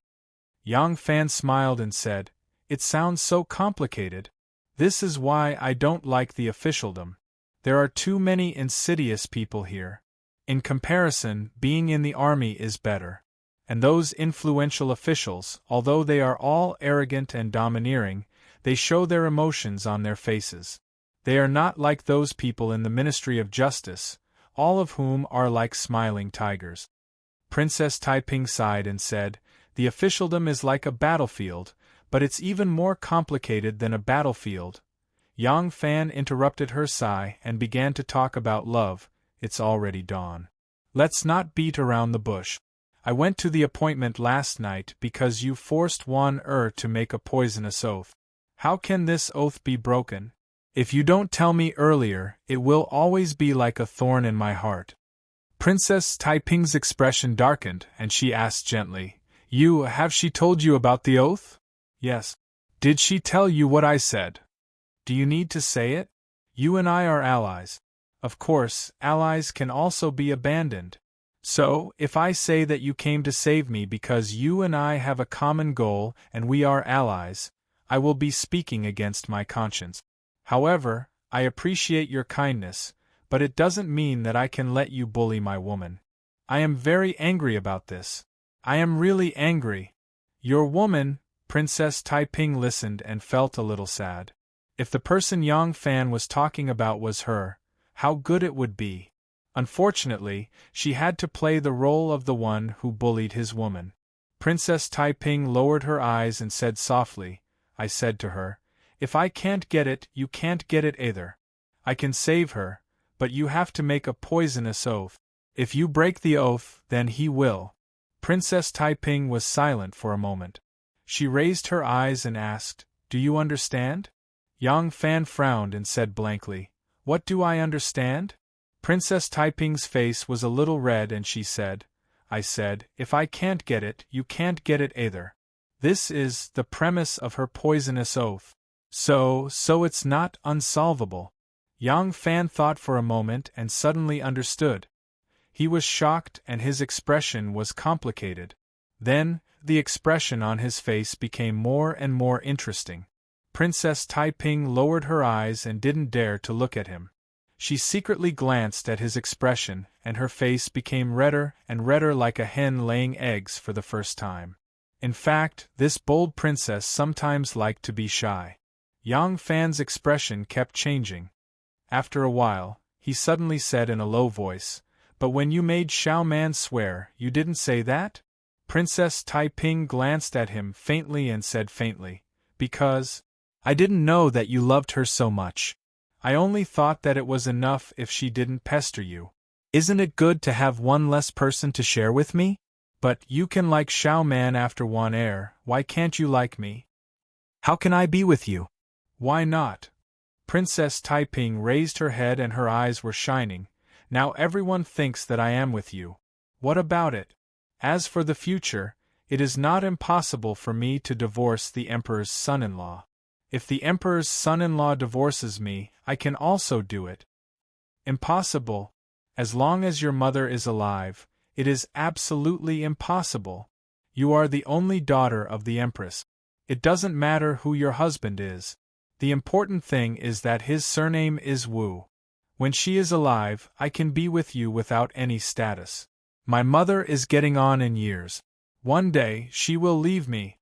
Yang Fan smiled and said, "It sounds so complicated. This is why I don't like the officialdom. There are too many insidious people here. In comparison, being in the army is better. And those influential officials, although they are all arrogant and domineering, they show their emotions on their faces. They are not like those people in the Ministry of Justice, all of whom are like smiling tigers." Princess Taiping sighed and said, "The officialdom is like a battlefield, but it's even more complicated than a battlefield." Yang Fan interrupted her sigh and began to talk about love. "It's already dawn. Let's not beat around the bush. I went to the appointment last night because you forced Wan to make a poisonous oath. How can this oath be broken? If you don't tell me earlier, it will always be like a thorn in my heart." Princess Taiping's expression darkened and she asked gently, Have she told you about the oath? Yes. Did she tell you what I said? Do you need to say it? You and I are allies. Of course, allies can also be abandoned. So, if I say that you came to save me because you and I have a common goal and we are allies, I will be speaking against my conscience. However, I appreciate your kindness, but it doesn't mean that I can let you bully my woman. I am very angry about this. I am really angry. Your woman, Princess Taiping listened and felt a little sad. If the person Yang Fan was talking about was her, how good it would be. Unfortunately, she had to play the role of the one who bullied his woman. Princess Taiping lowered her eyes and said softly, I said to her, if I can't get it, you can't get it either. I can save her, but you have to make a poisonous oath. If you break the oath, then he will. Princess Taiping was silent for a moment. She raised her eyes and asked, do you understand? Yang Fan frowned and said blankly, what do I understand? Princess Taiping's face was a little red and she said, I said, if I can't get it, you can't get it either. This is the premise of her poisonous oath. So it's not unsolvable. Yang Fan thought for a moment and suddenly understood. He was shocked and his expression was complicated. Then, the expression on his face became more and more interesting. Princess Taiping lowered her eyes and didn't dare to look at him. She secretly glanced at his expression, and her face became redder and redder like a hen laying eggs for the first time. In fact, this bold princess sometimes liked to be shy. Yang Fan's expression kept changing. After a while, he suddenly said in a low voice, but when you made Xiao Man swear, you didn't say that? Princess Taiping glanced at him faintly and said faintly, because I didn't know that you loved her so much. I only thought that it was enough if she didn't pester you. Isn't it good to have one less person to share with me? But you can like Xiao Man after one air, why can't you like me? How can I be with you? Why not? Princess Taiping raised her head and her eyes were shining. Now everyone thinks that I am with you. What about it? As for the future, it is not impossible for me to divorce the Emperor's son-in-law. If the Emperor's son-in-law divorces me, I can also do it. Impossible? As long as your mother is alive, it is absolutely impossible. You are the only daughter of the Empress. It doesn't matter who your husband is. The important thing is that his surname is Wu. When she is alive, I can be with you without any status. My mother is getting on in years. One day, she will leave me.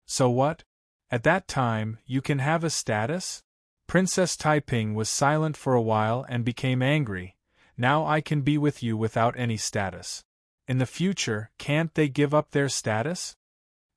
So what? At that time, you can have a status? Princess Taiping was silent for a while and became angry. Now I can be with you without any status. In the future, can't they give up their status?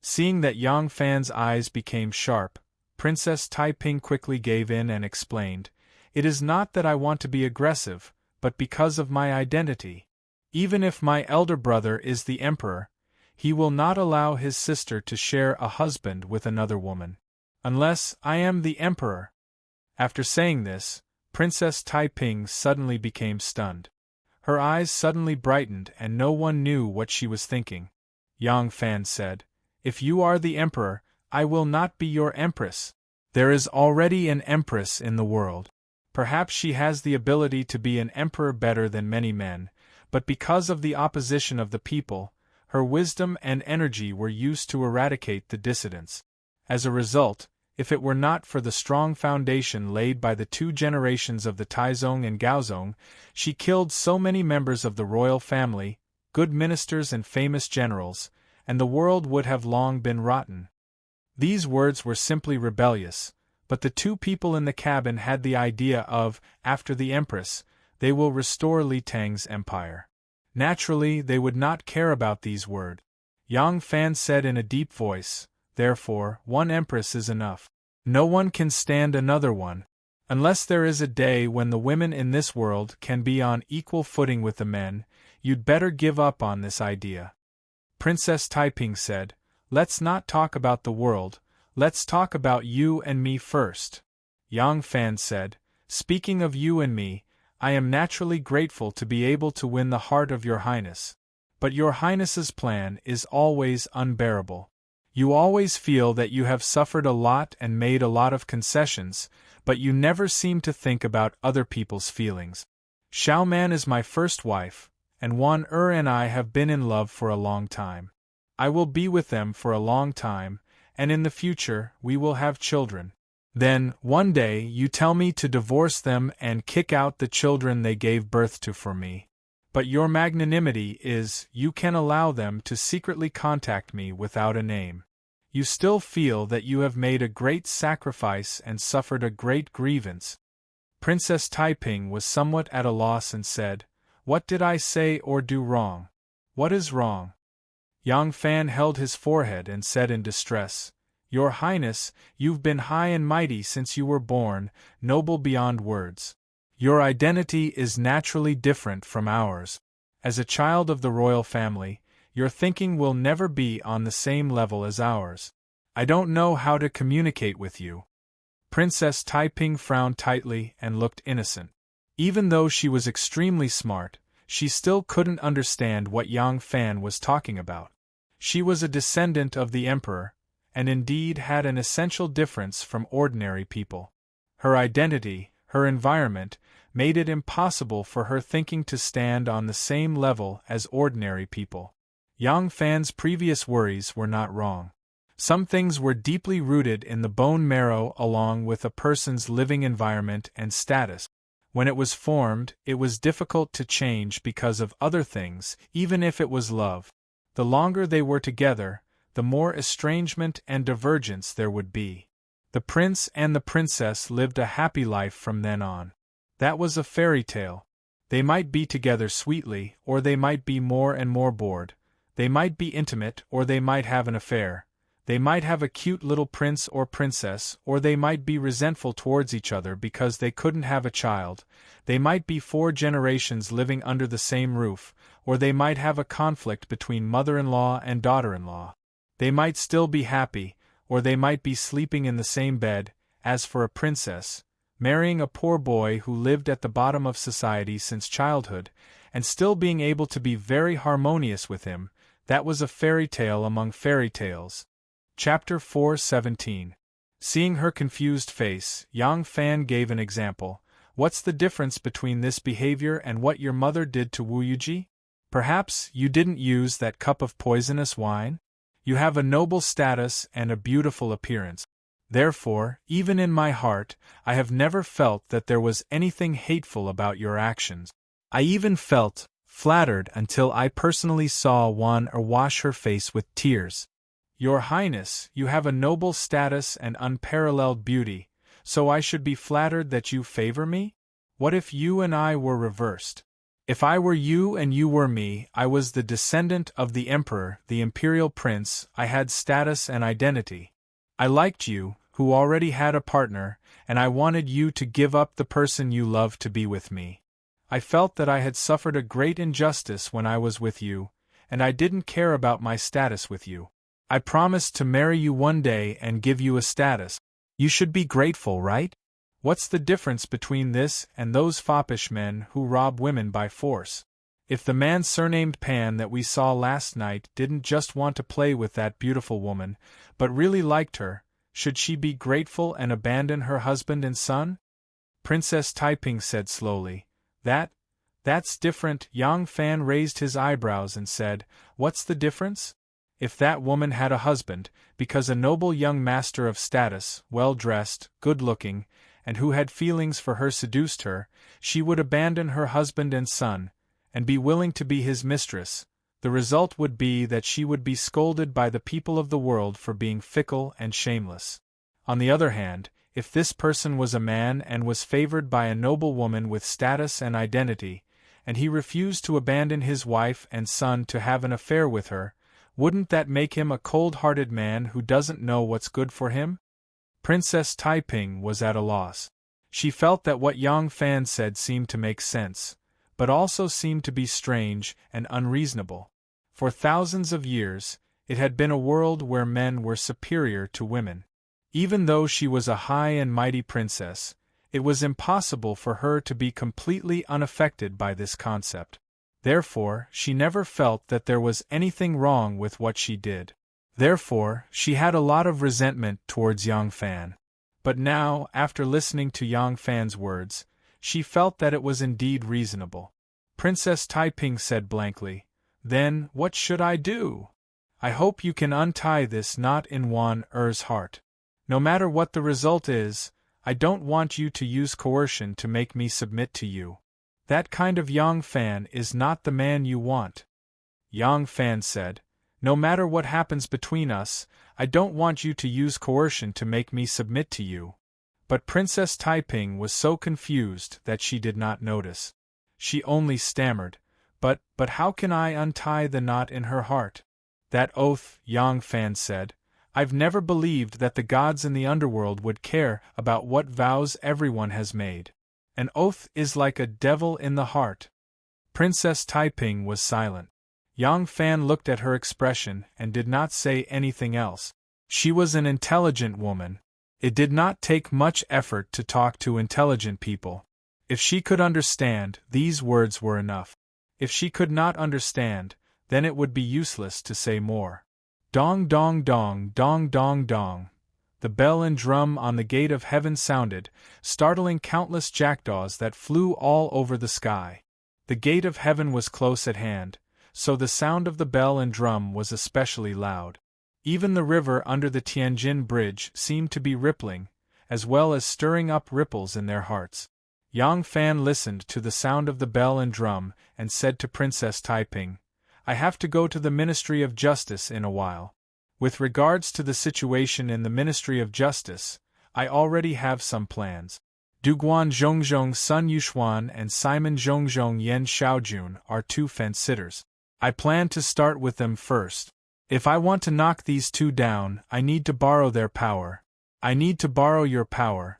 Seeing that Yang Fan's eyes became sharp, Princess Taiping quickly gave in and explained, it is not that I want to be aggressive, but because of my identity. Even if my elder brother is the emperor, he will not allow his sister to share a husband with another woman. Unless I am the emperor. After saying this, Princess Taiping suddenly became stunned. Her eyes suddenly brightened and no one knew what she was thinking. Yang Fan said, if you are the emperor, I will not be your empress. There is already an empress in the world. Perhaps she has the ability to be an emperor better than many men, but because of the opposition of the people, her wisdom and energy were used to eradicate the dissidents. As a result, if it were not for the strong foundation laid by the 2 generations of the Taizong and Gaozong, she killed so many members of the royal family, good ministers and famous generals, and the world would have long been rotten. These words were simply rebellious, but the 2 people in the cabin had the idea of, after the Empress, they will restore Li Tang's empire. Naturally, they would not care about these words. Yang Fan said in a deep voice, therefore, one Empress is enough. No one can stand another one. Unless there is a day when the women in this world can be on equal footing with the men, you'd better give up on this idea. Princess Taiping said, let's not talk about the world, let's talk about you and me first. Yang Fan said, speaking of you and me, I am naturally grateful to be able to win the heart of your highness. But your Highness's plan is always unbearable. You always feel that you have suffered a lot and made a lot of concessions, but you never seem to think about other people's feelings. Xiaoman is my first wife, and Wan and I have been in love for a long time. I will be with them for a long time, and in the future we will have children. Then, one day, you tell me to divorce them and kick out the children they gave birth to for me. But your magnanimity is, you can allow them to secretly contact me without a name. You still feel that you have made a great sacrifice and suffered a great grievance. Princess Taiping was somewhat at a loss and said, "What did I say or do wrong? What is wrong?" Yang Fan held his forehead and said in distress, "Your Highness, you've been high and mighty since you were born, noble beyond words. Your identity is naturally different from ours. As a child of the royal family, your thinking will never be on the same level as ours. I don't know how to communicate with you." Princess Taiping frowned tightly and looked innocent. Even though she was extremely smart, she still couldn't understand what Yang Fan was talking about. She was a descendant of the emperor, and indeed had an essential difference from ordinary people. Her identity, her environment, made it impossible for her thinking to stand on the same level as ordinary people. Yang Fan's previous worries were not wrong. Some things were deeply rooted in the bone marrow along with a person's living environment and status. When it was formed, it was difficult to change because of other things, even if it was love. The longer they were together, the more estrangement and divergence there would be. The prince and the princess lived a happy life from then on. That was a fairy tale. They might be together sweetly, or they might be more and more bored. They might be intimate, or they might have an affair. They might have a cute little prince or princess, or they might be resentful towards each other because they couldn't have a child. They might be 4 generations living under the same roof, or they might have a conflict between mother-in-law and daughter-in-law. They might still be happy, or they might be sleeping in the same bed. As for a princess, marrying a poor boy who lived at the bottom of society since childhood, and still being able to be very harmonious with him, that was a fairy tale among fairy tales. Chapter 4:17. Seeing her confused face, Yang Fan gave an example. "What's the difference between this behavior and what your mother did to Wu Yuji? Perhaps you didn't use that cup of poisonous wine? You have a noble status and a beautiful appearance. Therefore, even in my heart, I have never felt that there was anything hateful about your actions. I even felt flattered until I personally saw Wan wash her face with tears. Your Highness, you have a noble status and unparalleled beauty, so I should be flattered that you favor me? What if you and I were reversed? If I were you and you were me, I was the descendant of the emperor, the imperial prince, I had status and identity. I liked you, who already had a partner, and I wanted you to give up the person you loved to be with me. I felt that I had suffered a great injustice when I was with you, and I didn't care about my status with you. I promised to marry you one day and give you a status. You should be grateful, right? What's the difference between this and those foppish men who rob women by force? If the man surnamed Pan that we saw last night didn't just want to play with that beautiful woman, but really liked her, should she be grateful and abandon her husband and son?" Princess Taiping said slowly. That's different." Yang Fan raised his eyebrows and said, "What's the difference? If that woman had a husband, because a noble young master of status, well-dressed, good-looking, and who had feelings for her seduced her, she would abandon her husband and son, and be willing to be his mistress. The result would be that she would be scolded by the people of the world for being fickle and shameless. On the other hand, if this person was a man and was favored by a noble woman with status and identity, and he refused to abandon his wife and son to have an affair with her, wouldn't that make him a cold-hearted man who doesn't know what's good for him?" Princess Taiping was at a loss. She felt that what Yang Fan said seemed to make sense, but also seemed to be strange and unreasonable. For thousands of years, it had been a world where men were superior to women. Even though she was a high and mighty princess, it was impossible for her to be completely unaffected by this concept. Therefore, she never felt that there was anything wrong with what she did. Therefore, she had a lot of resentment towards Yang Fan. But now, after listening to Yang Fan's words, she felt that it was indeed reasonable. Princess Taiping said blankly, "Then, what should I do? I hope you can untie this knot in Wan Er's heart. No matter what the result is, I don't want you to use coercion to make me submit to you. That kind of Yang Fan is not the man you want." Yang Fan said, "No matter what happens between us, I don't want you to use coercion to make me submit to you." But Princess Taiping was so confused that she did not notice. She only stammered, But how can I untie the knot in her heart?" "That oath," Yang Fan said. "I've never believed that the gods in the underworld would care about what vows everyone has made. An oath is like a devil in the heart." Princess Taiping was silent. Yang Fan looked at her expression and did not say anything else. She was an intelligent woman. It did not take much effort to talk to intelligent people. If she could understand, these words were enough. If she could not understand, then it would be useless to say more. Dong dong dong dong dong dong. The bell and drum on the gate of heaven sounded, startling countless jackdaws that flew all over the sky. The gate of heaven was close at hand, so the sound of the bell and drum was especially loud. Even the river under the Tianjin Bridge seemed to be rippling, as well as stirring up ripples in their hearts. Yang Fan listened to the sound of the bell and drum and said to Princess Taiping, "I have to go to the Ministry of Justice in a while. With regards to the situation in the Ministry of Justice, I already have some plans. Duguan Zhongzhong Sun Yuxuan and Simon Zhongzhong Yen Xiaojun are 2 fence-sitters. I plan to start with them first. If I want to knock these 2 down, I need to borrow their power. I need to borrow your power."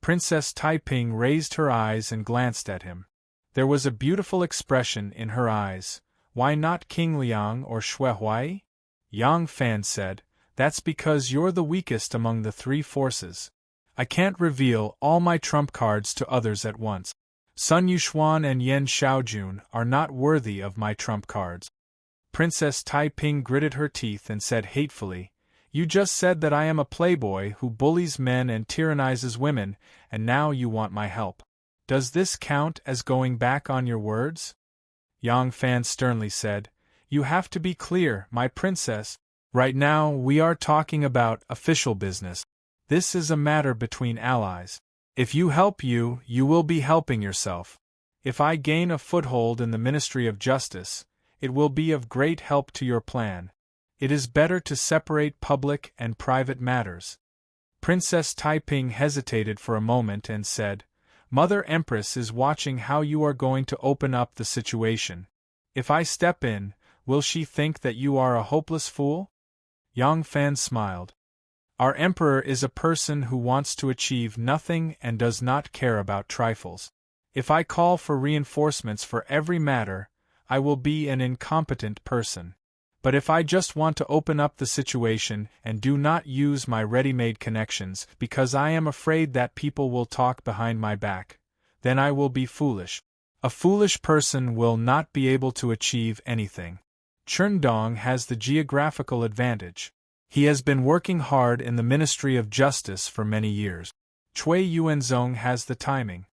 Princess Taiping raised her eyes and glanced at him. There was a beautiful expression in her eyes. "Why not King Liang or Xue Huai?" Yang Fan said, "That's because you're the weakest among the 3 forces. I can't reveal all my trump cards to others at once. Sun Yuxuan and Yen Xiaojun are not worthy of my trump cards." Princess Taiping gritted her teeth and said hatefully, "You just said that I am a playboy who bullies men and tyrannizes women, and now you want my help. Does this count as going back on your words?" Yang Fan sternly said, "You have to be clear, my princess. Right now we are talking about official business. This is a matter between allies. If you help you will be helping yourself. If I gain a foothold in the Ministry of Justice, it will be of great help to your plan. It is better to separate public and private matters." Princess Taiping hesitated for a moment and said, "Mother Empress is watching how you are going to open up the situation. If I step in, will she think that you are a hopeless fool?" Yang Fan smiled. "Our emperor is a person who wants to achieve nothing and does not care about trifles. If I call for reinforcements for every matter, I will be an incompetent person. But if I just want to open up the situation and do not use my ready-made connections because I am afraid that people will talk behind my back, then I will be foolish. A foolish person will not be able to achieve anything. Churndong has the geographical advantage. He has been working hard in the Ministry of Justice for many years. Cui Yuanzong has the timing.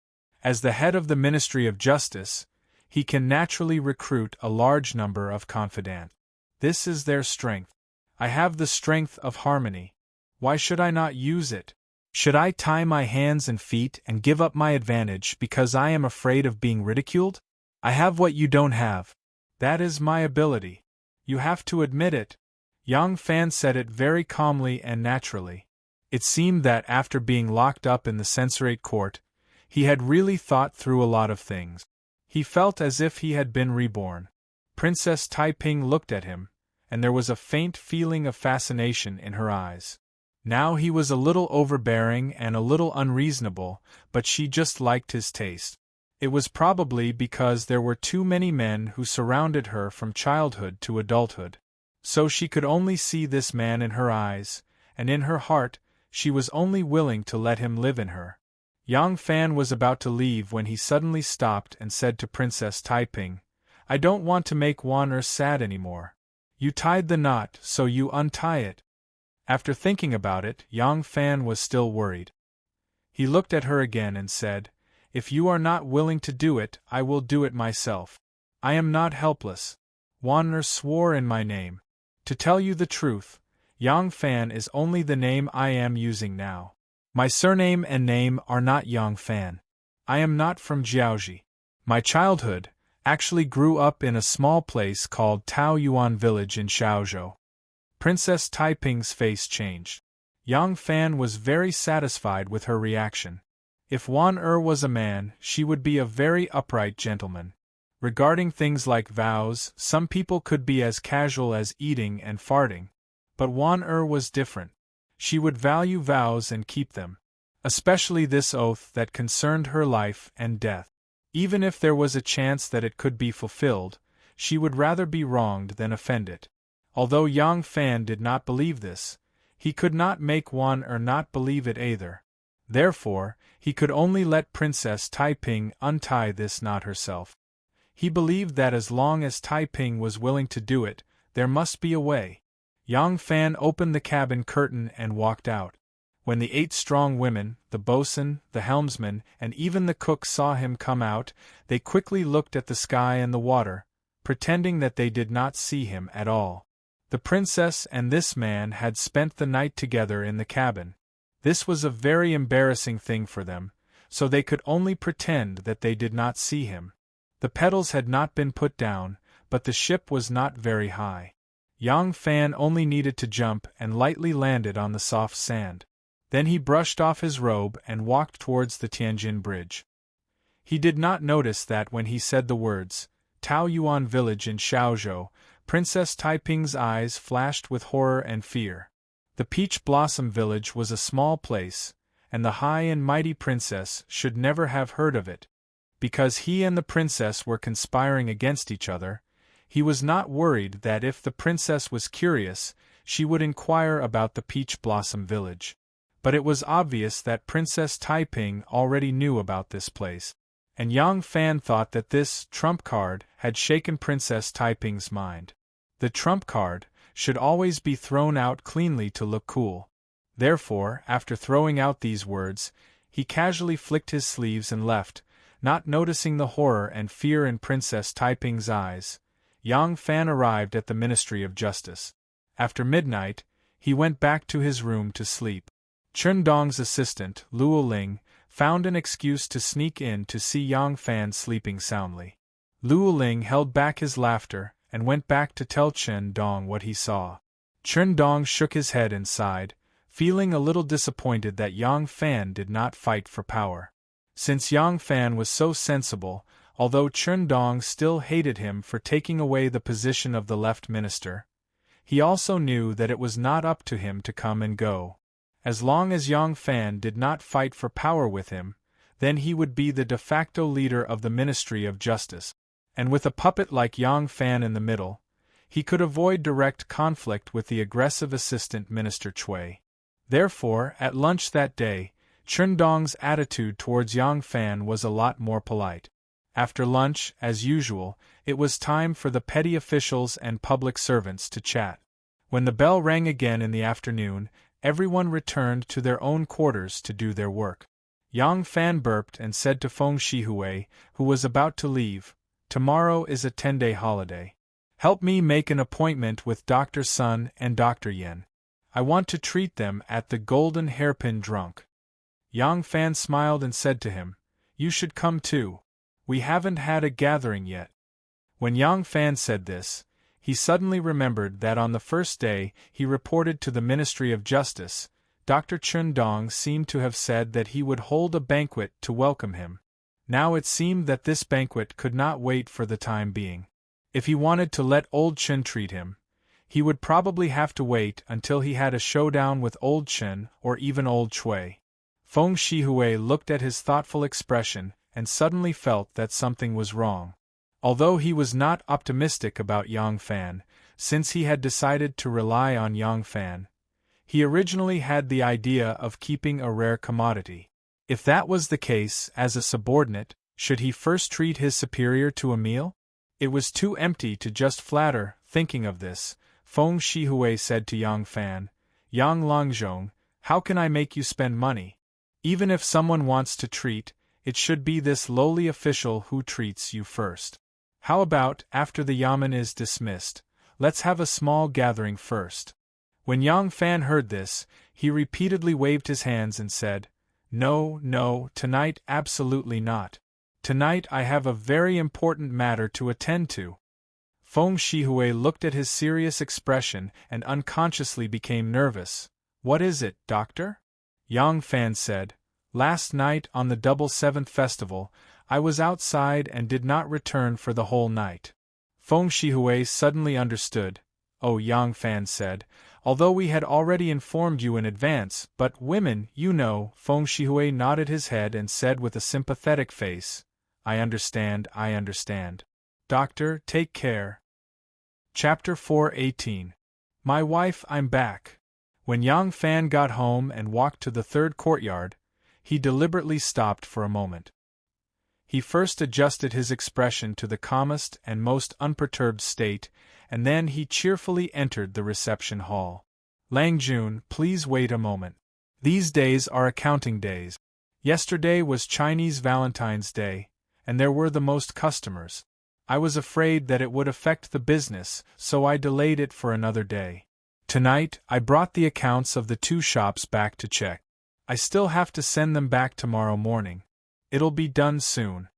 As the head of the Ministry of Justice, he can naturally recruit a large number of confidants. This is their strength. I have the strength of harmony. Why should I not use it? Should I tie my hands and feet and give up my advantage because I am afraid of being ridiculed? I have what you don't have. That is my ability. You have to admit it." Yang Fan said it very calmly and naturally. It seemed that after being locked up in the censorate court, he had really thought through a lot of things. He felt as if he had been reborn. Princess Taiping looked at him, and there was a faint feeling of fascination in her eyes. Now he was a little overbearing and a little unreasonable, but she just liked his taste. It was probably because there were too many men who surrounded her from childhood to adulthood. So she could only see this man in her eyes, and in her heart, she was only willing to let him live in her. Yang Fan was about to leave when he suddenly stopped and said to Princess Taiping, I don't want to make Wan sad anymore. You tied the knot, so you untie it. After thinking about it, Yang Fan was still worried. He looked at her again and said, If you are not willing to do it, I will do it myself. I am not helpless. Wan swore in my name. To tell you the truth, Yang Fan is only the name I am using now. My surname and name are not Yang Fan. I am not from Jiaoji. My childhood actually grew up in a small place called Taoyuan Village in Shaozhou. Princess Taiping's face changed. Yang Fan was very satisfied with her reaction. If Wan was a man, she would be a very upright gentleman. Regarding things like vows, some people could be as casual as eating and farting. But Wan was different. She would value vows and keep them. Especially this oath that concerned her life and death. Even if there was a chance that it could be fulfilled, she would rather be wronged than offended. Although Yang Fan did not believe this, he could not make Wan not believe it either. Therefore, he could only let Princess Taiping untie this knot herself. He believed that as long as Taiping was willing to do it, there must be a way. Yang Fan opened the cabin curtain and walked out. When the 8 strong women, the bosun, the helmsman, and even the cook saw him come out, they quickly looked at the sky and the water, pretending that they did not see him at all. The princess and this man had spent the night together in the cabin. This was a very embarrassing thing for them, so they could only pretend that they did not see him. The pedals had not been put down, but the ship was not very high. Yang Fan only needed to jump and lightly landed on the soft sand. Then he brushed off his robe and walked towards the Tianjin Bridge. He did not notice that when he said the words, Taoyuan Village in Shaozhou, Princess Taiping's eyes flashed with horror and fear. The Peach Blossom Village was a small place, and the high and mighty princess should never have heard of it. Because he and the princess were conspiring against each other, he was not worried that if the princess was curious, she would inquire about the Peach Blossom Village. But it was obvious that Princess Taiping already knew about this place, and Yang Fan thought that this trump card had shaken Princess Taiping's mind. The trump card should always be thrown out cleanly to look cool. Therefore, after throwing out these words, he casually flicked his sleeves and left, not noticing the horror and fear in Princess Taiping's eyes. Yang Fan arrived at the Ministry of Justice. After midnight, he went back to his room to sleep. Chen Dong's assistant, Luo Ling, found an excuse to sneak in to see Yang Fan sleeping soundly. Luo Ling held back his laughter and went back to tell Chen Dong what he saw. Chen Dong shook his head and sighed, feeling a little disappointed that Yang Fan did not fight for power. Since Yang Fan was so sensible, although Chen Dong still hated him for taking away the position of the left minister, he also knew that it was not up to him to come and go. As long as Yang Fan did not fight for power with him, then he would be the de facto leader of the Ministry of Justice. And with a puppet like Yang Fan in the middle, he could avoid direct conflict with the aggressive assistant minister Cui. Therefore, at lunch that day, Chen Dong's attitude towards Yang Fan was a lot more polite. After lunch, as usual, it was time for the petty officials and public servants to chat. When the bell rang again in the afternoon, everyone returned to their own quarters to do their work. Yang Fan burped and said to Feng Shihui, who was about to leave, "Tomorrow is a 10-day holiday. Help me make an appointment with Dr. Sun and Dr. Yen. I want to treat them at the Golden Hairpin Drunk." Yang Fan smiled and said to him, "You should come too. We haven't had a gathering yet." When Yang Fan said this, he suddenly remembered that on the first day he reported to the Ministry of Justice, Dr. Chen Dong seemed to have said that he would hold a banquet to welcome him. Now it seemed that this banquet could not wait for the time being. If he wanted to let old Chen treat him, he would probably have to wait until he had a showdown with old Chen or even old Cui. Feng Shihui looked at his thoughtful expression and suddenly felt that something was wrong. Although he was not optimistic about Yang Fan, since he had decided to rely on Yang Fan, he originally had the idea of keeping a rare commodity. If that was the case, as a subordinate, should he first treat his superior to a meal? It was too empty to just flatter. Thinking of this, Feng Shihui said to Yang Fan, Yang Longzhong, how can I make you spend money? Even if someone wants to treat, it should be this lowly official who treats you first. How about, after the yamen is dismissed, let's have a small gathering first? When Yang Fan heard this, he repeatedly waved his hands and said, No, no, tonight absolutely not. Tonight I have a very important matter to attend to. Feng Shihui looked at his serious expression and unconsciously became nervous. What is it, doctor? Yang Fan said, Last night on the Double Seventh Festival, I was outside and did not return for the whole night. Feng Shihui suddenly understood. Oh, Yang Fan said, although we had already informed you in advance, but women, you know. Feng Shihui nodded his head and said with a sympathetic face, I understand, I understand. Doctor, take care. Chapter 4:18. My wife, I'm back. When Yang Fan got home and walked to the third courtyard, he deliberately stopped for a moment. He first adjusted his expression to the calmest and most unperturbed state, and then he cheerfully entered the reception hall. Lang Jun, please wait a moment. These days are accounting days. Yesterday was Chinese Valentine's Day, and there were the most customers. I was afraid that it would affect the business, so I delayed it for another day. Tonight, I brought the accounts of the 2 shops back to check. I still have to send them back tomorrow morning. It'll be done soon.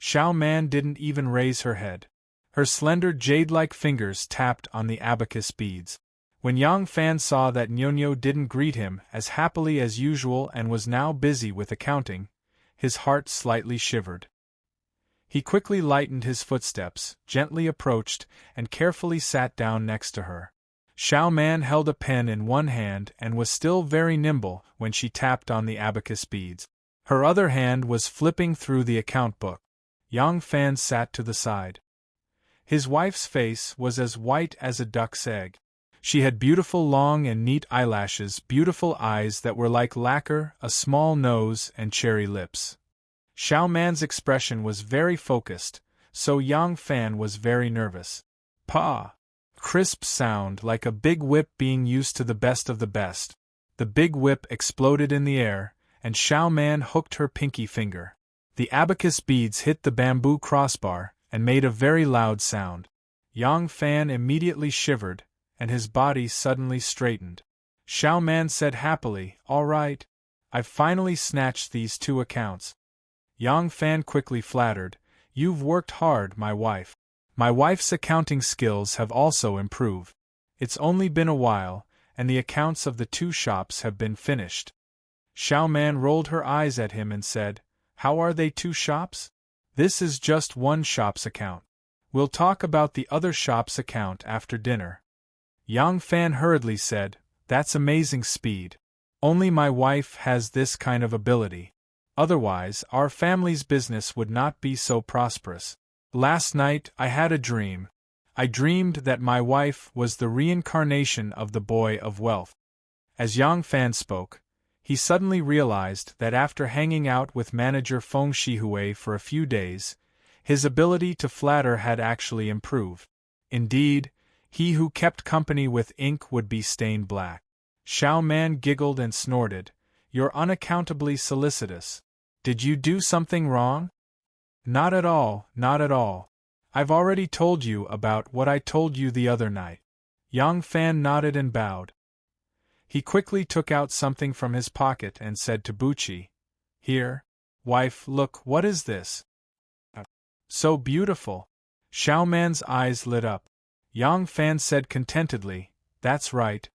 Xiao Man didn't even raise her head. Her slender jade-like fingers tapped on the abacus beads. When Yang Fan saw that Nyonyo didn't greet him as happily as usual and was now busy with accounting, his heart slightly shivered. He quickly lightened his footsteps, gently approached, and carefully sat down next to her. Xiao Man held a pen in one hand and was still very nimble when she tapped on the abacus beads. Her other hand was flipping through the account book. Yang Fan sat to the side. His wife's face was as white as a duck's egg. She had beautiful long and neat eyelashes, beautiful eyes that were like lacquer, a small nose, and cherry lips. Xiao Man's expression was very focused, so Yang Fan was very nervous. Pa! Crisp sound like a big whip being used to the best of the best. The big whip exploded in the air, and Xiao Man hooked her pinky finger. The abacus beads hit the bamboo crossbar, and made a very loud sound. Yang Fan immediately shivered, and his body suddenly straightened. Xiao Man said happily, All right. I've finally snatched these 2 accounts. Yang Fan quickly flattered, You've worked hard, my wife. My wife's accounting skills have also improved. It's only been a while, and the accounts of the 2 shops have been finished. Xiao Man rolled her eyes at him and said, How are they 2 shops? This is just one shop's account. We'll talk about the other shop's account after dinner. Yang Fan hurriedly said, That's amazing speed. Only my wife has this kind of ability. Otherwise, our family's business would not be so prosperous. Last night, I had a dream. I dreamed that my wife was the reincarnation of the boy of wealth. As Yang Fan spoke, he suddenly realized that after hanging out with manager Feng Shihui for a few days, his ability to flatter had actually improved. Indeed, he who kept company with ink would be stained black. Xiao Man giggled and snorted, You're unaccountably solicitous. Did you do something wrong? Not at all, not at all. I've already told you about what I told you the other night. Yang Fan nodded and bowed. He quickly took out something from his pocket and said to Buchi, Here, wife, look, what is this? So beautiful. Xiao Man's eyes lit up. Yang Fan said contentedly, That's right.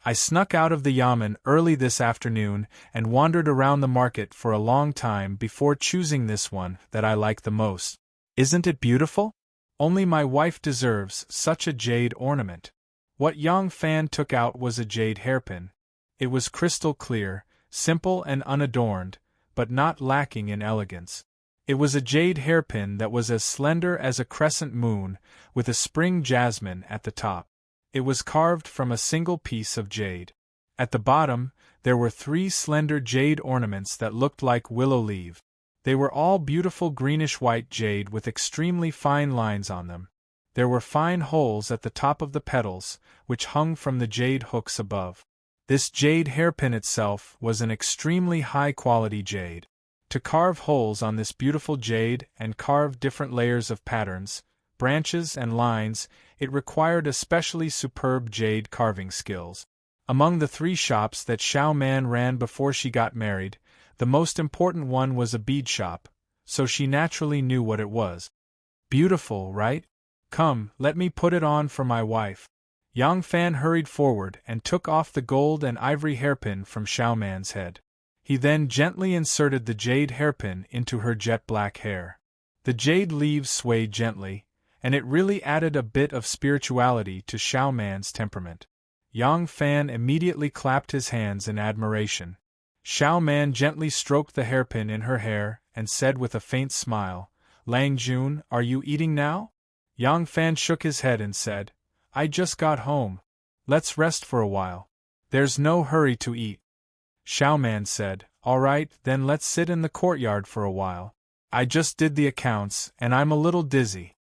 I snuck out of the yamen early this afternoon and wandered around the market for a long time before choosing this one that I like the most. Isn't it beautiful? Only my wife deserves such a jade ornament. What Yang Fan took out was a jade hairpin. It was crystal clear, simple and unadorned, but not lacking in elegance. It was a jade hairpin that was as slender as a crescent moon, with a spring jasmine at the top. It was carved from a single piece of jade. At the bottom, there were 3 slender jade ornaments that looked like willow leaf. They were all beautiful greenish-white jade with extremely fine lines on them. There were fine holes at the top of the petals, which hung from the jade hooks above. This jade hairpin itself was an extremely high-quality jade. To carve holes on this beautiful jade and carve different layers of patterns, branches and lines, it required especially superb jade carving skills. Among the 3 shops that Xiao Man ran before she got married, the most important one was a bead shop, so she naturally knew what it was. Beautiful, right? Come, let me put it on for my wife. Yang Fan hurried forward and took off the gold and ivory hairpin from Xiao Man's head. He then gently inserted the jade hairpin into her jet-black hair. The jade leaves swayed gently, and it really added a bit of spirituality to Xiao Man's temperament. Yang Fan immediately clapped his hands in admiration. Xiao Man gently stroked the hairpin in her hair and said with a faint smile, "Lang Jun, are you eating now?" Yang Fan shook his head and said, "I just got home. Let's rest for a while. There's no hurry to eat." Xiao Man said, "All right, then let's sit in the courtyard for a while. I just did the accounts, and I'm a little dizzy."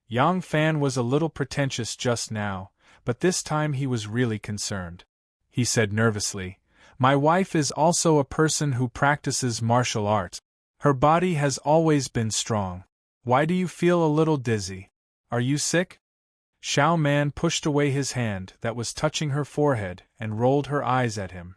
Yang Fan was a little pretentious just now, but this time he was really concerned. He said nervously, "My wife is also a person who practices martial arts. Her body has always been strong. Why do you feel a little dizzy? Are you sick?" Xiao Man pushed away his hand that was touching her forehead and rolled her eyes at him.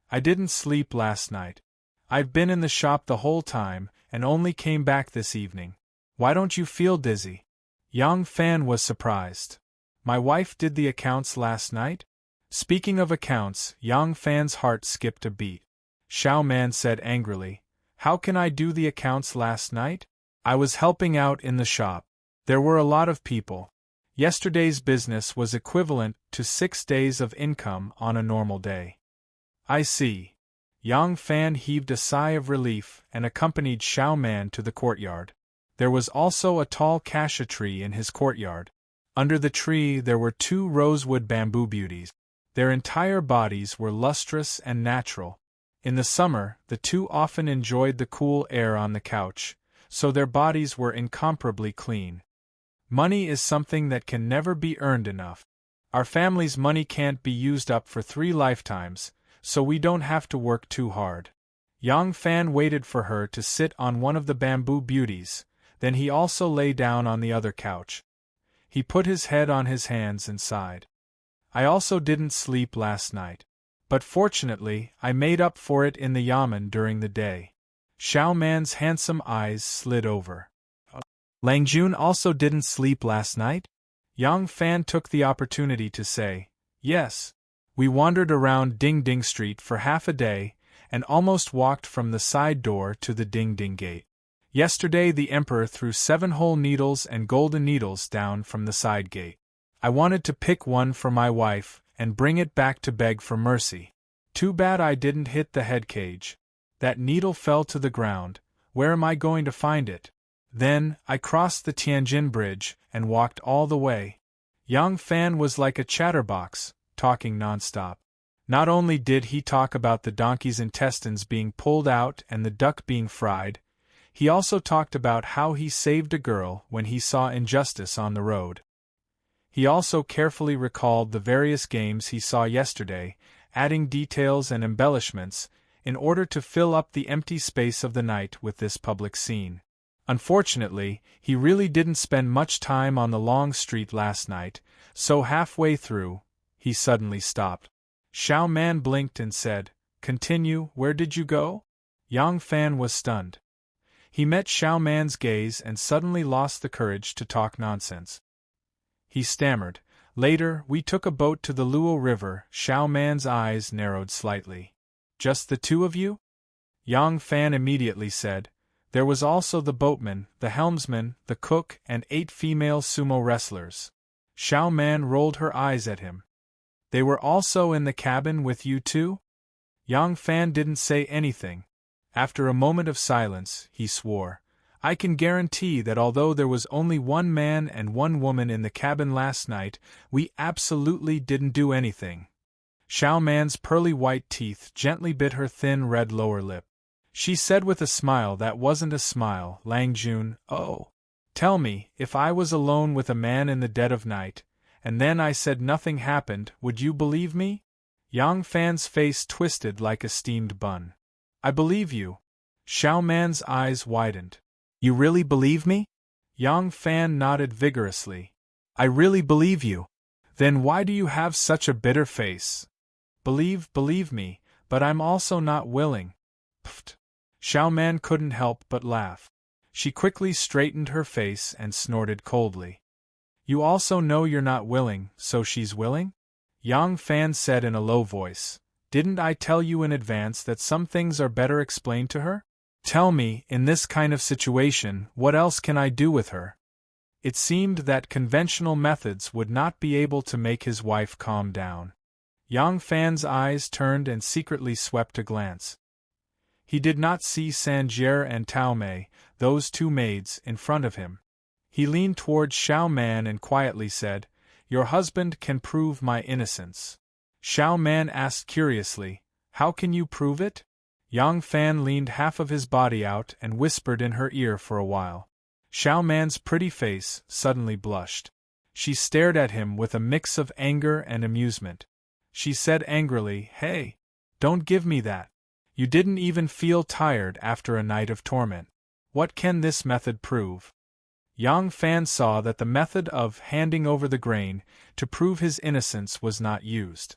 "I didn't sleep last night. I've been in the shop the whole time and only came back this evening. Why don't you feel dizzy?" Yang Fan was surprised. "My wife did the accounts last night?" Speaking of accounts, Yang Fan's heart skipped a beat. Xiao Man said angrily, "How can I do the accounts last night? I was helping out in the shop. There were a lot of people. Yesterday's business was equivalent to 6 days of income on a normal day." "I see." Yang Fan heaved a sigh of relief and accompanied Xiao Man to the courtyard. There was also a tall cassia tree in his courtyard. Under the tree there were 2 rosewood bamboo beauties. Their entire bodies were lustrous and natural. In the summer, the 2 often enjoyed the cool air on the couch, so their bodies were incomparably clean. Money is something that can never be earned enough. Our family's money can't be used up for 3 lifetimes, so we don't have to work too hard. Yang Fan waited for her to sit on one of the bamboo beauties, then he also lay down on the other couch. He put his head on his hands and sighed. "I also didn't sleep last night. But fortunately, I made up for it in the yamen during the day." Xiao Man's handsome eyes slid over. "Lang Jun also didn't sleep last night?" Yang Fan took the opportunity to say, "Yes. We wandered around Ding Ding Street for half a day, and almost walked from the side door to the Ding Ding Gate. Yesterday the Emperor threw 7 whole needles and golden needles down from the side gate. I wanted to pick one for my wife and bring it back to beg for mercy. Too bad I didn't hit the head cage. That needle fell to the ground. Where am I going to find it? Then, I crossed the Tianjin Bridge and walked all the way." Yang Fan was like a chatterbox, talking nonstop. Not only did he talk about the donkey's intestines being pulled out and the duck being fried, he also talked about how he saved a girl when he saw injustice on the road. He also carefully recalled the various games he saw yesterday, adding details and embellishments, in order to fill up the empty space of the night with this public scene. Unfortunately, he really didn't spend much time on the long street last night, so halfway through, he suddenly stopped. Xiao Man blinked and said, "Continue, where did you go?" Yang Fan was stunned. He met Xiao Man's gaze and suddenly lost the courage to talk nonsense. He stammered, "Later, we took a boat to the Luo River." Xiao Man's eyes narrowed slightly. "Just the 2 of you?" Yang Fan immediately said, "There was also the boatman, the helmsman, the cook, and 8 female sumo wrestlers." Xiao Man rolled her eyes at him. "They were also in the cabin with you too?" Yang Fan didn't say anything. After a moment of silence, he swore, "I can guarantee that although there was only 1 man and 1 woman in the cabin last night, we absolutely didn't do anything." Xiao Man's pearly white teeth gently bit her thin red lower lip. She said with a smile that wasn't a smile, Lang Jun, oh. Tell me, if I was alone with a man in the dead of night, and then I said nothing happened, would you believe me? Yang Fan's face twisted like a steamed bun. I believe you. Xiao Man's eyes widened. You really believe me? Yang Fan nodded vigorously. I really believe you. Then why do you have such a bitter face? Believe me, but I'm also not willing. Pfft. Xiao Man couldn't help but laugh. She quickly straightened her face and snorted coldly. You also know you're not willing, so she's willing? Yang Fan said in a low voice. Didn't I tell you in advance that some things are better explained to her? Tell me, in this kind of situation, what else can I do with her? It seemed that conventional methods would not be able to make his wife calm down. Yang Fan's eyes turned and secretly swept a glance. He did not see Sanjier and Tao Mei, those two maids, in front of him. He leaned towards Xiao Man and quietly said, Your husband can prove my innocence. Xiao Man asked curiously, How can you prove it? Yang Fan leaned half of his body out and whispered in her ear for a while. Xiao Man's pretty face suddenly blushed. She stared at him with a mix of anger and amusement. She said angrily, Hey! Don't give me that. You didn't even feel tired after a night of torment. What can this method prove? Yang Fan saw that the method of handing over the grain to prove his innocence was not used.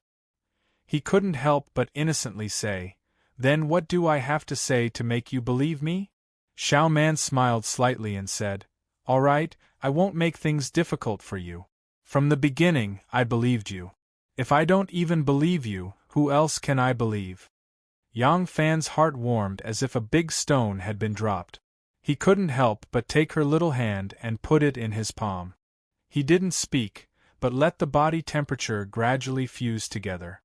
He couldn't help but innocently say, Then what do I have to say to make you believe me? Xiao Man smiled slightly and said, All right, I won't make things difficult for you. From the beginning, I believed you. If I don't even believe you, who else can I believe? Yang Fan's heart warmed as if a big stone had been dropped. He couldn't help but take her little hand and put it in his palm. He didn't speak, but let the body temperature gradually fuse together.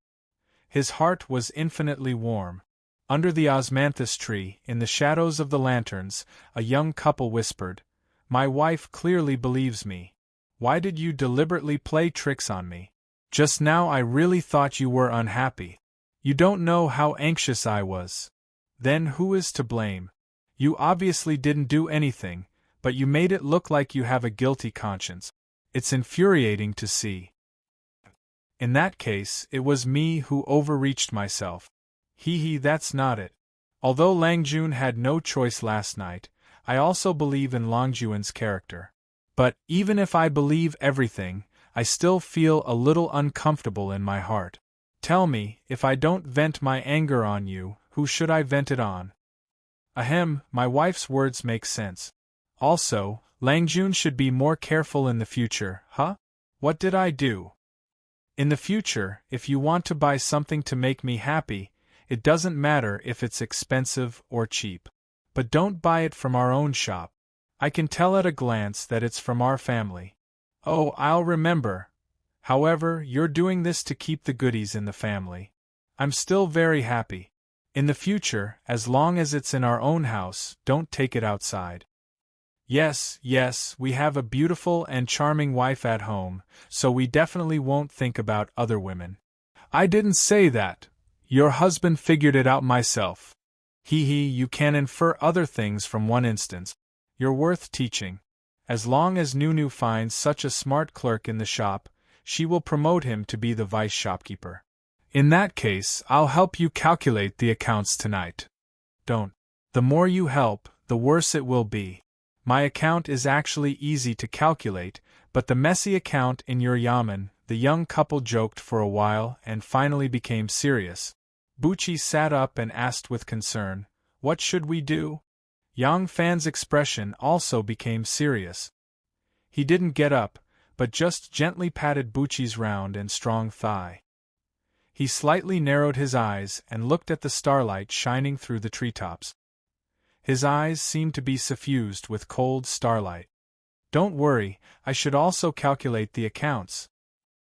His heart was infinitely warm. Under the osmanthus tree, in the shadows of the lanterns, a young couple whispered, My wife clearly believes me. Why did you deliberately play tricks on me? Just now I really thought you were unhappy. You don't know how anxious I was. Then who is to blame? You obviously didn't do anything, but you made it look like you have a guilty conscience. It's infuriating to see. In that case, it was me who overreached myself. That's not it. Although Lang Jun had no choice last night, I also believe in Lang Jun's character. But, even if I believe everything, I still feel a little uncomfortable in my heart. Tell me, if I don't vent my anger on you, who should I vent it on? Ahem, my wife's words make sense. Also, Lang Jun should be more careful in the future, huh? What did I do? In the future, if you want to buy something to make me happy, it doesn't matter if it's expensive or cheap. But don't buy it from our own shop. I can tell at a glance that it's from our family. Oh, I'll remember. However, you're doing this to keep the goodies in the family. I'm still very happy. In the future, as long as it's in our own house, don't take it outside. Yes, we have a beautiful and charming wife at home, so we definitely won't think about other women. I didn't say that. Your husband figured it out myself. You can infer other things from one instance. You're worth teaching. As long as Nunu finds such a smart clerk in the shop, she will promote him to be the vice shopkeeper. In that case, I'll help you calculate the accounts tonight. Don't. The more you help, the worse it will be. My account is actually easy to calculate, but the messy account in your yamen. The young couple joked for a while and finally became serious. Buchi sat up and asked with concern, What should we do? Yang Fan's expression also became serious. He didn't get up, but just gently patted Buchi's round and strong thigh. He slightly narrowed his eyes and looked at the starlight shining through the treetops. His eyes seemed to be suffused with cold starlight. Don't worry, I should also calculate the accounts.